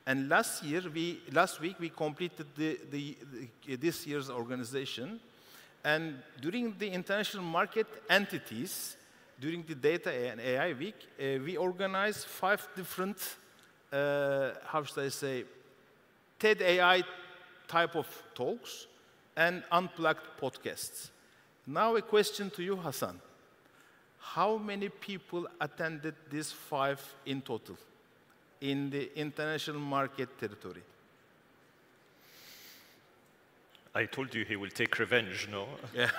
And last week, we completed this year's organization. And during the international market entities, during the Data and AI Week, we organized 5 different, how should I say, TED AI type of talks and unplugged podcasts. Now a question to you, Hassan. How many people attended these 5 in total in the international market territory? I told you he will take revenge, no? Yeah.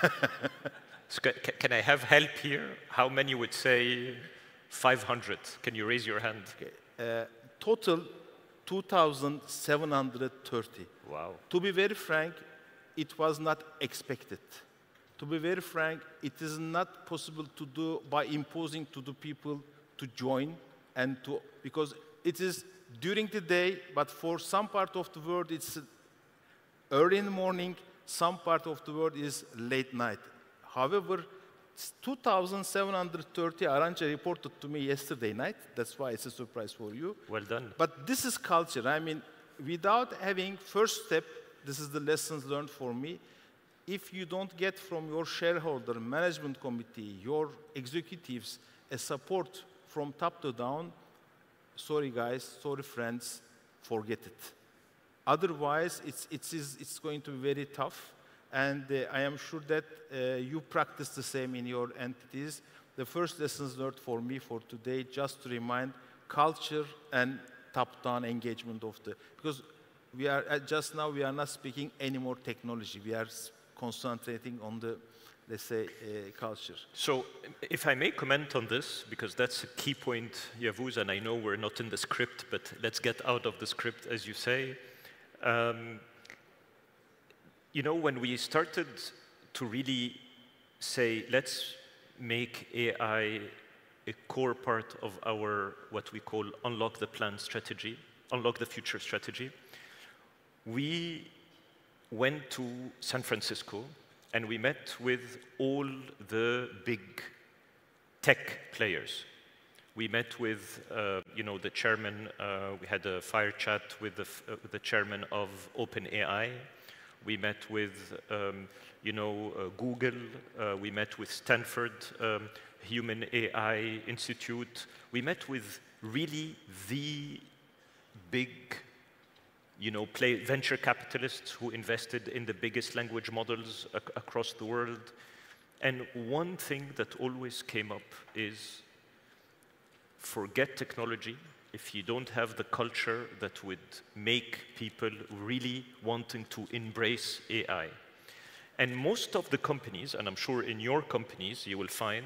So can I have help here? How many would say 500? Can you raise your hand? Okay. Total 2,730. Wow. To be very frank, it was not expected. To be very frank, it is not possible to do by imposing to the people to join and to, because it is during the day, but for some part of the world it's early in the morning, some part of the world is late night. However, 2,730 Arantxa reported to me yesterday night. That's why it's a surprise for you. Well done. But this is culture. I mean, without having first step, this is the lessons learned for me. If you don't get from your shareholder, management committee, your executives, a support from top to down, sorry guys, sorry friends, forget it. Otherwise, it's going to be very tough. And I am sure that you practice the same in your entities. The first lessons learned for me for today, just to remind culture and top-down engagement of the, because we are, just now we are not speaking any more technology. We are concentrating on the, let's say, culture. So if I may comment on this, because that's a key point, Yavuz, and I know we're not in the script, but let's get out of the script, as you say. You know, when we started to really say, let's make AI a core part of our, what we call unlock the plan strategy, unlock the future strategy, we went to San Francisco and we met with all the big tech players. We met with, you know, the chairman, we had a fire chat with the chairman of OpenAI. We met with, you know, Google. We met with Stanford Human AI Institute. We met with really the big, you know, venture capitalists who invested in the biggest language models across the world. And one thing that always came up is forget technology if you don't have the culture that would make people really wanting to embrace AI. And most of the companies, and I'm sure in your companies you will find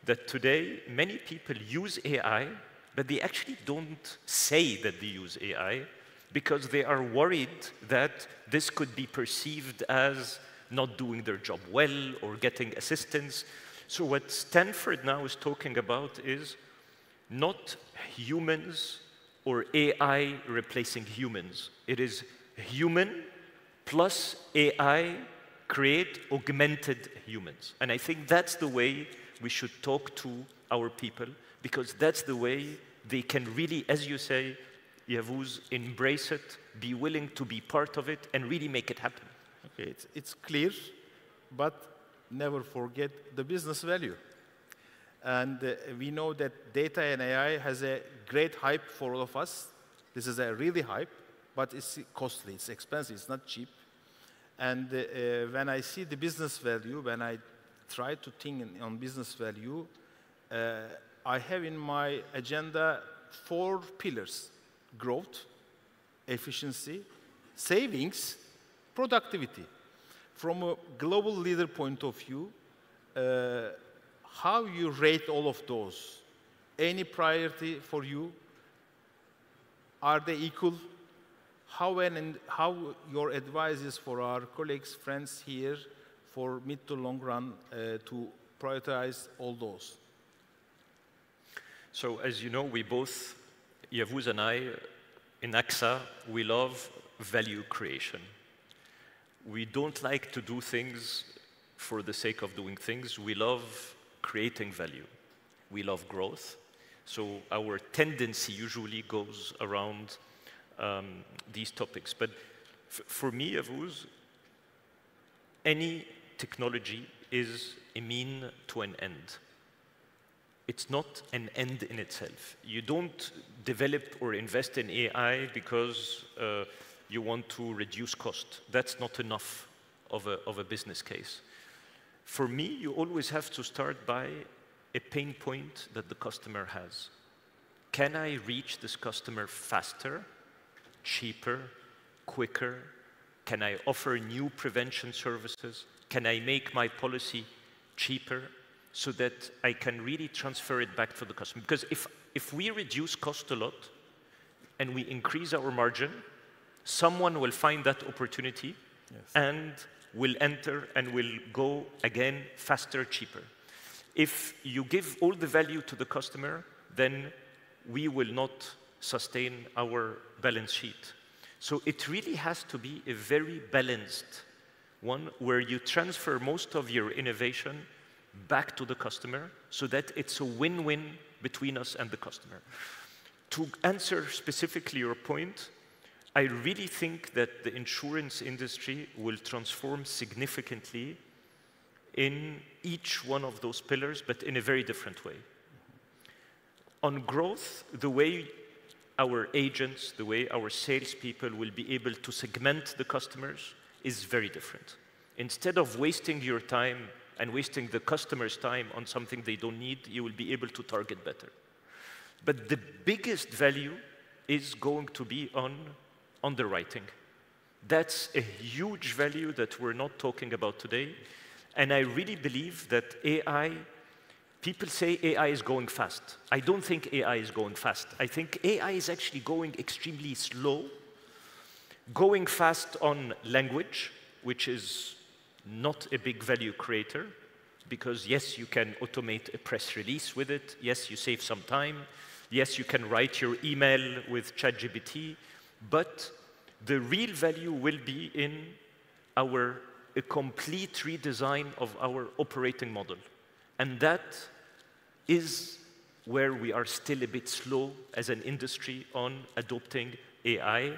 that today many people use AI, but they actually don't say that they use AI because they are worried that this could be perceived as not doing their job well or getting assistance. So what Stanford now is talking about is not humans or AI replacing humans. It is human plus AI create augmented humans. And I think that's the way we should talk to our people, because that's the way they can really, as you say, Yavuz, embrace it, be willing to be part of it, and really make it happen. Okay, it's clear, but never forget the business value. And we know that data and AI has a great hype for all of us. This is a really hype, but it's costly, it's expensive, it's not cheap. And when I see the business value, when I try to think on business value, I have in my agenda 4 pillars: growth, efficiency, savings, productivity. From a global leader point of view, how you rate all of those? any priority for you? Are they equal? How your advice is for our colleagues, friends here, for mid to long run to prioritize all those? So as you know, we both, Yavuz and I, in AXA, we love value creation. We don't like to do things for the sake of doing things. We love creating value. We love growth. So our tendency usually goes around these topics. But for me, Yavuz, any technology is a mean to an end. It's not an end in itself. You don't develop or invest in AI because you want to reduce cost. That's not enough of a business case. For me, you always have to start by a pain point that the customer has. Can I reach this customer faster, cheaper, quicker? Can I offer new prevention services? Can I make my policy cheaper so that I can really transfer it back to the customer? Because if we reduce cost a lot and we increase our margin, someone will find that opportunity and will enter and will go again faster, cheaper. If you give all the value to the customer, then we will not sustain our balance sheet. So it really has to be a very balanced one where you transfer most of your innovation back to the customer so that it's a win-win between us and the customer. To answer specifically your point, I really think that the insurance industry will transform significantly in each one of those pillars, but in a very different way. On growth, the way our agents, the way our salespeople will be able to segment the customers is very different. Instead of wasting your time and wasting the customer's time on something they don't need, you will be able to target better. But the biggest value is going to be on underwriting. That's a huge value that we're not talking about today. And I really believe that AI, people say AI is going fast. I don't think AI is going fast. I think AI is actually going extremely slow, going fast on language, which is not a big value creator, because yes, you can automate a press release with it. Yes, you save some time. Yes, you can write your email with ChatGPT. But the real value will be in a complete redesign of our operating model. And that is where we are still a bit slow as an industry on adopting AI.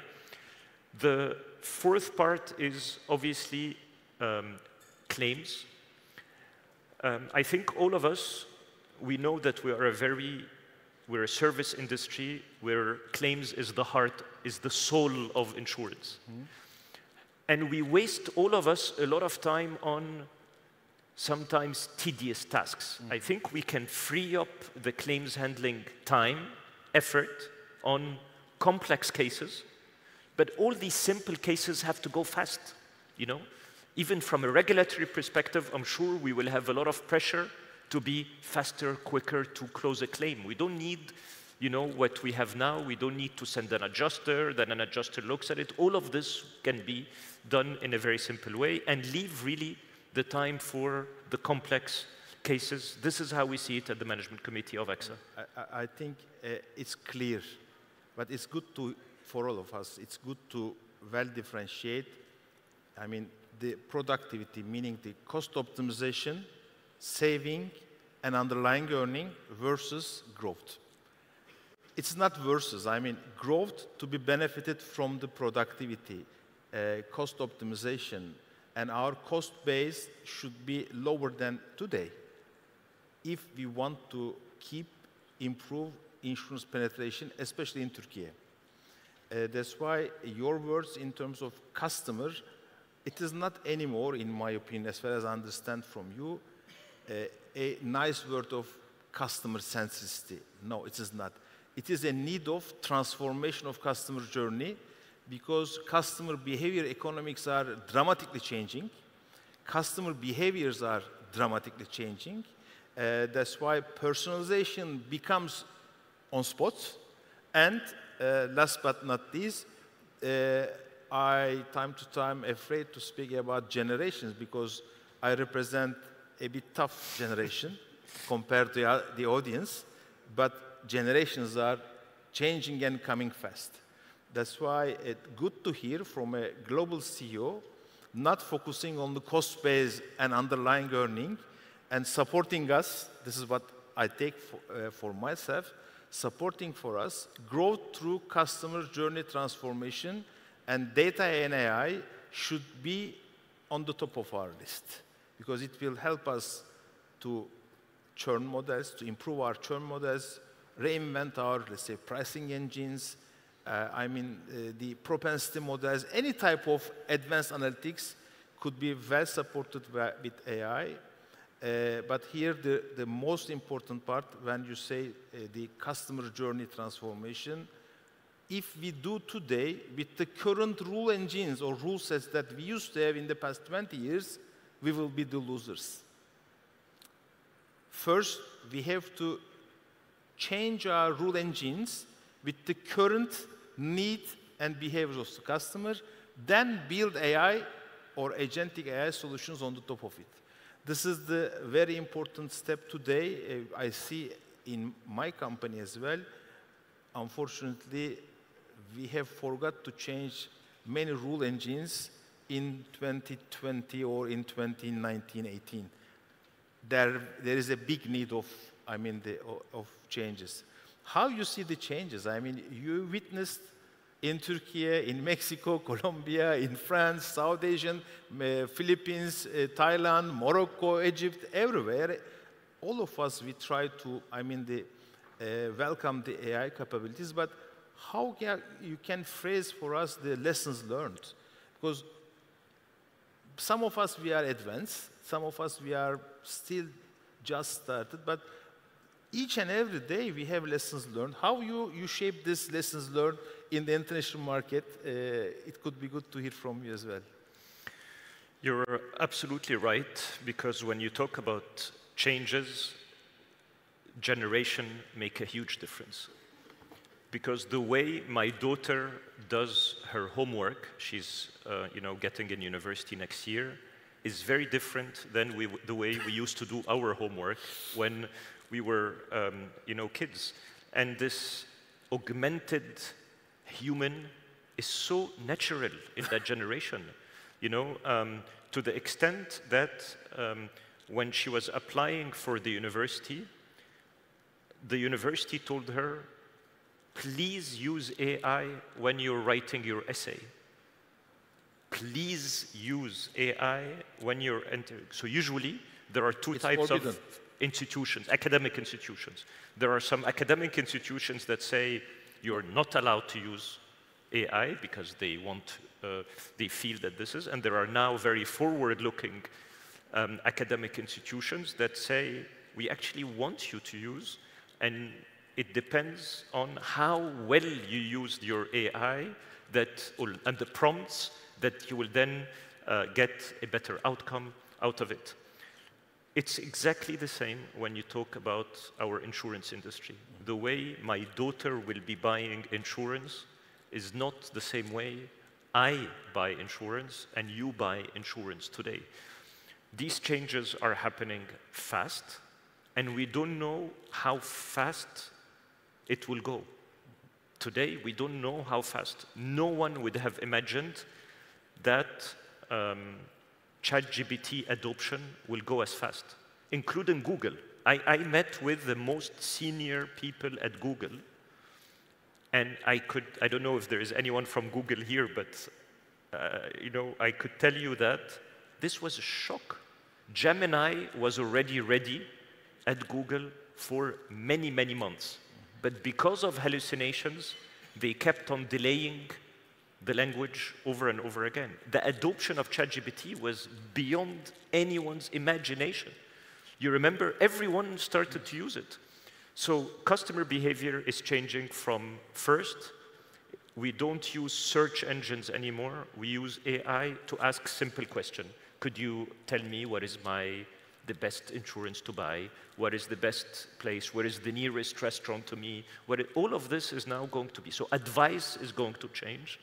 The fourth part is obviously claims. I think all of us, we know that we are we're a service industry where claims is the heart, is the soul of insurance. Mm-hmm. And we waste, all of us, a lot of time on sometimes tedious tasks. Mm-hmm. I think we can free up the claims handling time, effort on complex cases, but all these simple cases have to go fast, you know? Even from a regulatory perspective, I'm sure we will have a lot of pressure to be faster, quicker, to close a claim. We don't need, you know, what we have now. We don't need to send an adjuster, then an adjuster looks at it. All of this can be done in a very simple way and leave really the time for the complex cases. This is how we see it at the management committee of AXA. I think it's clear, but it's good for all of us, it's good to well differentiate. I mean, the productivity, meaning the cost optimization, saving, and underlying earning versus growth. It's not versus. I mean, growth to be benefited from the productivity, cost optimization, and our cost base should be lower than today if we want to improve insurance penetration, especially in Turkey. That's why your words in terms of customer, it is not anymore, in my opinion, as far as I understand from you, a nice word of customer centricity. No, it is not. It is a need of transformation of customer journey because customer behavior economics are dramatically changing. Customer behaviors are dramatically changing. That's why personalization becomes on spot. And last but not least, I, time to time, afraid to speak about generations because I represent a bit tough generation compared to the audience, but generations are changing and coming fast. That's why it's good to hear from a global CEO, not focusing on the cost base and underlying earning, and supporting us. This is what I take for myself, supporting for us growth through customer journey transformation, and data and AI should be on the top of our list because it will help us to churn models, to improve our churn models, reinvent our, let's say, pricing engines, the propensity models, any type of advanced analytics could be well supported with AI. But here, the most important part, when you say the customer journey transformation, if we do today with the current rule engines or rule sets that we used to have in the past 20 years, we will be the losers. First, we have to change our rule engines with the current need and behaviors of the customer, then build AI or agentic AI solutions on the top of it. This is the very important step today. I see in my company as well. Unfortunately, we have forgot to change many rule engines in 2020 or in 2019-18. There is a big need of, of changes. How you see the changes? You witnessed in Turkey, in Mexico, Colombia, in France, South Asian, Philippines, Thailand, Morocco, Egypt, everywhere. All of us, we try to, welcome the AI capabilities, but how you can phrase for us the lessons learned? Because some of us, we are advanced, some of us, we are still just started, but each and every day we have lessons learned. How you shape these lessons learned in the international market, it could be good to hear from you as well. You're absolutely right, because when you talk about changes, generation make a huge difference. Because the way my daughter does her homework, she's getting in university next year, is very different than the way we used to do our homework when we were kids. And this augmented human is so natural in that generation, to the extent that when she was applying for the university told her, please use AI when you're writing your essay. Please use AI when you're entering. So usually, there are two types of institutions, academic institutions. There are some academic institutions that say you're not allowed to use AI because they feel that this is, and there are now very forward-looking academic institutions that say we actually want you to use, and it depends on how well you used your AI and the prompts that you will then get a better outcome out of it. It's exactly the same when you talk about our insurance industry. The way my daughter will be buying insurance is not the same way I buy insurance and you buy insurance today. These changes are happening fast, and we don't know how fast it will go. Today, we don't know how fast. No one would have imagined that ChatGPT adoption will go as fast, including Google. I met with the most senior people at Google, and I don't know if there is anyone from Google here, but I could tell you that this was a shock. Gemini was already ready at Google for many, many months. But because of hallucinations, they kept on delaying the language over and over again. The adoption of ChatGPT was beyond anyone's imagination. You remember, everyone started to use it. So customer behavior is changing from first, we don't use search engines anymore. We use AI to ask simple questions. Could you tell me what is the the best insurance to buy, what is the best place, where is the nearest restaurant to me, all of this is now going to be. So advice is going to change.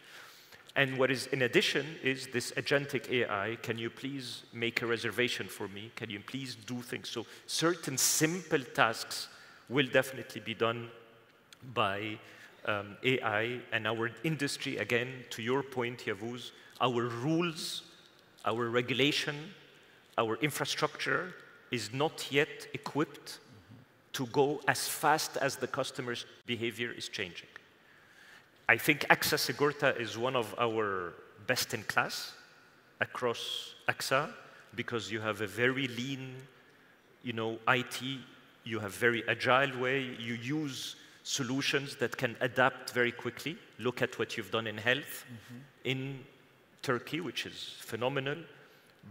And what is in addition is this agentic AI, can you please make a reservation for me? Can you please do things? So certain simple tasks will definitely be done by AI, and our industry, again, to your point, Yavuz, our rules, our regulation, our infrastructure is not yet equipped to go as fast as the customer's behavior is changing. I think AXA SİGORTA is one of our best in class across AXA because you have a very lean, IT, you have very agile way, you use solutions that can adapt very quickly. Look at what you've done in health in Turkey, which is phenomenal.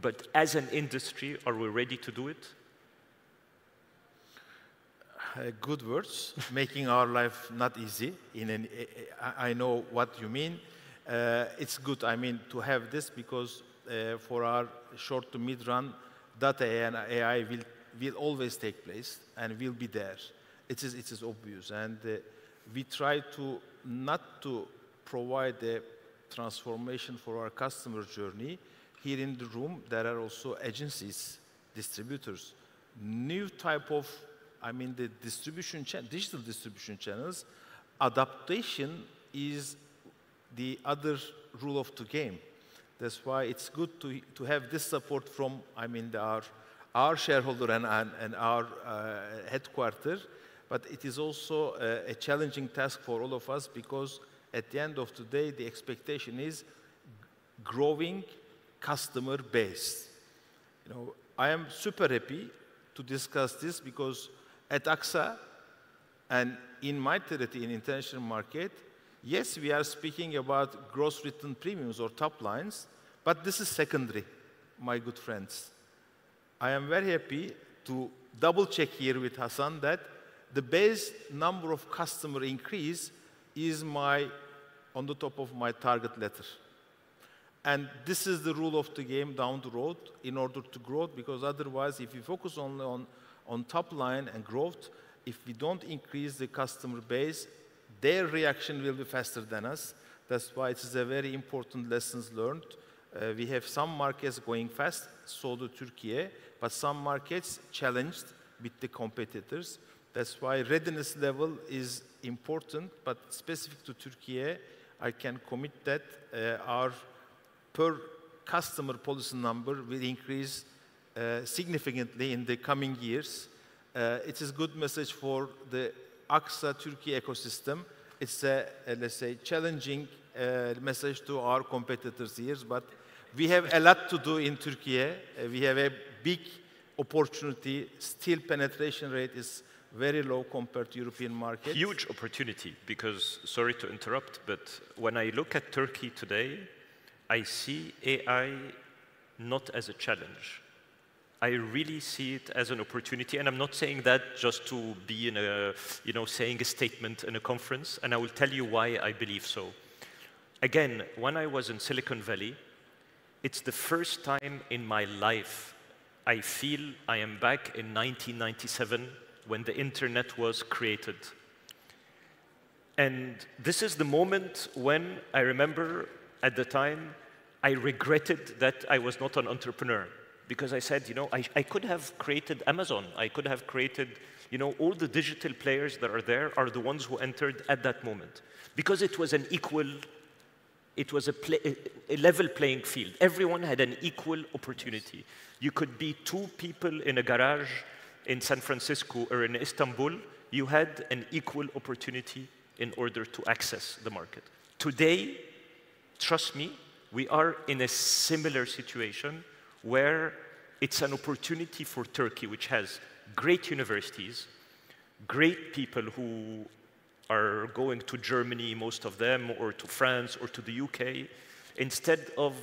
But as an industry, are we ready to do it? Good words, making our life not easy. I know what you mean. It's good, to have this because for our short to mid-run, data and AI will always take place and will be there. It is obvious. And we try to not to provide a transformation for our customer journey. Here in the room, there are also agencies, distributors, new type of the digital distribution channels, adaptation is the other rule of the game. That's why it's good to have this support from, our shareholder and our headquarters. But it is also a challenging task for all of us because at the end of the day, the expectation is growing customer base. I am super happy to discuss this because at AXA and in my territory in international market, yes, we are speaking about gross written premiums or top lines, but this is secondary, my good friends. I am very happy to double check here with Hassan that the base number of customer increase is on the top of my target letter. And this is the rule of the game down the road in order to grow, because otherwise, if you focus only on top line and growth, if we don't increase the customer base, their reaction will be faster than us. That's why it is a very important lessons learned. We have some markets going fast, so do Turkey, but some markets challenged with the competitors. That's why readiness level is important, but specific to Turkey, I can commit that our per customer policy number will increase significantly in the coming years. It is a good message for the AXA Turkey ecosystem. It's a, let's say, challenging message to our competitors here, but we have a lot to do in Turkey. We have a big opportunity. Still, penetration rate is very low compared to European markets. Huge opportunity, because, sorry to interrupt, but when I look at Turkey today, I see AI not as a challenge. I really see it as an opportunity, and I'm not saying that just to be in a, saying a statement in a conference, and I will tell you why I believe so. Again, when I was in Silicon Valley, it's the first time in my life I feel I am back in 1997 when the internet was created. And this is the moment when I remember at the time I regretted that I was not an entrepreneur. Because I said, I could have created Amazon. I could have created, all the digital players that are there are the ones who entered at that moment. Because it was an equal, it was a level playing field. Everyone had an equal opportunity. You could be two people in a garage in San Francisco or in Istanbul. You had an equal opportunity in order to access the market. Today, trust me, we are in a similar situation where it's an opportunity for Turkey, which has great universities, great people who are going to Germany, most of them, or to France, or to the UK. Instead of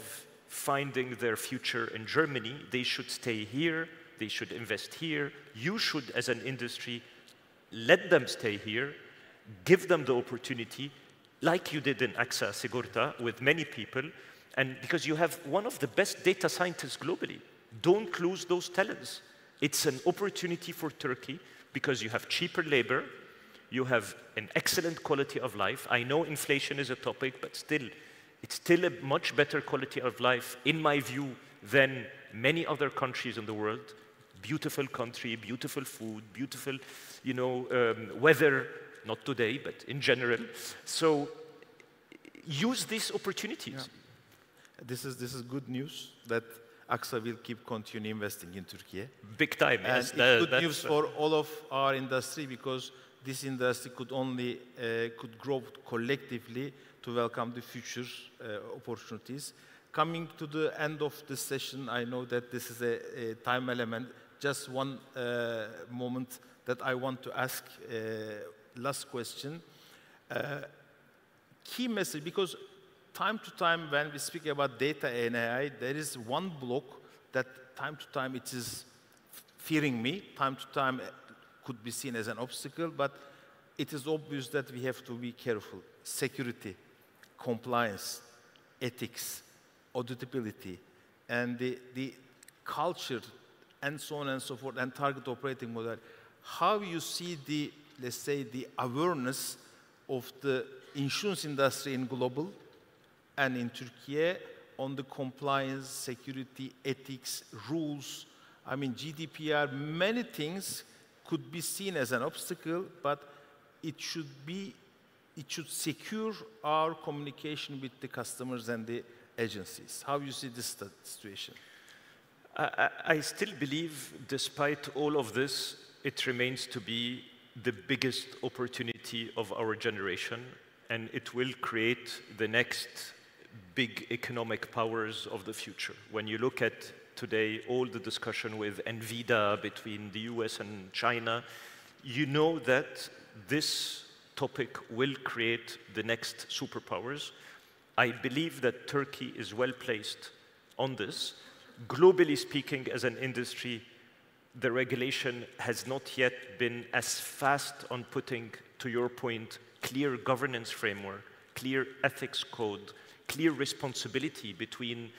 finding their future in Germany, they should stay here, they should invest here. You should, as an industry, let them stay here, give them the opportunity, like you did in AXA SİGORTA with many people, and because you have one of the best data scientists globally. Don't lose those talents. It's an opportunity for Turkey because you have cheaper labor, you have an excellent quality of life. I know inflation is a topic, but still, it's still a much better quality of life, in my view, than many other countries in the world. Beautiful country, beautiful food, beautiful, weather, not today, but in general. So use these opportunities. Yeah. This is good news that AXA will keep continue investing in Turkey. Big time, and yes. It's good news for all of our industry because this industry could only could grow collectively to welcome the future opportunities. Coming to the end of the session, I know that this is a time element. Just one moment that I want to ask, last question. Key message, because time to time when we speak about data and AI, there is one block that time to time it is fearing me, time to time could be seen as an obstacle, but it is obvious that we have to be careful. Security, compliance, ethics, auditability, and the culture, and so on and so forth, and target operating model. How you see the, let's say, the awareness of the insurance industry in global and in Turkey on the compliance, security, ethics, rules. I mean, GDPR, many things could be seen as an obstacle, but it should secure our communication with the customers and the agencies. How you see this situation? I still believe, despite all of this, it remains to be the biggest opportunity of our generation, and it will create the next big economic powers of the future. When you look at today all the discussion with NVIDIA between the US and China, you know that this topic will create the next superpowers. I believe that Turkey is well placed on this. Globally speaking, as an industry, the regulation has not yet been as fast on putting, to your point, clear governance framework, clear ethics code, clear responsibility between,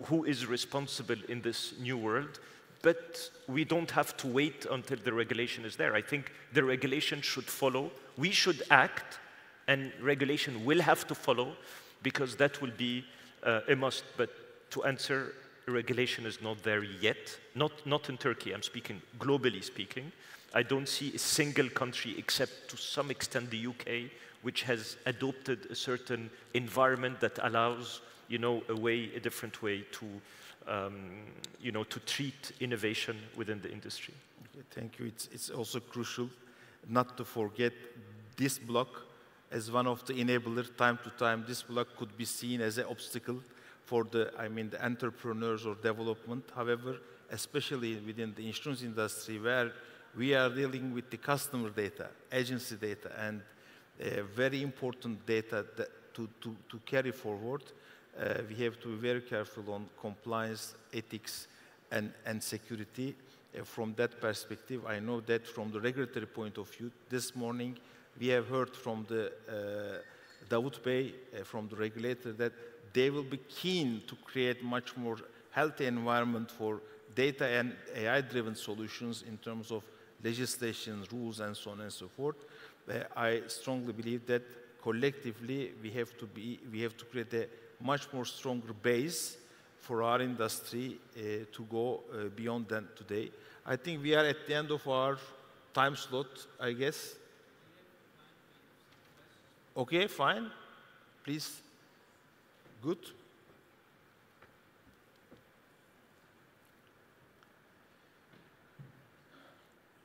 who is responsible in this new world. But we don't have to wait until the regulation is there. I think the regulation should follow. We should act, and regulation will have to follow, because that will be a must. But to answer, regulation is not there yet. Not in Turkey, I'm speaking globally speaking. I don't see a single country, except to some extent the UK, which has adopted a certain environment that allows, a different way to, to treat innovation within the industry. Okay, thank you. It's also crucial not to forget this block as one of the enablers. Time to time, this block could be seen as an obstacle for the entrepreneurs or development. However, especially within the insurance industry, where we are dealing with the customer data, agency data, and very important data that to carry forward, we have to be very careful on compliance, ethics, and security. From that perspective, I know that from the regulatory point of view, this morning we have heard from the Davut Bey, from the regulator, that they will be keen to create much more healthy environment for data and AI-driven solutions in terms of legislation, rules, and so on and so forth. I strongly believe that collectively we have to create a much more stronger base for our industry to go beyond than today. I think we are at the end of our time slot, I guess. Okay, fine. Please. Good.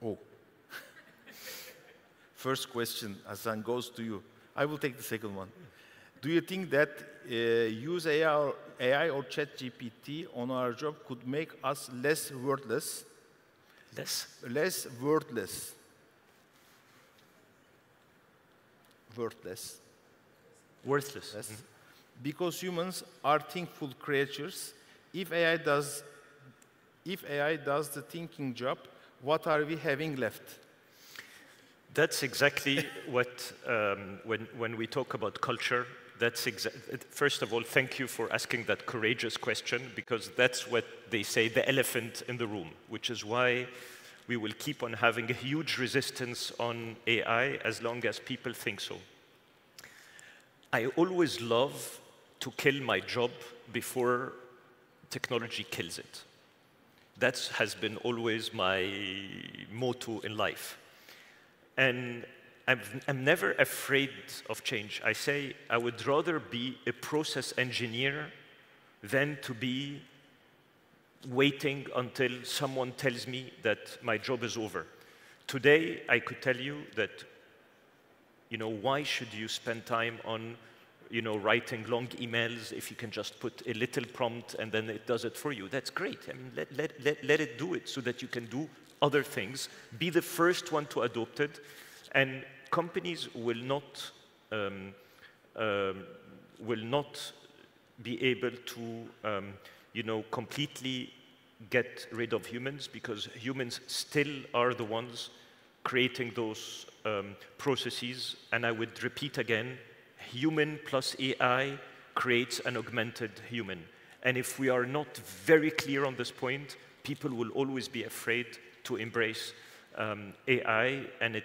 Oh. First question, Hasan, goes to you. I will take the second one. Do you think that use AI or ChatGPT on our job could make us less wordless? Less wordless. Worthless. Worthless. Yes. Mm-hmm. Because humans are thinkful creatures. If AI does the thinking job, what are we having left? That's exactly what, when we talk about culture, First of all, thank you for asking that courageous question, because that's what they say, the elephant in the room, which is why we will keep on having a huge resistance on AI as long as people think so. I always love to kill my job before technology kills it. That has been always my motto in life. And I'm never afraid of change. I say I would rather be a process engineer than to be waiting until someone tells me that my job is over. Today, I could tell you that, why should you spend time on, writing long emails if you can just put a little prompt and then it does it for you? That's great. I mean, let it do it so that you can do other things. Be the first one to adopt it. And companies will not be able to, completely get rid of humans, because humans still are the ones creating those processes. And I would repeat again, human plus AI creates an augmented human. And if we are not very clear on this point, people will always be afraid to embrace AI, and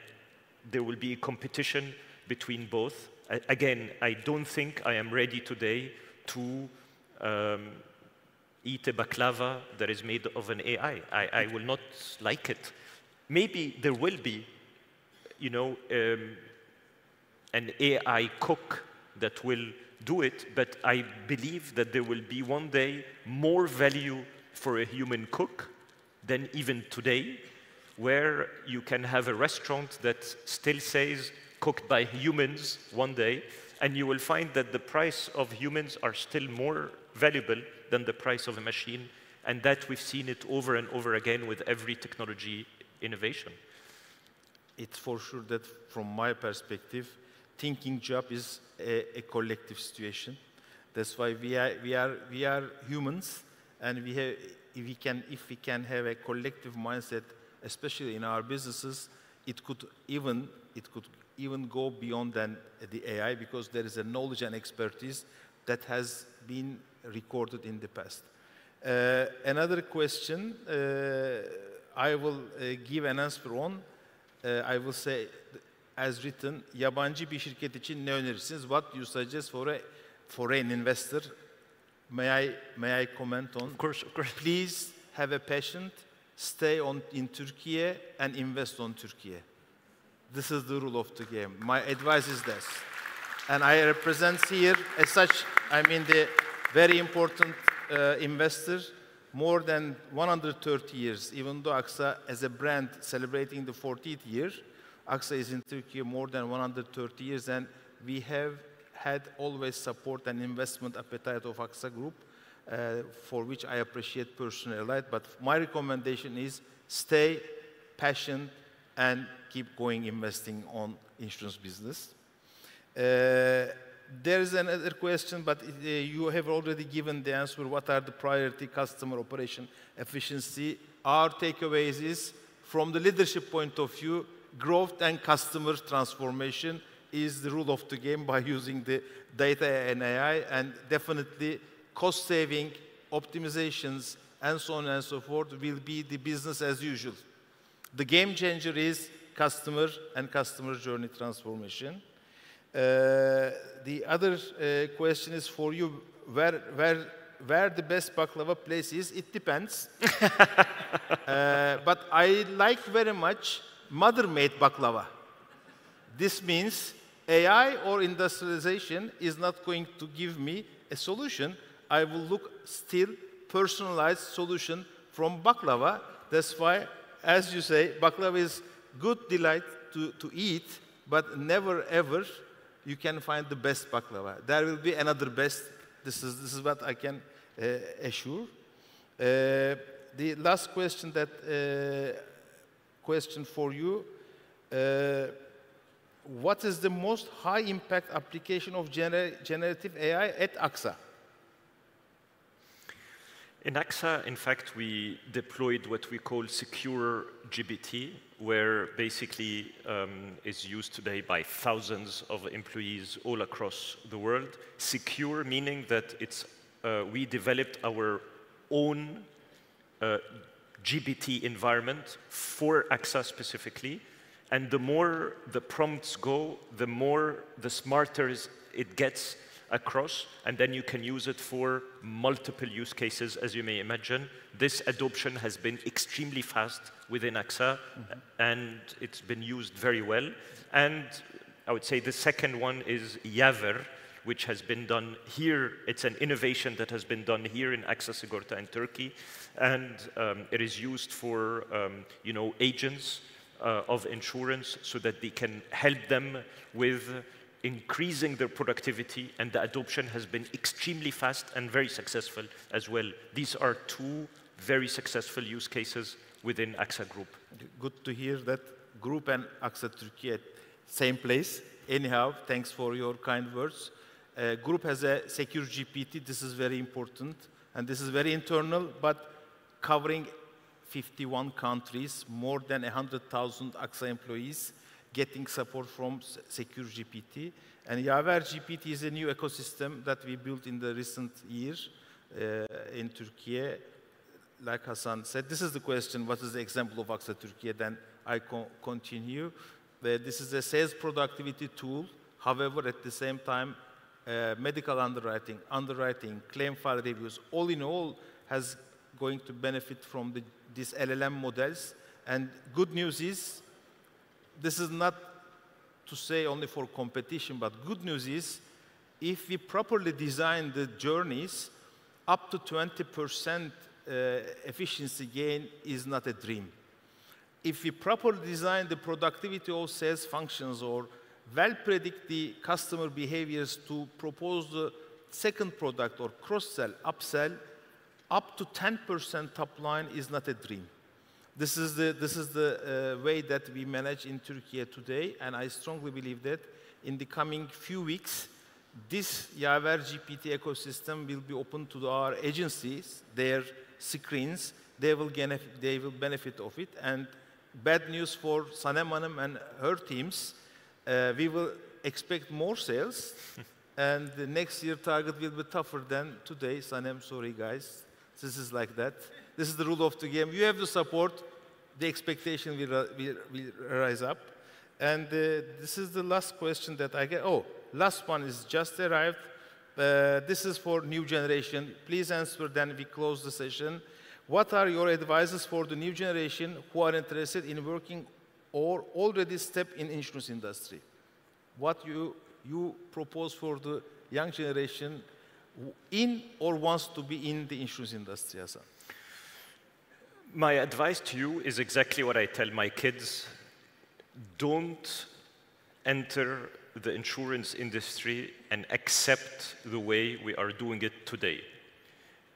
there will be a competition between both. Again, I don't think I am ready today to eat a baklava that is made of an AI. I will not like it. Maybe there will be, an AI cook that will do it, but I believe that there will be one day more value for a human cook than even today, where you can have a restaurant that still says cooked by humans one day, and you will find that the price of humans are still more valuable than the price of a machine, and that we've seen it over and over again with every technology innovation. It's for sure that from my perspective, thinking job is a collective situation. That's why we are humans, and if we can have a collective mindset, especially in our businesses, it could even go beyond than the AI, because there is a knowledge and expertise that has been recorded in the past. Another question I will give an answer on. I will say, as written, yabancı bir şirket için ne önerirsiniz? What do you suggest for a foreign investor? May I comment on? Of course. Please have a passion, stay in Turkey and invest on Turkey. This is the rule of the game. My advice is this. And I represent here as such, the very important investor, more than 130 years, even though AXA as a brand celebrating the 40th year, AXA is in Turkey more than 130 years, and we have had always support and investment appetite of AXA Group, for which I appreciate personally. But my recommendation is stay passionate and keep going investing on insurance business. There is another question, but you have already given the answer. What are the priority customer operation efficiency? Our takeaways is, from the leadership point of view, growth and customer transformation is the rule of the game by using the data and AI, and definitely cost saving, optimizations, and so on and so forth will be the business as usual. The game changer is customer and customer journey transformation. The other question is for you, where the best baklava place is. It depends. But I like very much mother-made baklava. This means AI or industrialization is not going to give me a solution. I will look still personalized solution from baklava. That's why, as you say, baklava is good delight to eat, but never ever you can find the best baklava. There will be another best. This is what I can assure. The last question question for you. What is the most high impact application of generative AI at AXA? In AXA, in fact, we deployed what we call secure GBT, where basically is used today by thousands of employees all across the world. Secure meaning that it's, we developed our own GBT environment for AXA specifically. And the more the prompts go, the smarter it gets across, and then you can use it for multiple use cases, as you may imagine. This adoption has been extremely fast within AXA, and it's been used very well. And I would say the second one is Yaver, which has been done here. It's an innovation that has been done here in AXA SİGORTA in Turkey, and it is used for agents of insurance so that they can help them with increasing their productivity, and the adoption has been extremely fast and very successful as well. These are two very successful use cases within AXA Group. Good to hear that Group and AXA Turkey at same place. Anyhow, thanks for your kind words. Group has a secure GPT. This is very important, and this is very internal, but covering 51 countries, more than 100,000 AXA employees, getting support from Secure GPT. And Yaver GPT is a new ecosystem that we built in the recent years in Turkey. Like Hassan said, this is the question, what is the example of AXA Turkey? Then I continue. This is a sales productivity tool. However, at the same time, medical underwriting, claim file reviews, all in all, has going to benefit from these LLM models. And good news is, this is not to say only for competition, but good news is, if we properly design the journeys, up to 20% efficiency gain is not a dream. If we properly design the productivity of sales functions or well predict the customer behaviors to propose the second product or cross-sell, upsell, up to 10% top line is not a dream. This is the way that we manage in Turkey today, and I strongly believe that in the coming few weeks, this Yaver GPT ecosystem will be open to our agencies, their screens. They will benefit of it. And bad news for Sanem Hanım and her teams, we will expect more sales, and the next year target will be tougher than today. Sanem, sorry guys, this is like that. This is the rule of the game. You have the support, the expectation will rise up. And this is the last question that I get. Oh, last one is just arrived. This is for new generation. Please answer, then we close the session. What are your advices for the new generation who are interested in working or already step in insurance industry? What you propose for the young generation in or wants to be in the insurance industry, Hassan? My advice to you is exactly what I tell my kids. Don't enter the insurance industry and accept the way we are doing it today.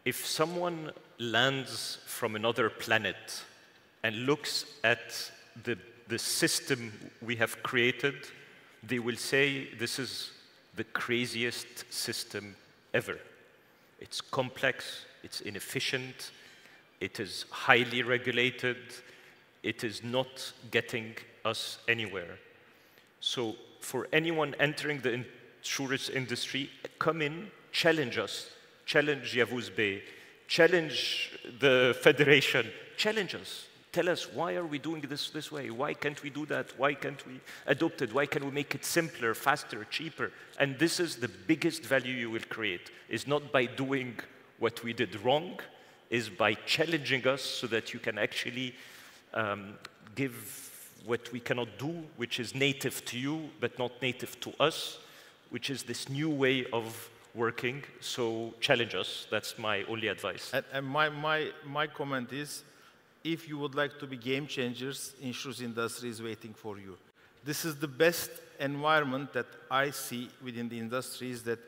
If someone lands from another planet and looks at the system we have created, they will say this is the craziest system ever. It's complex, it's inefficient, it is highly regulated, it is not getting us anywhere. So for anyone entering the insurance industry, come in, challenge us, challenge Yavuz Bey, challenge the federation, challenge us. Tell us, why are we doing this way? Why can't we do that? Why can't we adopt it? Why can't we make it simpler, faster, cheaper? And this is the biggest value you will create, is not by doing what we did wrong, is by challenging us so that you can actually give what we cannot do, which is native to you, but not native to us, which is this new way of working. So challenge us. That's my only advice. And my comment is, if you would like to be game changers, insurance industry is waiting for you. This is the best environment that I see within the industry, is that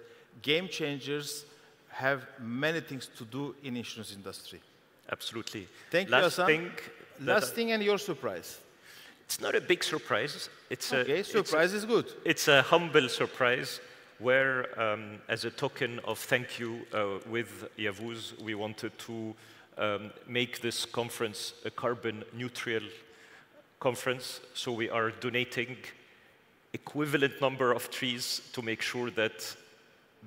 game changers have many things to do in insurance industry. Absolutely. Thank you, Hassan. Last thing and your surprise. It's not a big surprise. It's okay, surprise is good. It's a humble surprise. where, as a token of thank you with Yavuz, we wanted to make this conference a carbon neutral conference. So we are donating equivalent number of trees to make sure that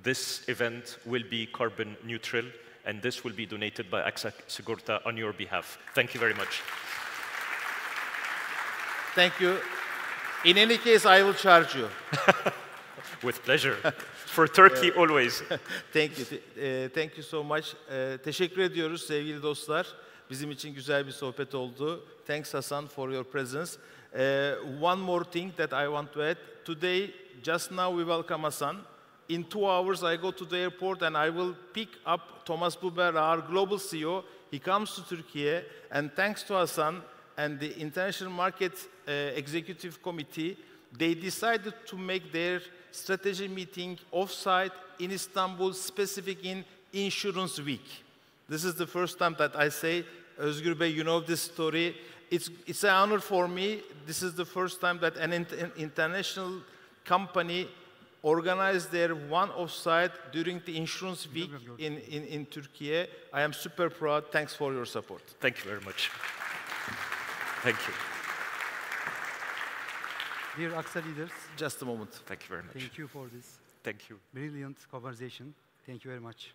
this event will be carbon neutral, and this will be donated by AXA SİGORTA on your behalf. Thank you very much. Thank you. In any case, I will charge you. With pleasure. For Turkey always. Thank you. Thank you so much. Teşekkür ediyoruz sevgili dostlar. Bizim için güzel bir sohbet oldu. Thanks Hasan for your presence. One more thing that I want to add. Today, just now we welcome Hasan. In 2 hours, I go to the airport and I will pick up Thomas Buber, our global CEO. He comes to Turkey, and thanks to Hasan and the International Market Executive Committee, they decided to make their strategy meeting off-site in Istanbul, specific in Insurance Week. This is the first time that I say, Özgür Bey, you know this story. It's an honor for me. This is the first time that an international company organized their one off-site during the Insurance Week in Turkey. I am super proud. Thanks for your support. Thank you very much. Thank you. Dear AXA leaders, just a moment. Thank you very much. Thank you for this. Thank you. Brilliant conversation. Thank you very much,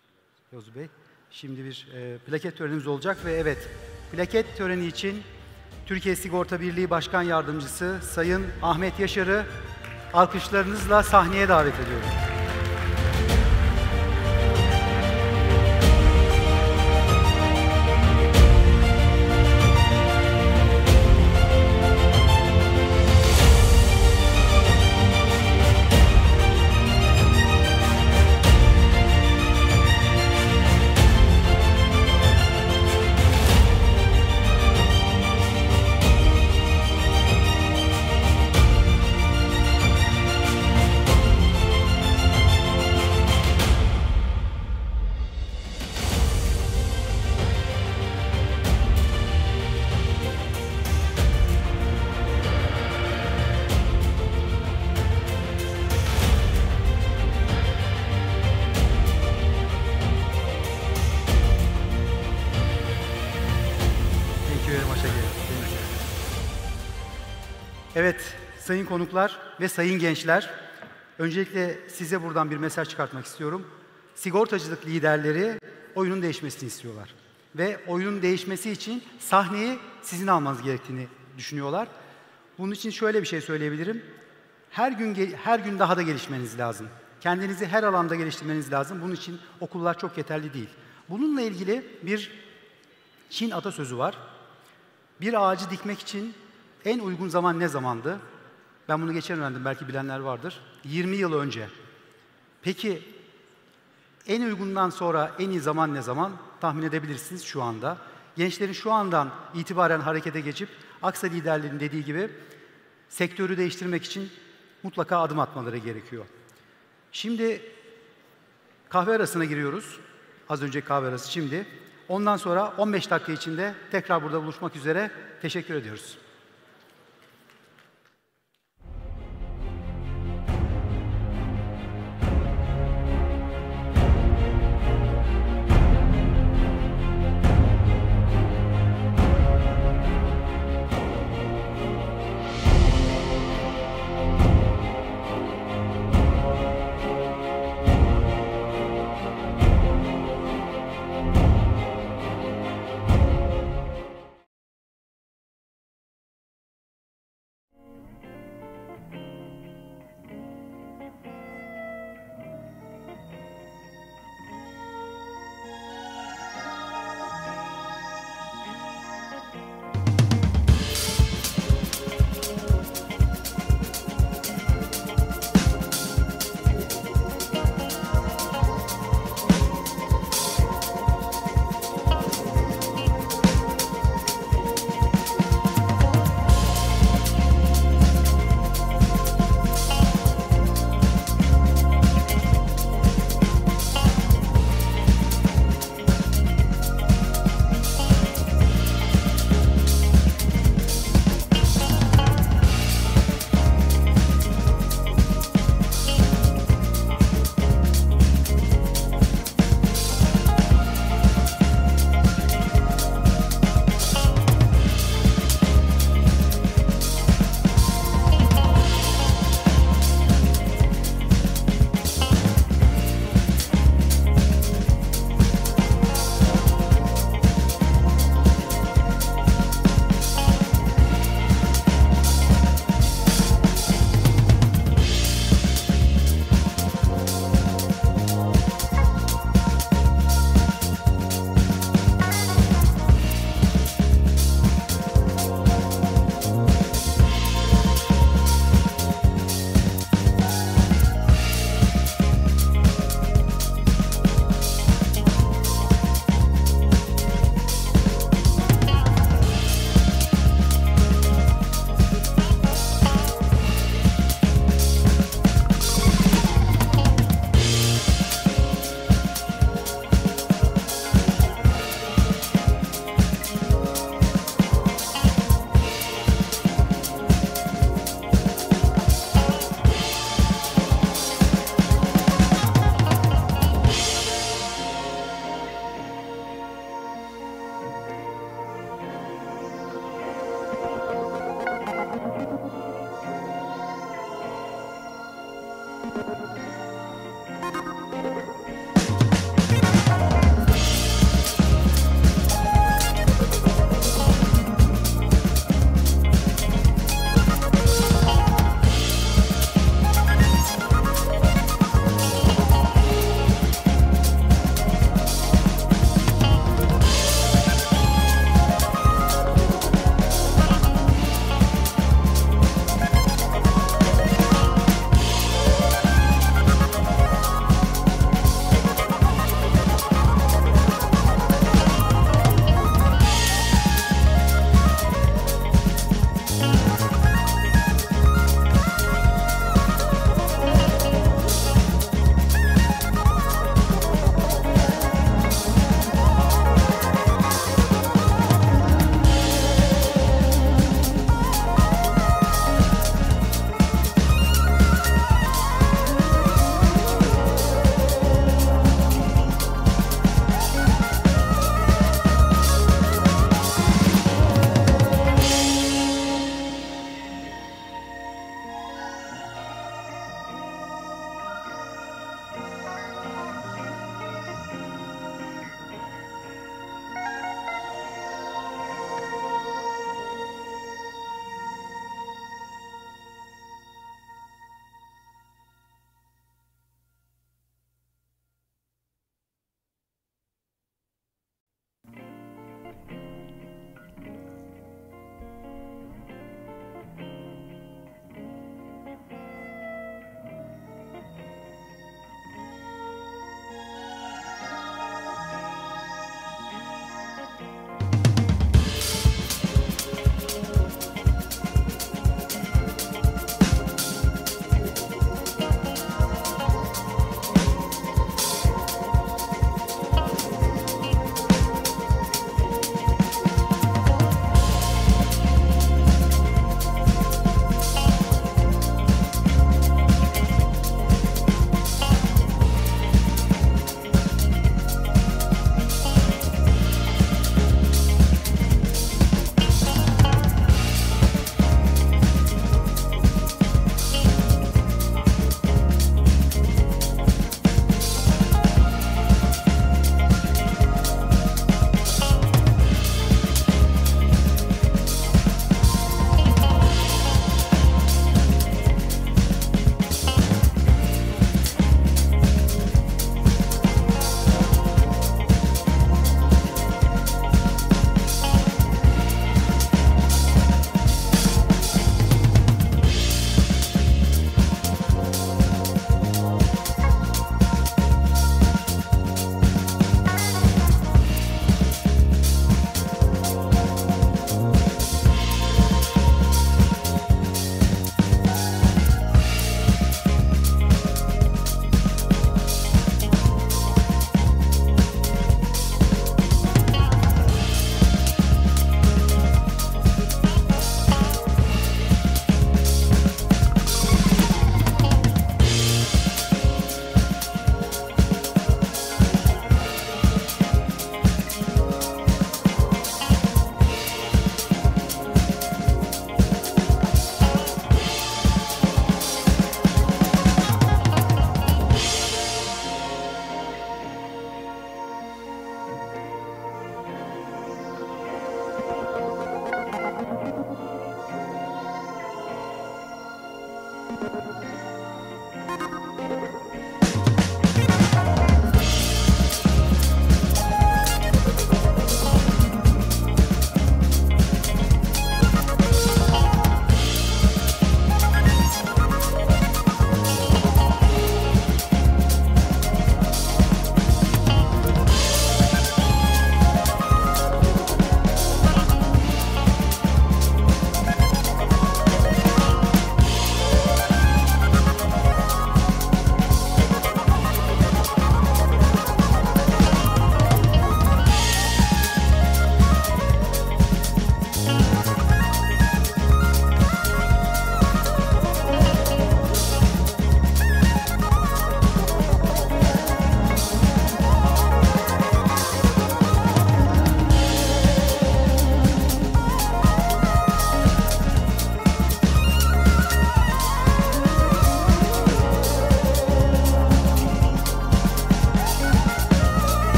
Yavuz Bey. Şimdi bir plaket törenimiz olacak ve evet, plaket töreni için Türkiye Sigorta Birliği Başkan Yardımcısı Sayın Ahmet Yaşar'ı alkışlarınızla sahneye davet ediyorum. Evet, sayın konuklar ve sayın gençler, öncelikle size buradan bir mesaj çıkartmak istiyorum. Sigortacılık liderleri oyunun değişmesini istiyorlar. Ve oyunun değişmesi için sahneyi sizin almanız gerektiğini düşünüyorlar. Bunun için şöyle bir şey söyleyebilirim. Her gün daha da gelişmeniz lazım. Kendinizi her alanda geliştirmeniz lazım. Bunun için okullar çok yeterli değil. Bununla ilgili bir Çin atasözü var. Bir ağacı dikmek için en uygun zaman ne zamandı? Ben bunu geçen öğrendim, belki bilenler vardır. 20 yıl önce. Peki en uygundan sonra en iyi zaman ne zaman? Tahmin edebilirsiniz şu anda. Gençlerin şu andan itibaren harekete geçip AXA liderlerinin dediği gibi sektörü değiştirmek için mutlaka adım atmaları gerekiyor. Şimdi kahve arasına giriyoruz. Az önce kahve arası şimdi. Ondan sonra 15 dakika içinde tekrar burada buluşmak üzere. Teşekkür ediyoruz.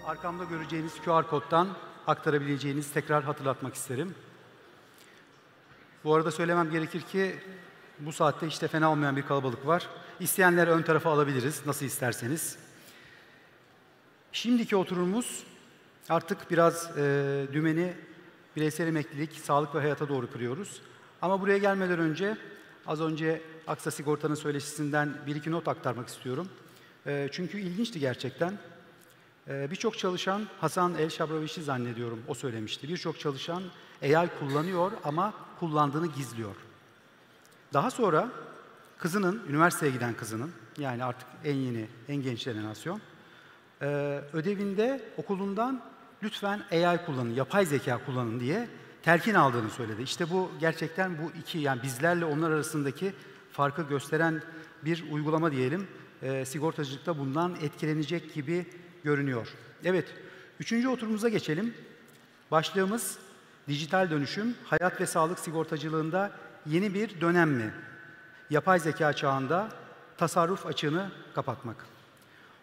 arkamda göreceğiniz QR koddan aktarabileceğiniz tekrar hatırlatmak isterim. Bu arada söylemem gerekir ki bu saatte işte fena olmayan bir kalabalık var. İsteyenleri ön tarafa alabiliriz, nasıl isterseniz. Şimdiki oturumumuz artık biraz dümeni bireysel emeklilik, sağlık ve hayata doğru kırıyoruz. Ama buraya gelmeden önce az önce Aksa Sigorta'nın söyleşisinden bir iki not aktarmak istiyorum. Çünkü ilginçti gerçekten. Birçok çalışan, Hasan El Şabravişi zannediyorum, o söylemişti. Birçok çalışan AI kullanıyor ama kullandığını gizliyor. Daha sonra kızının, üniversiteye giden kızının, yani artık en yeni, en genç jenerasyon, ödevinde okulundan lütfen AI kullanın, yapay zeka kullanın diye telkin aldığını söyledi. İşte bu gerçekten bu iki, yani bizlerle onlar arasındaki farkı gösteren bir uygulama diyelim. Sigortacılıkta bundan etkilenecek gibi görünüyor. Evet, üçüncü oturumumuza geçelim. Başlığımız dijital dönüşüm, hayat ve sağlık sigortacılığında yeni bir dönem mi? Yapay zeka çağında tasarruf açığını kapatmak.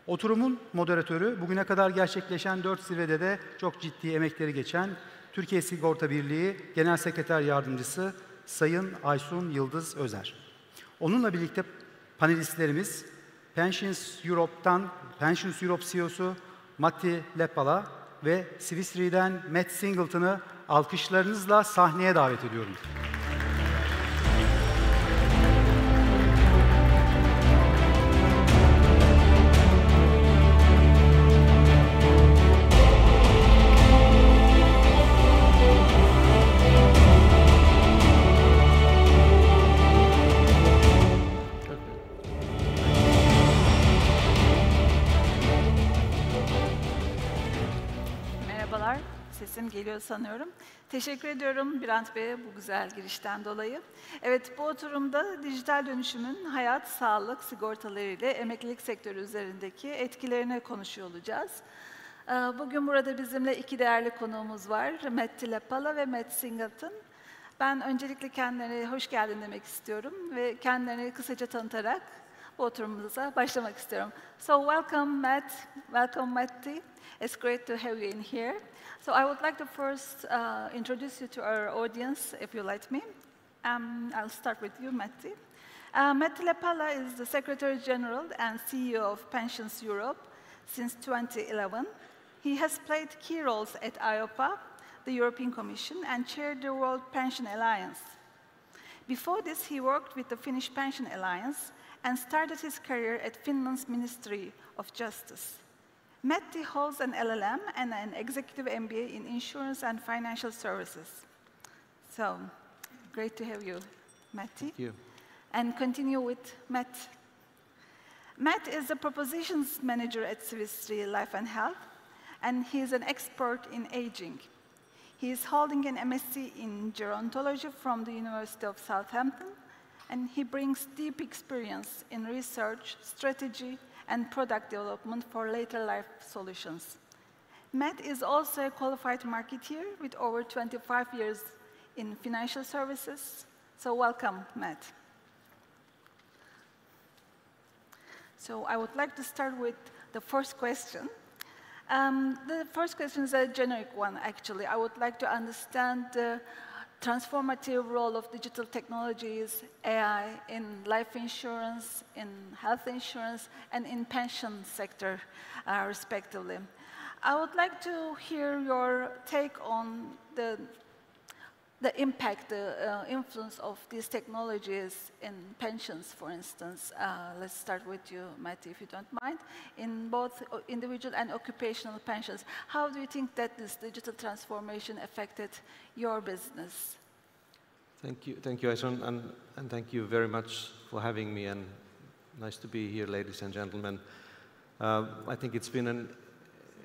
Oturumun moderatörü, bugüne kadar gerçekleşen 4 zirvede de çok ciddi emekleri geçen Türkiye Sigorta Birliği Genel Sekreter Yardımcısı Sayın Aysun Yıldız Özer. Onunla birlikte panelistlerimiz Pensions Europe CEO'su Matti Lepala ve Swiss Re'den Matt Singleton'ı alkışlarınızla sahneye davet ediyorum. Sesim geliyor sanıyorum. Teşekkür ediyorum Bülent Bey'e bu güzel girişten dolayı. Evet, bu oturumda dijital dönüşümün hayat, sağlık, sigortaları ile emeklilik sektörü üzerindeki etkilerini konuşuyor olacağız. Bugün burada bizimle iki değerli konuğumuz var. Matti Lepala ve Matt Singleton. Ben öncelikle kendilerine hoş geldin demek istiyorum ve kendilerini kısaca tanıtarak bu oturumumuza başlamak istiyorum. So welcome Matt, welcome Matti. It's great to have you in here. So I would like to first introduce you to our audience, if you let me. I'll start with you, Matti. Matti Lepala is the Secretary General and CEO of Pensions Europe since 2011. He has played key roles at IOPA, the European Commission, and chaired the World Pension Alliance. Before this, he worked with the Finnish Pension Alliance and started his career at Finland's Ministry of Justice. Matti holds an LLM and an executive MBA in insurance and financial services. So, great to have you, Matti. Thank you. And continue with Matt. Matt is the propositions manager at Swiss Re Life and Health, and he is an expert in aging. He is holding an MSc in gerontology from the University of Southampton, and he brings deep experience in research, strategy, and product development for later life solutions. Matt is also a qualified marketeer with over 25 years in financial services. So welcome, Matt. So I would like to start with the first question. The first question is a generic one, actually. I would like to understand the transformative role of digital technologies, AI, in life insurance, in health insurance, and in pension sector, respectively. I would like to hear your take on the impact, the influence of these technologies in pensions, for instance. Let's start with you, Matti, if you don't mind. In both individual and occupational pensions, how do you think that this digital transformation affected your business? Thank you, Aysun, and thank you very much for having me, and nice to be here, ladies and gentlemen. I think it's been an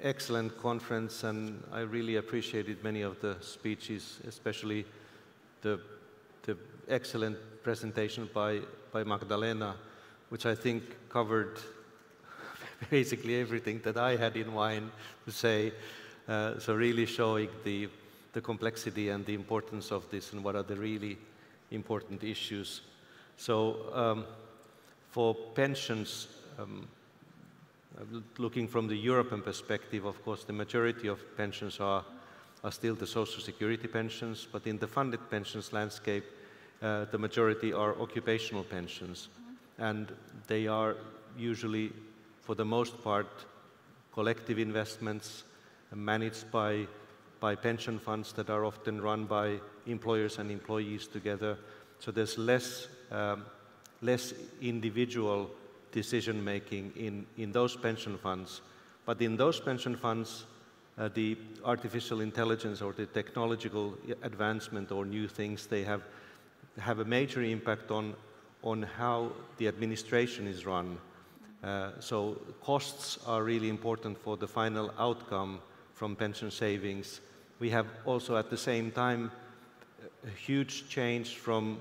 excellent conference, and I really appreciated many of the speeches, especially the excellent presentation by Magdalena, which I think covered basically everything that I had in mind to say. So really showing the complexity and the importance of this and what are the really important issues. So for pensions, looking from the European perspective, of course, the majority of pensions are still the social security pensions, but in the funded pensions landscape, the majority are occupational pensions. And they are usually, for the most part, collective investments managed by pension funds that are often run by employers and employees together. So there's less individual decision-making in those pension funds. But in those pension funds, the artificial intelligence or the technological advancement or new things, they have a major impact on how the administration is run. So costs are really important for the final outcome from pension savings. We have also at the same time a huge change from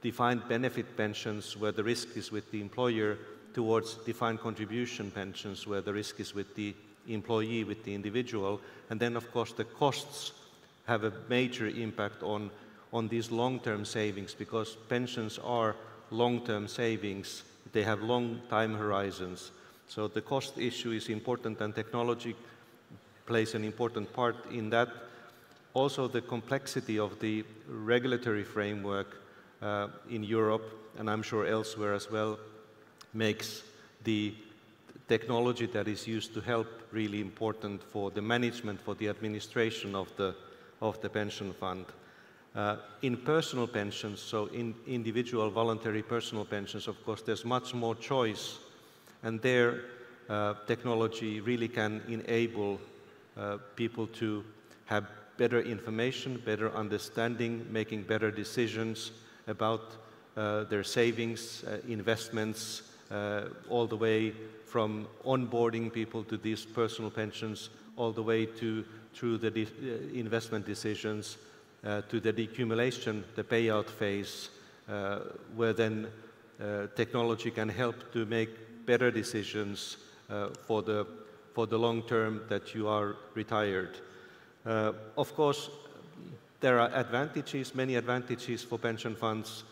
defined benefit pensions where the risk is with the employer towards defined contribution pensions where the risk is with the employee, with the individual. And then of course the costs have a major impact on these long-term savings because pensions are long-term savings. They have long time horizons. So the cost issue is important and technology plays an important part in that. Also the complexity of the regulatory framework in Europe, and I'm sure elsewhere as well, makes the technology that is used to help really important for the management, for the administration of the pension fund. In personal pensions, so in individual voluntary personal pensions, of course, there's much more choice, and there technology really can enable people to have better information, better understanding, making better decisions about their savings, investments, all the way from onboarding people to these personal pensions, all the way through the investment decisions, to the decumulation, the payout phase, where then technology can help to make better decisions for the long term that you are retired. Of course, there are advantages, many advantages for pension funds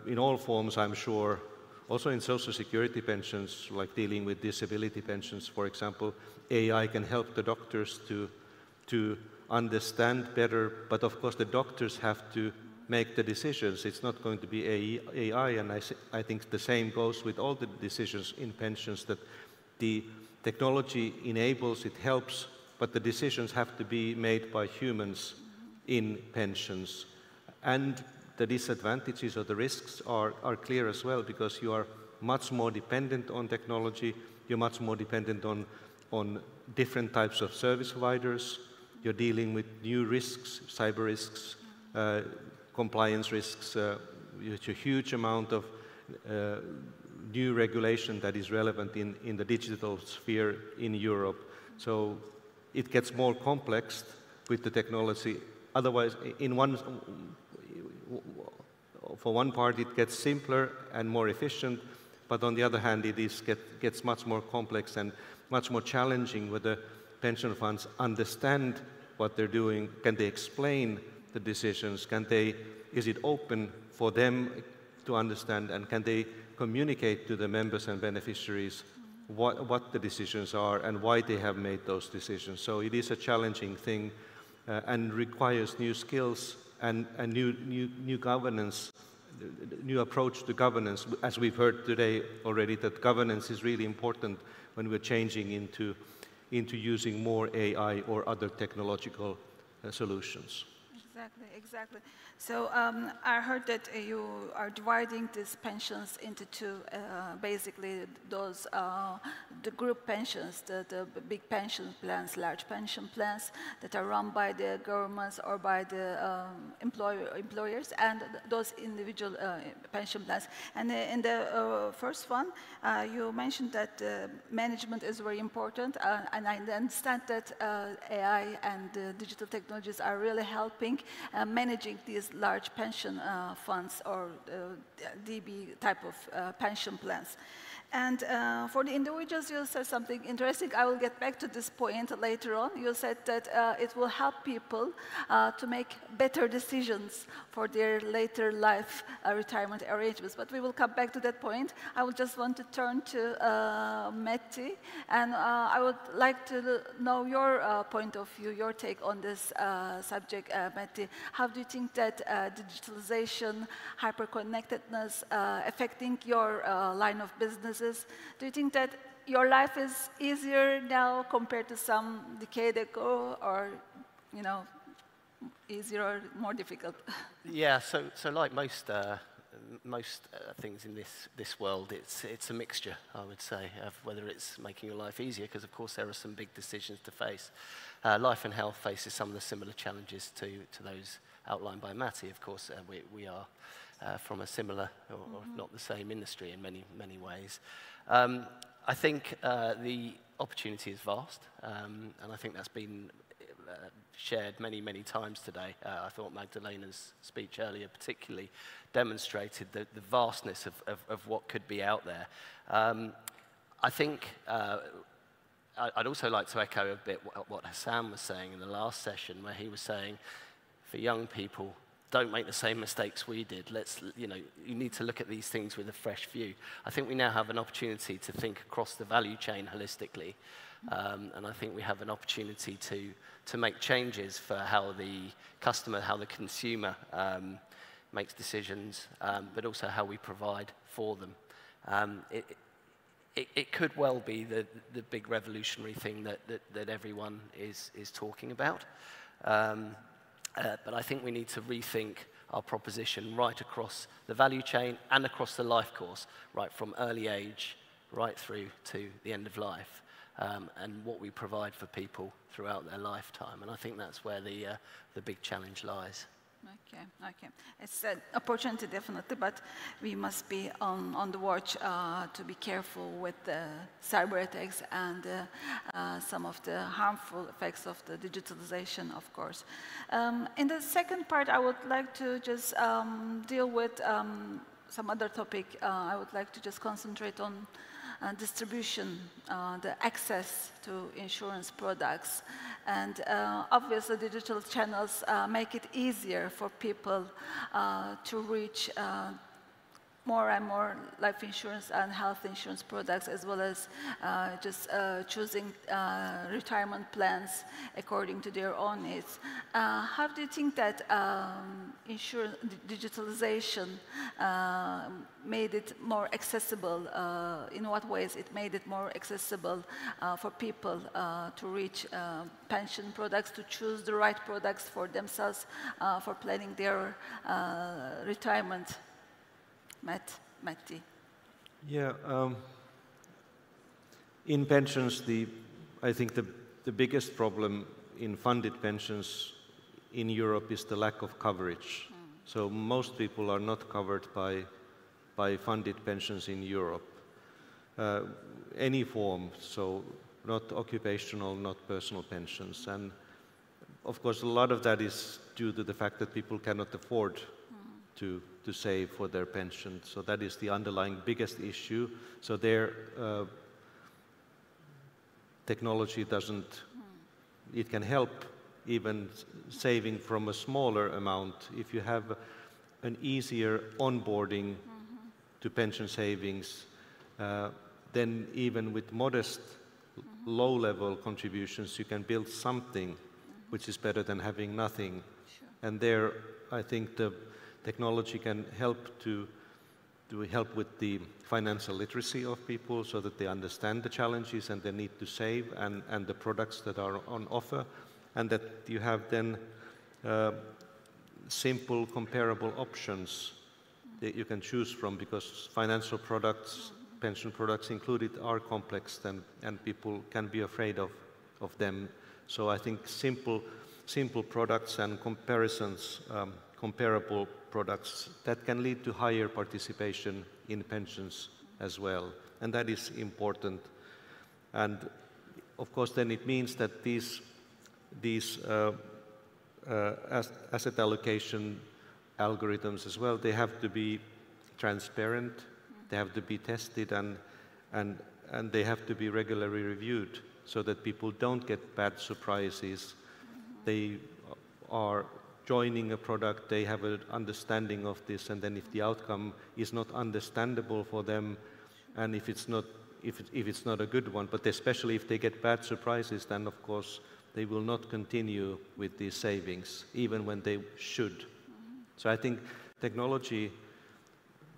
in all forms, I'm sure. Also in social security pensions, like dealing with disability pensions, for example, AI can help the doctors to understand better, but of course the doctors have to make the decisions. It's not going to be AI, and I think the same goes with all the decisions in pensions, that the technology enables, it helps, but the decisions have to be made by humans in pensions. And the disadvantages or the risks are clear as well, because you are much more dependent on technology, you're much more dependent on different types of service providers, you're dealing with new risks, cyber risks, compliance risks, it's a huge amount of new regulation that is relevant in the digital sphere in Europe. So it gets more complex with the technology. Otherwise, for one part, it gets simpler and more efficient, but on the other hand, it gets much more complex and much more challenging whether pension funds understand what they're doing. Can they explain the decisions? Is it open for them to understand, and can they communicate to the members and beneficiaries what the decisions are and why they have made those decisions? So it is a challenging thing and requires new skills and new governance, new approach to governance. As we've heard today already, that governance is really important when we're changing into using more AI or other technological solutions. Exactly. So I heard that you are dividing these pensions into two, basically those, the group pensions, the big pension plans, large pension plans that are run by the governments or by the employers, and those individual pension plans. And in the first one, you mentioned that management is very important, and I understand that AI and digital technologies are really helping managing these large pension funds or DB type of pension plans. And for the individuals, you said something interesting. I will get back to this point later on. You said that it will help people to make better decisions for their later life retirement arrangements. But we will come back to that point. I would just want to turn to Matti, and I would like to know your point of view, your take on this subject, Matti. How do you think that digitalization, hyperconnectedness affecting your line of businesses? Do you think that your life is easier now compared to some decade ago, or easier or more difficult? Yeah, so like most things in this world, it's a mixture, I would say, of whether it's making your life easier, because of course there are some big decisions to face. Life and health faces some of the similar challenges to those outlined by Matti. Of course, we are from a similar, or not the same industry in many ways. I think the opportunity is vast, and I think that's been shared many times today. I thought Magdalena's speech earlier particularly demonstrated the vastness of what could be out there. I think I'd also like to echo a bit what Hassan was saying in the last session, where he was saying, for young people, don't make the same mistakes we did. You need to look at these things with a fresh view. I think we now have an opportunity to think across the value chain holistically, and I think we have an opportunity to make changes for how the customer, how the consumer makes decisions, but also how we provide for them. It could well be the big revolutionary thing that everyone is talking about. But I think we need to rethink our proposition right across the value chain and across the life course, right from early age right through to the end of life, and what we provide for people throughout their lifetime. And I think that's where the big challenge lies. Okay. It's an opportunity, definitely, but we must be on the watch to be careful with the cyber attacks and some of the harmful effects of the digitalization, of course. In the second part, I would like to just deal with some other topic. I would like to just concentrate on distribution, the access to insurance products. And obviously, digital channels make it easier for people to reach more and more life insurance and health insurance products, as well as just choosing retirement plans according to their own needs. How do you think that digitalization made it more accessible? In what ways it made it more accessible for people to reach pension products, to choose the right products for themselves for planning their retirement? Matti. Yeah, in pensions, I think the biggest problem in funded pensions in Europe is the lack of coverage. So most people are not covered by funded pensions in Europe. Any form, so not occupational, not personal pensions. And of course, a lot of that is due to the fact that people cannot afford to save for their pension. So that is the underlying biggest issue. So their technology doesn't, it can help even saving from a smaller amount. If you have an easier onboarding to pension savings, then even with modest low-level contributions, you can build something which is better than having nothing. Sure. And there, I think the technology can help to help with the financial literacy of people so that they understand the challenges and the need to save and the products that are on offer, and that you have then simple comparable options that you can choose from, because financial products, pension products included, are complex and people can be afraid of them. So I think simple products and comparisons, comparable products, that can lead to higher participation in pensions as well, and that is important. And of course, then it means that these asset allocation algorithms as well, they have to be transparent, they have to be tested, and and they have to be regularly reviewed so that people don't get bad surprises. They are joining a product, they have an understanding of this, and then if the outcome is not understandable for them, and if it's not a good one, but especially if they get bad surprises, then of course they will not continue with these savings, even when they should. So I think technology,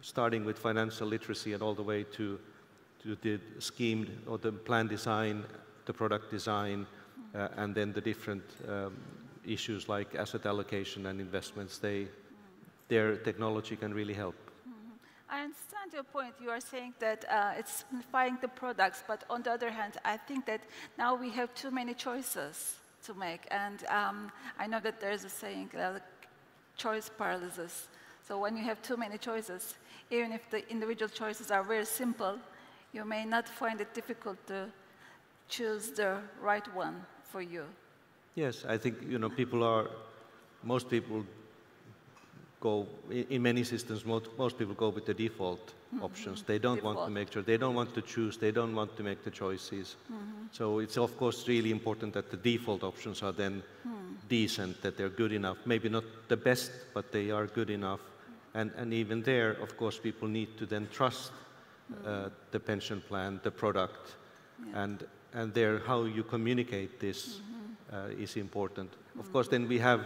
starting with financial literacy and all the way to the scheme or the plan design, the product design, and then the different issues like asset allocation and investments, their technology can really help. I understand your point. You are saying that it's simplifying the products, but on the other hand, I think that now we have too many choices to make. And I know that there's a saying, choice paralysis. So when you have too many choices, even if the individual choices are very simple, you may not find it difficult to choose the right one for you. Yes, I think most people go, in many systems, most people go with the default options. They don't want to make sure, they don't want to choose, they don't want to make the choices. So it's of course really important that the default options are then decent, that they're good enough. Maybe not the best, but they are good enough. And even there, of course, people need to then trust the pension plan, the product, and there how you communicate this is important. Of course, then we have,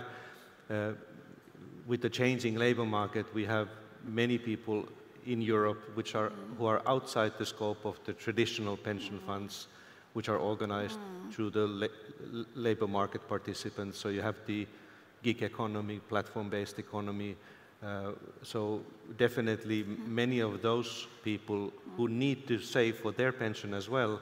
with the changing labor market, we have many people in Europe who are outside the scope of the traditional pension funds, which are organized through the labor market participants. So you have the gig economy, platform-based economy. So definitely many of those people who need to save for their pension as well,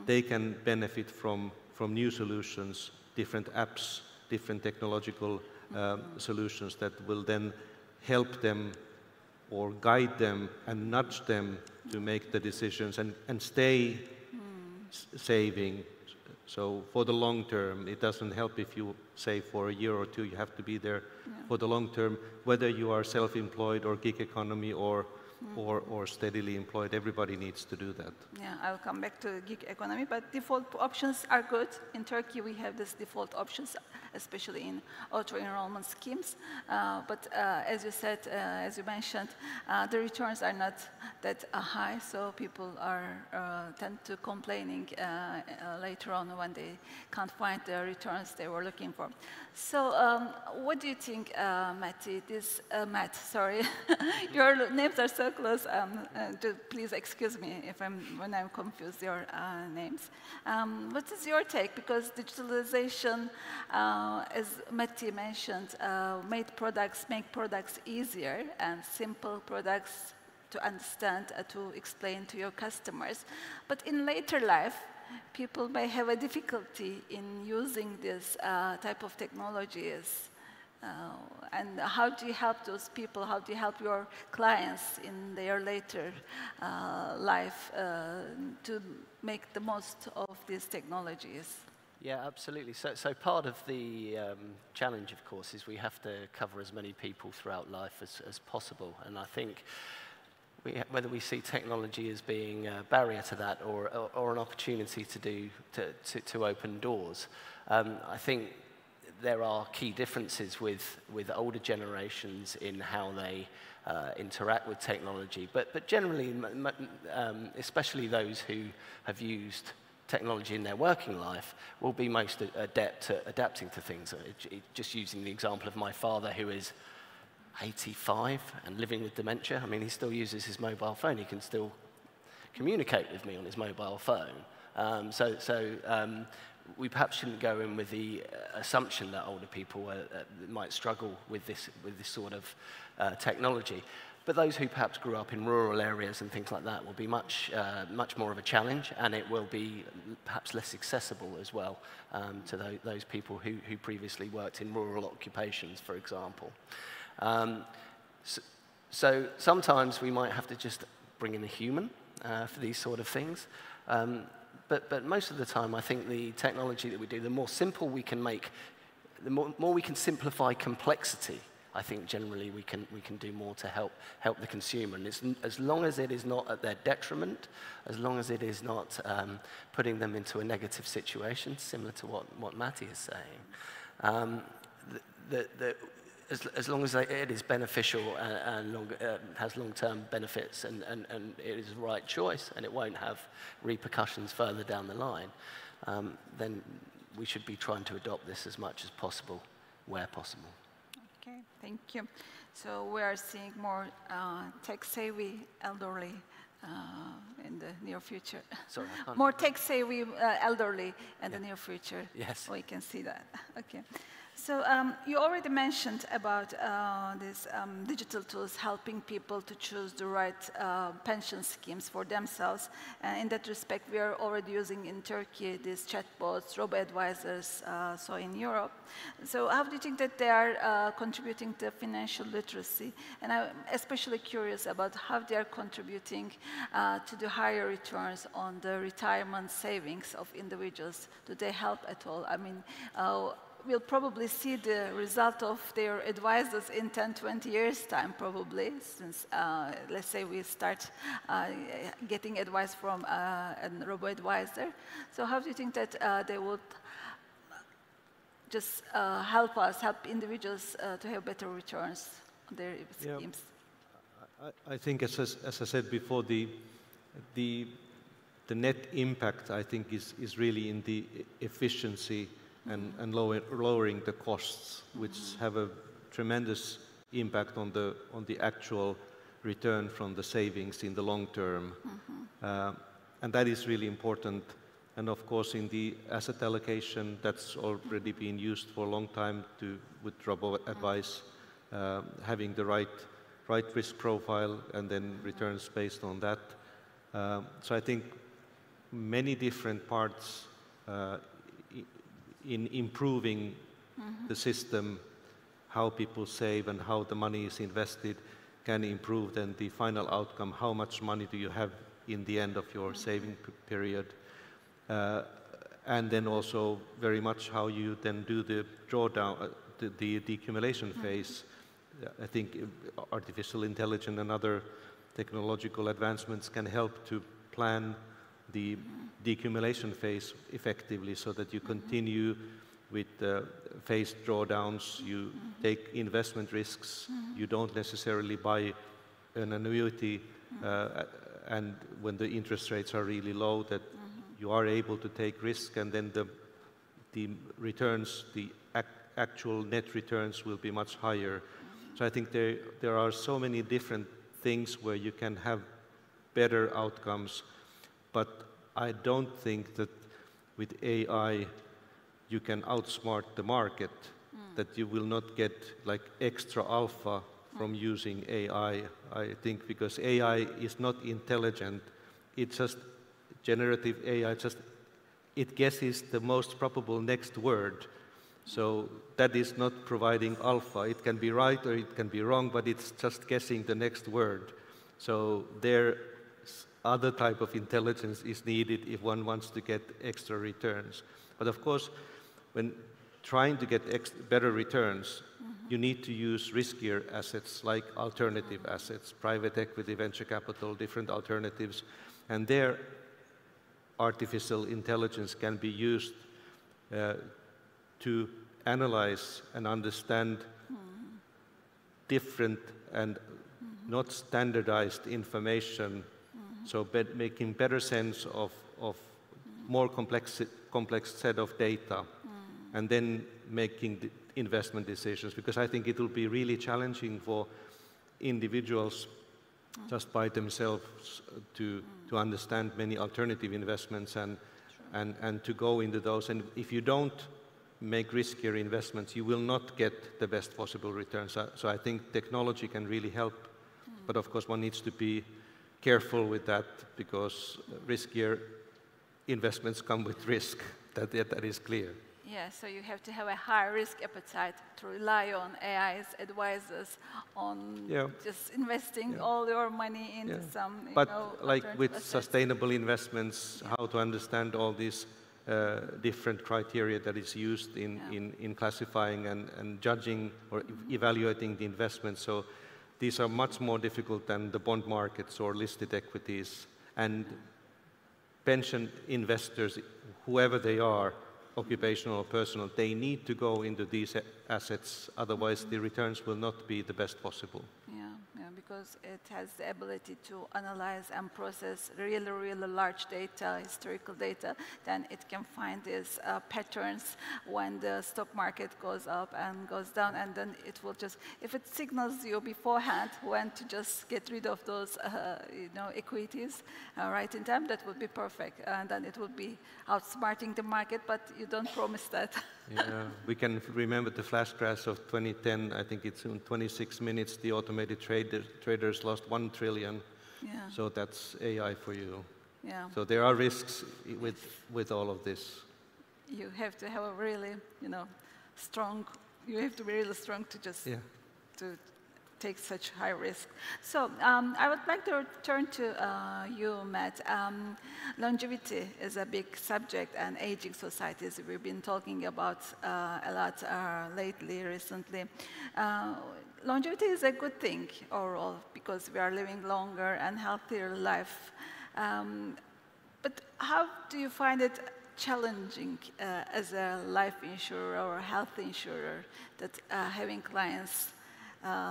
they can benefit from new solutions, different apps, different technological solutions that will then help them or guide them and nudge them to make the decisions and stay saving. So for the long term, it doesn't help if you save for a year or two. You have to be there for the long term, whether you are self-employed or gig economy or steadily employed. Everybody needs to do that. Yeah, I'll come back to gig economy, but default options are good. In Turkey, we have this default options, especially in auto-enrollment schemes. But as you said, as you mentioned, the returns are not that high, so people tend to complaining later on when they can't find the returns they were looking for. So what do you think, Matt, sorry, your names are so close. Please excuse me when I'm confused your names. What is your take? Because digitalization, as Matti mentioned, make products easier and simple products to understand, to explain to your customers. But in later life, people may have a difficulty in using this type of technologies. And how do you help those people? How do you help your clients in their later life to make the most of these technologies? Yeah, absolutely. So part of the challenge, of course, is we have to cover as many people throughout life as possible. And I think whether we see technology as being a barrier to that or an opportunity to open doors, I think there are key differences with older generations in how they interact with technology. But generally, especially those who have used technology in their working life, will be most adept at adapting to things. Just using the example of my father, who is 85 and living with dementia. I mean, he still uses his mobile phone. He can still communicate with me on his mobile phone. We perhaps shouldn't go in with the assumption that older people might struggle with this sort of technology. But those who perhaps grew up in rural areas and things like that will be much more of a challenge, and it will be perhaps less accessible as well to those people who previously worked in rural occupations, for example. So sometimes we might have to just bring in a human for these sort of things. But most of the time, I think the technology that we do, the more simple we can make, the more we can simplify complexity, I think generally we can do more to help the consumer. And it's, as long as it is not at their detriment, as long as it is not putting them into a negative situation, similar to what Matti is saying, as long as it is beneficial and has long-term benefits and it is the right choice and it won't have repercussions further down the line, then we should be trying to adopt this as much as possible, where possible. Okay, thank you. So we are seeing more tech-savvy elderly in the near future. Sorry, I can't. More tech-savvy elderly in the near future. Yes. We can see that. Okay. So you already mentioned about these digital tools helping people to choose the right pension schemes for themselves. In that respect, we are already using in Turkey these chatbots, robo-advisors, so in Europe. So how do you think that they are contributing to financial literacy? And I'm especially curious about how they are contributing to the higher returns on the retirement savings of individuals. Do they help at all? I mean, we'll probably see the result of their advisors in 10, 20 years' time, probably, since, let's say, we start getting advice from a robo-advisor. So how do you think that they would just help individuals to have better returns on their schemes? I think, as I said before, the net impact, I think, is really in the efficiency and lowering the costs, which have a tremendous impact on the actual return from the savings in the long term. And that is really important. And of course, in the asset allocation, that's already been used for a long time with robo-advice, having the right risk profile and then returns based on that. So I think many different parts in improving the system, how people save and how the money is invested can improve then the final outcome, how much money do you have in the end of your saving period. And then also very much how you then do the drawdown, the decumulation phase. I think artificial intelligence and other technological advancements can help to plan the decumulation phase effectively so that you continue with phased drawdowns, you take investment risks, you don't necessarily buy an annuity, and when the interest rates are really low, that you are able to take risk, and then the returns, the actual net returns will be much higher. So I think there are so many different things where you can have better outcomes, but I don't think that with AI you can outsmart the market, that you will not get like extra alpha from using AI. I think because AI is not intelligent, it's just generative AI, it guesses the most probable next word. So that is not providing alpha. It can be right or it can be wrong, but it's just guessing the next word. So other type of intelligence is needed if one wants to get extra returns. But of course, when trying to get better returns, you need to use riskier assets like alternative assets, private equity, venture capital, different alternatives. And there, artificial intelligence can be used to analyze and understand different and not standardized information, so making better sense of more complex set of data, and then making the investment decisions. Because I think it will be really challenging for individuals just by themselves to understand many alternative investments and to go into those. And if you don't make riskier investments, you will not get the best possible returns. So I think technology can really help, but of course one needs to be careful with that, because riskier investments come with risk. That is clear. Yeah, so you have to have a high risk appetite to rely on AI's advisors on just investing all your money into some, But like with sustainable investments, how to understand all these different criteria that is used in classifying and judging or evaluating the investment. So these are much more difficult than the bond markets or listed equities. And pension investors, whoever they are, occupational or personal, they need to go into these assets, otherwise the returns will not be the best possible. Because it has the ability to analyze and process really, really large data, historical data, then it can find these patterns when the stock market goes up and goes down, and then it will just, if it signals you beforehand when to just get rid of those equities right in time, that would be perfect, and then it would be outsmarting the market, but you don't promise that. Yeah, we can remember the flash crash of 2010. I think it's in 26 minutes the automated traders lost 1 trillion. Yeah. So that's AI for you. Yeah. So there are risks with all of this. You have to have a really, strong. You have to be really strong to just to take such high risk. So I would like to turn to you, Matt. Longevity is a big subject, and aging societies we've been talking about a lot recently. Longevity is a good thing overall because we are living longer and healthier life. But how do you find it challenging as a life insurer or a health insurer that having clients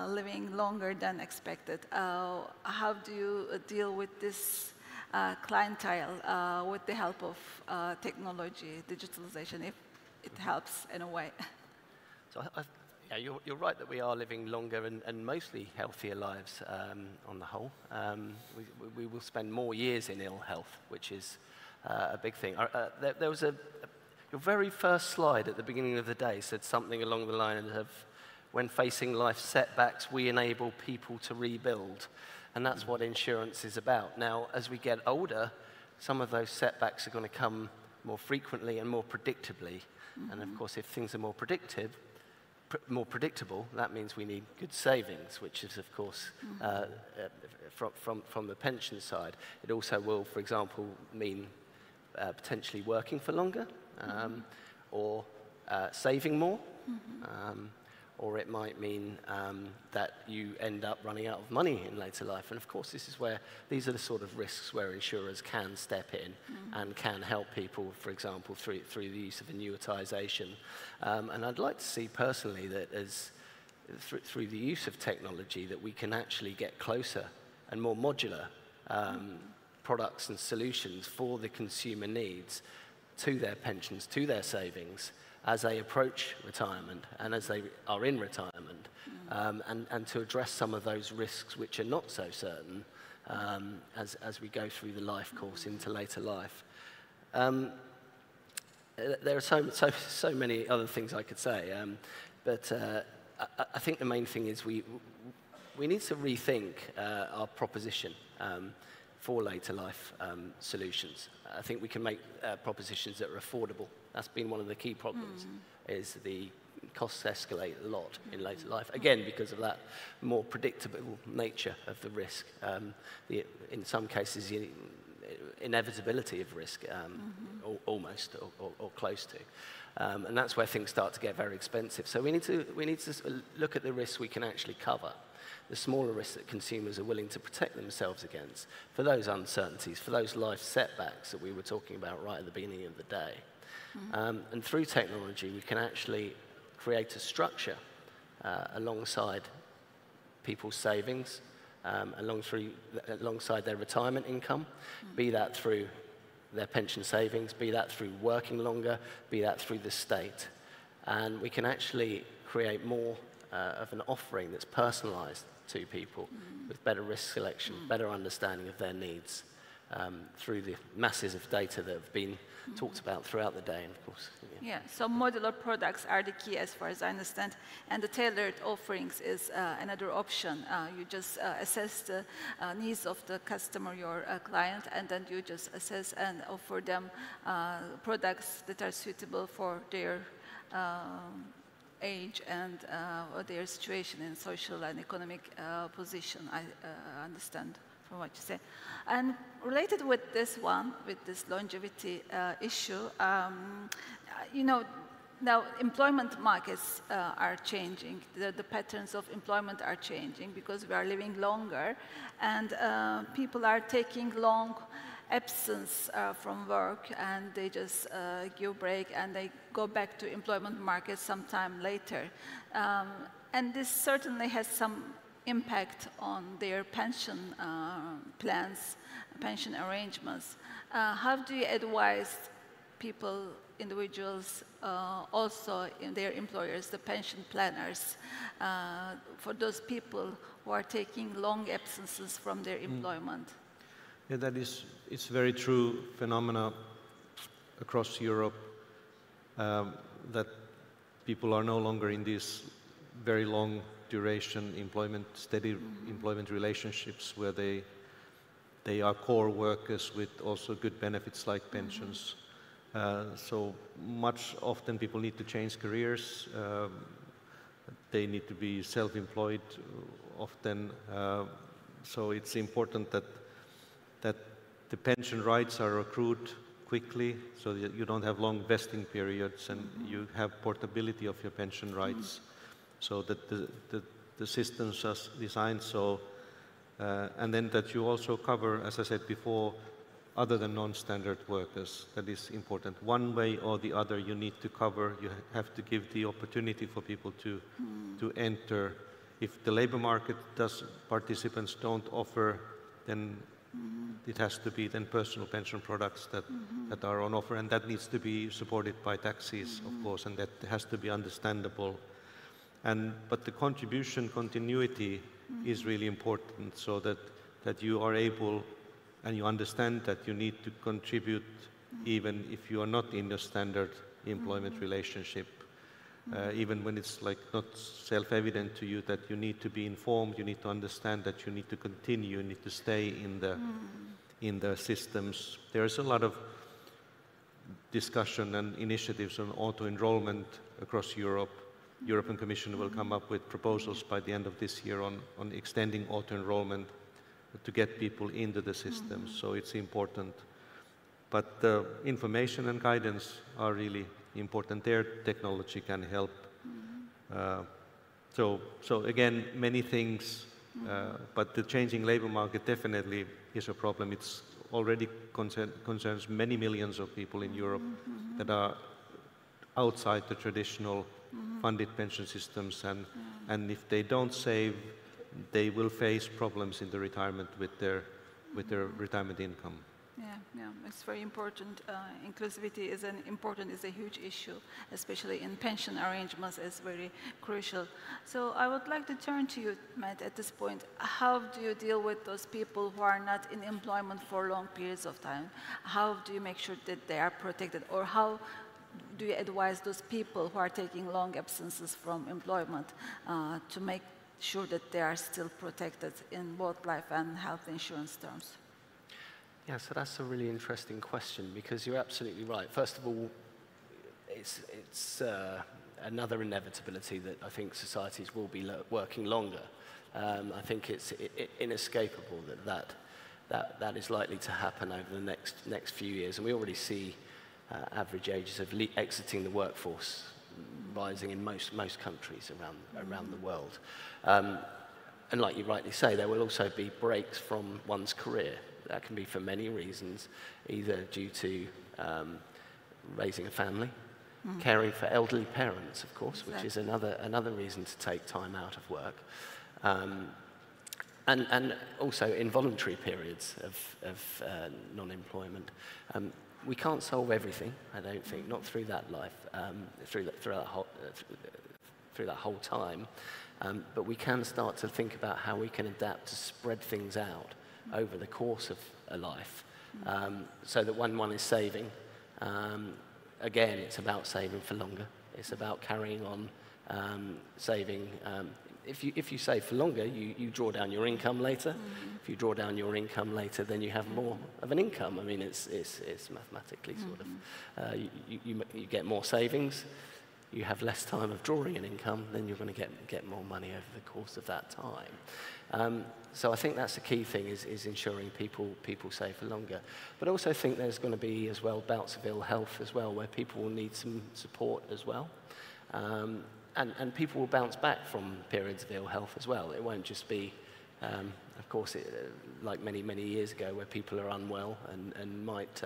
living longer than expected? How do you deal with this clientele with the help of technology, digitalization, if it helps in a way? So you're right that we are living longer and mostly healthier lives on the whole. We will spend more years in ill health, which is a big thing. There was your very first slide at the beginning of the day said something along the line of, when facing life setbacks, we enable people to rebuild. And that's what insurance is about. Now, as we get older, some of those setbacks are going to come more frequently and more predictably. And of course, if things are more predictable, that means we need good savings, which is, of course, from the pension side. It also will, for example, mean potentially working for longer, or saving more. Or it might mean that you end up running out of money in later life. And of course, these are the sort of risks where insurers can step in and can help people, for example, through the use of annuitization. And I'd like to see personally that through the use of technology that we can actually get closer and more modular products and solutions for the consumer needs to their pensions, to their savings, as they approach retirement and as they are in retirement, and to address some of those risks which are not so certain as we go through the life course into later life. There are so many other things I could say, but I think the main thing is we need to rethink our proposition for later life solutions. I think we can make propositions that are affordable. That's been one of the key problems, is the costs escalate a lot in later life, again, because of that more predictable nature of the risk. In some cases, the inevitability of risk, almost, or close to. And that's where things start to get very expensive. So we need to look at the risks we can actually cover, the smaller risks that consumers are willing to protect themselves against, for those uncertainties, for those life setbacks that we were talking about right at the beginning of the day. And through technology, we can actually create a structure alongside people's savings, alongside their retirement income, be that through their pension savings, be that through working longer, be that through the state. And we can actually create more of an offering that's personalized to people with better risk selection, better understanding of their needs through the masses of data that have been talked about throughout the day, and of course. Yeah, so modular products are the key as far as I understand, and the tailored offerings is another option. You just assess the needs of the customer, your client, and then you just assess and offer them products that are suitable for their age and their situation in social and economic position, I understand from what you say. And related with this one, with this longevity issue, you know, now employment markets are changing. The patterns of employment are changing because we are living longer, and people are taking long absence from work, and they just give break and they go back to employment market sometime later. And this certainly has some impact on their pension plans, pension arrangements. How do you advise people, individuals, also in their employers, the pension planners, for those people who are taking long absences from their employment? Yeah, it's very true phenomena across Europe that people are no longer in these very long duration employment, steady employment relationships where they are core workers with also good benefits like pensions. So much often people need to change careers. They need to be self-employed often. So it's important that the pension rights are accrued quickly so that you don't have long vesting periods and you have portability of your pension rights, so that the systems are designed so, and then that you also cover, as I said before, other than non-standard workers. That is important. One way or the other you need to cover, you have to give the opportunity for people to enter. If the labor market participants don't offer, then it has to be then personal pension products that are on offer, and that needs to be supported by taxes, of course, and that has to be understandable. But the contribution continuity is really important, so that you are able and you understand that you need to contribute even if you are not in a standard employment relationship. Even when it's like not self-evident to you that you need to be informed, you need to understand that you need to continue, you need to stay in the systems. There's a lot of discussion and initiatives on auto-enrollment across Europe. European Commission will come up with proposals by the end of this year on extending auto-enrollment to get people into the system. So it's important. But information and guidance are really important. Their technology can help. So again, many things, but the changing labor market definitely is a problem. It's already concerns many millions of people in Europe that are outside the traditional funded pension systems, and if they don't save, they will face problems in the retirement with their retirement income. Yeah, it's very important. Inclusivity is a huge issue, especially in pension arrangements. It's very crucial. So I would like to turn to you, Matt, at this point. How do you deal with those people who are not in employment for long periods of time? How do you make sure that they are protected, or how do you advise those people who are taking long absences from employment to make sure that they are still protected in both life and health insurance terms? Yeah, so that's a really interesting question, because you're absolutely right. First of all, it's another inevitability that I think societies will be working longer. I think it's inescapable that is likely to happen over the next few years, and we already see average ages of exiting the workforce rising in most countries around the world. And like you rightly say, there will also be breaks from one's career. That can be for many reasons, either due to raising a family, caring for elderly parents, of course, which is another reason to take time out of work, and also involuntary periods of non-employment. We can't solve everything, I don't think, not through that life, through that whole time, but we can start to think about how we can adapt to spread things out over the course of a life, so that when one is saving, again, it's about saving for longer. It's about carrying on saving. If you save for longer, you draw down your income later. If you draw down your income later, then you have more of an income. I mean, it's mathematically sort of, you get more savings. you have less time of drawing an income, then you're going to get more money over the course of that time. So I think that's the key thing, is ensuring people save for longer. But I also think there's going to be as well bouts of ill health as well, where people will need some support as well. And people will bounce back from periods of ill health as well. It won't just be, of course, like many years ago, where people are unwell and might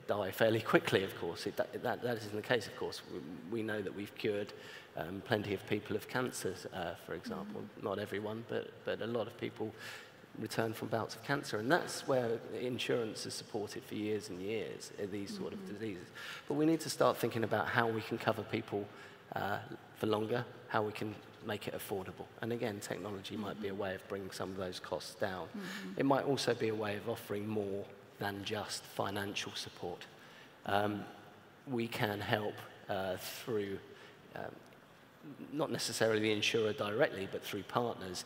die fairly quickly, of course. That isn't the case, of course. We know that we've cured plenty of people of cancer, for example. Not everyone, but a lot of people return from bouts of cancer. And that's where insurance has supported for years and years, these sort of diseases. But we need to start thinking about how we can cover people for longer, how we can make it affordable. And again, technology might be a way of bringing some of those costs down. It might also be a way of offering more than just financial support. We can help through, not necessarily the insurer directly, but through partners,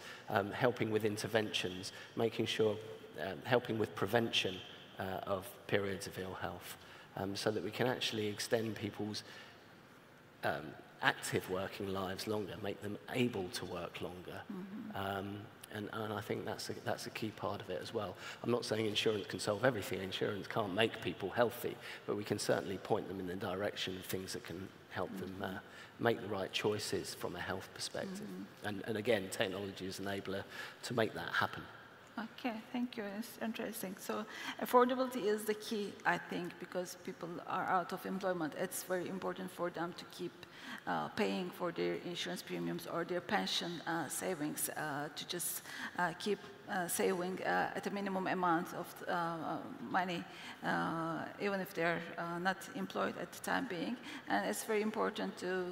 helping with interventions, making sure, helping with prevention of periods of ill health, so that we can actually extend people's active working lives longer, make them able to work longer. And I think that's a key part of it as well. I'm not saying insurance can solve everything. Insurance can't make people healthy, but we can certainly point them in the direction of things that can help them make the right choices from a health perspective. And again, technology is an enabler to make that happen. Okay, thank you. It's interesting. So affordability is the key, I think, because people are out of employment. It's very important for them to keep paying for their insurance premiums or their pension savings, to just keep saving at a minimum amount of money, even if they're not employed at the time being. And it's very important to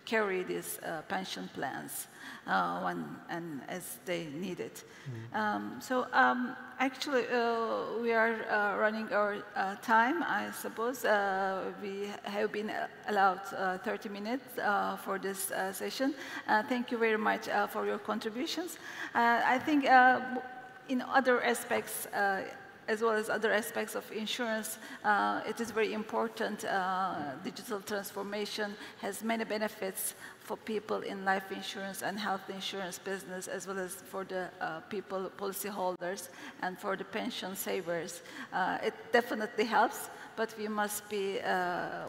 carry these pension plans when and as they need it. Actually, we are running our time, I suppose. We have been allowed 30 minutes for this session. Thank you very much for your contributions. I think in other aspects, as well as other aspects of insurance, it is very important. Digital transformation has many benefits for people in life insurance and health insurance business, as well as for the people, policyholders, and for the pension savers. It definitely helps, but we must be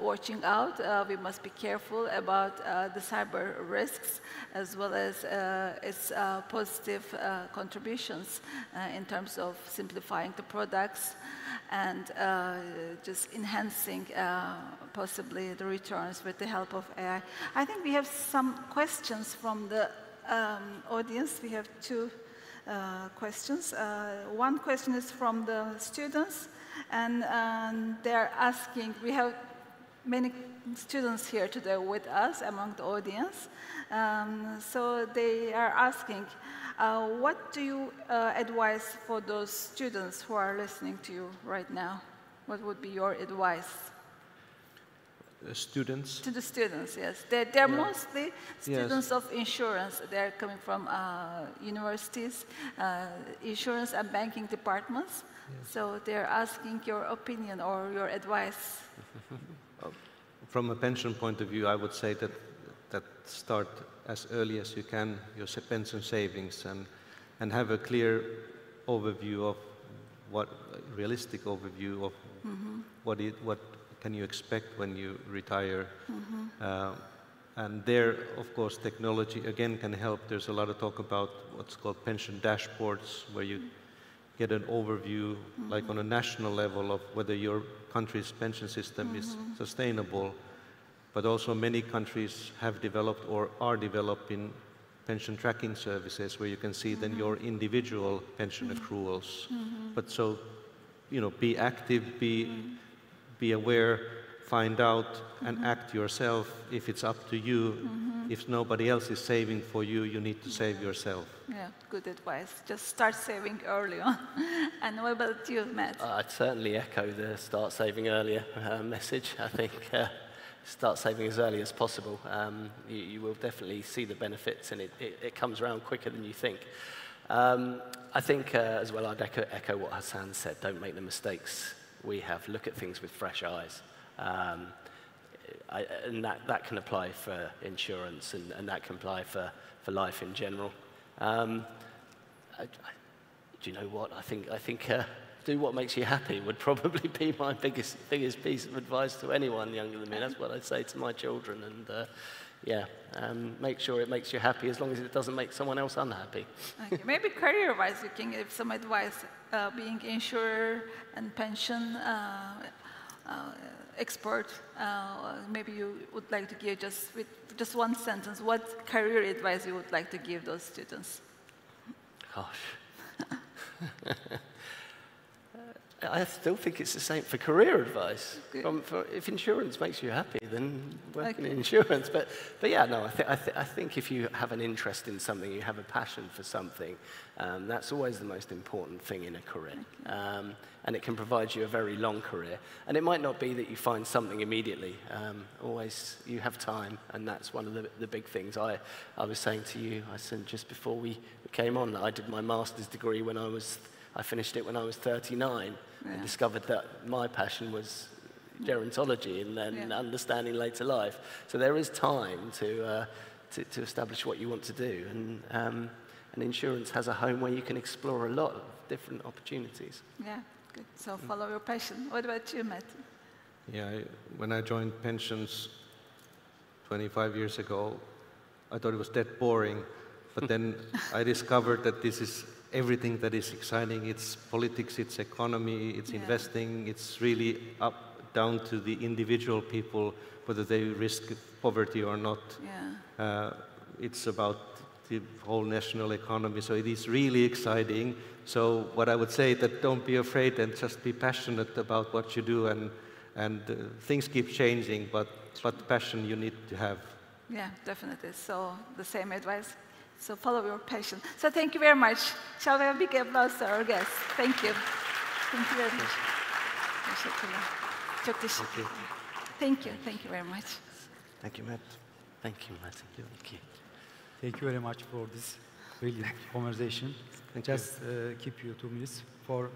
watching out. We must be careful about the cyber risks, as well as its positive contributions in terms of simplifying the products and just enhancing possibly the returns with the help of AI. I think we have some questions from the audience. We have two questions. One question is from the students, and they're asking, we have many students here today with us among the audience, so they are asking, what do you advise for those students who are listening to you right now? What would be your advice? Students? To the students, yes. They're mostly students of insurance. They're coming from universities, insurance and banking departments. So they're asking your opinion or your advice. From a pension point of view, I would say that start as early as you can your pension savings and have a clear overview of realistic overview of what can you expect when you retire. And there, of course, technology again can help. There's a lot of talk about what's called pension dashboards, where you get an overview, like on a national level, of whether your country's pension system is sustainable. But also many countries have developed or are developing pension tracking services where you can see then your individual pension accruals. But so, you know, be active, be aware, find out and act yourself if it's up to you. If nobody else is saving for you, you need to save yourself. Yeah, good advice. Just start saving early on. And what about you, Matt? I'd certainly echo the start saving earlier message. I think start saving as early as possible. You will definitely see the benefits, and it comes around quicker than you think. I think as well, I'd echo what Hassan said. Don't make the mistakes we have. Look at things with fresh eyes. and that can apply for insurance, and that can apply for life in general. Do you know what? I think do what makes you happy would probably be my biggest piece of advice to anyone younger than me. That's what I'd say to my children. And make sure it makes you happy as long as it doesn't make someone else unhappy. Okay. Maybe career-wise, you can give some advice. Being insurer and pension expert, maybe you would like to give just one sentence. What career advice you would like to give those students? Gosh. I still think it's the same for career advice. If insurance makes you happy, then work in insurance. But yeah, no, I think if you have an interest in something, you have a passion for something, that's always the most important thing in a career. And it can provide you a very long career. And it might not be that you find something immediately. Always, you have time, and that's one of the big things. I was saying to you, I said just before we came on, that I did my master's degree when I finished it when I was 39. I discovered that my passion was gerontology and then understanding later life. So there is time to establish what you want to do. And insurance has a home where you can explore a lot of different opportunities. Yeah, good. So follow your passion. What about you, Matt? Yeah, when I joined pensions 25 years ago, I thought it was that boring. But then I discovered that this is everything that is exciting. It's politics, it's economy, it's investing. It's really down to the individual people, whether they risk poverty or not. It's about the whole national economy. So it is really exciting. So what I would say that don't be afraid and just be passionate about what you do. And things keep changing, but passion you need to have. Yeah, definitely. So the same advice. So follow your passion. So thank you very much. Shall we have a big applause to our guests? Thank you. Thank you very much. Teşekkürler. Çok teşekkür. Thank you. Thank you very much. Thank you, Matt. Thank you, Matt. Thank you. Thank you very much for this brilliant conversation. Just keep you 2 minutes for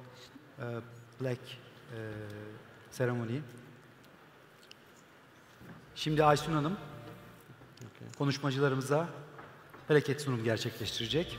plaque ceremony. Şimdi Aysun Hanım konuşmacılarımıza plaket sunum gerçekleştirecek.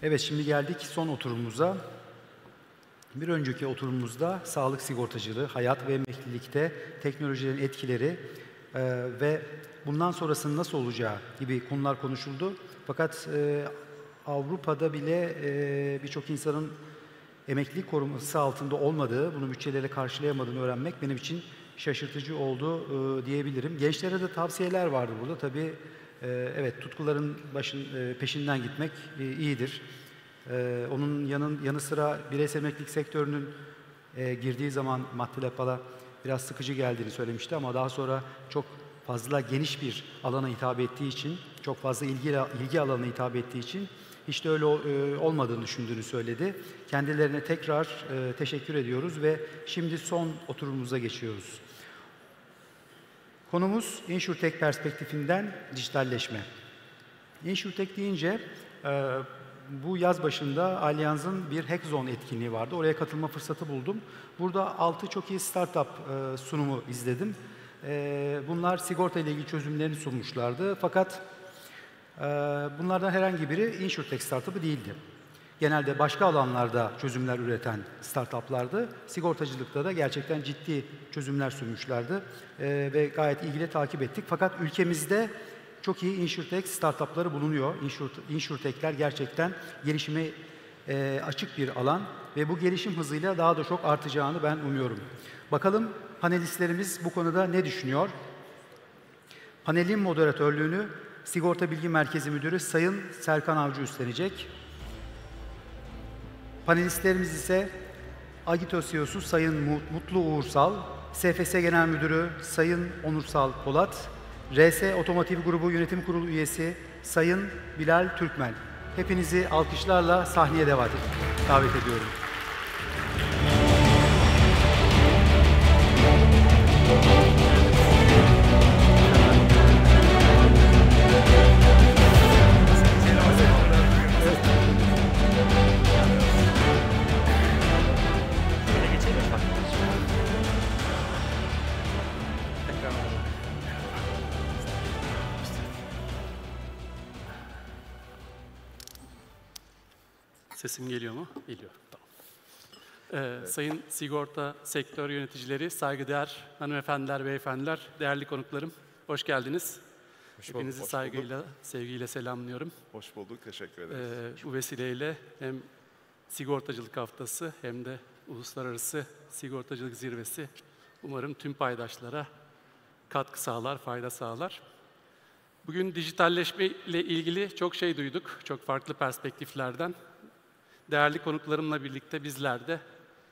Evet, şimdi geldik son oturumumuza. Bir önceki oturumumuzda sağlık sigortacılığı, hayat ve emeklilikte teknolojilerin etkileri ve bundan sonrasının nasıl olacağı gibi konular konuşuldu. Fakat Avrupa'da bile birçok insanın emeklilik koruması altında olmadığı, bunu bütçelerle karşılayamadığını öğrenmek benim için şaşırtıcı oldu diyebilirim. Gençlere de tavsiyeler vardı burada. Tabii evet, tutkuların peşinden gitmek iyidir. Onun yanı sıra bireysel emeklilik sektörünün girdiği zaman Mattila Pala biraz sıkıcı geldiğini söylemişti ama daha sonra çok fazla geniş bir alana hitap ettiği için, çok fazla ilgi alanına hitap ettiği için hiç de öyle olmadığını düşündüğünü söyledi. Kendilerine tekrar teşekkür ediyoruz ve şimdi son oturumumuza geçiyoruz. Konumuz InsurTech perspektifinden dijitalleşme. InsurTech deyince bu yaz başında Allianz'ın bir Hackzone etkinliği vardı. Oraya katılma fırsatı buldum. Burada 6 çok iyi startup sunumu izledim. Bunlar sigorta ile ilgili çözümlerini sunmuşlardı. Fakat Bunlardan herhangi biri InsurTech startup'ı değildi. Genelde başka alanlarda çözümler üreten startuplardı. Sigortacılıkta da gerçekten ciddi çözümler sunmuşlardı ve gayet ilgili takip ettik. Fakat ülkemizde çok iyi InsurTech startupları bulunuyor. InsurTech'ler gerçekten gelişime açık bir alan ve bu gelişim hızıyla daha da çok artacağını ben umuyorum. Bakalım panelistlerimiz bu konuda ne düşünüyor? Panelin moderatörlüğünü Sigorta Bilgi Merkezi Müdürü Sayın Serkan Avcı üstlenecek. Panelistlerimiz ise Agito CEO'su Sayın Mutlu Uğursal, SFS Genel Müdürü Sayın Onursal Polat, RS Otomotiv Grubu Yönetim Kurulu Üyesi Sayın Bilal Türkmen. Hepinizi alkışlarla sahneye davet ediyorum. Sesim geliyor mu? Geliyor. Tamam. Sayın sigorta sektör yöneticileri, saygıdeğer hanımefendiler, beyefendiler, değerli konuklarım, hoş geldiniz. Hepinizi saygıyla, sevgiyle selamlıyorum. Hoş bulduk, teşekkür ederiz. Bu vesileyle hem sigortacılık haftası hem de Uluslararası Sigortacılık Zirvesi umarım tüm paydaşlara katkı sağlar, fayda sağlar. Bugün dijitalleşme ile ilgili çok şey duyduk, çok farklı perspektiflerden. Değerli konuklarımla birlikte bizler de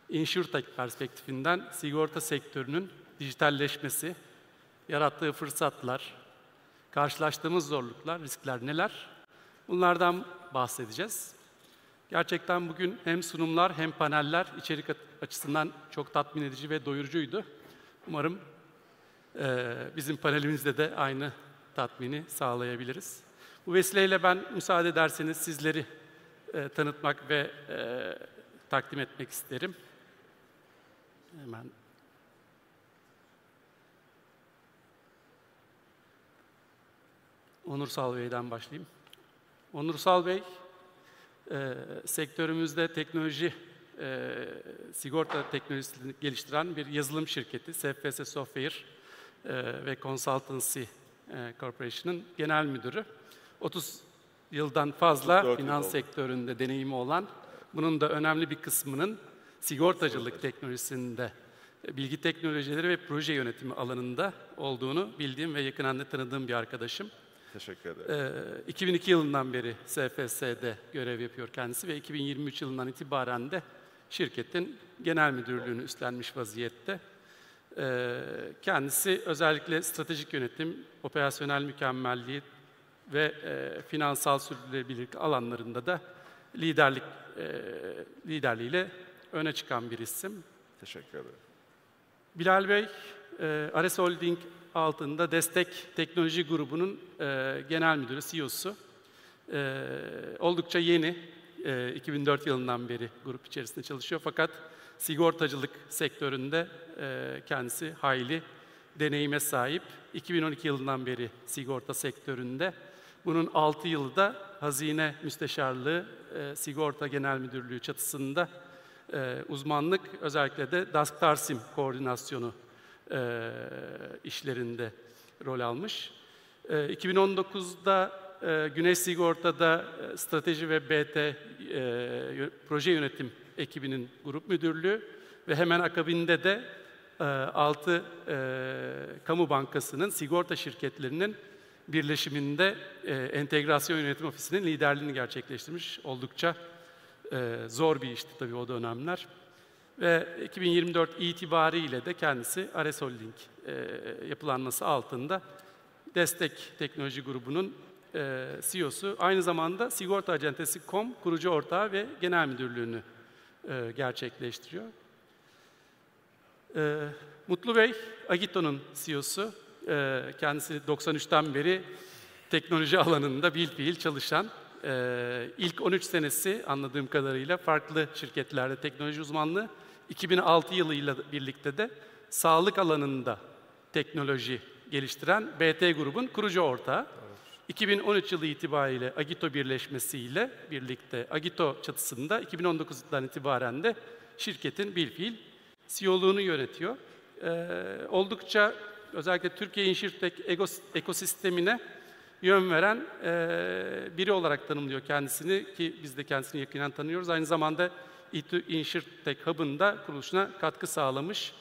InsurTech perspektifinden sigorta sektörünün dijitalleşmesi, yarattığı fırsatlar, karşılaştığımız zorluklar, riskler neler? Bunlardan bahsedeceğiz. Gerçekten bugün hem sunumlar hem paneller içerik açısından çok tatmin edici ve doyurucuydu. Umarım bizim panelimizde de aynı tatmini sağlayabiliriz. Bu vesileyle ben müsaade ederseniz sizleri tanıtmak ve takdim etmek isterim. Hemen. Onursal Bey'den başlayayım. Onursal Bey, sektörümüzde teknoloji, sigorta teknolojisini geliştiren bir yazılım şirketi, SFS Software ve Consultancy Corporation'ın genel müdürü. 30 yıldan fazla finans sektöründe deneyimi olan, bunun da önemli bir kısmının sigortacılık teknolojisinde, bilgi teknolojileri ve proje yönetimi alanında olduğunu bildiğim ve yakından da tanıdığım bir arkadaşım. Teşekkür ederim. 2002 yılından beri SFS'de görev yapıyor kendisi ve 2023 yılından itibaren de şirketin genel müdürlüğünü üstlenmiş vaziyette. Kendisi özellikle stratejik yönetim, operasyonel mükemmelliği ve finansal sürdürülebilirlik alanlarında da liderliğiyle öne çıkan bir isim. Teşekkür ederim. Bilal Bey, Ares Holding altında Destek Teknoloji Grubu'nun genel müdürü, CEO'su. Oldukça yeni, 2004 yılından beri grup içerisinde çalışıyor fakat sigortacılık sektöründe kendisi hayli deneyime sahip. 2012 yılından beri sigorta sektöründe. Bunun 6 yılı da Hazine Müsteşarlığı, Sigorta Genel Müdürlüğü çatısında uzmanlık, özellikle de DASK Tarsim koordinasyonu işlerinde rol almış. 2019'da Güneş Sigorta'da strateji ve BT proje yönetim ekibinin grup müdürlüğü ve hemen akabinde de 6 kamu bankasının sigorta şirketlerinin birleşiminde entegrasyon yönetim ofisinin liderliğini gerçekleştirmiş. Oldukça zor bir işti tabii o dönemler. Ve 2024 itibariyle de kendisi Ares Holding yapılanması altında Destek Teknoloji Grubu'nun CEO'su. Aynı zamanda Sigorta Acentesi.com kurucu ortağı ve genel müdürlüğünü gerçekleştiriyor. Mutlu Bey, Agito'nun CEO'su. Kendisi 93'ten beri teknoloji alanında bilfiil çalışan, ilk 13 senesi anladığım kadarıyla farklı şirketlerde teknoloji uzmanlığı, 2006 yılıyla birlikte de sağlık alanında teknoloji geliştiren BT grubun kurucu ortağı. 2013 yılı itibariyle Agito birleşmesiyle birlikte Agito çatısında 2019'dan itibaren de şirketin bilfiil CEO'luğunu yönetiyor. Oldukça özellikle Türkiye InsurTech ekosistemine yön veren biri olarak tanımlıyor kendisini ki biz de kendisini yakinen tanıyoruz. Aynı zamanda InsurTech Hub'ın da kuruluşuna katkı sağlamış,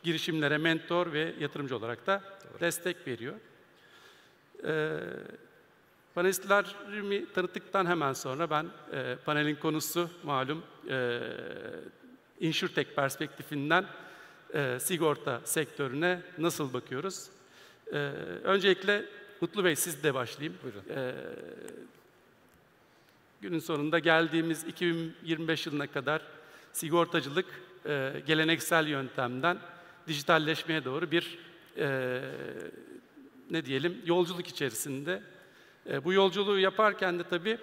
girişimlere mentor ve yatırımcı olarak da destek veriyor. Panelistlerimi tanıttıktan hemen sonra ben panelin konusu malum InsurTech perspektifinden sigorta sektörüne nasıl bakıyoruz? Öncelikle Mutlu Bey siz de başlayayım. Günün sonunda geldiğimiz 2025 yılına kadar sigortacılık geleneksel yöntemden dijitalleşmeye doğru bir ne diyelim yolculuk içerisinde. Bu yolculuğu yaparken de tabii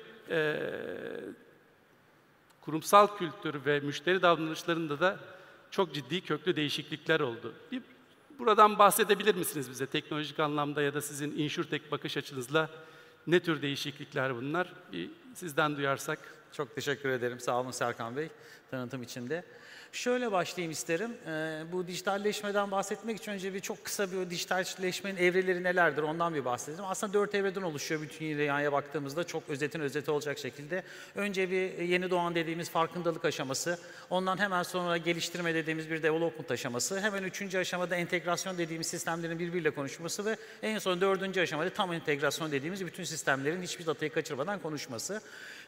kurumsal kültür ve müşteri davranışlarında da çok ciddi köklü değişiklikler oldu. Buradan bahsedebilir misiniz bize teknolojik anlamda ya da sizin InsurTech bakış açınızla ne tür değişiklikler bunlar? Sizden duyarsak. Çok teşekkür ederim. Sağ olun Serkan Bey tanıtım için de. Şöyle başlayayım isterim. Bu dijitalleşmeden bahsetmek için önce çok kısa bir dijitalleşmenin evreleri nelerdir ondan bir bahsedelim. Aslında 4 evreden oluşuyor bütün dünyaya baktığımızda çok özeti olacak şekilde. Önce bir yeni doğan dediğimiz farkındalık aşaması, ondan hemen sonra geliştirme dediğimiz bir development aşaması, hemen 3. aşamada entegrasyon dediğimiz sistemlerin birbiriyle konuşması ve en son 4. aşamada tam entegrasyon dediğimiz bütün sistemlerin hiçbir datayı kaçırmadan konuşması.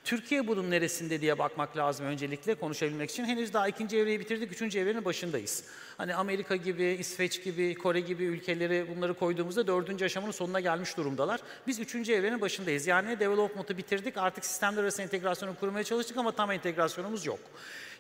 Türkiye bunun neresinde diye bakmak lazım öncelikle konuşabilmek için. Henüz daha 2. evreyi bitirdik, 3. evrenin başındayız. Hani Amerika gibi, İsveç gibi, Kore gibi ülkeleri bunları koyduğumuzda 4. aşamanın sonuna gelmiş durumdalar. Biz 3. evrenin başındayız. Yani development'ı bitirdik, artık sistemler arası entegrasyonu kurmaya çalıştık ama tam entegrasyonumuz yok.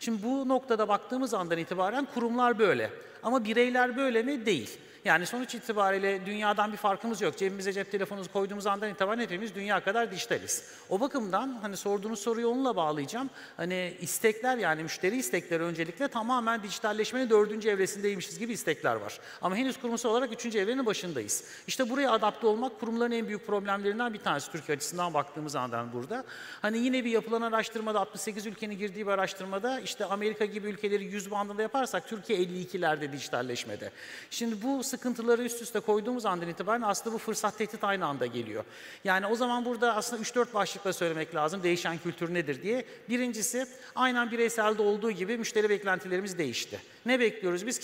Şimdi bu noktada baktığımız andan itibaren kurumlar böyle. Ama bireyler böyle mi? Değil. Yani sonuç itibariyle dünyadan bir farkımız yok. Cebimize cep telefonumuzu koyduğumuz andan itibaren hepimiz dünya kadar dijitaliz. O bakımdan hani sorduğunuz soruyu onunla bağlayacağım. Hani istekler yani müşteri istekleri öncelikle tamamen dijitalleşmenin 4. evresindeymişiz gibi istekler var. Ama henüz kurumsal olarak 3. evrenin başındayız. İşte buraya adapte olmak kurumların en büyük problemlerinden bir tanesi Türkiye açısından baktığımız andan burada. Hani yine bir yapılan araştırmada 68 ülkenin girdiği bir araştırmada işte Amerika gibi ülkeleri 100 bandında yaparsak Türkiye 52'lerde dijitalleşmede. Şimdi bu sıkıntıları üst üste koyduğumuz andan itibaren aslında bu fırsat tehdit aynı anda geliyor. Yani o zaman burada aslında 3-4 başlıkla söylemek lazım değişen kültür nedir diye. Birincisi aynen bireyselde olduğu gibi müşteri beklentilerimiz değişti. Ne bekliyoruz? Biz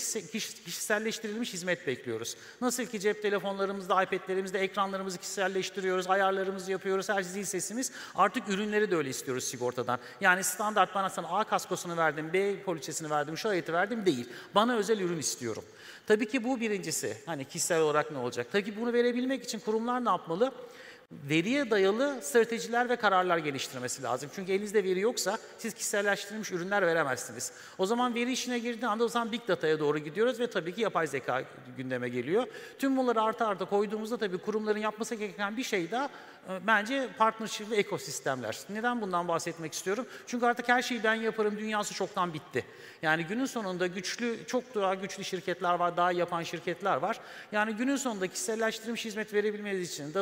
kişiselleştirilmiş hizmet bekliyoruz. Nasıl ki cep telefonlarımızda, iPad'lerimizde ekranlarımızı kişiselleştiriyoruz, ayarlarımızı yapıyoruz, her zil sesimiz. Artık ürünleri de öyle istiyoruz sigortadan. Yani standart bana sana A kaskosunu verdim, B poliçesini verdim, şu ayeti verdim değil. Bana özel ürün istiyorum. Tabii ki bu birincisi. Hani kişisel olarak ne olacak? Tabii ki bunu verebilmek için kurumlar ne yapmalı? Veriye dayalı stratejiler ve kararlar geliştirmesi lazım. Çünkü elinizde veri yoksa siz kişiselleştirilmiş ürünler veremezsiniz. O zaman veri işine girdiği anda o zaman Big Data'ya doğru gidiyoruz ve tabii ki yapay zeka gündeme geliyor. Tüm bunları artı arta koyduğumuzda tabii kurumların yapması gereken bir şey daha bence partnership ve ekosistemler. Neden bundan bahsetmek istiyorum? Çünkü artık her şeyi ben yaparım dünyası çoktan bitti. Yani günün sonunda güçlü, çok daha güçlü şirketler var, daha yapan şirketler var. Yani günün sonunda kişiselleştirilmiş hizmet verebilmeniz için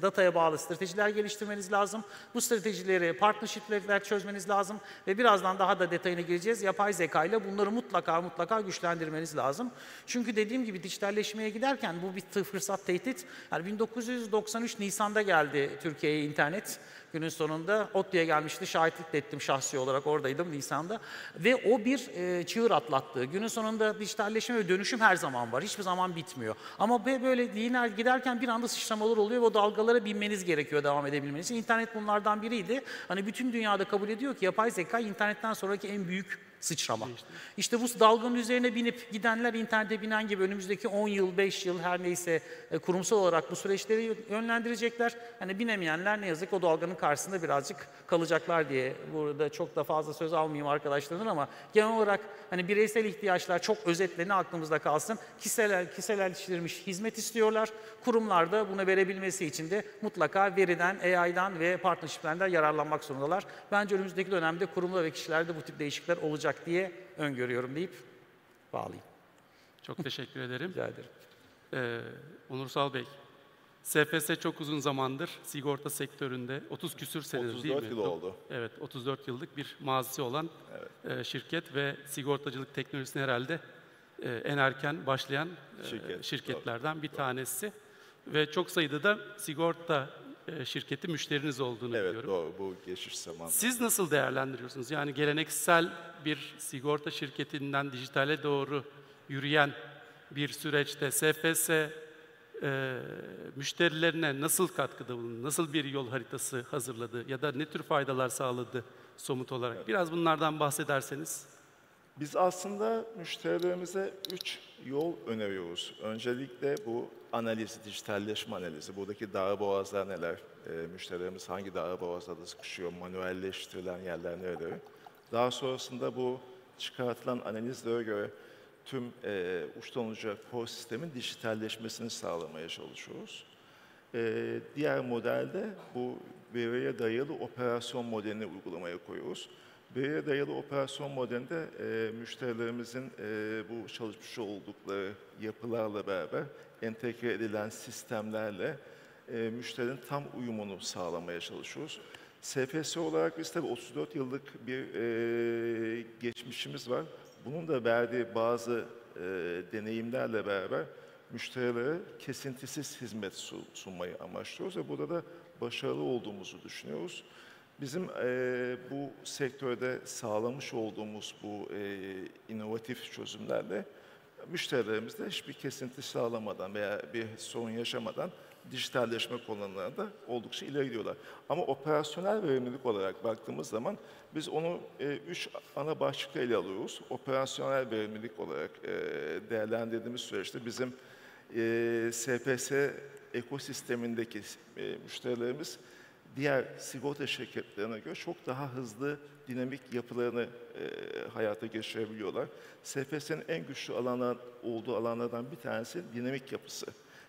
dataya bağlı stratejiler geliştirmeniz lazım. Bu stratejileri partnership'ler çözmeniz lazım ve birazdan daha da detayına gireceğiz. Yapay zeka ile bunları mutlaka güçlendirmeniz lazım. Çünkü dediğim gibi dijitalleşmeye giderken bu bir fırsat tehdit. Yani 1993 Nisan'da geldi Türkiye'ye internet. Günün sonunda ODTÜ'ye gelmişti, şahitlik de ettim şahsi olarak, oradaydım Nisan'da. Ve o bir çığır atlattı. Günün sonunda dijitalleşme ve dönüşüm her zaman var, hiçbir zaman bitmiyor. Ama böyle giderken bir anda sıçramalar oluyor ve o dalgalara binmeniz gerekiyor devam edebilmeniz için. İnternet bunlardan biriydi. Hani bütün dünyada kabul ediyor ki yapay zeka internetten sonraki en büyük sıçrama. İşte bu dalganın üzerine binip gidenler internete binen gibi önümüzdeki 10 yıl, 5 yıl her neyse kurumsal olarak bu süreçleri yönlendirecekler. Hani binemeyenler ne yazık o dalganın karşısında birazcık kalacaklar diye. Burada çok da fazla söz almayayım arkadaşlarımın ama genel olarak hani bireysel ihtiyaçlar çok özetle ne aklımızda kalsın. Kişiselleştirilmiş hizmet istiyorlar. Kurumlar da bunu verebilmesi için de mutlaka veriden, AI'dan ve partnership'lerden yararlanmak zorundalar. Bence önümüzdeki dönemde kurumlar ve kişilerde bu tip değişiklikler olacak diye öngörüyorum deyip bağlayayım. Çok teşekkür ederim. Rica ederim. Onursal Bey, SFS çok uzun zamandır sigorta sektöründe, 30 küsür senedir değil mi? 34 yıl oldu. Evet, 34 yıllık bir mazisi olan şirket ve sigortacılık teknolojisine herhalde en erken başlayan şirketlerden bir tanesi. Ve çok sayıda da sigorta şirketi müşteriniz olduğunu biliyorum. Evet, doğru. Bu geçiş zamanı. Siz nasıl değerlendiriyorsunuz? Yani geleneksel bir sigorta şirketinden dijitale doğru yürüyen bir süreçte SFS müşterilerine nasıl katkıda bulundu? Nasıl bir yol haritası hazırladı? Ya da ne tür faydalar sağladı somut olarak? Biraz bunlardan bahsederseniz. Biz aslında müşterilerimize 3 yol öneriyoruz. Öncelikle bu analiz, dijitalleşme analizi. Buradaki darboğazlar neler? Müşterilerimiz hangi darboğazlarda sıkışıyor? Manuelleştirilen yerler nereleri? Daha sonrasında bu çıkartılan analizlere göre tüm uçtan uca core sistemin dijitalleşmesini sağlamaya çalışıyoruz. Diğer modelde bu veriye dayalı operasyon modelini uygulamaya koyuyoruz. Veriye dayalı operasyon modelinde müşterilerimizin bu çalışmış oldukları yapılarla beraber entegre edilen sistemlerle müşterinin tam uyumunu sağlamaya çalışıyoruz. SFS olarak biz tabii 34 yıllık bir geçmişimiz var. Bunun da verdiği bazı deneyimlerle beraber müşterilere kesintisiz hizmet sunmayı amaçlıyoruz ve burada da başarılı olduğumuzu düşünüyoruz. Bizim bu sektörde sağlamış olduğumuz bu inovatif çözümlerle müşterilerimizde hiçbir kesinti sağlamadan veya bir sorun yaşamadan dijitalleşme konularında oldukça ileri gidiyorlar. Ama operasyonel verimlilik olarak baktığımız zaman biz onu 3 ana başlıkta ele alıyoruz. Operasyonel verimlilik olarak değerlendirdiğimiz süreçte bizim SFS ekosistemindeki müşterilerimiz diğer sigorta şirketlerine göre çok daha hızlı, dinamik yapılarını hayata geçirebiliyorlar. SFS'nin en güçlü olduğu alanlardan bir tanesi dinamik yapısı.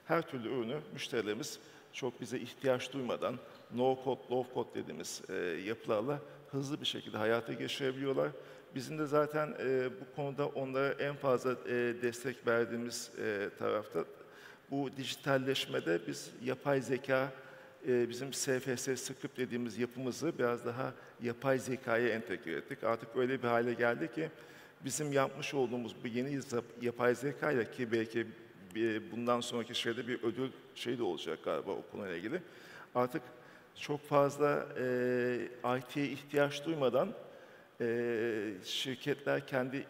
Her türlü ürünü müşterilerimiz çok bize ihtiyaç duymadan no-code, low-code dediğimiz yapılarla hızlı bir şekilde hayata geçirebiliyorlar. Bizim de zaten bu konuda onlara en fazla destek verdiğimiz tarafta bu dijitalleşmede biz yapay zeka, bizim SFS script dediğimiz yapımızı biraz daha yapay zekaya entegre ettik. Artık öyle bir hale geldi ki bizim yapmış olduğumuz bu yeni yapay zekayla ki belki bundan sonraki şeyde bir ödül de olacak galiba o konuyla ilgili. Artık çok fazla IT'ye ihtiyaç duymadan şirketler kendi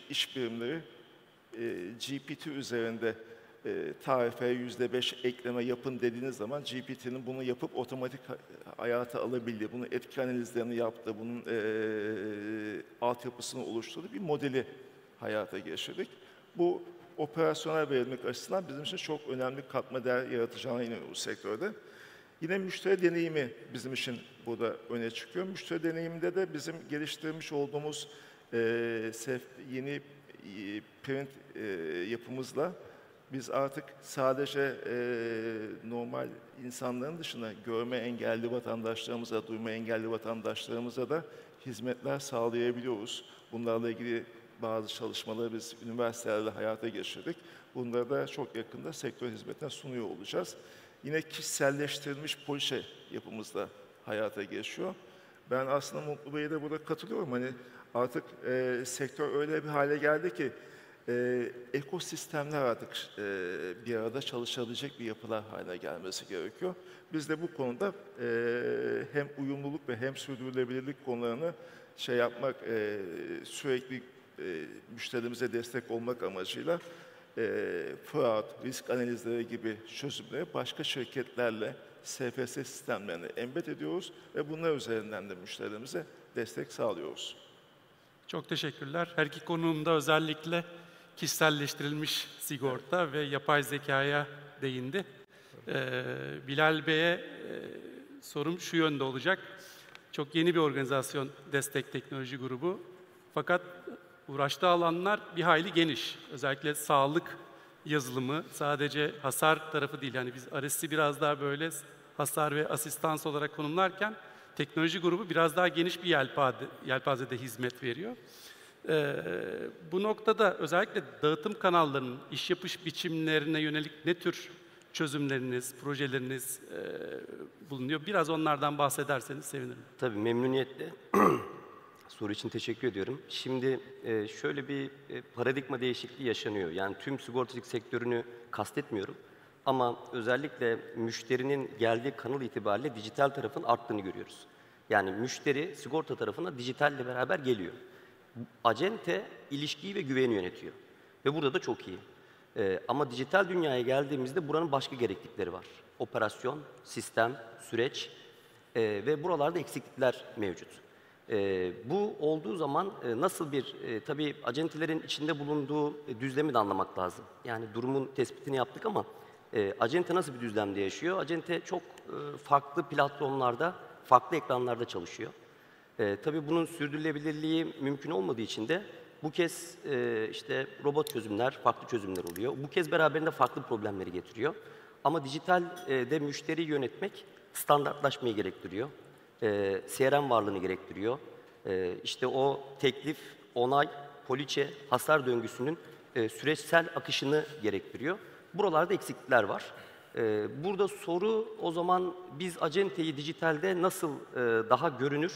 iş birimleri GPT üzerinde tarife %5 ekleme yapın dediğiniz zaman GPT'nin bunu yapıp otomatik hayata alabildiği, bunun etki analizlerini yaptığı, bunun altyapısını oluşturduğu bir modeli hayata geçirdik. Bu operasyonel verimlilik açısından bizim için çok önemli katma değer yaratacağına inanıyoruz bu sektörde. Yine müşteri deneyimi bizim için burada öne çıkıyor. Müşteri deneyiminde de bizim geliştirmiş olduğumuz yeni print yapımızla biz artık sadece normal insanların dışında görme engelli vatandaşlarımıza, duyma engelli vatandaşlarımıza da hizmetler sağlayabiliyoruz. Bunlarla ilgili bazı çalışmaları biz üniversitelerle hayata geçirdik. Bunları da çok yakında sektör hizmetine sunuyor olacağız. Yine kişiselleştirilmiş poliçe yapımızda hayata geçiyor. Ben aslında Mutlu Bey'e de burada katılıyorum. Hani artık sektör öyle bir hale geldi ki ekosistemler artık bir arada çalışabilecek bir yapılar haline gelmesi gerekiyor. Biz de bu konuda hem uyumluluk ve hem sürdürülebilirlik konularını yapmak, sürekli müşterimize destek olmak amacıyla fraud, risk analizleri gibi çözümleri başka şirketlerle SFS sistemlerini embed ediyoruz ve bunlar üzerinden de müşterilerimize destek sağlıyoruz. Çok teşekkürler. Her iki konuğum da özellikle kişiselleştirilmiş sigorta ve yapay zekaya değindi. Bilal Bey'e sorum şu yönde olacak. Çok yeni bir organizasyon, Destek Teknoloji Grubu. Fakat uğraştığı alanlar bir hayli geniş. Özellikle sağlık yazılımı, sadece hasar tarafı değil. Yani biz rvesi biraz daha böyle hasar ve asistans olarak konumlarken teknoloji grubu biraz daha geniş bir yelpazede hizmet veriyor. Bu noktada özellikle dağıtım kanallarının iş yapış biçimlerine yönelik ne tür çözümleriniz, projeleriniz bulunuyor. Biraz onlardan bahsederseniz sevinirim. Tabii, memnuniyetle. Soru için teşekkür ediyorum. Şimdi şöyle bir paradigma değişikliği yaşanıyor. Yani tüm sigortacılık sektörünü kastetmiyorum. Ama özellikle müşterinin geldiği kanal itibariyle dijital tarafın arttığını görüyoruz. Yani müşteri sigorta tarafına dijitalle beraber geliyor. Acente ilişkiyi ve güveni yönetiyor. Ve burada da çok iyi. Ama dijital dünyaya geldiğimizde buranın başka gereklilikleri var. Operasyon, sistem, süreç ve buralarda eksiklikler mevcut. Bu olduğu zaman nasıl bir, tabii acentelerin içinde bulunduğu düzlemi de anlamak lazım. Yani durumun tespitini yaptık ama acente nasıl bir düzlemde yaşıyor? Acente çok farklı platformlarda, farklı ekranlarda çalışıyor. Tabii bunun sürdürülebilirliği mümkün olmadığı için de bu kez işte robot çözümler, farklı çözümler oluyor. Bu kez beraberinde farklı problemleri getiriyor. Ama dijitalde müşteriyi yönetmek standartlaşmayı gerektiriyor. CRM varlığını gerektiriyor. İşte o teklif, onay, poliçe, hasar döngüsünün süreçsel akışını gerektiriyor. Buralarda eksiklikler var. Burada soru o zaman biz acenteyi dijitalde nasıl daha görünür,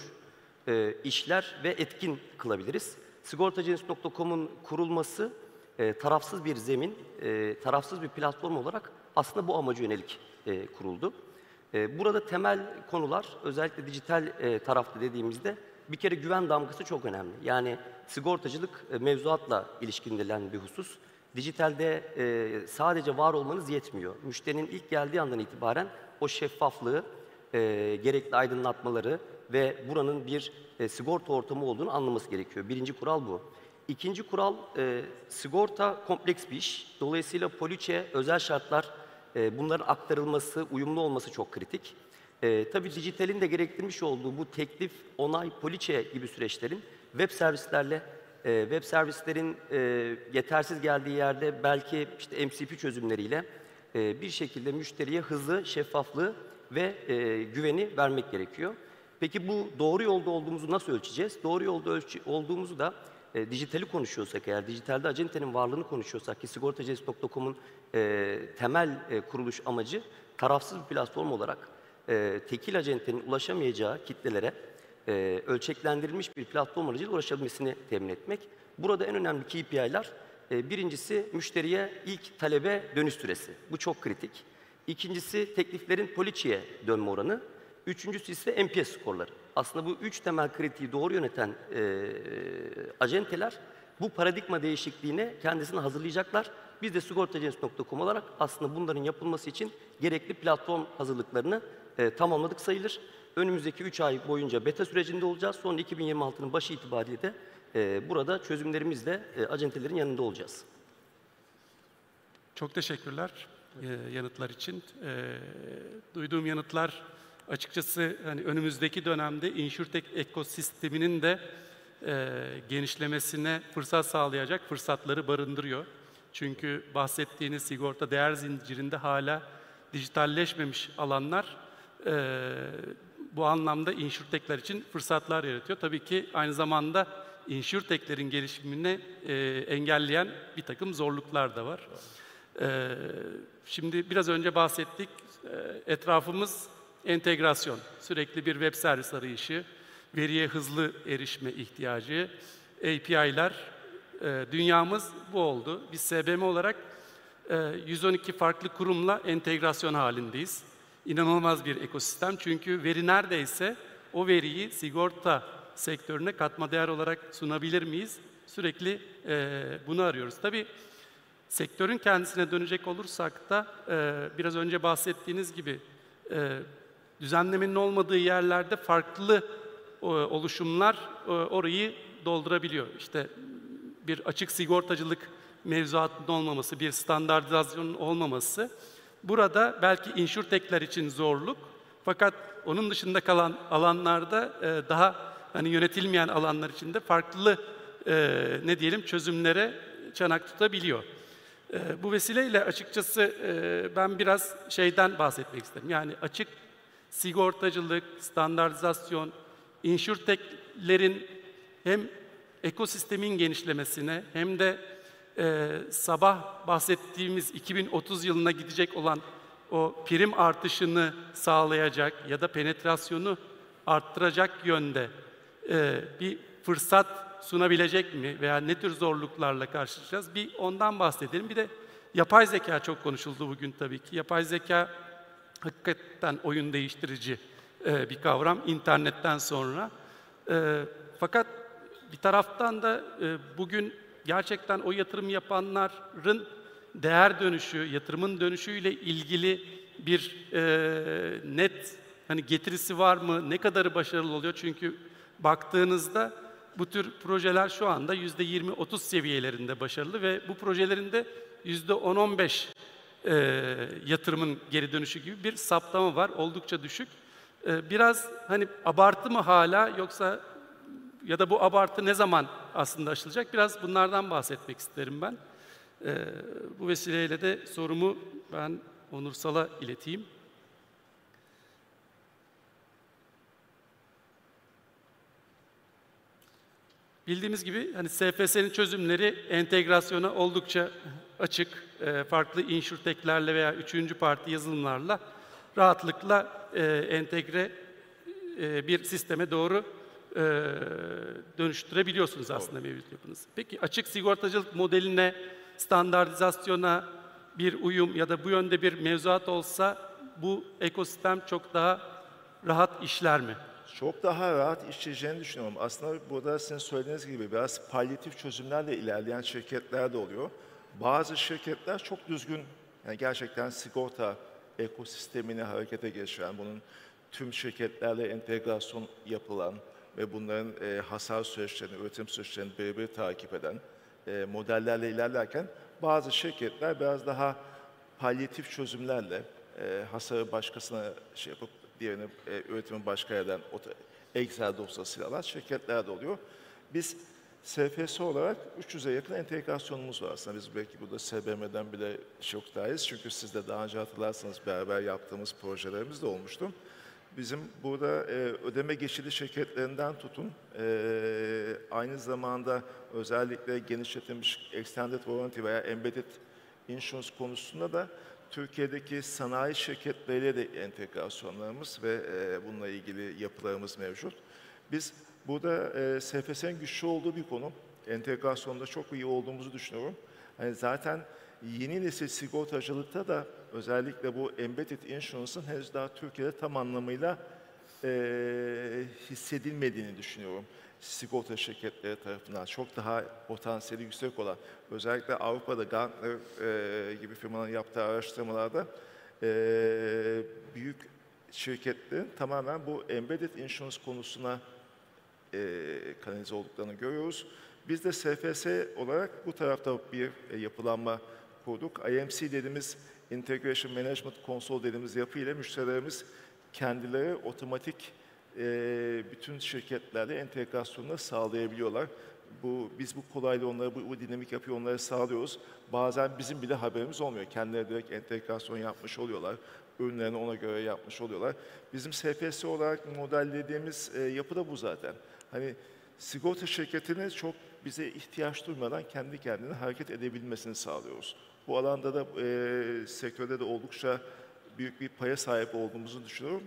işler ve etkin kılabiliriz? Sigortacı.com'un kurulması tarafsız bir zemin, tarafsız bir platform olarak aslında bu amaca yönelik kuruldu. Burada temel konular özellikle dijital tarafta dediğimizde bir kere güven damgası çok önemli. Yani sigortacılık mevzuatla ilişkilendirilen bir husus. Dijitalde sadece var olmanız yetmiyor. Müşterinin ilk geldiği andan itibaren o şeffaflığı, gerekli aydınlatmaları ve buranın bir sigorta ortamı olduğunu anlaması gerekiyor. Birinci kural bu. İkinci kural, sigorta kompleks bir iş. Dolayısıyla poliçe, özel şartlar, bunların aktarılması, uyumlu olması çok kritik. Tabii dijitalin de gerektirmiş olduğu bu teklif, onay, poliçe gibi süreçlerin web servislerle, web servislerin yetersiz geldiği yerde belki işte MCP çözümleriyle bir şekilde müşteriye hızlı, şeffaflığı ve güveni vermek gerekiyor. Peki bu doğru yolda olduğumuzu nasıl ölçeceğiz? Doğru yolda olduğumuzu da dijitali konuşuyorsak eğer, dijitalde acentenin varlığını konuşuyorsak ki sigortacı.com'un temel kuruluş amacı tarafsız bir platform olarak tekil acentenin ulaşamayacağı kitlelere ölçeklendirilmiş bir platform aracıyla ulaşabilmesini temin etmek. Burada en önemli KPI'ler, birincisi müşteriye ilk talebe dönüş süresi. Bu çok kritik. İkincisi tekliflerin poliçeye dönme oranı. Üçüncüsü ise NPS skorları. Aslında bu üç temel kritiği doğru yöneten acenteler bu paradigma değişikliğine kendisini hazırlayacaklar. Biz de sigortacı.com olarak aslında bunların yapılması için gerekli platform hazırlıklarını tamamladık sayılır. Önümüzdeki 3 ay boyunca beta sürecinde olacağız. Sonra 2026'nın başı itibariyle de burada çözümlerimizle acentelerin yanında olacağız. Çok teşekkürler yanıtlar için. Duyduğum yanıtlar açıkçası hani önümüzdeki dönemde InsurTech ekosisteminin de genişlemesine fırsat sağlayacak fırsatları barındırıyor. Çünkü bahsettiğiniz sigorta değer zincirinde hala dijitalleşmemiş alanlar bu anlamda InsurTech'ler için fırsatlar yaratıyor. Tabii ki aynı zamanda InsurTech'lerin gelişimini engelleyen bir takım zorluklar da var. Şimdi biraz önce bahsettik, etrafımız entegrasyon, sürekli bir web servis arayışı, veriye hızlı erişme ihtiyacı, API'ler, dünyamız bu oldu. Biz SBM olarak 112 farklı kurumla entegrasyon halindeyiz. İnanılmaz bir ekosistem çünkü veri neredeyse o veriyi sigorta sektörüne katma değer olarak sunabilir miyiz? Sürekli bunu arıyoruz. Tabii sektörün kendisine dönecek olursak da biraz önce bahsettiğiniz gibi düzenlemenin olmadığı yerlerde farklı oluşumlar orayı doldurabiliyor. İşte bir açık sigortacılık mevzuatının olmaması, bir standartizasyonun olmaması. Burada belki InsurTech'ler için zorluk. Fakat onun dışında kalan alanlarda daha hani yönetilmeyen alanlar içinde farklı ne diyelim çözümlere çanak tutabiliyor. Bu vesileyle açıkçası ben biraz şeyden bahsetmek isterim. Yani açık sigortacılık, standartizasyon, InsurTech'lerin hem ekosistemin genişlemesine hem de sabah bahsettiğimiz 2030 yılına gidecek olan o prim artışını sağlayacak ya da penetrasyonu arttıracak yönde bir fırsat sunabilecek mi veya ne tür zorluklarla karşılaşacağız? Bir ondan bahsedelim. Bir de yapay zeka çok konuşuldu bugün tabii ki. Yapay zeka hakikaten oyun değiştirici bir kavram internetten sonra. Fakat bir taraftan da bugün gerçekten o yatırım yapanların değer dönüşü, yatırımın dönüşüyle ilgili bir net hani getirisi var mı? Ne kadarı başarılı oluyor? Çünkü baktığınızda bu tür projeler şu anda %20-30 seviyelerinde başarılı ve bu projelerin de %10-15 yatırımın geri dönüşü gibi bir saptama var. Oldukça düşük. Biraz hani abartı mı hala yoksa ya da bu abartı ne zaman aslında aşılacak? Biraz bunlardan bahsetmek isterim ben. Bu vesileyle de sorumu ben Onursal'a ileteyim. Bildiğimiz gibi hani SFS'nin çözümleri entegrasyona oldukça açık. Farklı insurtech'lerle veya üçüncü parti yazılımlarla rahatlıkla entegre bir sisteme doğru dönüştürebiliyorsunuz aslında mevcut yapınızı. Peki açık sigortacılık modeline, standartizasyona bir uyum ya da bu yönde bir mevzuat olsa bu ekosistem çok daha rahat işler mi? Çok daha rahat işleyeceğini düşünüyorum. Aslında burada sizin söylediğiniz gibi biraz palyatif çözümlerle ilerleyen şirketler de oluyor. Bazı şirketler çok düzgün, yani gerçekten sigorta ekosistemini harekete geçiren, bunun tüm şirketlerle entegrasyon yapılan ve bunların hasar süreçlerini, üretim süreçlerini birebir takip eden modellerle ilerlerken bazı şirketler biraz daha palyatif çözümlerle hasarı başkasına şey yapıp diğerini üretimi başka yerden Excel dosyasıyla alan şirketler de oluyor. Biz SFS olarak 300'e yakın entegrasyonumuz var aslında. Biz belki burada SBM'den bile çok dahiyiz. Çünkü siz de daha önce hatırlarsanız beraber yaptığımız projelerimiz de olmuştu. Bizim burada ödeme geçidi şirketlerinden tutun, aynı zamanda özellikle genişletilmiş Extended Warranty veya Embedded Insurance konusunda da Türkiye'deki sanayi şirketleriyle de entegrasyonlarımız ve bununla ilgili yapılarımız mevcut. Biz burada SFS'nin güçlü olduğu bir konu, entegrasyonda çok iyi olduğumuzu düşünüyorum. Yani zaten yeni nesil sigortacılıkta da özellikle bu Embedded Insurance'ın henüz daha Türkiye'de tam anlamıyla hissedilmediğini düşünüyorum. Sigorta şirketleri tarafından çok daha potansiyeli yüksek olan, özellikle Avrupa'da Gartner gibi firmaların yaptığı araştırmalarda büyük şirketlerin tamamen bu Embedded Insurance konusuna kanalize olduklarını görüyoruz. Biz de SFS olarak bu tarafta bir yapılanma kurduk. IMC dediğimiz Integration Management Console dediğimiz yapı ile müşterilerimiz kendileri otomatik bütün şirketlerle entegrasyonunu sağlayabiliyorlar. Biz bu kolaylığı onlara, bu dinamik yapıyı onlara sağlıyoruz. Bazen bizim bile haberimiz olmuyor. Kendileri direkt entegrasyon yapmış oluyorlar. Ürünlerini ona göre yapmış oluyorlar. Bizim SFS olarak modellediğimiz yapı da bu zaten. Hani sigorta şirketinin çok bize ihtiyaç duymadan kendi kendine hareket edebilmesini sağlıyoruz. Bu alanda da sektörde de oldukça büyük bir paya sahip olduğumuzu düşünüyorum.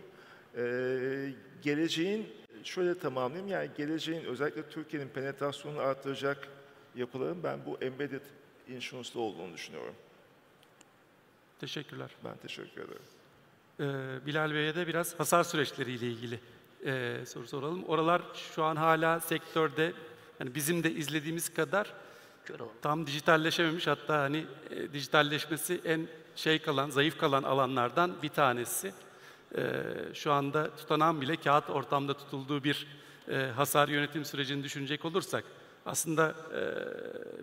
Geleceğin, şöyle tamamlayayım, yani geleceğin özellikle Türkiye'nin penetrasyonunu artıracak yapıların ben bu Embedded Insurance'da olduğunu düşünüyorum. Teşekkürler. Ben teşekkür ederim. Bilal Bey'e de biraz hasar süreçleriyle ilgili soru soralım. Oralar şu an hala sektörde yani bizim de izlediğimiz kadar tam dijitalleşememiş, hatta hani dijitalleşmesi en zayıf kalan alanlardan bir tanesi. Şu anda tutanan bile kağıt ortamda tutulduğu bir hasar yönetim sürecini düşünecek olursak aslında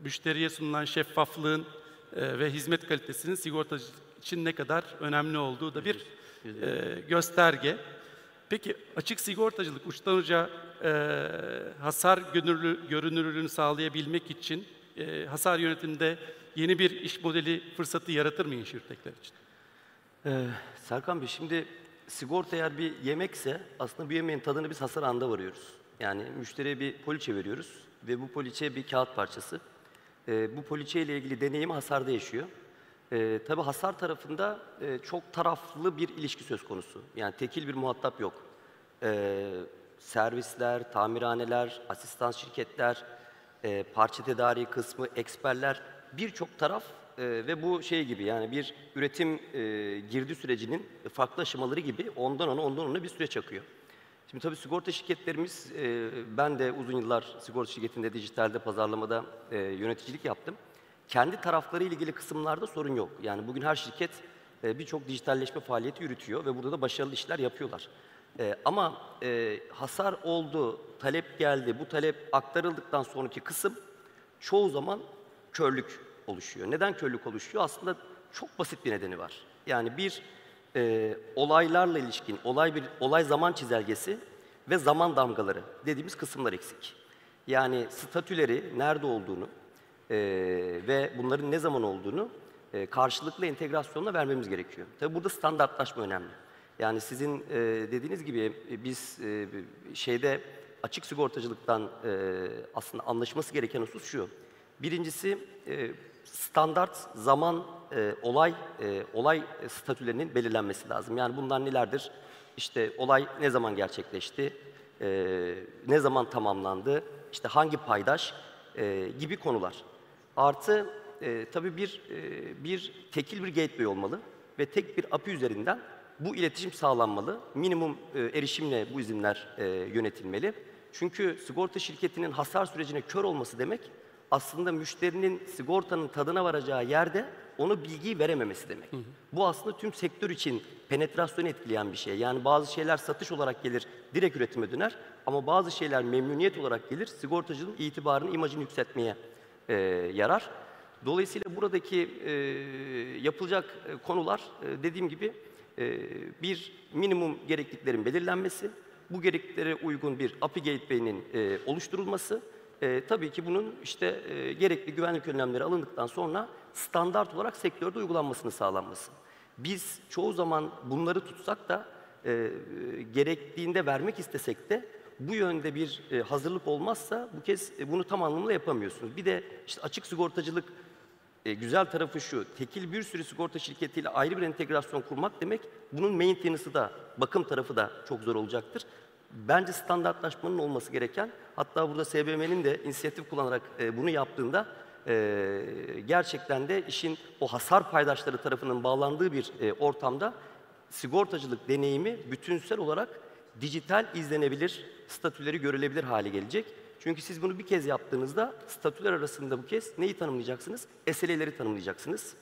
müşteriye sunulan şeffaflığın ve hizmet kalitesinin sigortacı için ne kadar önemli olduğu da bir gösterge. Peki açık sigortacılık uçtan uca hasar görünürlüğünü sağlayabilmek için hasar yönetiminde yeni bir iş modeli fırsatı yaratır mı insurtech'ler için? Serkan Bey, şimdi sigorta eğer bir yemekse aslında bu yemeğin tadını biz hasar anında varıyoruz. Yani müşteriye bir poliçe veriyoruz ve bu poliçe bir kağıt parçası. Bu poliçe ile ilgili deneyimi hasarda yaşıyor. Tabii hasar tarafında çok taraflı bir ilişki söz konusu. Yani tekil bir muhatap yok. Servisler, tamirhaneler, asistan şirketler, parça tedariği kısmı, eksperler, birçok taraf ve bu şey gibi, yani bir üretim girdi sürecinin farklı aşamaları gibi ondan ona bir süreç akıyor. Şimdi tabii sigorta şirketlerimiz, ben de uzun yıllar sigorta şirketinde, dijitalde, pazarlamada yöneticilik yaptım. Kendi tarafları ile ilgili kısımlarda sorun yok. Yani bugün her şirket birçok dijitalleşme faaliyeti yürütüyor ve burada da başarılı işler yapıyorlar. Ama hasar oldu, talep geldi, bu talep aktarıldıktan sonraki kısım çoğu zaman körlük oluşuyor. Neden körlük oluşuyor? Aslında çok basit bir nedeni var. Yani bir olaylarla ilişkin, olay zaman çizelgesi ve zaman damgaları dediğimiz kısımlar eksik. Yani statüleri nerede olduğunu ve bunların ne zaman olduğunu karşılıklı entegrasyonla vermemiz gerekiyor. Tabii burada standartlaşma önemli. Yani sizin dediğiniz gibi biz açık sigortacılıktan aslında anlaşması gereken husus şu. Birincisi standart zaman olay statülerinin belirlenmesi lazım. Yani bunlar nelerdir? İşte olay ne zaman gerçekleşti, ne zaman tamamlandı, işte hangi paydaş gibi konular. Artı tabii bir tekil bir gateway olmalı ve tek bir API üzerinden bu iletişim sağlanmalı. Minimum erişimle bu izinler yönetilmeli. Çünkü sigorta şirketinin hasar sürecine kör olması demek, aslında müşterinin sigortanın tadına varacağı yerde ona bilgiyi verememesi demek. Bu aslında tüm sektör için penetrasyonu etkileyen bir şey. Yani bazı şeyler satış olarak gelir, direkt üretime döner. Ama bazı şeyler memnuniyet olarak gelir, sigortacının itibarını, imajını yükseltmeye yarar. Dolayısıyla buradaki yapılacak konular dediğim gibi bir minimum gerekliliklerin belirlenmesi, bu gerekliliklere uygun bir API Gateway'nin oluşturulması, tabii ki bunun işte gerekli güvenlik önlemleri alındıktan sonra standart olarak sektörde uygulanmasını sağlanması. Biz çoğu zaman bunları tutsak da gerektiğinde vermek istesek de bu yönde bir hazırlık olmazsa bu kez bunu tam anlamıyla yapamıyorsunuz. Bir de işte açık sigortacılık güzel tarafı şu, tekil bir sürü sigorta şirketiyle ayrı bir entegrasyon kurmak demek, bunun maintenance'ı da, bakım tarafı da çok zor olacaktır. Bence standartlaşmanın olması gereken, hatta burada SBM'nin de inisiyatif kullanarak bunu yaptığında gerçekten de işin o hasar paydaşları tarafının bağlandığı bir ortamda sigortacılık deneyimi bütünsel olarak dijital izlenebilir, statüleri görülebilir hale gelecek. Çünkü siz bunu bir kez yaptığınızda statüler arasında bu kez neyi tanımlayacaksınız? SLA'leri tanımlayacaksınız.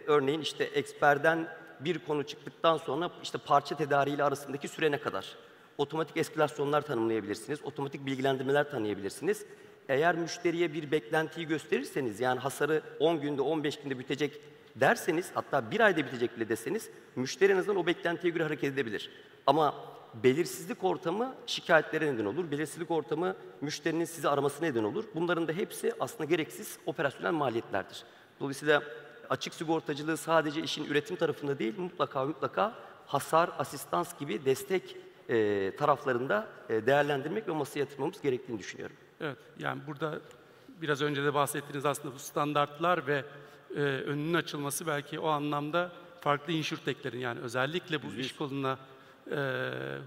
Örneğin işte eksperden bir konu çıktıktan sonra işte parça tedariğiyle arasındaki süre ne kadar? Otomatik eskalasyonlar tanımlayabilirsiniz, otomatik bilgilendirmeler tanıyabilirsiniz. Eğer müşteriye bir beklentiyi gösterirseniz, yani hasarı 10 günde, 15 günde bitecek derseniz, hatta bir ayda bitecek bile deseniz, müşteri en azından o beklentiye göre hareket edebilir. Ama belirsizlik ortamı şikayetlere neden olur, belirsizlik ortamı müşterinin sizi aramasına neden olur. Bunların da hepsi aslında gereksiz operasyonel maliyetlerdir. Dolayısıyla açık sigortacılığı sadece işin üretim tarafında değil, mutlaka hasar, asistans gibi destek taraflarında değerlendirmek ve masaya yatırmamız gerektiğini düşünüyorum. Evet, yani burada biraz önce de bahsettiğiniz aslında bu standartlar ve önünün açılması belki o anlamda farklı insurtech'lerin, yani özellikle bu iş koluna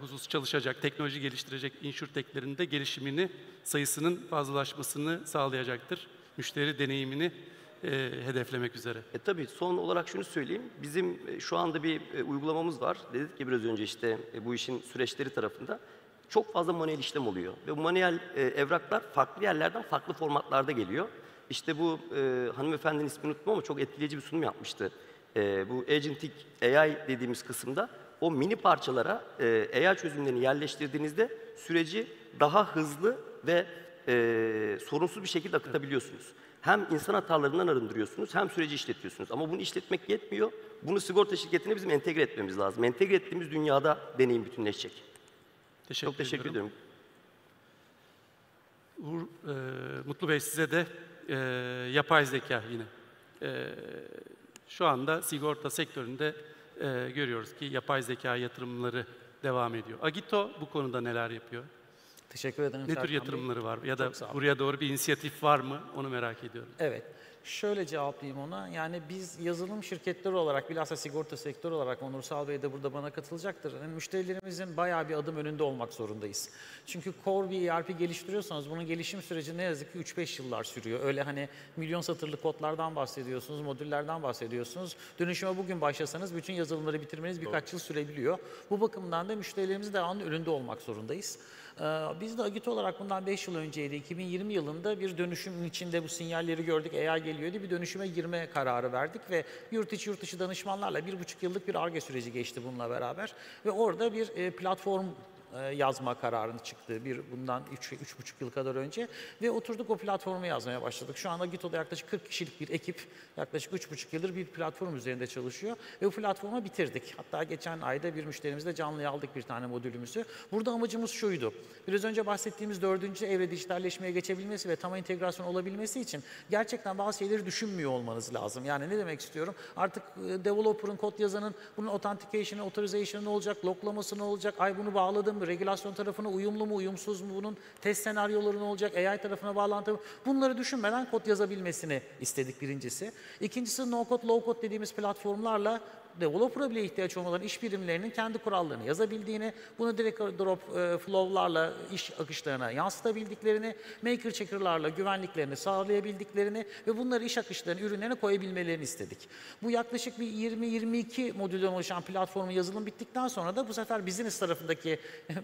husus çalışacak, teknoloji geliştirecek insurtech'lerin de gelişimini, sayısının fazlalaşmasını sağlayacaktır. Müşteri deneyimini hedeflemek üzere. Tabii son olarak şunu söyleyeyim. Bizim şu anda bir uygulamamız var. Dedik ki biraz önce işte bu işin süreçleri tarafında çok fazla manuel işlem oluyor. Ve bu manuel evraklar farklı yerlerden farklı formatlarda geliyor. İşte bu hanımefendinin ismini unuttum ama çok etkileyici bir sunum yapmıştı. Bu agentic AI dediğimiz kısımda o mini parçalara AI çözümlerini yerleştirdiğinizde süreci daha hızlı ve sorunsuz bir şekilde akıtabiliyorsunuz. Hem insan hatalarından arındırıyorsunuz, hem süreci işletiyorsunuz. Ama bunu işletmek yetmiyor. Bunu sigorta şirketine bizim entegre etmemiz lazım. Entegre ettiğimiz dünyada deneyim bütünleşecek. Çok teşekkür ediyorum. Mutlu Bey, size de yapay zeka yine. Şu anda sigorta sektöründe görüyoruz ki yapay zeka yatırımları devam ediyor. Agito bu konuda neler yapıyor? Teşekkür ederim. Ne tür yatırımları var? Ya da buraya doğru bir inisiyatif var mı? Onu merak ediyorum. Evet. Şöyle cevaplayayım ona. Yani biz yazılım şirketleri olarak, bilhassa sigorta sektörü olarak, Onursal Bey de burada bana katılacaktır. Yani müşterilerimizin bayağı bir adım önünde olmak zorundayız. Çünkü core bir ERP geliştiriyorsanız bunun gelişim süreci ne yazık ki 3-5 yıllar sürüyor. Öyle hani milyon satırlık kodlardan bahsediyorsunuz, modüllerden bahsediyorsunuz. Dönüşüme bugün başlasanız bütün yazılımları bitirmeniz birkaç yıl sürebiliyor. Bu bakımdan da müşterilerimizin devamlı önünde olmak zorundayız. Biz de Agito olarak bundan 5 yıl önceydi, 2020 yılında bir dönüşümün içinde bu sinyalleri gördük, AI geliyor diye bir dönüşüme girme kararı verdik ve yurt dışı danışmanlarla 1,5 yıllık bir Ar-Ge süreci geçti bununla beraber ve orada bir platform yazma kararını çıktı bundan 3,5 yıl kadar önce ve oturduk o platformu yazmaya başladık. Şu anda Agito'da yaklaşık 40 kişilik bir ekip yaklaşık 3,5 yıldır bir platform üzerinde çalışıyor ve bu platformu bitirdik. Hatta geçen ayda bir müşterimizle canlıya aldık bir tane modülümüzü. Burada amacımız şuydu. Biraz önce bahsettiğimiz 4. evre dijitalleşmeye geçebilmesi ve tam entegrasyon olabilmesi için gerçekten bazı şeyleri düşünmüyor olmanız lazım. Yani ne demek istiyorum? Artık developer'ın, kod yazanın bunun authentication'ı, authorization'ı ne olacak, loklaması ne olacak, bunu bağladım mı, regülasyon tarafına uyumlu mu, uyumsuz mu, bunun test senaryoları ne olacak, AI tarafına bağlantı mı? Bunları düşünmeden kod yazabilmesini istedik birincisi. İkincisi no code, low code dediğimiz platformlarla developer'a bile ihtiyaç olmadan iş birimlerinin kendi kurallarını yazabildiğini, bunu direkt drop flow'larla iş akışlarına yansıtabildiklerini, maker checker'larla güvenliklerini sağlayabildiklerini ve bunları iş akışlarına, ürünlerine koyabilmelerini istedik. Bu yaklaşık bir 20-22 modülden oluşan platformun yazılım bittikten sonra da bu sefer business tarafındaki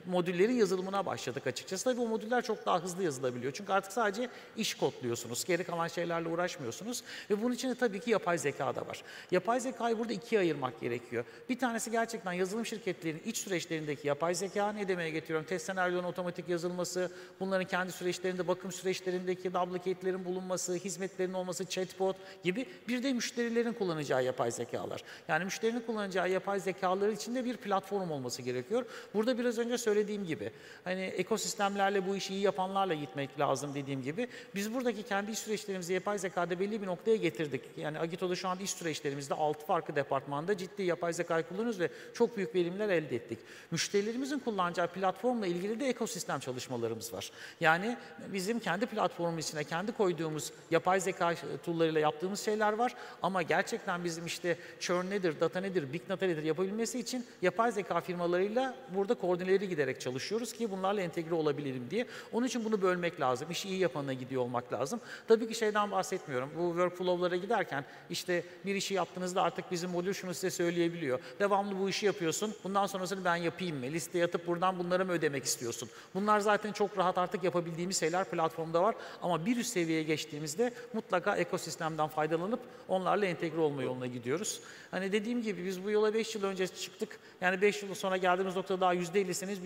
modüllerin yazılımına başladık açıkçası. Tabii o modüller çok daha hızlı yazılabiliyor. Çünkü artık sadece iş kodluyorsunuz. Geri kalan şeylerle uğraşmıyorsunuz. Ve bunun için de tabii ki yapay zeka da var. Yapay zekayı burada ikiye ayırmak gerekiyor. Bir tanesi gerçekten yazılım şirketlerinin iç süreçlerindeki yapay zeka, ne demeye getiriyorum? Test senaryolarının otomatik yazılması, bunların kendi süreçlerinde, bakım süreçlerindeki duplicate'lerin bulunması, hizmetlerin olması, chatbot gibi bir de müşterilerin kullanacağı yapay zekalar. Yani müşterinin kullanacağı yapay zekaları içinde bir platform olması gerekiyor. Burada biraz önce söylediğim gibi hani ekosistemlerle bu işi iyi yapanlarla gitmek lazım dediğim gibi. Biz buradaki kendi iş süreçlerimizi yapay zekada belli bir noktaya getirdik. Yani Agito'da şu an iş süreçlerimizde 6 farklı departmanda ciddi yapay zekayı kullanıyoruz ve çok büyük verimler elde ettik. Müşterilerimizin kullanacağı platformla ilgili de ekosistem çalışmalarımız var. Yani bizim kendi platformumuz içine kendi koyduğumuz yapay zeka tool'larıyla yaptığımız şeyler var ama gerçekten bizim işte churn nedir, data nedir, big data nedir yapabilmesi için yapay zeka firmalarıyla burada koordineleri giderek çalışıyoruz ki bunlarla entegre olabilelim diye. Onun için bunu bölmek lazım. İşi iyi yapanına gidiyor olmak lazım. Tabii ki şeyden bahsetmiyorum. Bu workflow'lara giderken işte bir işi yaptığınızda artık bizim modül şunu size söyleyebiliyor. Devamlı bu işi yapıyorsun. Bundan sonrasını ben yapayım mı? Listeye atıp buradan bunları mı ödemek istiyorsun? Bunlar zaten çok rahat artık yapabildiğimiz şeyler platformda var. Ama bir üst seviyeye geçtiğimizde mutlaka ekosistemden faydalanıp onlarla entegre olma yoluna gidiyoruz. Hani dediğim gibi biz bu yola 5 yıl önce çıktık. Yani 5 yıl sonra geldiğimiz noktada daha %50'sini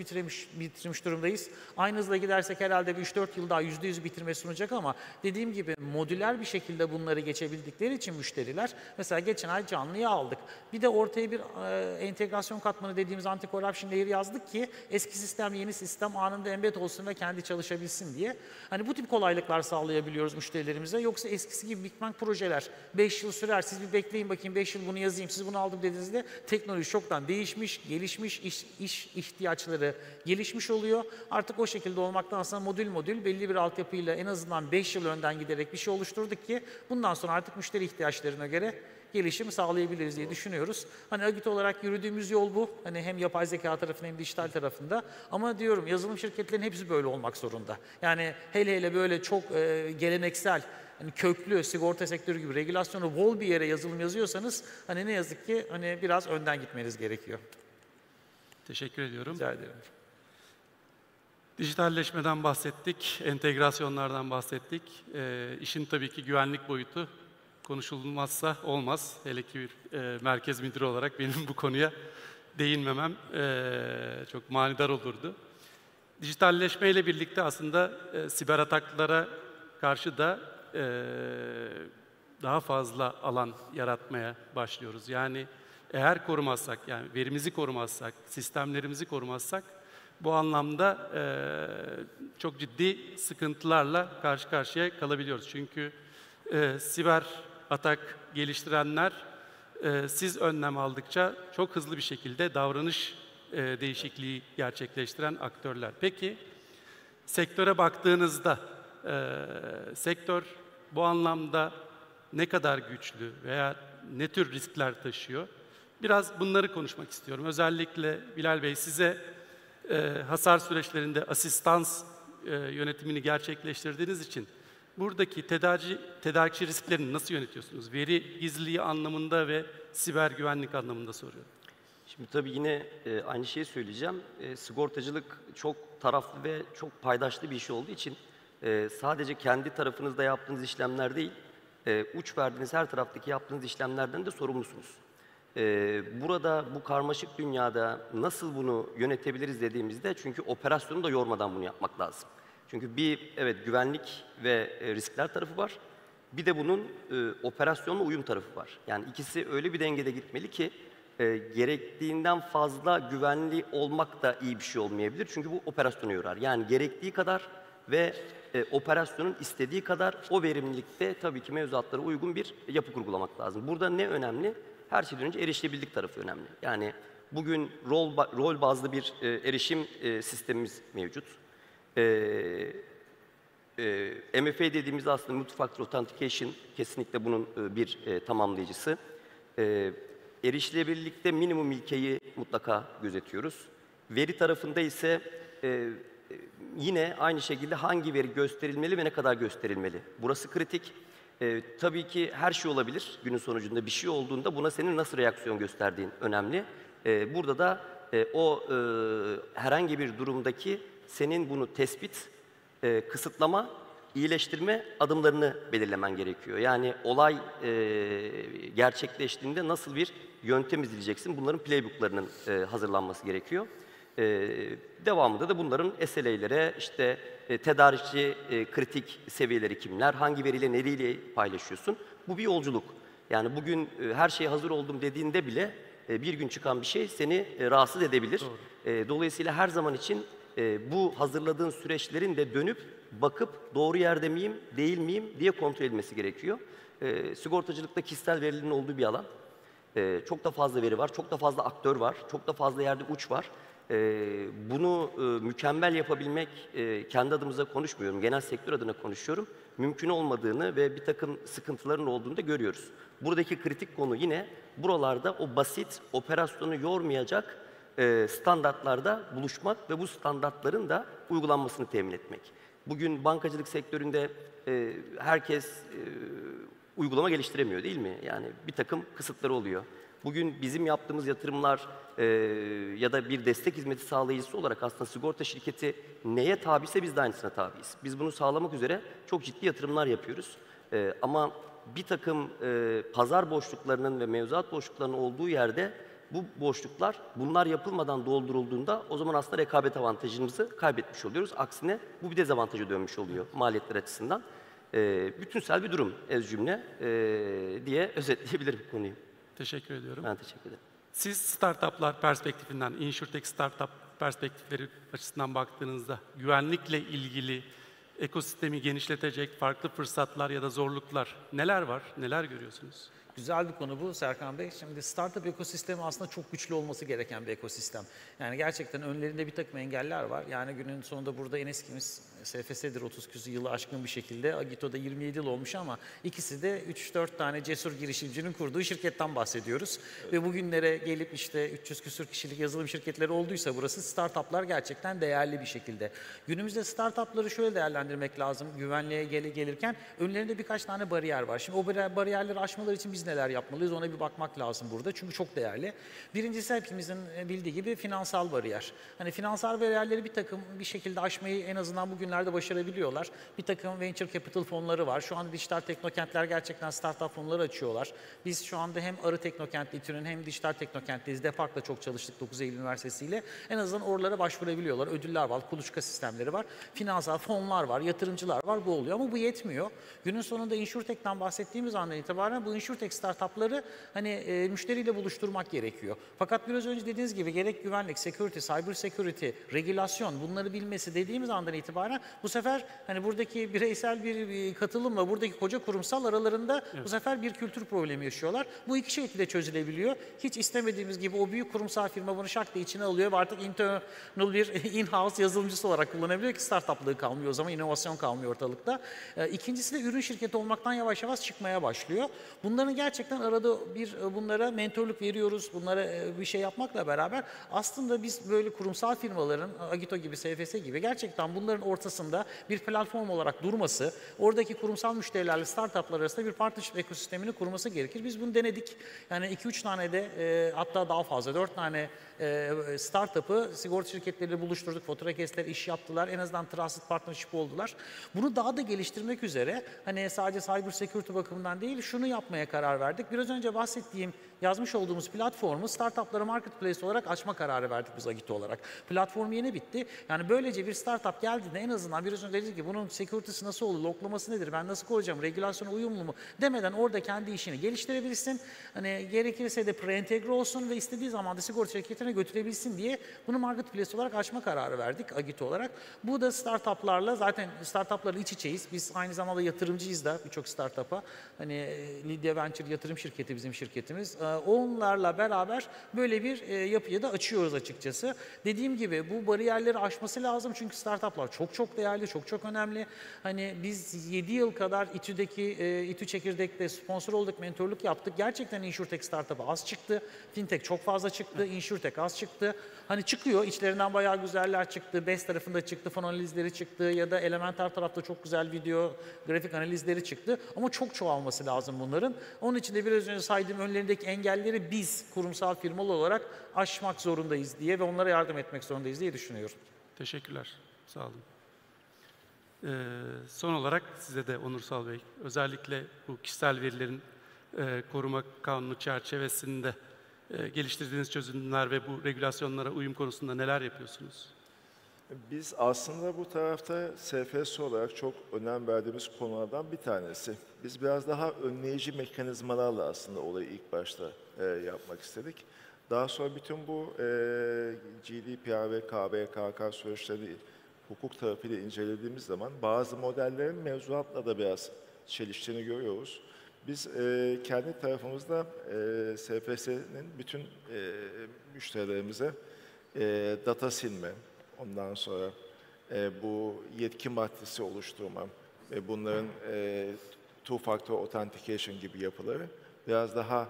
bitirmiş durumdayız. Aynı hızla gidersek herhalde bir 3-4 yıl daha %100 bitirme sunacak ama dediğim gibi modüler bir şekilde bunları geçebildikleri için müşteriler, mesela geçen ay canlıya aldık. Bir de ortaya bir entegrasyon katmanı dediğimiz anti-corruption layer yazdık ki eski sistem yeni sistem anında embed olsun ve kendi çalışabilsin diye. Hani bu tip kolaylıklar sağlayabiliyoruz müşterilerimize. Yoksa eskisi gibi Big Bang projeler 5 yıl sürer. Siz bir bekleyin bakayım 5 yıl bunu yazayım, siz bunu aldım dediğinizde teknoloji çoktan değişmiş, gelişmiş, iş ihtiyaçları gelişmiş oluyor. Artık o şekilde olmaktan sonra modül belli bir altyapıyla en azından 5 yıl önden giderek bir şey oluşturduk ki bundan sonra artık müşteri ihtiyaçlarına göre gelişim sağlayabiliriz diye düşünüyoruz. Hani Agito olarak yürüdüğümüz yol bu. Hani hem yapay zeka tarafında hem dijital tarafında. Ama diyorum yazılım şirketlerinin hepsi böyle olmak zorunda. Yani hele böyle çok geleneksel, hani köklü sigorta sektörü gibi regülasyonu bol bir yere yazılım yazıyorsanız hani ne yazık ki hani biraz önden gitmeniz gerekiyor. Teşekkür ediyorum. Rica ederim. Dijitalleşmeden bahsettik, entegrasyonlardan bahsettik. İşin tabii ki güvenlik boyutu konuşulmazsa olmaz. Hele ki bir merkez müdürü olarak benim bu konuya değinmemem çok manidar olurdu. Dijitalleşmeyle birlikte aslında siber ataklara karşı da daha fazla alan yaratmaya başlıyoruz. Yani eğer korumazsak, yani verimizi korumazsak, sistemlerimizi korumazsak bu anlamda çok ciddi sıkıntılarla karşı karşıya kalabiliyoruz. Çünkü siber atak geliştirenler siz önlem aldıkça çok hızlı bir şekilde davranış değişikliği gerçekleştiren aktörler. Peki sektöre baktığınızda sektör bu anlamda ne kadar güçlü veya ne tür riskler taşıyor? Biraz bunları konuşmak istiyorum. Özellikle Bilal Bey, size hasar süreçlerinde asistans yönetimini gerçekleştirdiğiniz için buradaki tedarikçi risklerini nasıl yönetiyorsunuz? Veri gizliliği anlamında ve siber güvenlik anlamında soruyorum. Şimdi tabii yine aynı şeyi söyleyeceğim. Sigortacılık çok taraflı ve çok paydaşlı bir iş olduğu için sadece kendi tarafınızda yaptığınız işlemler değil, uç verdiğiniz her taraftaki yaptığınız işlemlerden de sorumlusunuz. Burada bu karmaşık dünyada nasıl bunu yönetebiliriz dediğimizde, çünkü operasyonu da yormadan bunu yapmak lazım. Çünkü evet, güvenlik ve riskler tarafı var. Bir de bunun operasyonla uyum tarafı var. Yani ikisi öyle bir dengede gitmeli ki gerektiğinden fazla güvenli olmak da iyi bir şey olmayabilir. Çünkü bu operasyonu yorar. Yani gerektiği kadar ve operasyonun istediği kadar o verimlilikte tabii ki mevzuatlara uygun bir yapı kurgulamak lazım. Burada ne önemli? Her şeyden önce erişilebilirlik tarafı önemli. Yani bugün rol bazlı bir erişim sistemimiz mevcut. MFA dediğimiz aslında Multi-Factor Authentication kesinlikle bunun bir tamamlayıcısı. Erişilebilirlikte minimum ilkeyi mutlaka gözetiyoruz. Veri tarafında ise yine aynı şekilde hangi veri gösterilmeli ve ne kadar gösterilmeli? Burası kritik. Tabii ki her şey olabilir. Günün sonucunda bir şey olduğunda buna senin nasıl reaksiyon gösterdiğin önemli. Burada da herhangi bir durumdaki senin bunu tespit, kısıtlama, iyileştirme adımlarını belirlemen gerekiyor. Yani olay gerçekleştiğinde nasıl bir yöntem izleyeceksin? Bunların playbooklarının hazırlanması gerekiyor. Devamında da bunların SLA'lere, işte tedarikçi kritik seviyeleri kimler, hangi veriyle nereyle paylaşıyorsun? Bu bir yolculuk. Yani bugün her şeye hazır oldum dediğinde bile bir gün çıkan bir şey seni rahatsız edebilir. Dolayısıyla her zaman için bu hazırladığın süreçlerin de dönüp bakıp doğru yerde miyim, değil miyim diye kontrol edilmesi gerekiyor. Sigortacılıkta kişisel verilerin olduğu bir alan. Çok da fazla veri var, çok da fazla aktör var, çok da fazla yerde uç var. Bunu mükemmel yapabilmek, kendi adımıza konuşmuyorum, genel sektör adına konuşuyorum, mümkün olmadığını ve bir takım sıkıntıların olduğunu da görüyoruz. Buradaki kritik konu yine buralarda o basit, operasyonu yormayacak standartlarda buluşmak ve bu standartların da uygulanmasını temin etmek. Bugün bankacılık sektöründe herkes uygulama geliştiremiyor, değil mi? Yani bir takım kısıtları oluyor. Bugün bizim yaptığımız yatırımlar ya da bir destek hizmeti sağlayıcısı olarak aslında sigorta şirketi neye tabiyse biz de aynısına tabiiz. Biz bunu sağlamak üzere çok ciddi yatırımlar yapıyoruz. Ama bir takım pazar boşluklarının ve mevzuat boşluklarının olduğu yerde bu boşluklar bunlar yapılmadan doldurulduğunda o zaman aslında rekabet avantajımızı kaybetmiş oluyoruz. Aksine bu bir dezavantaja dönmüş oluyor maliyetler açısından. Bütünsel bir durum ez cümle diye özetleyebilirim konuyu. Teşekkür ediyorum. Ben teşekkür ederim. Siz startuplar perspektifinden, InsurTech startup perspektifleri açısından baktığınızda güvenlikle ilgili ekosistemi genişletecek farklı fırsatlar ya da zorluklar neler var, neler görüyorsunuz? Güzel bir konu bu Serkan Bey. Şimdi startup ekosistemi aslında çok güçlü olması gereken bir ekosistem. Yani gerçekten önlerinde bir takım engeller var. Yani günün sonunda burada en eskimiz SFS'dir 30 küsur yılı aşkın bir şekilde. Agito'da 27 yıl olmuş ama ikisi de 3-4 tane cesur girişimcinin kurduğu şirketten bahsediyoruz. Evet. Ve bugünlere gelip işte 300 küsur kişilik yazılım şirketleri olduysa burası startuplar gerçekten değerli bir şekilde. Günümüzde startupları şöyle değerlendirmek lazım güvenliğe gelirken önlerinde birkaç tane bariyer var. Şimdi o bariyerleri aşmaları için biz neler yapmalıyız ona bir bakmak lazım burada çünkü çok değerli. Birincisi hepimizin bildiği gibi finansal bariyer. Hani finansal bariyerleri bir şekilde aşmayı en azından bugünlerde başarabiliyorlar. Bir takım venture capital fonları var. Şu an dijital teknokentler gerçekten startup fonları açıyorlar. Biz şu anda hem Arı Teknokent İTÜ'nün hem dijital teknokentteyiz. Depark'la çok çalıştık 9 Eylül Üniversitesi ile. En azından oralara başvurabiliyorlar. Ödüller var, kuluçka sistemleri var. Finansal fonlar var, yatırımcılar var. Bu oluyor ama bu yetmiyor. Günün sonunda InsurTech'ten bahsettiğimiz andan itibaren bu InsurTech startupları hani müşteriyle buluşturmak gerekiyor. Fakat biraz önce dediğiniz gibi gerek güvenlik, security, cyber security, regülasyon bunları bilmesi dediğimiz andan itibaren bu sefer hani buradaki bireysel bir katılımla buradaki koca kurumsal aralarında bu sefer bir kültür problemi yaşıyorlar. Bu iki şekilde çözülebiliyor. Hiç istemediğimiz gibi o büyük kurumsal firma bunu şak diye içine alıyor ve artık internal bir in-house yazılımcısı olarak kullanabiliyor ki startuplığı kalmıyor o zaman, inovasyon kalmıyor ortalıkta. İkincisi de ürün şirketi olmaktan yavaş yavaş çıkmaya başlıyor. Bunların gerçekten arada bunlara mentorluk veriyoruz. Bunlara bir şey yapmakla beraber aslında biz böyle kurumsal firmaların Agito gibi, SFS gibi gerçekten bunların ortasında bir platform olarak durması, oradaki kurumsal müşterilerle startuplar arasında bir partnership ekosistemini kurması gerekir. Biz bunu denedik. Yani 2-3 tane de hatta daha fazla 4 tane startup'ı sigorta şirketleriyle buluşturduk. Fatura kestiler, iş yaptılar. En azından trusted partnership oldular. Bunu daha da geliştirmek üzere hani sadece cyber security bakımından değil şunu yapmaya karar verdik. Biraz önce bahsettiğim yazmış olduğumuz platformu startuplara marketplace olarak açma kararı verdik biz Agito olarak. Platform yeni bitti. Yani böylece bir startup geldiğinde en azından biraz önce dedik ki bunun security'si nasıl olur, loklaması nedir, ben nasıl koyacağım, regülasyona uyumlu mu demeden orada kendi işini geliştirebilirsin. Hani gerekirse de pre-entegre olsun ve istediği zaman da sigorta şirketine götürebilsin diye bunu marketplace olarak açma kararı verdik Agito olarak. Bu da startuplarla zaten startuplarla iç içeyiz. Biz aynı zamanda yatırımcıyız da birçok startup'a. Hani Lidya Venture yatırım şirketi bizim şirketimiz. Onlarla beraber böyle bir yapıyı da açıyoruz açıkçası. Dediğim gibi bu bariyerleri aşması lazım çünkü startuplar çok çok değerli, çok çok önemli. Hani biz 7 yıl kadar İTÜ Çekirdek'te sponsor olduk, mentorluk yaptık. Gerçekten InsurTech startup'ı az çıktı. Fintech çok fazla çıktı, InsurTech az çıktı. Hani çıkıyor, içlerinden bayağı güzeller çıktı. BES tarafında çıktı, fon analizleri çıktı ya da Elementar tarafta çok güzel video, grafik analizleri çıktı. Ama çok çoğalması lazım bunların. Onun için de biraz önce saydığım önlerindeki engelleri biz kurumsal firmalı olarak aşmak zorundayız diye ve onlara yardım etmek zorundayız diye düşünüyorum. Teşekkürler. Sağ olun. Son olarak size de Onursal Bey, özellikle bu kişisel verilerin koruma kanunu çerçevesinde geliştirdiğiniz çözümler ve bu regülasyonlara uyum konusunda neler yapıyorsunuz? Biz aslında bu tarafta SFS olarak çok önem verdiğimiz konulardan bir tanesi. Biz biraz daha önleyici mekanizmalarla aslında olayı ilk başta yapmak istedik. Daha sonra bütün bu GDPR ve KVKK süreçleri hukuk tarafıyla incelediğimiz zaman bazı modellerin mevzuatla da biraz çeliştiğini görüyoruz. Biz kendi tarafımızda SFS'nin bütün müşterilerimize data silme, ondan sonra bu yetki maddesi oluşturma ve bunların two-factor authentication gibi yapıları biraz daha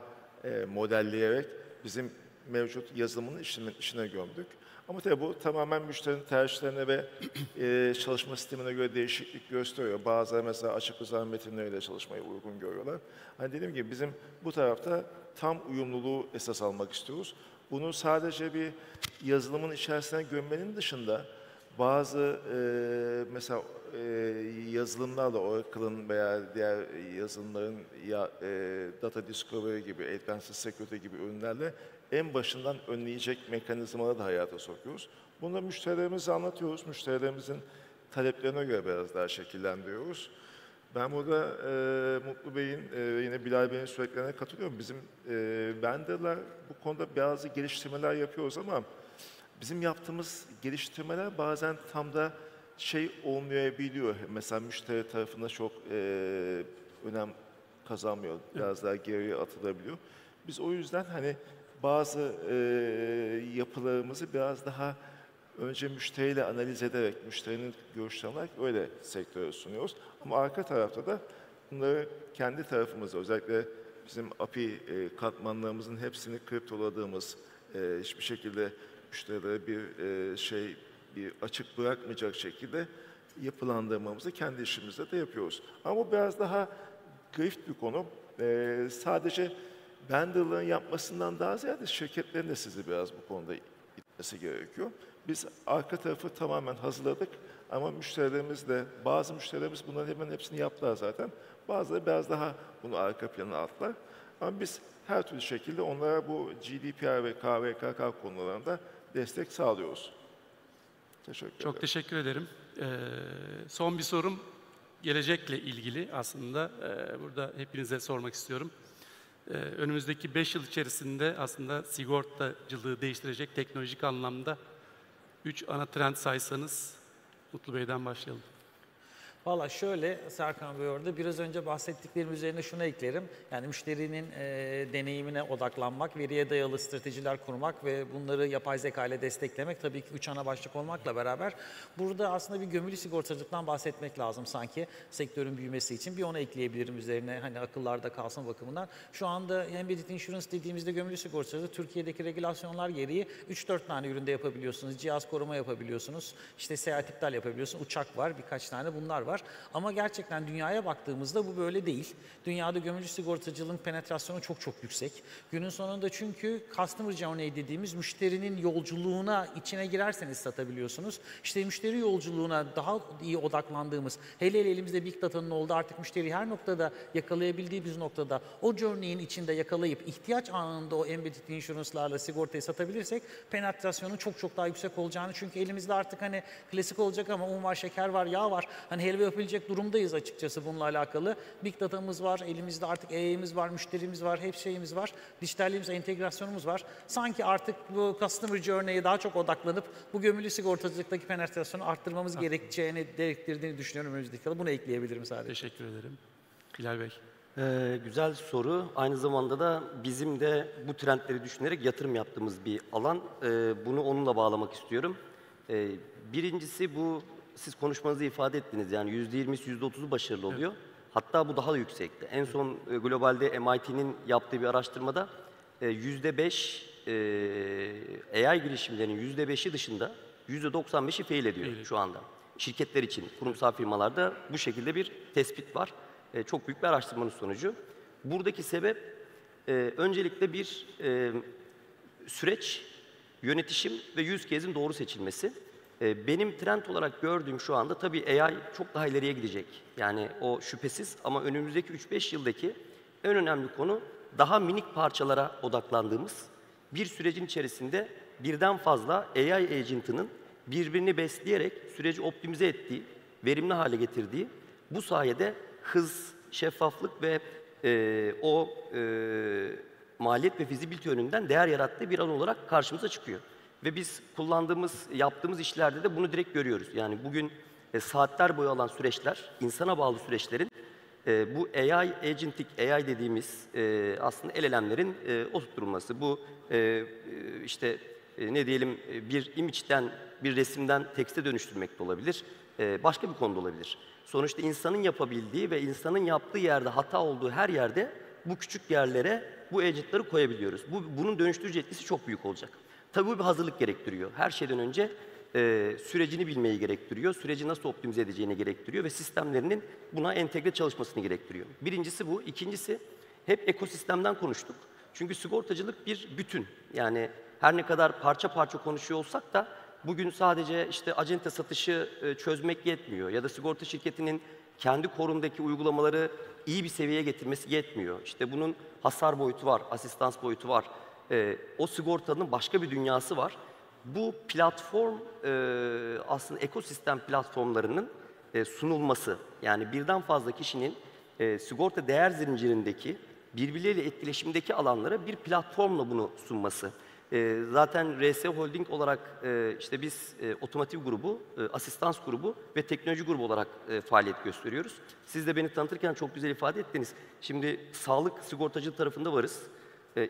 modelleyerek bizim mevcut yazılımın içine gömdük. Ama tabii bu tamamen müşterinin tercihlerine ve çalışma sistemine göre değişiklik gösteriyor. Bazıları mesela açık rıza metinleriyle çalışmayı uygun görüyorlar. Hani dediğim gibi bizim bu tarafta tam uyumluluğu esas almak istiyoruz. Bunu sadece bir yazılımın içerisine gömmenin dışında bazı mesela yazılımlarla Oracle'ın veya diğer yazılımların Data Discovery gibi, Advanced Security gibi ürünlerle en başından önleyecek mekanizmaları da hayata sokuyoruz. Bunu da müşterilerimize anlatıyoruz. Müşterilerimizin taleplerine göre biraz daha şekillendiriyoruz. Ben burada Mutlu Bey'in yine Bilal Bey'in söylediklerine katılıyorum. Bizim vendorlar bu konuda bazı geliştirmeler yapıyoruz ama bizim yaptığımız geliştirmeler bazen tam da olmayabiliyor. Mesela müşteri tarafında çok önem kazanmıyor. Biraz daha geriye atılabiliyor. Biz o yüzden hani bazı yapılarımızı biraz daha önce müşteriyle analiz ederek, müşterinin görüşlerini alarak öyle sektöre sunuyoruz. Ama arka tarafta da bunları kendi tarafımızda, özellikle bizim API katmanlarımızın hepsini kriptoladığımız, hiçbir şekilde müşterilere bir açık bırakmayacak şekilde yapılandırmamızı kendi işimizde de yapıyoruz. Ama bu biraz daha girift bir konu. Sadece vendorların yapmasından daha ziyade şirketlerin de sizi biraz bu konuda itmesi gerekiyor. Biz arka tarafı tamamen hazırladık ama bazı müşterilerimiz bunların hemen hepsini yaptılar zaten. Bazıları biraz daha bunu arka plana attılar. Ama biz her türlü şekilde onlara bu GDPR ve KVKK konularında destek sağlıyoruz. Teşekkür ederim. Çok teşekkür ederim. Son bir sorum gelecekle ilgili aslında. Burada hepinize sormak istiyorum. Önümüzdeki 5 yıl içerisinde aslında sigortacılığı değiştirecek teknolojik anlamda 3 ana trend saysanız Mutlu Bey'den başlayalım. Valla şöyle Serkan Bey, orada biraz önce bahsettiklerim üzerine şunu eklerim. Yani müşterinin deneyimine odaklanmak, veriye dayalı stratejiler kurmak ve bunları yapay zeka ile desteklemek tabii ki 3 ana başlık olmakla beraber burada aslında bir gömülü sigortacılıktan bahsetmek lazım sanki sektörün büyümesi için. Bir onu ekleyebilirim üzerine, hani akıllarda kalsın bakımından. Şu anda embedded insurance dediğimizde gömülü sigortacılık Türkiye'deki regülasyonlar gereği 3-4 tane üründe yapabiliyorsunuz. Cihaz koruma yapabiliyorsunuz. İşte seyahat iptal yapabiliyorsunuz. Uçak var, birkaç tane bunlar var. Ama gerçekten dünyaya baktığımızda bu böyle değil. Dünyada gömülü sigortacılığın penetrasyonu çok çok yüksek. Günün sonunda çünkü customer journey dediğimiz müşterinin yolculuğuna içine girerseniz satabiliyorsunuz. İşte müşteri yolculuğuna daha iyi odaklandığımız, hele elimizde Big Data'nın olduğu, artık müşteriyi her noktada yakalayabildiğimiz noktada o journey'in içinde yakalayıp ihtiyaç anında o embedded insurance'larla sigortayı satabilirsek penetrasyonun çok çok daha yüksek olacağını, çünkü elimizde artık hani klasik olacak ama un var, şeker var, yağ var. Hani helva yapabilecek durumdayız açıkçası bununla alakalı. Big Data'mız var, elimizde artık AI'miz var, müşterimiz var, hep şeyimiz var. Dijitalliğimiz, entegrasyonumuz var. Sanki artık bu customer journey'e daha çok odaklanıp bu gömülü sigortacılıktaki penetrasyonu arttırmamız gerektirdiğini düşünüyorum önümüzdeki yılda. Bunu ekleyebilirim sadece. Teşekkür ederim. Bilal Bey. Güzel soru. Aynı zamanda da bizim de bu trendleri düşünerek yatırım yaptığımız bir alan. Bunu onunla bağlamak istiyorum. Birincisi bu, siz konuşmanızı ifade ettiniz. Yani %20'si %30'u başarılı oluyor. Evet. Hatta bu daha da yüksekti. En son globalde MIT'nin yaptığı bir araştırmada %5 AI girişimlerinin %5'i dışında %95'i fail ediyor şu anda. Şirketler için, kurumsal firmalarda bu şekilde bir tespit var. Çok büyük bir araştırmanın sonucu. Buradaki sebep öncelikle bir süreç, yönetişim ve use case'in doğru seçilmesi. Benim trend olarak gördüğüm şu anda tabii AI çok daha ileriye gidecek. Yani o şüphesiz, ama önümüzdeki 3-5 yıldaki en önemli konu daha minik parçalara odaklandığımız bir sürecin içerisinde birden fazla AI agent'ının birbirini besleyerek süreci optimize ettiği, verimli hale getirdiği, bu sayede hız, şeffaflık ve maliyet ve fizibilite yönünden değer yarattığı bir alan olarak karşımıza çıkıyor. Ve biz yaptığımız işlerde de bunu direkt görüyoruz. Yani bugün saatler boyu alan süreçler, insana bağlı süreçlerin bu AI, agentic AI dediğimiz aslında LLM'lerin oturtulması. Bu işte ne diyelim, bir image'den, bir resimden tekste dönüştürmek de olabilir. Başka bir konuda olabilir. Sonuçta insanın yapabildiği ve insanın yaptığı yerde, hata olduğu her yerde bu küçük yerlere bu agent'ları koyabiliyoruz. Bunun dönüştürücü etkisi çok büyük olacak. Tabii bu bir hazırlık gerektiriyor. Her şeyden önce sürecini bilmeyi gerektiriyor, süreci nasıl optimize edeceğini gerektiriyor ve sistemlerinin buna entegre çalışmasını gerektiriyor. Birincisi bu. İkincisi, hep ekosistemden konuştuk. Çünkü sigortacılık bir bütün. Yani her ne kadar parça parça konuşuyor olsak da bugün sadece işte acente satışı çözmek yetmiyor ya da sigorta şirketinin kendi korundaki uygulamaları iyi bir seviyeye getirmesi yetmiyor. İşte bunun hasar boyutu var, asistans boyutu var. O sigortanın başka bir dünyası var. Bu platform aslında ekosistem platformlarının sunulması, yani birden fazla kişinin sigorta değer zincirindeki birbirleriyle etkileşimdeki alanlara bir platformla bunu sunması. Zaten RS Holding olarak işte biz otomotiv grubu, asistans grubu ve teknoloji grubu olarak faaliyet gösteriyoruz. Siz de beni tanıtırken çok güzel ifade ettiniz. Şimdi sağlık sigortacılığı tarafında varız.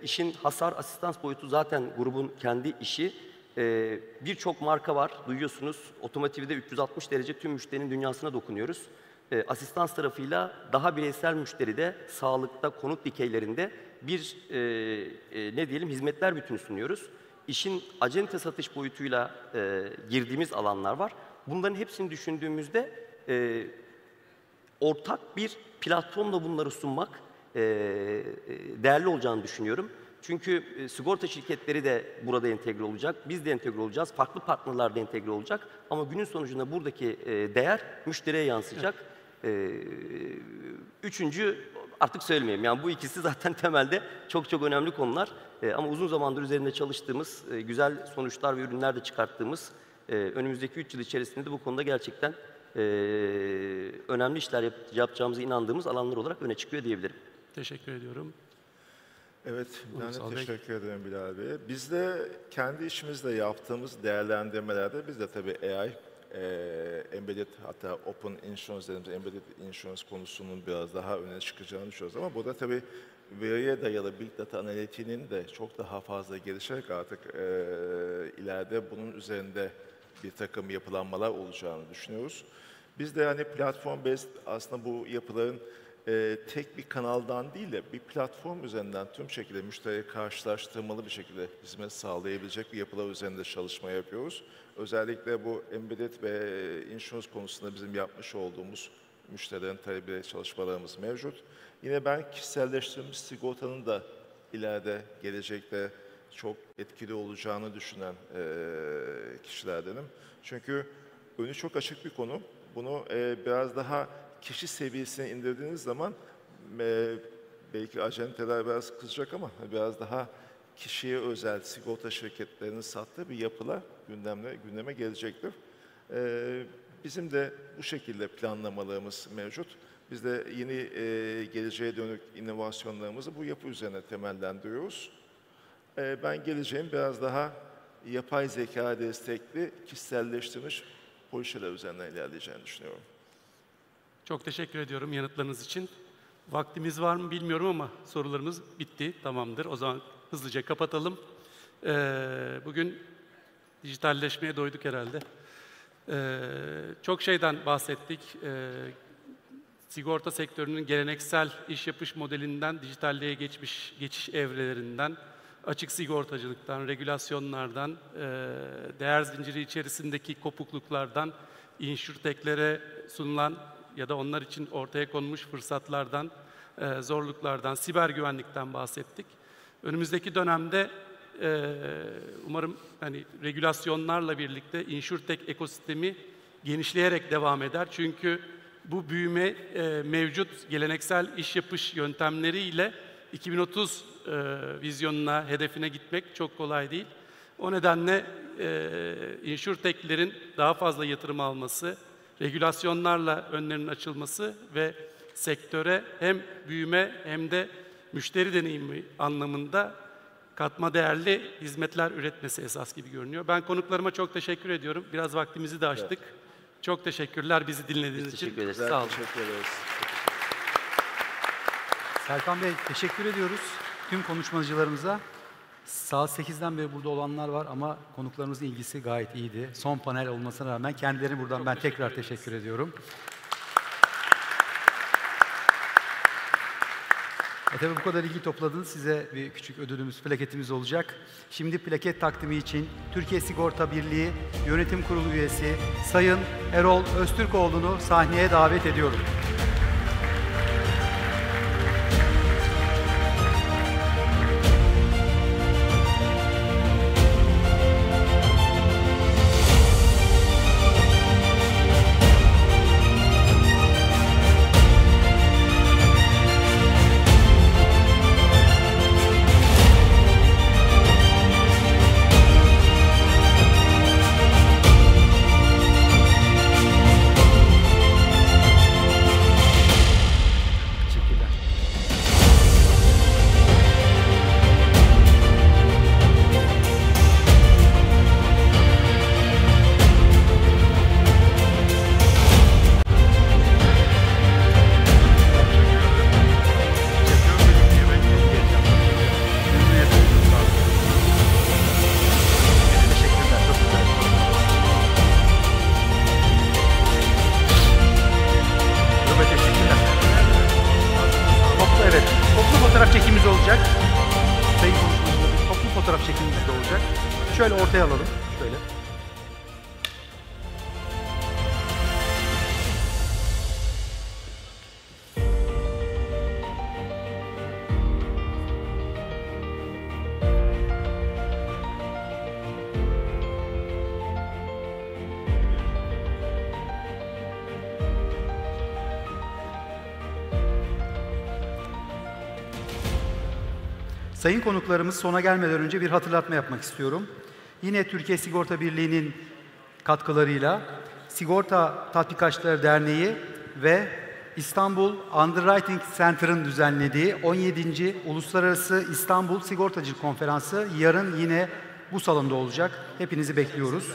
İşin hasar asistans boyutu zaten grubun kendi işi. Birçok marka var, duyuyorsunuz. Otomotivde 360 derece tüm müşterinin dünyasına dokunuyoruz. Asistans tarafıyla daha bireysel müşteride, sağlıkta, konut dikeylerinde bir ne diyelim, hizmetler bütünü sunuyoruz. İşin acente satış boyutuyla girdiğimiz alanlar var. Bunların hepsini düşündüğümüzde ortak bir platformla bunları sunmak değerli olacağını düşünüyorum. Çünkü sigorta şirketleri de burada entegre olacak, biz de entegre olacağız, farklı partnerler de entegre olacak. Ama günün sonucunda buradaki değer müşteriye yansıyacak. Üçüncü, artık söylemeyeyim. Yani bu ikisi zaten temelde çok çok önemli konular. Ama uzun zamandır üzerinde çalıştığımız, güzel sonuçlar ve ürünler de çıkarttığımız, önümüzdeki 3 yıl içerisinde de bu konuda gerçekten önemli işler yapacağımıza inandığımız alanlar olarak öne çıkıyor diyebilirim. Teşekkür ediyorum. Evet, ben de teşekkür ederim Bilal Bey. Biz de kendi işimizde yaptığımız değerlendirmelerde biz de tabii AI, embedded hatta open insurance dediğimiz embedded insurance konusunun biraz daha öne çıkacağını düşünüyoruz. Ama burada tabii veriye dayalı Big Data analitiğinin de çok daha fazla gelişerek artık ileride bunun üzerinde bir takım yapılanmalar olacağını düşünüyoruz. Biz de yani platform based aslında bu yapıların tek bir kanaldan değil de bir platform üzerinden tüm şekilde müşteriye karşılaştırmalı bir şekilde hizmet sağlayabilecek bir yapılar üzerinde çalışma yapıyoruz. Özellikle bu embedded ve insurance konusunda bizim yapmış olduğumuz müşterilerin talebiyle çalışmalarımız mevcut. Yine ben kişiselleştirilmiş sigortanın da ileride gelecekte çok etkili olacağını düşünen kişilerdenim. Çünkü önü çok açık bir konu. Bunu biraz daha kişi seviyesine indirdiğiniz zaman belki acenteler biraz kızacak ama biraz daha kişiye özel sigorta şirketlerinin sattığı bir yapılar gündeme gelecektir. Bizim de bu şekilde planlamalarımız mevcut. Biz de yeni geleceğe dönük inovasyonlarımızı bu yapı üzerine temellendiriyoruz. Ben geleceğin biraz daha yapay zeka destekli, kişiselleştirilmiş projeler üzerinden ilerleyeceğini düşünüyorum. Çok teşekkür ediyorum yanıtlarınız için. Vaktimiz var mı bilmiyorum ama sorularımız bitti, tamamdır. O zaman hızlıca kapatalım. Bugün dijitalleşmeye doyduk herhalde. Çok şeyden bahsettik. Sigorta sektörünün geleneksel iş yapış modelinden dijitalliğe geçiş evrelerinden, açık sigortacılıktan, regülasyonlardan, değer zinciri içerisindeki kopukluklardan, insurtechlere sunulan ya da onlar için ortaya konmuş fırsatlardan, zorluklardan, siber güvenlikten bahsettik. Önümüzdeki dönemde umarım hani regülasyonlarla birlikte insurtech ekosistemi genişleyerek devam eder. Çünkü bu büyüme mevcut geleneksel iş yapış yöntemleriyle 2030 vizyonuna, hedefine gitmek çok kolay değil. O nedenle insurtech'lerin daha fazla yatırım alması, regülasyonlarla önlerinin açılması ve sektöre hem büyüme hem de müşteri deneyimi anlamında katma değerli hizmetler üretmesi esas gibi görünüyor. Ben konuklarıma çok teşekkür ediyorum. Biraz vaktimizi de aştık. Evet. Çok teşekkürler bizi dinlediğiniz için. Teşekkür ederiz. Sağ olun. Teşekkür ederiz. Serkan Bey teşekkür ediyoruz tüm konuşmacılarımıza. Saat 8'den beri burada olanlar var ama konuklarımızın ilgisi gayet iyiydi. Son panel olmasına rağmen kendilerine buradan ben tekrar teşekkür ediyorum. Tabii bu kadar ilgi topladınız. Size bir küçük ödülümüz, plaketimiz olacak. Şimdi plaket takdimi için Türkiye Sigorta Birliği Yönetim Kurulu üyesi Sayın Erol Öztürkoğlu'nu sahneye davet ediyorum. Şöyle ortaya alalım. Şöyle. Sayın konuklarımız, sona gelmeden önce bir hatırlatma yapmak istiyorum. Yine Türkiye Sigorta Birliği'nin katkılarıyla Sigorta Tatbikatçıları Derneği ve İstanbul Underwriting Center'ın düzenlediği 17. Uluslararası İstanbul Sigortacılık Konferansı yarın yine bu salonda olacak. Hepinizi bekliyoruz.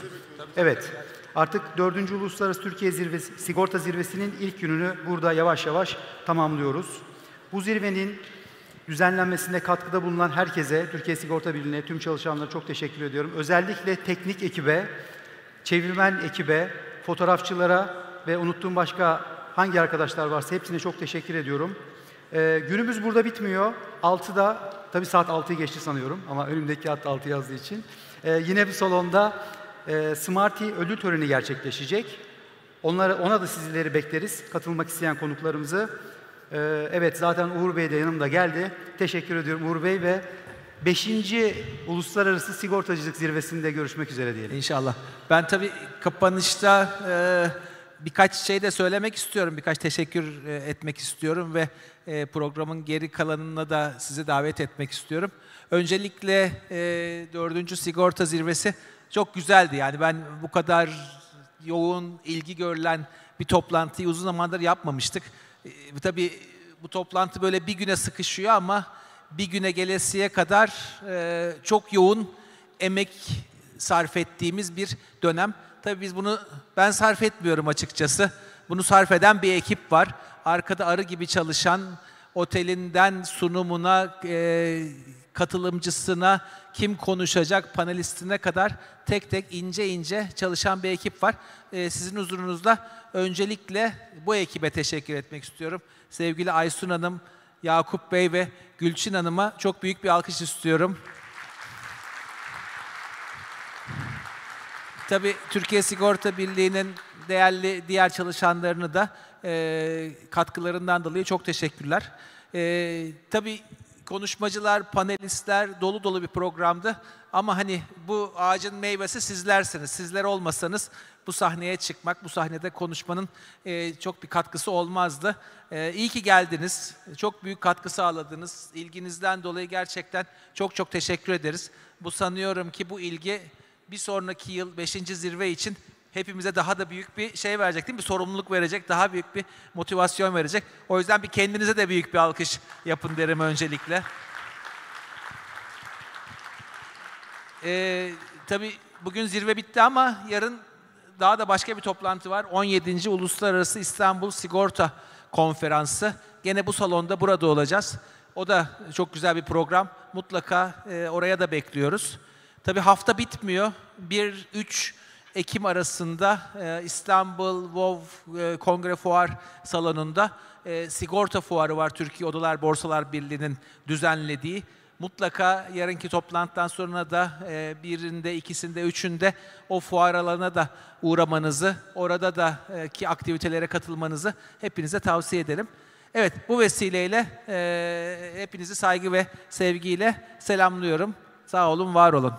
Evet, artık 4. Uluslararası Türkiye Zirvesi, Sigorta Zirvesi'nin ilk gününü burada yavaş yavaş tamamlıyoruz. Bu zirvenin düzenlenmesinde katkıda bulunan herkese, Türkiye Sigorta Birliği'ne, tüm çalışanlara çok teşekkür ediyorum. Özellikle teknik ekibe, çevirmen ekibe, fotoğrafçılara ve unuttuğum başka hangi arkadaşlar varsa hepsine çok teşekkür ediyorum. Günümüz burada bitmiyor. 6'da, tabii saat 6'yı geçti sanıyorum ama önümdeki kağıtta 6 yazdığı için. Yine bir salonda Smarty ödül töreni gerçekleşecek. Ona da sizleri bekleriz, katılmak isteyen konuklarımızı. Evet, zaten Uğur Bey de yanımda geldi. Teşekkür ediyorum Uğur Bey ve 5. Uluslararası Sigortacılık Zirvesi'nde görüşmek üzere diyelim. İnşallah. Ben tabii kapanışta birkaç şey de söylemek istiyorum, birkaç teşekkür etmek istiyorum ve programın geri kalanına da sizi davet etmek istiyorum. Öncelikle 4. Sigorta Zirvesi çok güzeldi. Yani ben bu kadar yoğun ilgi görülen bir toplantıyı uzun zamandır yapmamıştık. Tabii bu toplantı böyle bir güne sıkışıyor ama bir güne gelesiye kadar çok yoğun emek sarf ettiğimiz bir dönem. Tabii ben sarf etmiyorum açıkçası. Bunu sarf eden bir ekip var. Arkada arı gibi çalışan, otelinden sunumuna, katılımcısına, kim konuşacak, panelistine kadar tek tek ince ince çalışan bir ekip var. Sizin huzurunuzda öncelikle bu ekibe teşekkür etmek istiyorum. Sevgili Aysun Hanım, Yakup Bey ve Gülçin Hanım'a çok büyük bir alkış istiyorum. Tabii Türkiye Sigorta Birliği'nin değerli diğer çalışanlarını da katkılarından dolayı çok teşekkürler. Tabii konuşmacılar, panelistler dolu dolu bir programdı. Ama hani bu ağacın meyvesi sizlersiniz. Sizler olmasanız bu sahneye çıkmak, bu sahnede konuşmanın çok bir katkısı olmazdı. İyi ki geldiniz. Çok büyük katkı sağladınız. İlginizden dolayı gerçekten çok çok teşekkür ederiz. Bu sanıyorum ki bu ilgi bir sonraki yıl 5. zirve için hepimize daha da büyük bir şey verecek değil mi? Bir sorumluluk verecek, daha büyük bir motivasyon verecek. O yüzden bir kendinize de büyük bir alkış yapın derim öncelikle. Tabii bugün zirve bitti ama yarın daha da başka bir toplantı var. 17. Uluslararası İstanbul Sigorta Konferansı. Gene bu salonda burada olacağız. O da çok güzel bir program. Mutlaka oraya da bekliyoruz. Tabii hafta bitmiyor. 1-3 Ekim arasında İstanbul WOW Kongre Fuar Salonu'nda sigorta fuarı var. Türkiye Odalar Borsalar Birliği'nin düzenlediği. Mutlaka yarınki toplantıdan sonra da birinde, ikisinde, üçünde o fuar alanına da uğramanızı, orada da ki aktivitelere katılmanızı hepinize tavsiye ederim. Evet, bu vesileyle hepinizi saygı ve sevgiyle selamlıyorum. Sağ olun, var olun.